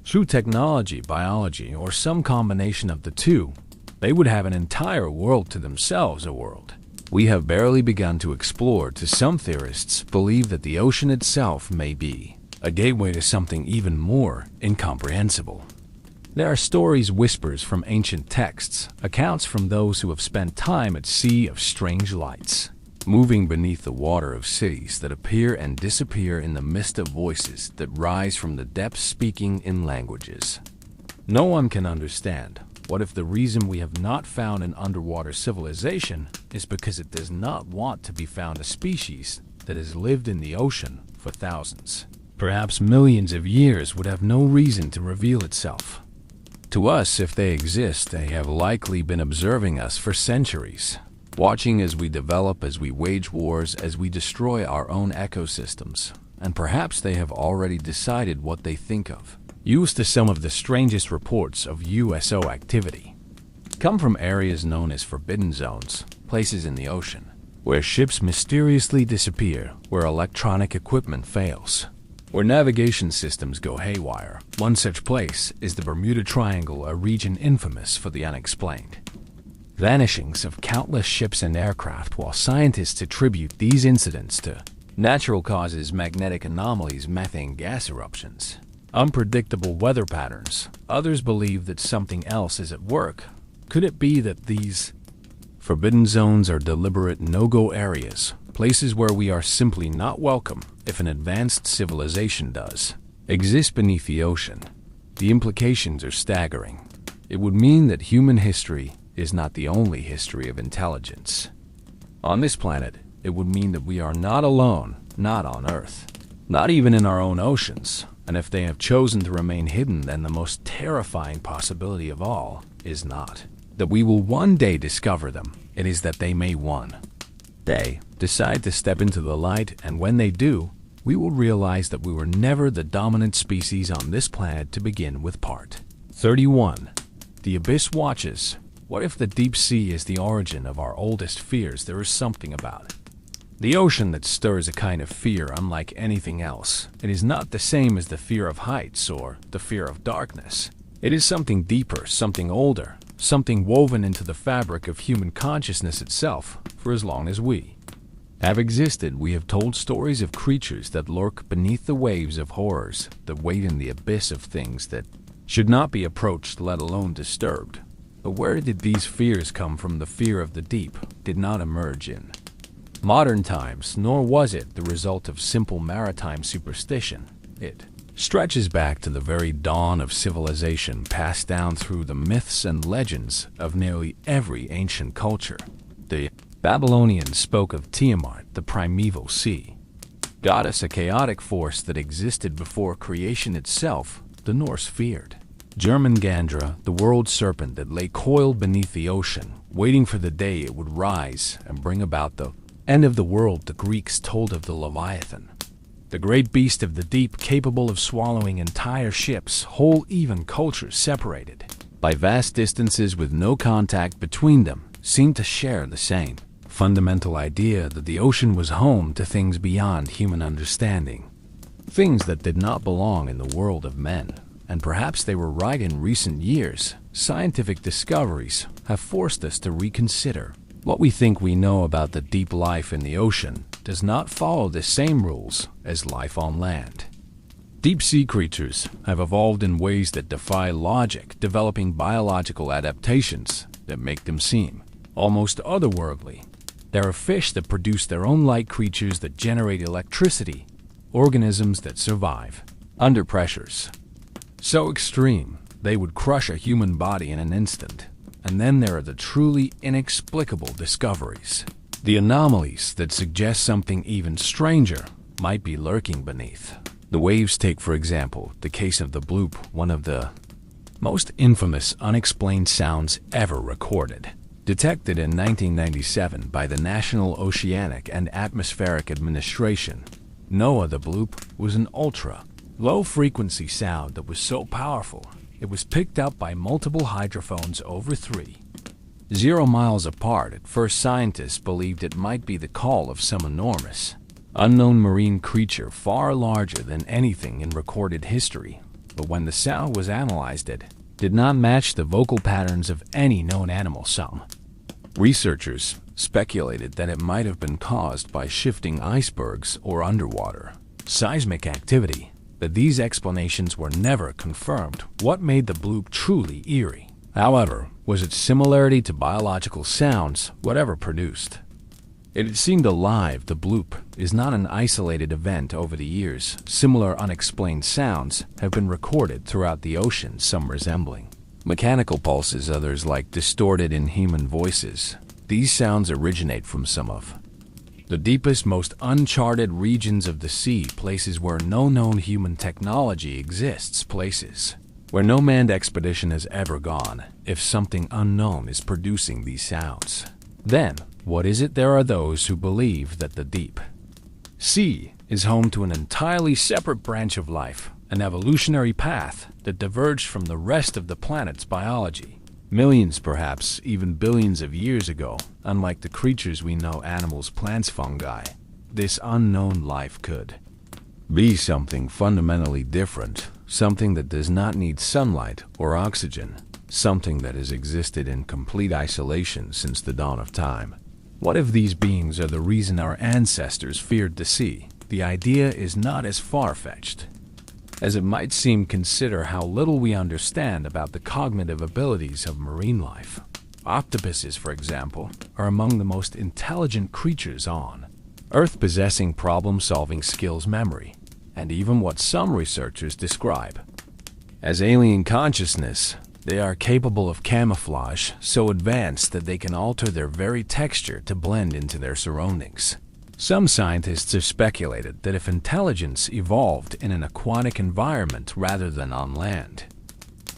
through technology, biology, or some combination of the two, they would have an entire world to themselves, a world we have barely begun to explore. To some theorists, believe that the ocean itself may be a gateway to something even more incomprehensible. There are stories, whispers from ancient texts, accounts from those who have spent time at sea of strange lights, moving beneath the water, of cities that appear and disappear in the mist, of voices that rise from the depths speaking in languages no one can understand. What if the reason we have not found an underwater civilization is because it does not want to be found, a species that has lived in the ocean for thousands, perhaps millions of years, would have no reason to reveal itself to us? If they exist, they have likely been observing us for centuries, watching as we develop, as we wage wars, as we destroy our own ecosystems, and perhaps they have already decided what they think of. Used to some of the strangest reports of USO activity come from areas known as forbidden zones, places in the ocean where ships mysteriously disappear, where electronic equipment fails, where navigation systems go haywire. One such place is the Bermuda Triangle, a region infamous for the unexplained vanishings of countless ships and aircraft, while scientists attribute these incidents to natural causes, magnetic anomalies, methane gas eruptions, unpredictable weather patterns. Others believe that something else is at work. Could it be that these forbidden zones are deliberate no-go areas, places where we are simply not welcome? If an advanced civilization does exist beneath the ocean, the implications are staggering. It would mean that human history is not the only history of intelligence on this planet. It would mean that we are not alone, not on Earth, not even in our own oceans. And if they have chosen to remain hidden, then the most terrifying possibility of all is not that we will one day discover them. It is that they may one day decide to step into the light, and when they do, we will realize that we were never the dominant species on this planet to begin with. Part 31. The Abyss Watches. What if the deep sea is the origin of our oldest fears? There is something about the ocean that stirs a kind of fear unlike anything else. It is not the same as the fear of heights or the fear of darkness. It is something deeper, something older, something woven into the fabric of human consciousness itself. For as long as we have existed, we have told stories of creatures that lurk beneath the waves, of horrors that wait in the abyss, of things that should not be approached, let alone disturbed. But where did these fears come from? The fear of the deep did not emerge in modern times, nor was it the result of simple maritime superstition. It stretches back to the very dawn of civilization, passed down through the myths and legends of nearly every ancient culture. The Babylonians spoke of Tiamat, the primeval sea goddess, a chaotic force that existed before creation itself. The Norse feared Jörmungandr, the world serpent that lay coiled beneath the ocean, waiting for the day it would rise and bring about the end of the world. The Greeks told of the Leviathan, the great beast of the deep, capable of swallowing entire ships, whole, even cultures separated by vast distances with no contact between them, seemed to share the same fundamental idea that the ocean was home to things beyond human understanding, things that did not belong in the world of men. And perhaps they were right. In recent years, scientific discoveries have forced us to reconsider what we think we know about the deep. Life in the ocean does not follow the same rules as life on land. Deep-sea creatures have evolved in ways that defy logic, developing biological adaptations that make them seem almost otherworldly. There are fish that produce their own light, creatures that generate electricity, organisms that survive under pressures So extreme, they would crush a human body in an instant. And then there are the truly inexplicable discoveries. The anomalies that suggest something even stranger might be lurking beneath. The waves take, for example, the case of the Bloop, one of the most infamous unexplained sounds ever recorded. Detected in 1997 by the National Oceanic and Atmospheric Administration, NOAA, the Bloop was an ultra-low-frequency sound that was so powerful it was picked up by multiple hydrophones over 3,000 miles apart. At first, scientists believed it might be the call of some enormous, unknown marine creature far larger than anything in recorded history. But when the sound was analyzed, it did not match the vocal patterns of any known animal. Some researchers speculated that it might have been caused by shifting icebergs or underwater seismic activity, but these explanations were never confirmed. What made the Bloop truly eerie, however, was its similarity to biological sounds, whatever produced. It seemed alive. The Bloop is not an isolated event. Over the years, similar unexplained sounds have been recorded throughout the ocean, some resembling mechanical pulses, others like distorted inhuman voices. These sounds originate from some of the deepest, most uncharted regions of the sea, places where no known human technology exists, places where no manned expedition has ever gone. If something unknown is producing these sounds, then what is it? There are those who believe that the deep sea is home to an entirely separate branch of life, an evolutionary path that diverged from the rest of the planet's biology. Millions, perhaps even billions of years ago. Unlike the creatures we know, animals, plants, fungi, this unknown life could be something fundamentally different, something that does not need sunlight or oxygen, something that has existed in complete isolation since the dawn of time. What if these beings are the reason our ancestors feared the sea? The idea is not as far-fetched as it might seem. Consider how little we understand about the cognitive abilities of marine life. Octopuses, for example, are among the most intelligent creatures on Earth, possessing problem-solving skills, memory, and even what some researchers describe as alien consciousness. They are capable of camouflage, so advanced that they can alter their very texture to blend into their surroundings. Some scientists have speculated that if intelligence evolved in an aquatic environment rather than on land,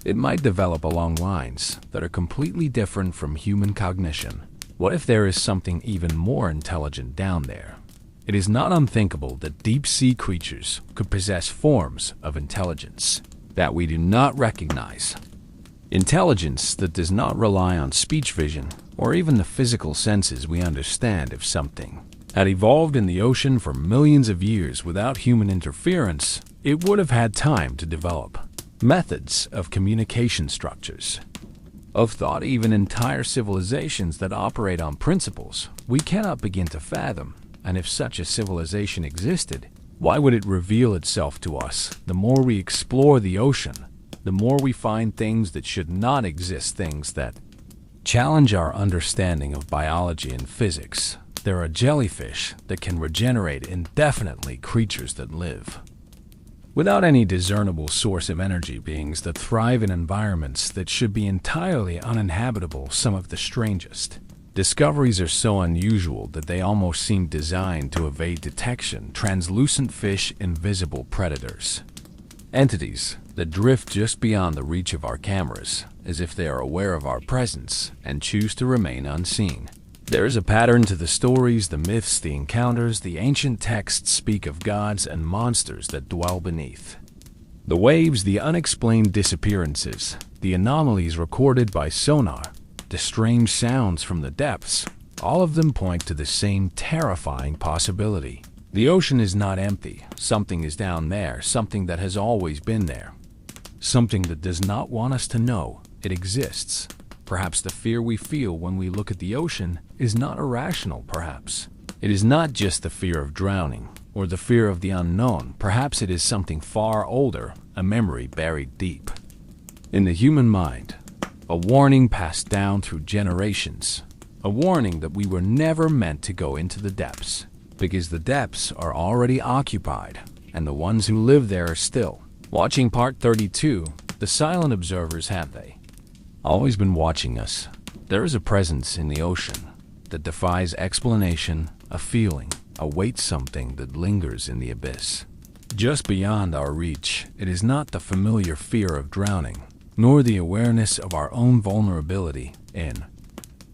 it might develop along lines that are completely different from human cognition. What if there is something even more intelligent down there? It is not unthinkable that deep-sea creatures could possess forms of intelligence that we do not recognize. Intelligence that does not rely on speech, vision, or even the physical senses we understand. If something had evolved in the ocean for millions of years without human interference, it would have had time to develop methods of communication, structures of thought, even entire civilizations that operate on principles we cannot begin to fathom. And if such a civilization existed, why would it reveal itself to us? The more we explore the ocean, the more we find things that should not exist, things that challenge our understanding of biology and physics. There are jellyfish that can regenerate indefinitely, creatures that live without any discernible source of energy, beings that thrive in environments that should be entirely uninhabitable. Some of the strangest discoveries are so unusual that they almost seem designed to evade detection. Translucent fish, invisible predators, entities that drift just beyond the reach of our cameras, as if they are aware of our presence and choose to remain unseen. There is a pattern to the stories, the myths, the encounters. The ancient texts speak of gods and monsters that dwell beneath the waves, the unexplained disappearances, the anomalies recorded by sonar, the strange sounds from the depths. All of them point to the same terrifying possibility. The ocean is not empty. Something is down there, something that has always been there, something that does not want us to know it exists. Perhaps the fear we feel when we look at the ocean is not irrational. Perhaps it is not just the fear of drowning or the fear of the unknown. Perhaps it is something far older, a memory buried deep in the human mind, a warning passed down through generations, a warning that we were never meant to go into the depths, because the depths are already occupied and the ones who live there are still. Watching part 32 The silent observers, have they always been watching us? There is a presence in the ocean that defies explanation, a feeling, awaits something that lingers in the abyss. Just beyond our reach, it is not the familiar fear of drowning, nor the awareness of our own vulnerability in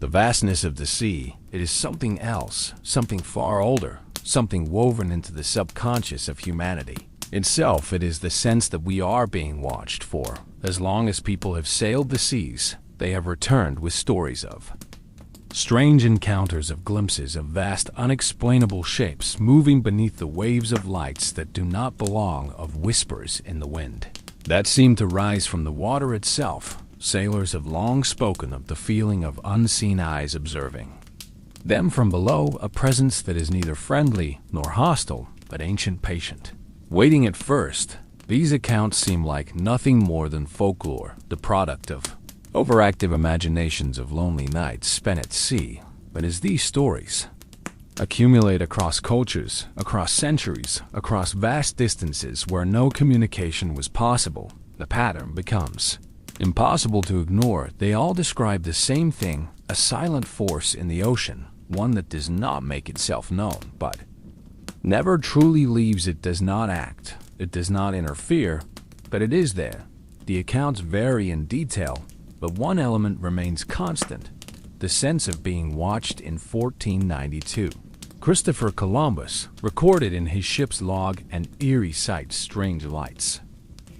the vastness of the sea. It is something else, something far older, something woven into the subconscious of humanity. Itself, it is the sense that we are being watched for. As long as people have sailed the seas, they have returned with stories of strange encounters, of glimpses of vast, unexplainable shapes moving beneath the waves, of lights that do not belong, of whispers in the wind that seem to rise from the water itself. Sailors have long spoken of the feeling of unseen eyes observing them from below, a presence that is neither friendly nor hostile, but ancient, patient, waiting at first. These accounts seem like nothing more than folklore, the product of overactive imaginations of lonely nights spent at sea. But as these stories accumulate across cultures, across centuries, across vast distances where no communication was possible, the pattern becomes impossible to ignore. They all describe the same thing, a silent force in the ocean, one that does not make itself known, but never truly leaves. It does not act, it does not interfere, but it is there. The accounts vary in detail, but one element remains constant: the sense of being watched. In 1492, Christopher Columbus recorded in his ship's log an eerie sight: strange lights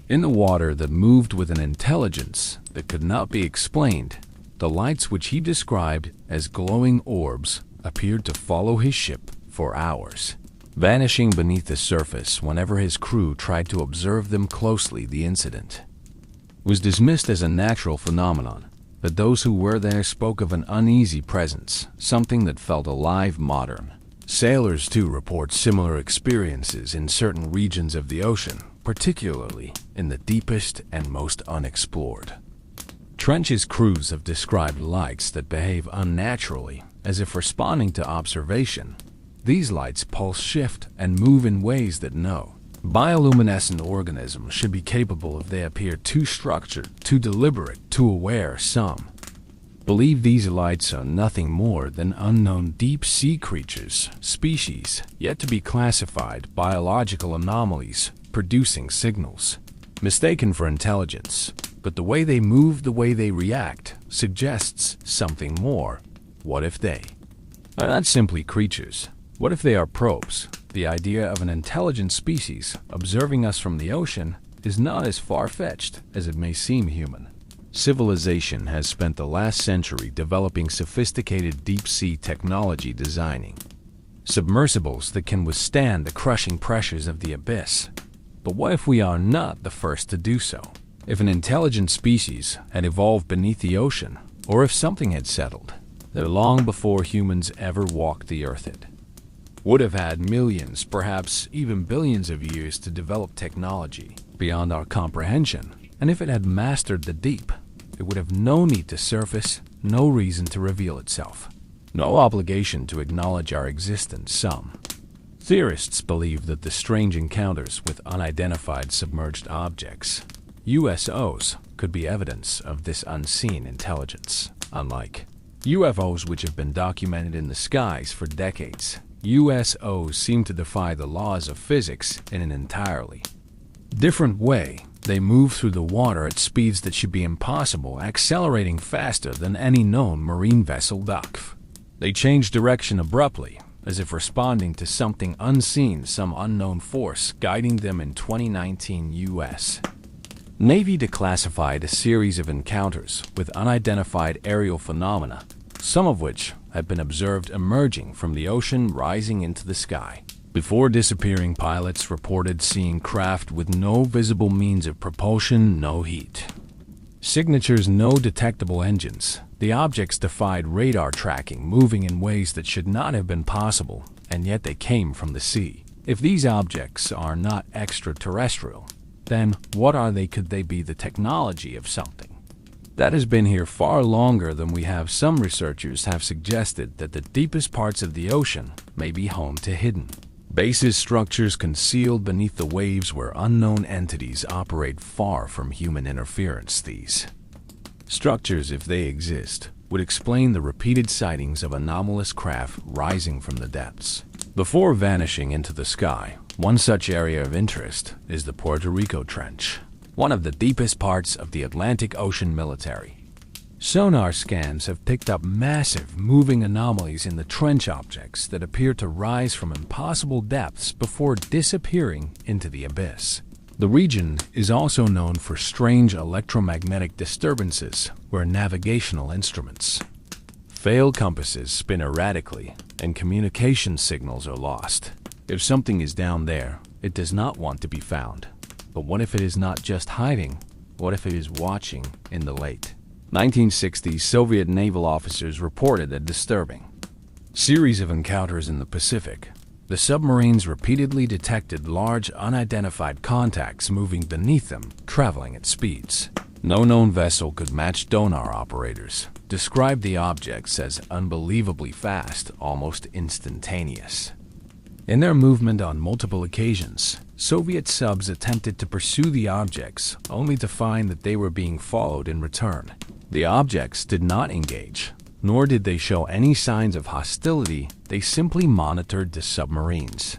in the water that moved with an intelligence that could not be explained. The lights, which he described as glowing orbs, appeared to follow his ship for hours, vanishing beneath the surface whenever his crew tried to observe them closely. The incident was dismissed as a natural phenomenon, but those who were there spoke of an uneasy presence, something that felt alive. Modern sailors too report similar experiences in certain regions of the ocean, particularly in the deepest and most unexplored trenches. Crews have described lights that behave unnaturally, as if responding to observation. These lights pulse, shift, and move in ways that no bioluminescent organism should be capable of. They appear too structured, too deliberate, too aware. Some believe these lights are nothing more than unknown deep-sea creatures, species yet to be classified, biological anomalies producing signals mistaken for intelligence. But the way they move, the way they react, suggests something more. What if they are not simply creatures? What if they are probes? The idea of an intelligent species observing us from the ocean is not as far-fetched as it may seem. Human civilization has spent the last century developing sophisticated deep-sea technology, designing submersibles that can withstand the crushing pressures of the abyss. But what if we are not the first to do so? If an intelligent species had evolved beneath the ocean, or if something had settled there long before humans ever walked the earth, it would have had millions, perhaps even billions of years to develop technology beyond our comprehension. And if it had mastered the deep, it would have no need to surface, no reason to reveal itself, no obligation to acknowledge our existence. Some theorists believe that the strange encounters with unidentified submerged objects, USOs, could be evidence of this unseen intelligence. Unlike UFOs, which have been documented in the skies for decades, USOs seem to defy the laws of physics in an entirely different way. They move through the water at speeds that should be impossible, accelerating faster than any known marine vessel. They change direction abruptly, as if responding to something unseen, some unknown force guiding them. In 2019, U.S. Navy declassified a series of encounters with unidentified aerial phenomena, some of which had been observed emerging from the ocean, rising into the sky. Before disappearing, pilots reported seeing craft with no visible means of propulsion, no heat signatures, no detectable engines. The objects defied radar tracking, moving in ways that should not have been possible, and yet they came from the sea. If these objects are not extraterrestrial, then what are they? Could they be the technology of something that has been here far longer than we have? Some researchers have suggested that the deepest parts of the ocean may be home to hidden Bases structures concealed beneath the waves where unknown entities operate far from human interference. These structures, if they exist, would explain the repeated sightings of anomalous craft rising from the depths, before vanishing into the sky. One such area of interest is the Puerto Rico Trench, one of the deepest parts of the Atlantic Ocean. Military sonar scans have picked up massive, moving anomalies in the trench, objects that appear to rise from impossible depths before disappearing into the abyss. The region is also known for strange electromagnetic disturbances where navigational instruments fail, compasses spin erratically, and communication signals are lost. If something is down there, it does not want to be found. But what if it is not just hiding? What if it is watching? In the late 1960s, Soviet naval officers reported a disturbing series of encounters in the Pacific. The submarines repeatedly detected large, unidentified contacts moving beneath them, traveling at speeds no known vessel could match. Sonar operators described the objects as unbelievably fast, almost instantaneous. In their movement on multiple occasions, Soviet subs attempted to pursue the objects, only to find that they were being followed in return. The objects did not engage, nor did they show any signs of hostility. They simply monitored the submarines,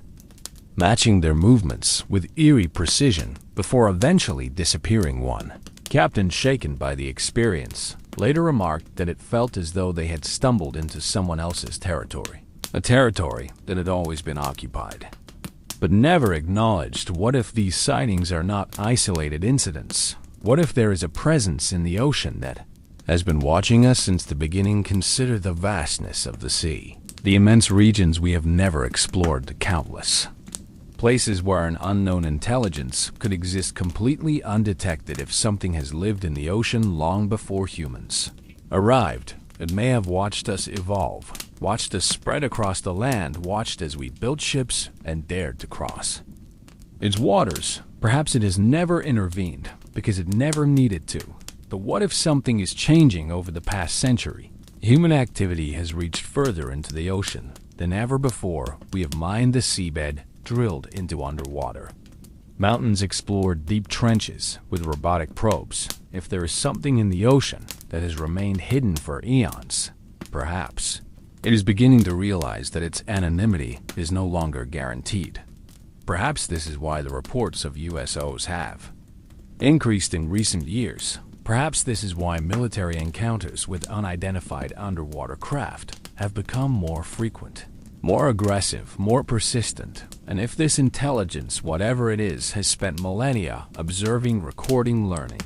matching their movements with eerie precision before eventually disappearing. One captain, shaken by the experience, later remarked that it felt as though they had stumbled into someone else's territory, a territory that had always been occupied, but never acknowledged. What if these sightings are not isolated incidents? What if there is a presence in the ocean that has been watching us since the beginning? Consider the vastness of the sea, the immense regions we have never explored, the countless places where an unknown intelligence could exist completely undetected. If something has lived in the ocean long before humans arrived, it may have watched us evolve, watched us spread across the land, watched as we built ships and dared to cross its waters. Perhaps it has never intervened because it never needed to. But what if something is changing? Over the past century, human activity has reached further into the ocean than ever before. We have mined the seabed, drilled into underwater mountains, explored deep trenches with robotic probes. If there is something in the ocean that has remained hidden for eons, perhaps it is beginning to realize that its anonymity is no longer guaranteed. Perhaps this is why the reports of USOs have increased in recent years. Perhaps this is why military encounters with unidentified underwater craft have become more frequent, more aggressive, more persistent. And if this intelligence, whatever it is, has spent millennia observing, recording, learning,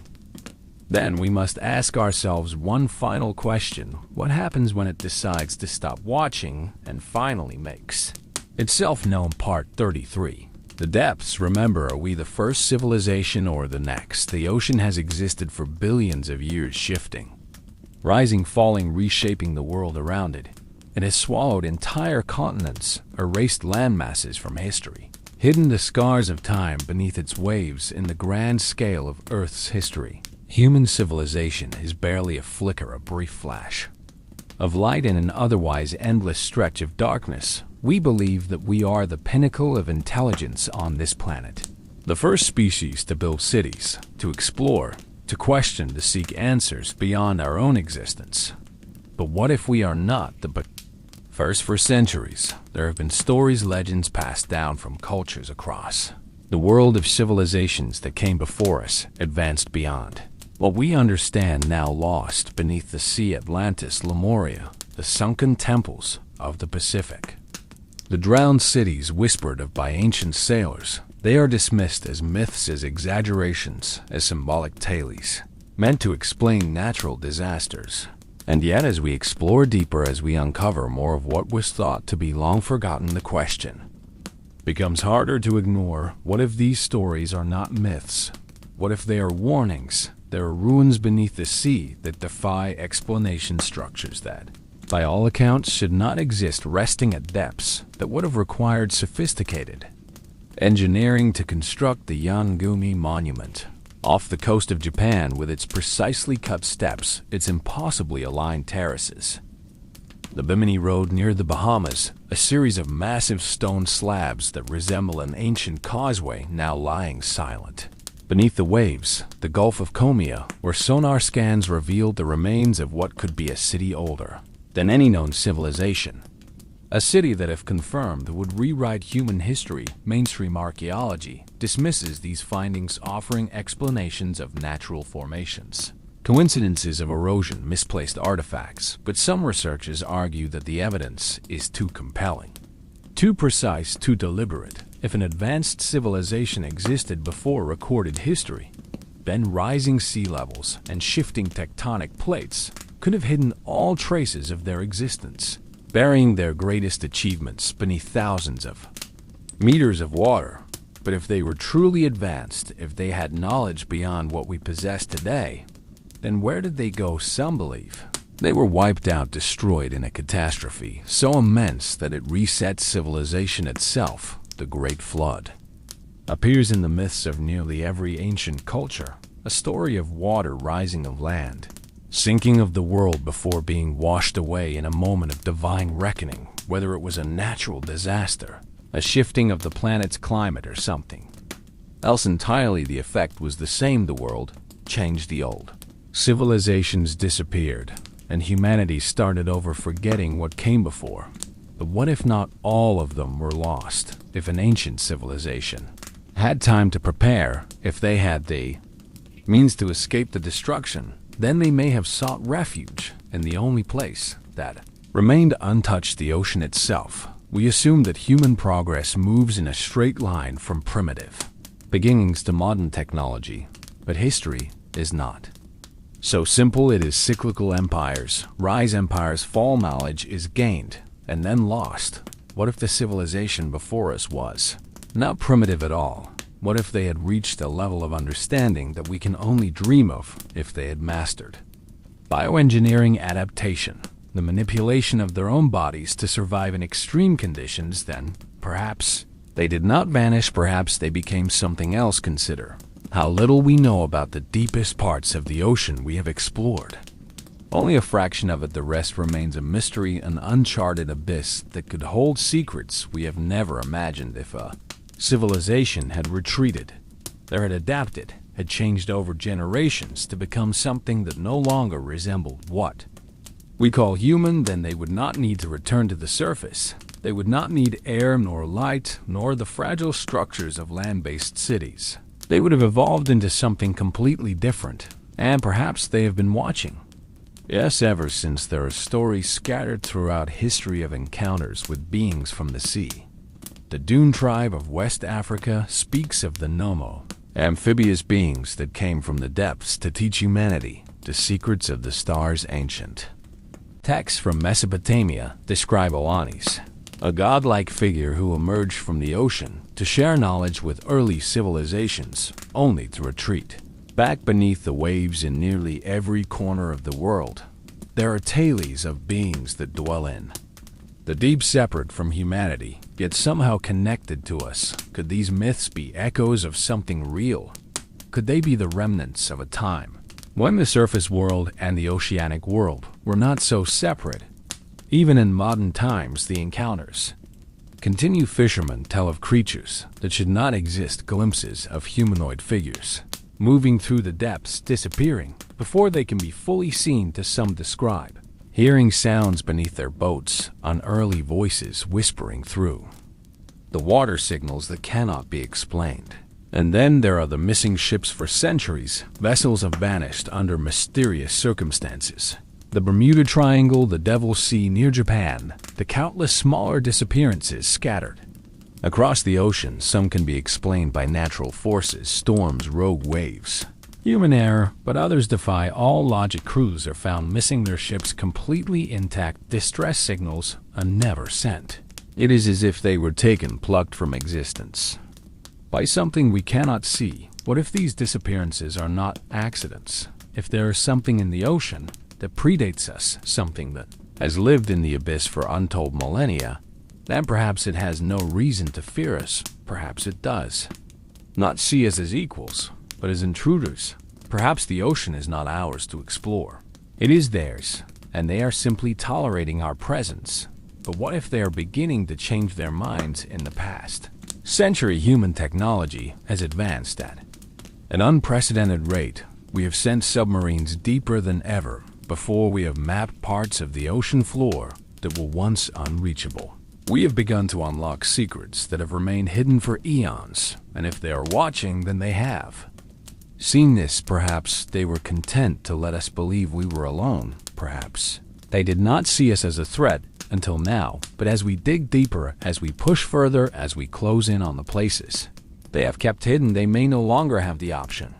then we must ask ourselves one final question. What happens when it decides to stop watching and finally makes itself known? Part 33. The depths. Remember, are we the first civilization or the next? The ocean has existed for billions of years, shifting, rising, falling, reshaping the world around it. It has swallowed entire continents, erased landmasses from history, hidden the scars of time beneath its waves. In the grand scale of Earth's history, human civilization is barely a flicker, a brief flash of light in an otherwise endless stretch of darkness. We believe that we are the pinnacle of intelligence on this planet, the first species to build cities, to explore, to question, to seek answers beyond our own existence. But what if we are not the first? For centuries, there have been stories, legends passed down from cultures across the world of civilizations that came before us, advanced beyond what we understand, now lost beneath the sea. Atlantis, Lemuria, the sunken temples of the Pacific, the drowned cities whispered of by ancient sailors. They are dismissed as myths, as exaggerations, as symbolic tales meant to explain natural disasters. And yet, as we explore deeper, as we uncover more of what was thought to be long forgotten, the question becomes harder to ignore. What if these stories are not myths? What if they are warnings? There are ruins beneath the sea that defy explanation, structures that, by all accounts, should not exist, resting at depths that would have required sophisticated engineering to construct. The Yangumi Monument, off the coast of Japan, with its precisely cut steps, its impossibly aligned terraces, The Bimini Road near the Bahamas, a series of massive stone slabs that resemble an ancient causeway now lying silent. Beneath the waves, the Gulf of Comia, where sonar scans revealed the remains of what could be a city older than any known civilization. A city that, if confirmed, would rewrite human history. Mainstream archaeology dismisses these findings, offering explanations of natural formations, coincidences of erosion, misplaced artifacts, but some researchers argue that the evidence is too compelling, too precise, too deliberate. If an advanced civilization existed before recorded history, then rising sea levels and shifting tectonic plates could have hidden all traces of their existence, burying their greatest achievements beneath thousands of meters of water. But if they were truly advanced, if they had knowledge beyond what we possess today, then where did they go? Some believe they were wiped out, destroyed in a catastrophe so immense that it reset civilization itself. The Great Flood appears in the myths of nearly every ancient culture, a story of water rising of land, sinking of the world before being washed away in a moment of divine reckoning, whether it was a natural disaster, a shifting of the planet's climate, or something else entirely. The effect was the same: the world changed, the old civilizations disappeared, and humanity started over, forgetting what came before. But what if not all of them were lost? If an ancient civilization had time to prepare, if they had the means to escape the destruction, then they may have sought refuge in the only place that remained untouched, the ocean itself. We assume that human progress moves in a straight line from primitive beginnings to modern technology, but history is not so simple. It is cyclical. Empires rise, empires fall, knowledge is gained and then lost. What if the civilization before us was not primitive at all? What if they had reached a level of understanding that we can only dream of? If they had mastered bioengineering, adaptation, the manipulation of their own bodies to survive in extreme conditions, then perhaps they did not vanish, perhaps they became something else. Consider how little we know about the deepest parts of the ocean we have explored. Only a fraction of it. The rest remains a mystery, an uncharted abyss that could hold secrets we have never imagined. If a civilization had retreated, or had adapted, had changed over generations to become something that no longer resembled what we call human, then they would not need to return to the surface. They would not need air, nor light, nor the fragile structures of land-based cities. They would have evolved into something completely different, and perhaps they have been watching. Yes, ever since. There are stories scattered throughout history of encounters with beings from the sea. The Dune tribe of West Africa speaks of the Nomo, amphibious beings that came from the depths to teach humanity the secrets of the stars. Ancient texts from Mesopotamia describe Alanis, a godlike figure who emerged from the ocean to share knowledge with early civilizations, only to retreat back beneath the waves. In nearly every corner of the world, there are tales of beings that dwell in the deep, separate from humanity, yet somehow connected to us. Could these myths be echoes of something real? Could they be the remnants of a time when the surface world and the oceanic world were not so separate? Even in modern times, the encounters continue. Fishermen tell of creatures that should not exist, glimpses of humanoid figures moving through the depths, disappearing before they can be fully seen. To some describe hearing sounds beneath their boats, unearthly voices whispering through the water, signals that cannot be explained. And then there are the missing ships. For centuries, vessels have vanished under mysterious circumstances. The Bermuda Triangle, the Devil's Sea near Japan, the countless smaller disappearances scattered across the ocean. Some can be explained by natural forces, storms, rogue waves, human error, but others defy all logic. Crews are found missing, their ships completely intact, distress signals are never sent. It is as if they were taken, plucked from existence by something we cannot see. What if these disappearances are not accidents? If there is something in the ocean that predates us, something that has lived in the abyss for untold millennia, then perhaps it has no reason to fear us. Perhaps it does not see us as equals, but as intruders. Perhaps the ocean is not ours to explore. It is theirs, and they are simply tolerating our presence. But what if they are beginning to change their minds in the past? Century human technology has advanced at an unprecedented rate. We have sent submarines deeper than ever before. We have mapped parts of the ocean floor that were once unreachable. We have begun to unlock secrets that have remained hidden for eons, and if they are watching, then they have seen this. Perhaps they were content to let us believe we were alone. Perhaps they did not see us as a threat until now, but as we dig deeper, as we push further, as we close in on the places they have kept hidden, they may no longer have the option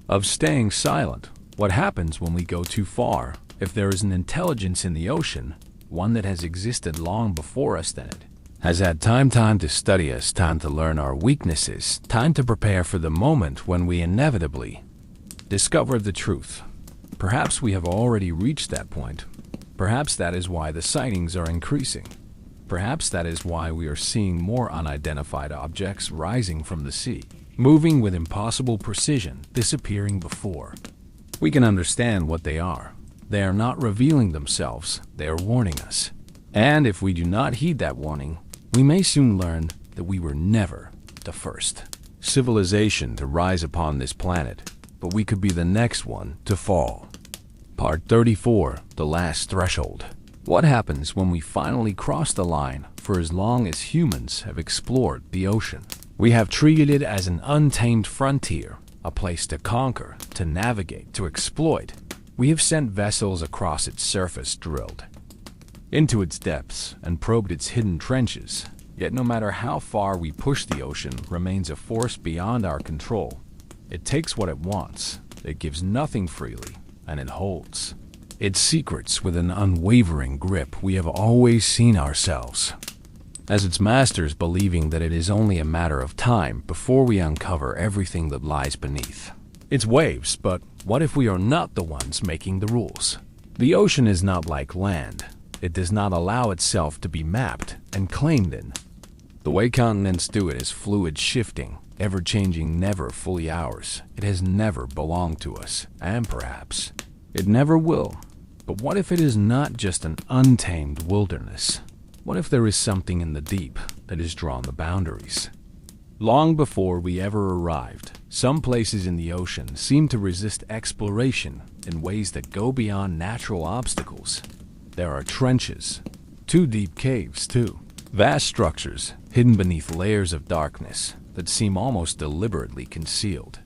of staying silent. What happens when we go too far? If there is an intelligence in the ocean, one that has existed long before us, then it has had time to study us, time to learn our weaknesses, time to prepare for the moment when we inevitably discover the truth. Perhaps we have already reached that point. Perhaps that is why the sightings are increasing. Perhaps that is why we are seeing more unidentified objects rising from the sea, moving with impossible precision, disappearing before we can understand what they are. They are not revealing themselves, they are warning us. And if we do not heed that warning, we may soon learn that we were never the first civilization to rise upon this planet, but we could be the next one to fall. Part 34, The Last Threshold. What happens when we finally cross the line? For as long as humans have explored the ocean, we have treated it as an untamed frontier, a place to conquer, to navigate, to exploit. We have sent vessels across its surface, drilled into its depths, and probed its hidden trenches. Yet no matter how far we push, the ocean remains a force beyond our control. It takes what it wants, it gives nothing freely, and it holds its secrets with an unwavering grip. We have always seen ourselves as its masters, believing that it is only a matter of time before we uncover everything that lies beneath its waves. But what if we are not the ones making the rules? The ocean is not like land. It does not allow itself to be mapped and claimed in. The way continents do it is fluid, shifting, ever-changing, never fully ours. It has never belonged to us, and perhaps it never will. But what if it is not just an untamed wilderness? What if there is something in the deep that has drawn the boundaries? Long before we ever arrived, some places in the ocean seem to resist exploration in ways that go beyond natural obstacles. There are trenches, too deep, caves too, vast structures hidden beneath layers of darkness that seem almost deliberately concealed.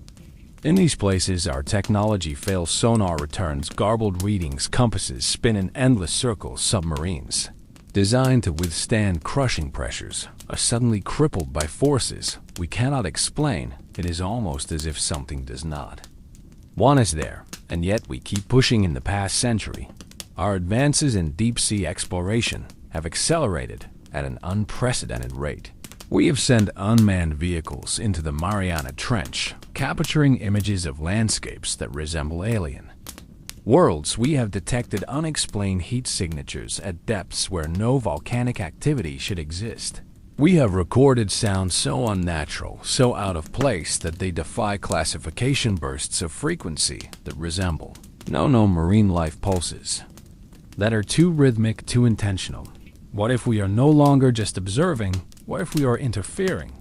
In these places, our technology fails. Sonar returns garbled readings, compasses spin in endless circles. Submarines designed to withstand crushing pressures are suddenly crippled by forces we cannot explain. It is almost as if something does not want us there, and yet we keep pushing. In the past century, our advances in deep-sea exploration have accelerated at an unprecedented rate. We have sent unmanned vehicles into the Mariana Trench, capturing images of landscapes that resemble alien worlds. We have detected unexplained heat signatures at depths where no volcanic activity should exist. We have recorded sounds so unnatural, so out of place that they defy classification, bursts of frequency that resemble no marine life pulses that are too rhythmic, too intentional. What if we are no longer just observing? What if we are interfering?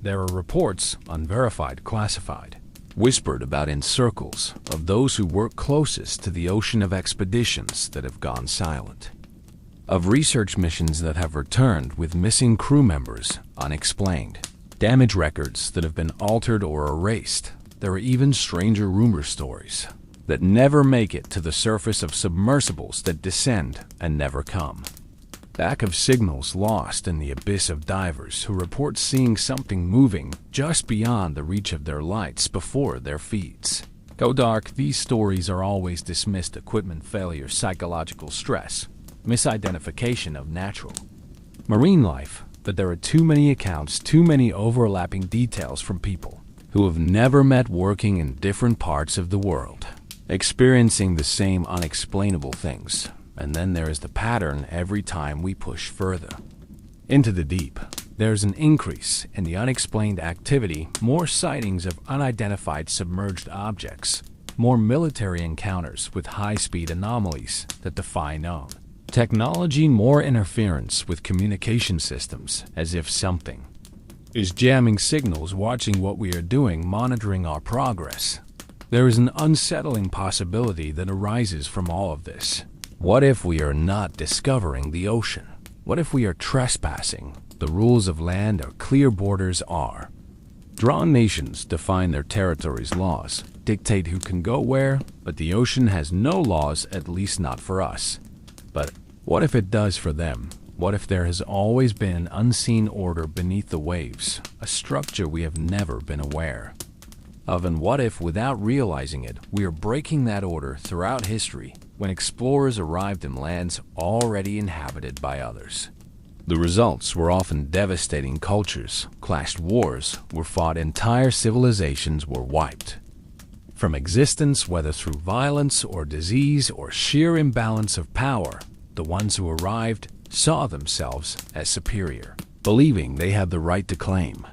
There are reports, unverified, classified, whispered about in circles, of those who work closest to the ocean, of expeditions that have gone silent, of research missions that have returned with missing crew members, unexplained, damage records that have been altered or erased. There are even stranger rumor stories that never make it to the surface, of submersibles that descend and never come back, of signals lost in the abyss, of divers who report seeing something moving just beyond the reach of their lights before their feeds go dark. These stories are always dismissed: equipment failure, psychological stress, misidentification of natural marine life. But there are too many accounts, too many overlapping details from people who have never met, working in different parts of the world, experiencing the same unexplainable things. And then there is the pattern. Every time we push further into the deep, there's an increase in the unexplained activity, more sightings of unidentified submerged objects, more military encounters with high-speed anomalies that defy known technology, more interference with communication systems, as if something is jamming signals, watching what we are doing, monitoring our progress. There is an unsettling possibility that arises from all of this. What if we are not discovering the ocean? What if we are trespassing the rules of land? Or clear borders are drawn. Nations define their territory's laws, dictate who can go where, but the ocean has no laws, at least not for us. But what if it does for them? What if there has always been an unseen order beneath the waves, a structure we have never been aware of? And what if, without realizing it, we are breaking that order throughout history when explorers arrived in lands already inhabited by others? The results were often devastating. Cultures clashed, wars were fought, entire civilizations were wiped from existence, whether through violence or disease or sheer imbalance of power. The ones who arrived saw themselves as superior, believing they had the right to claim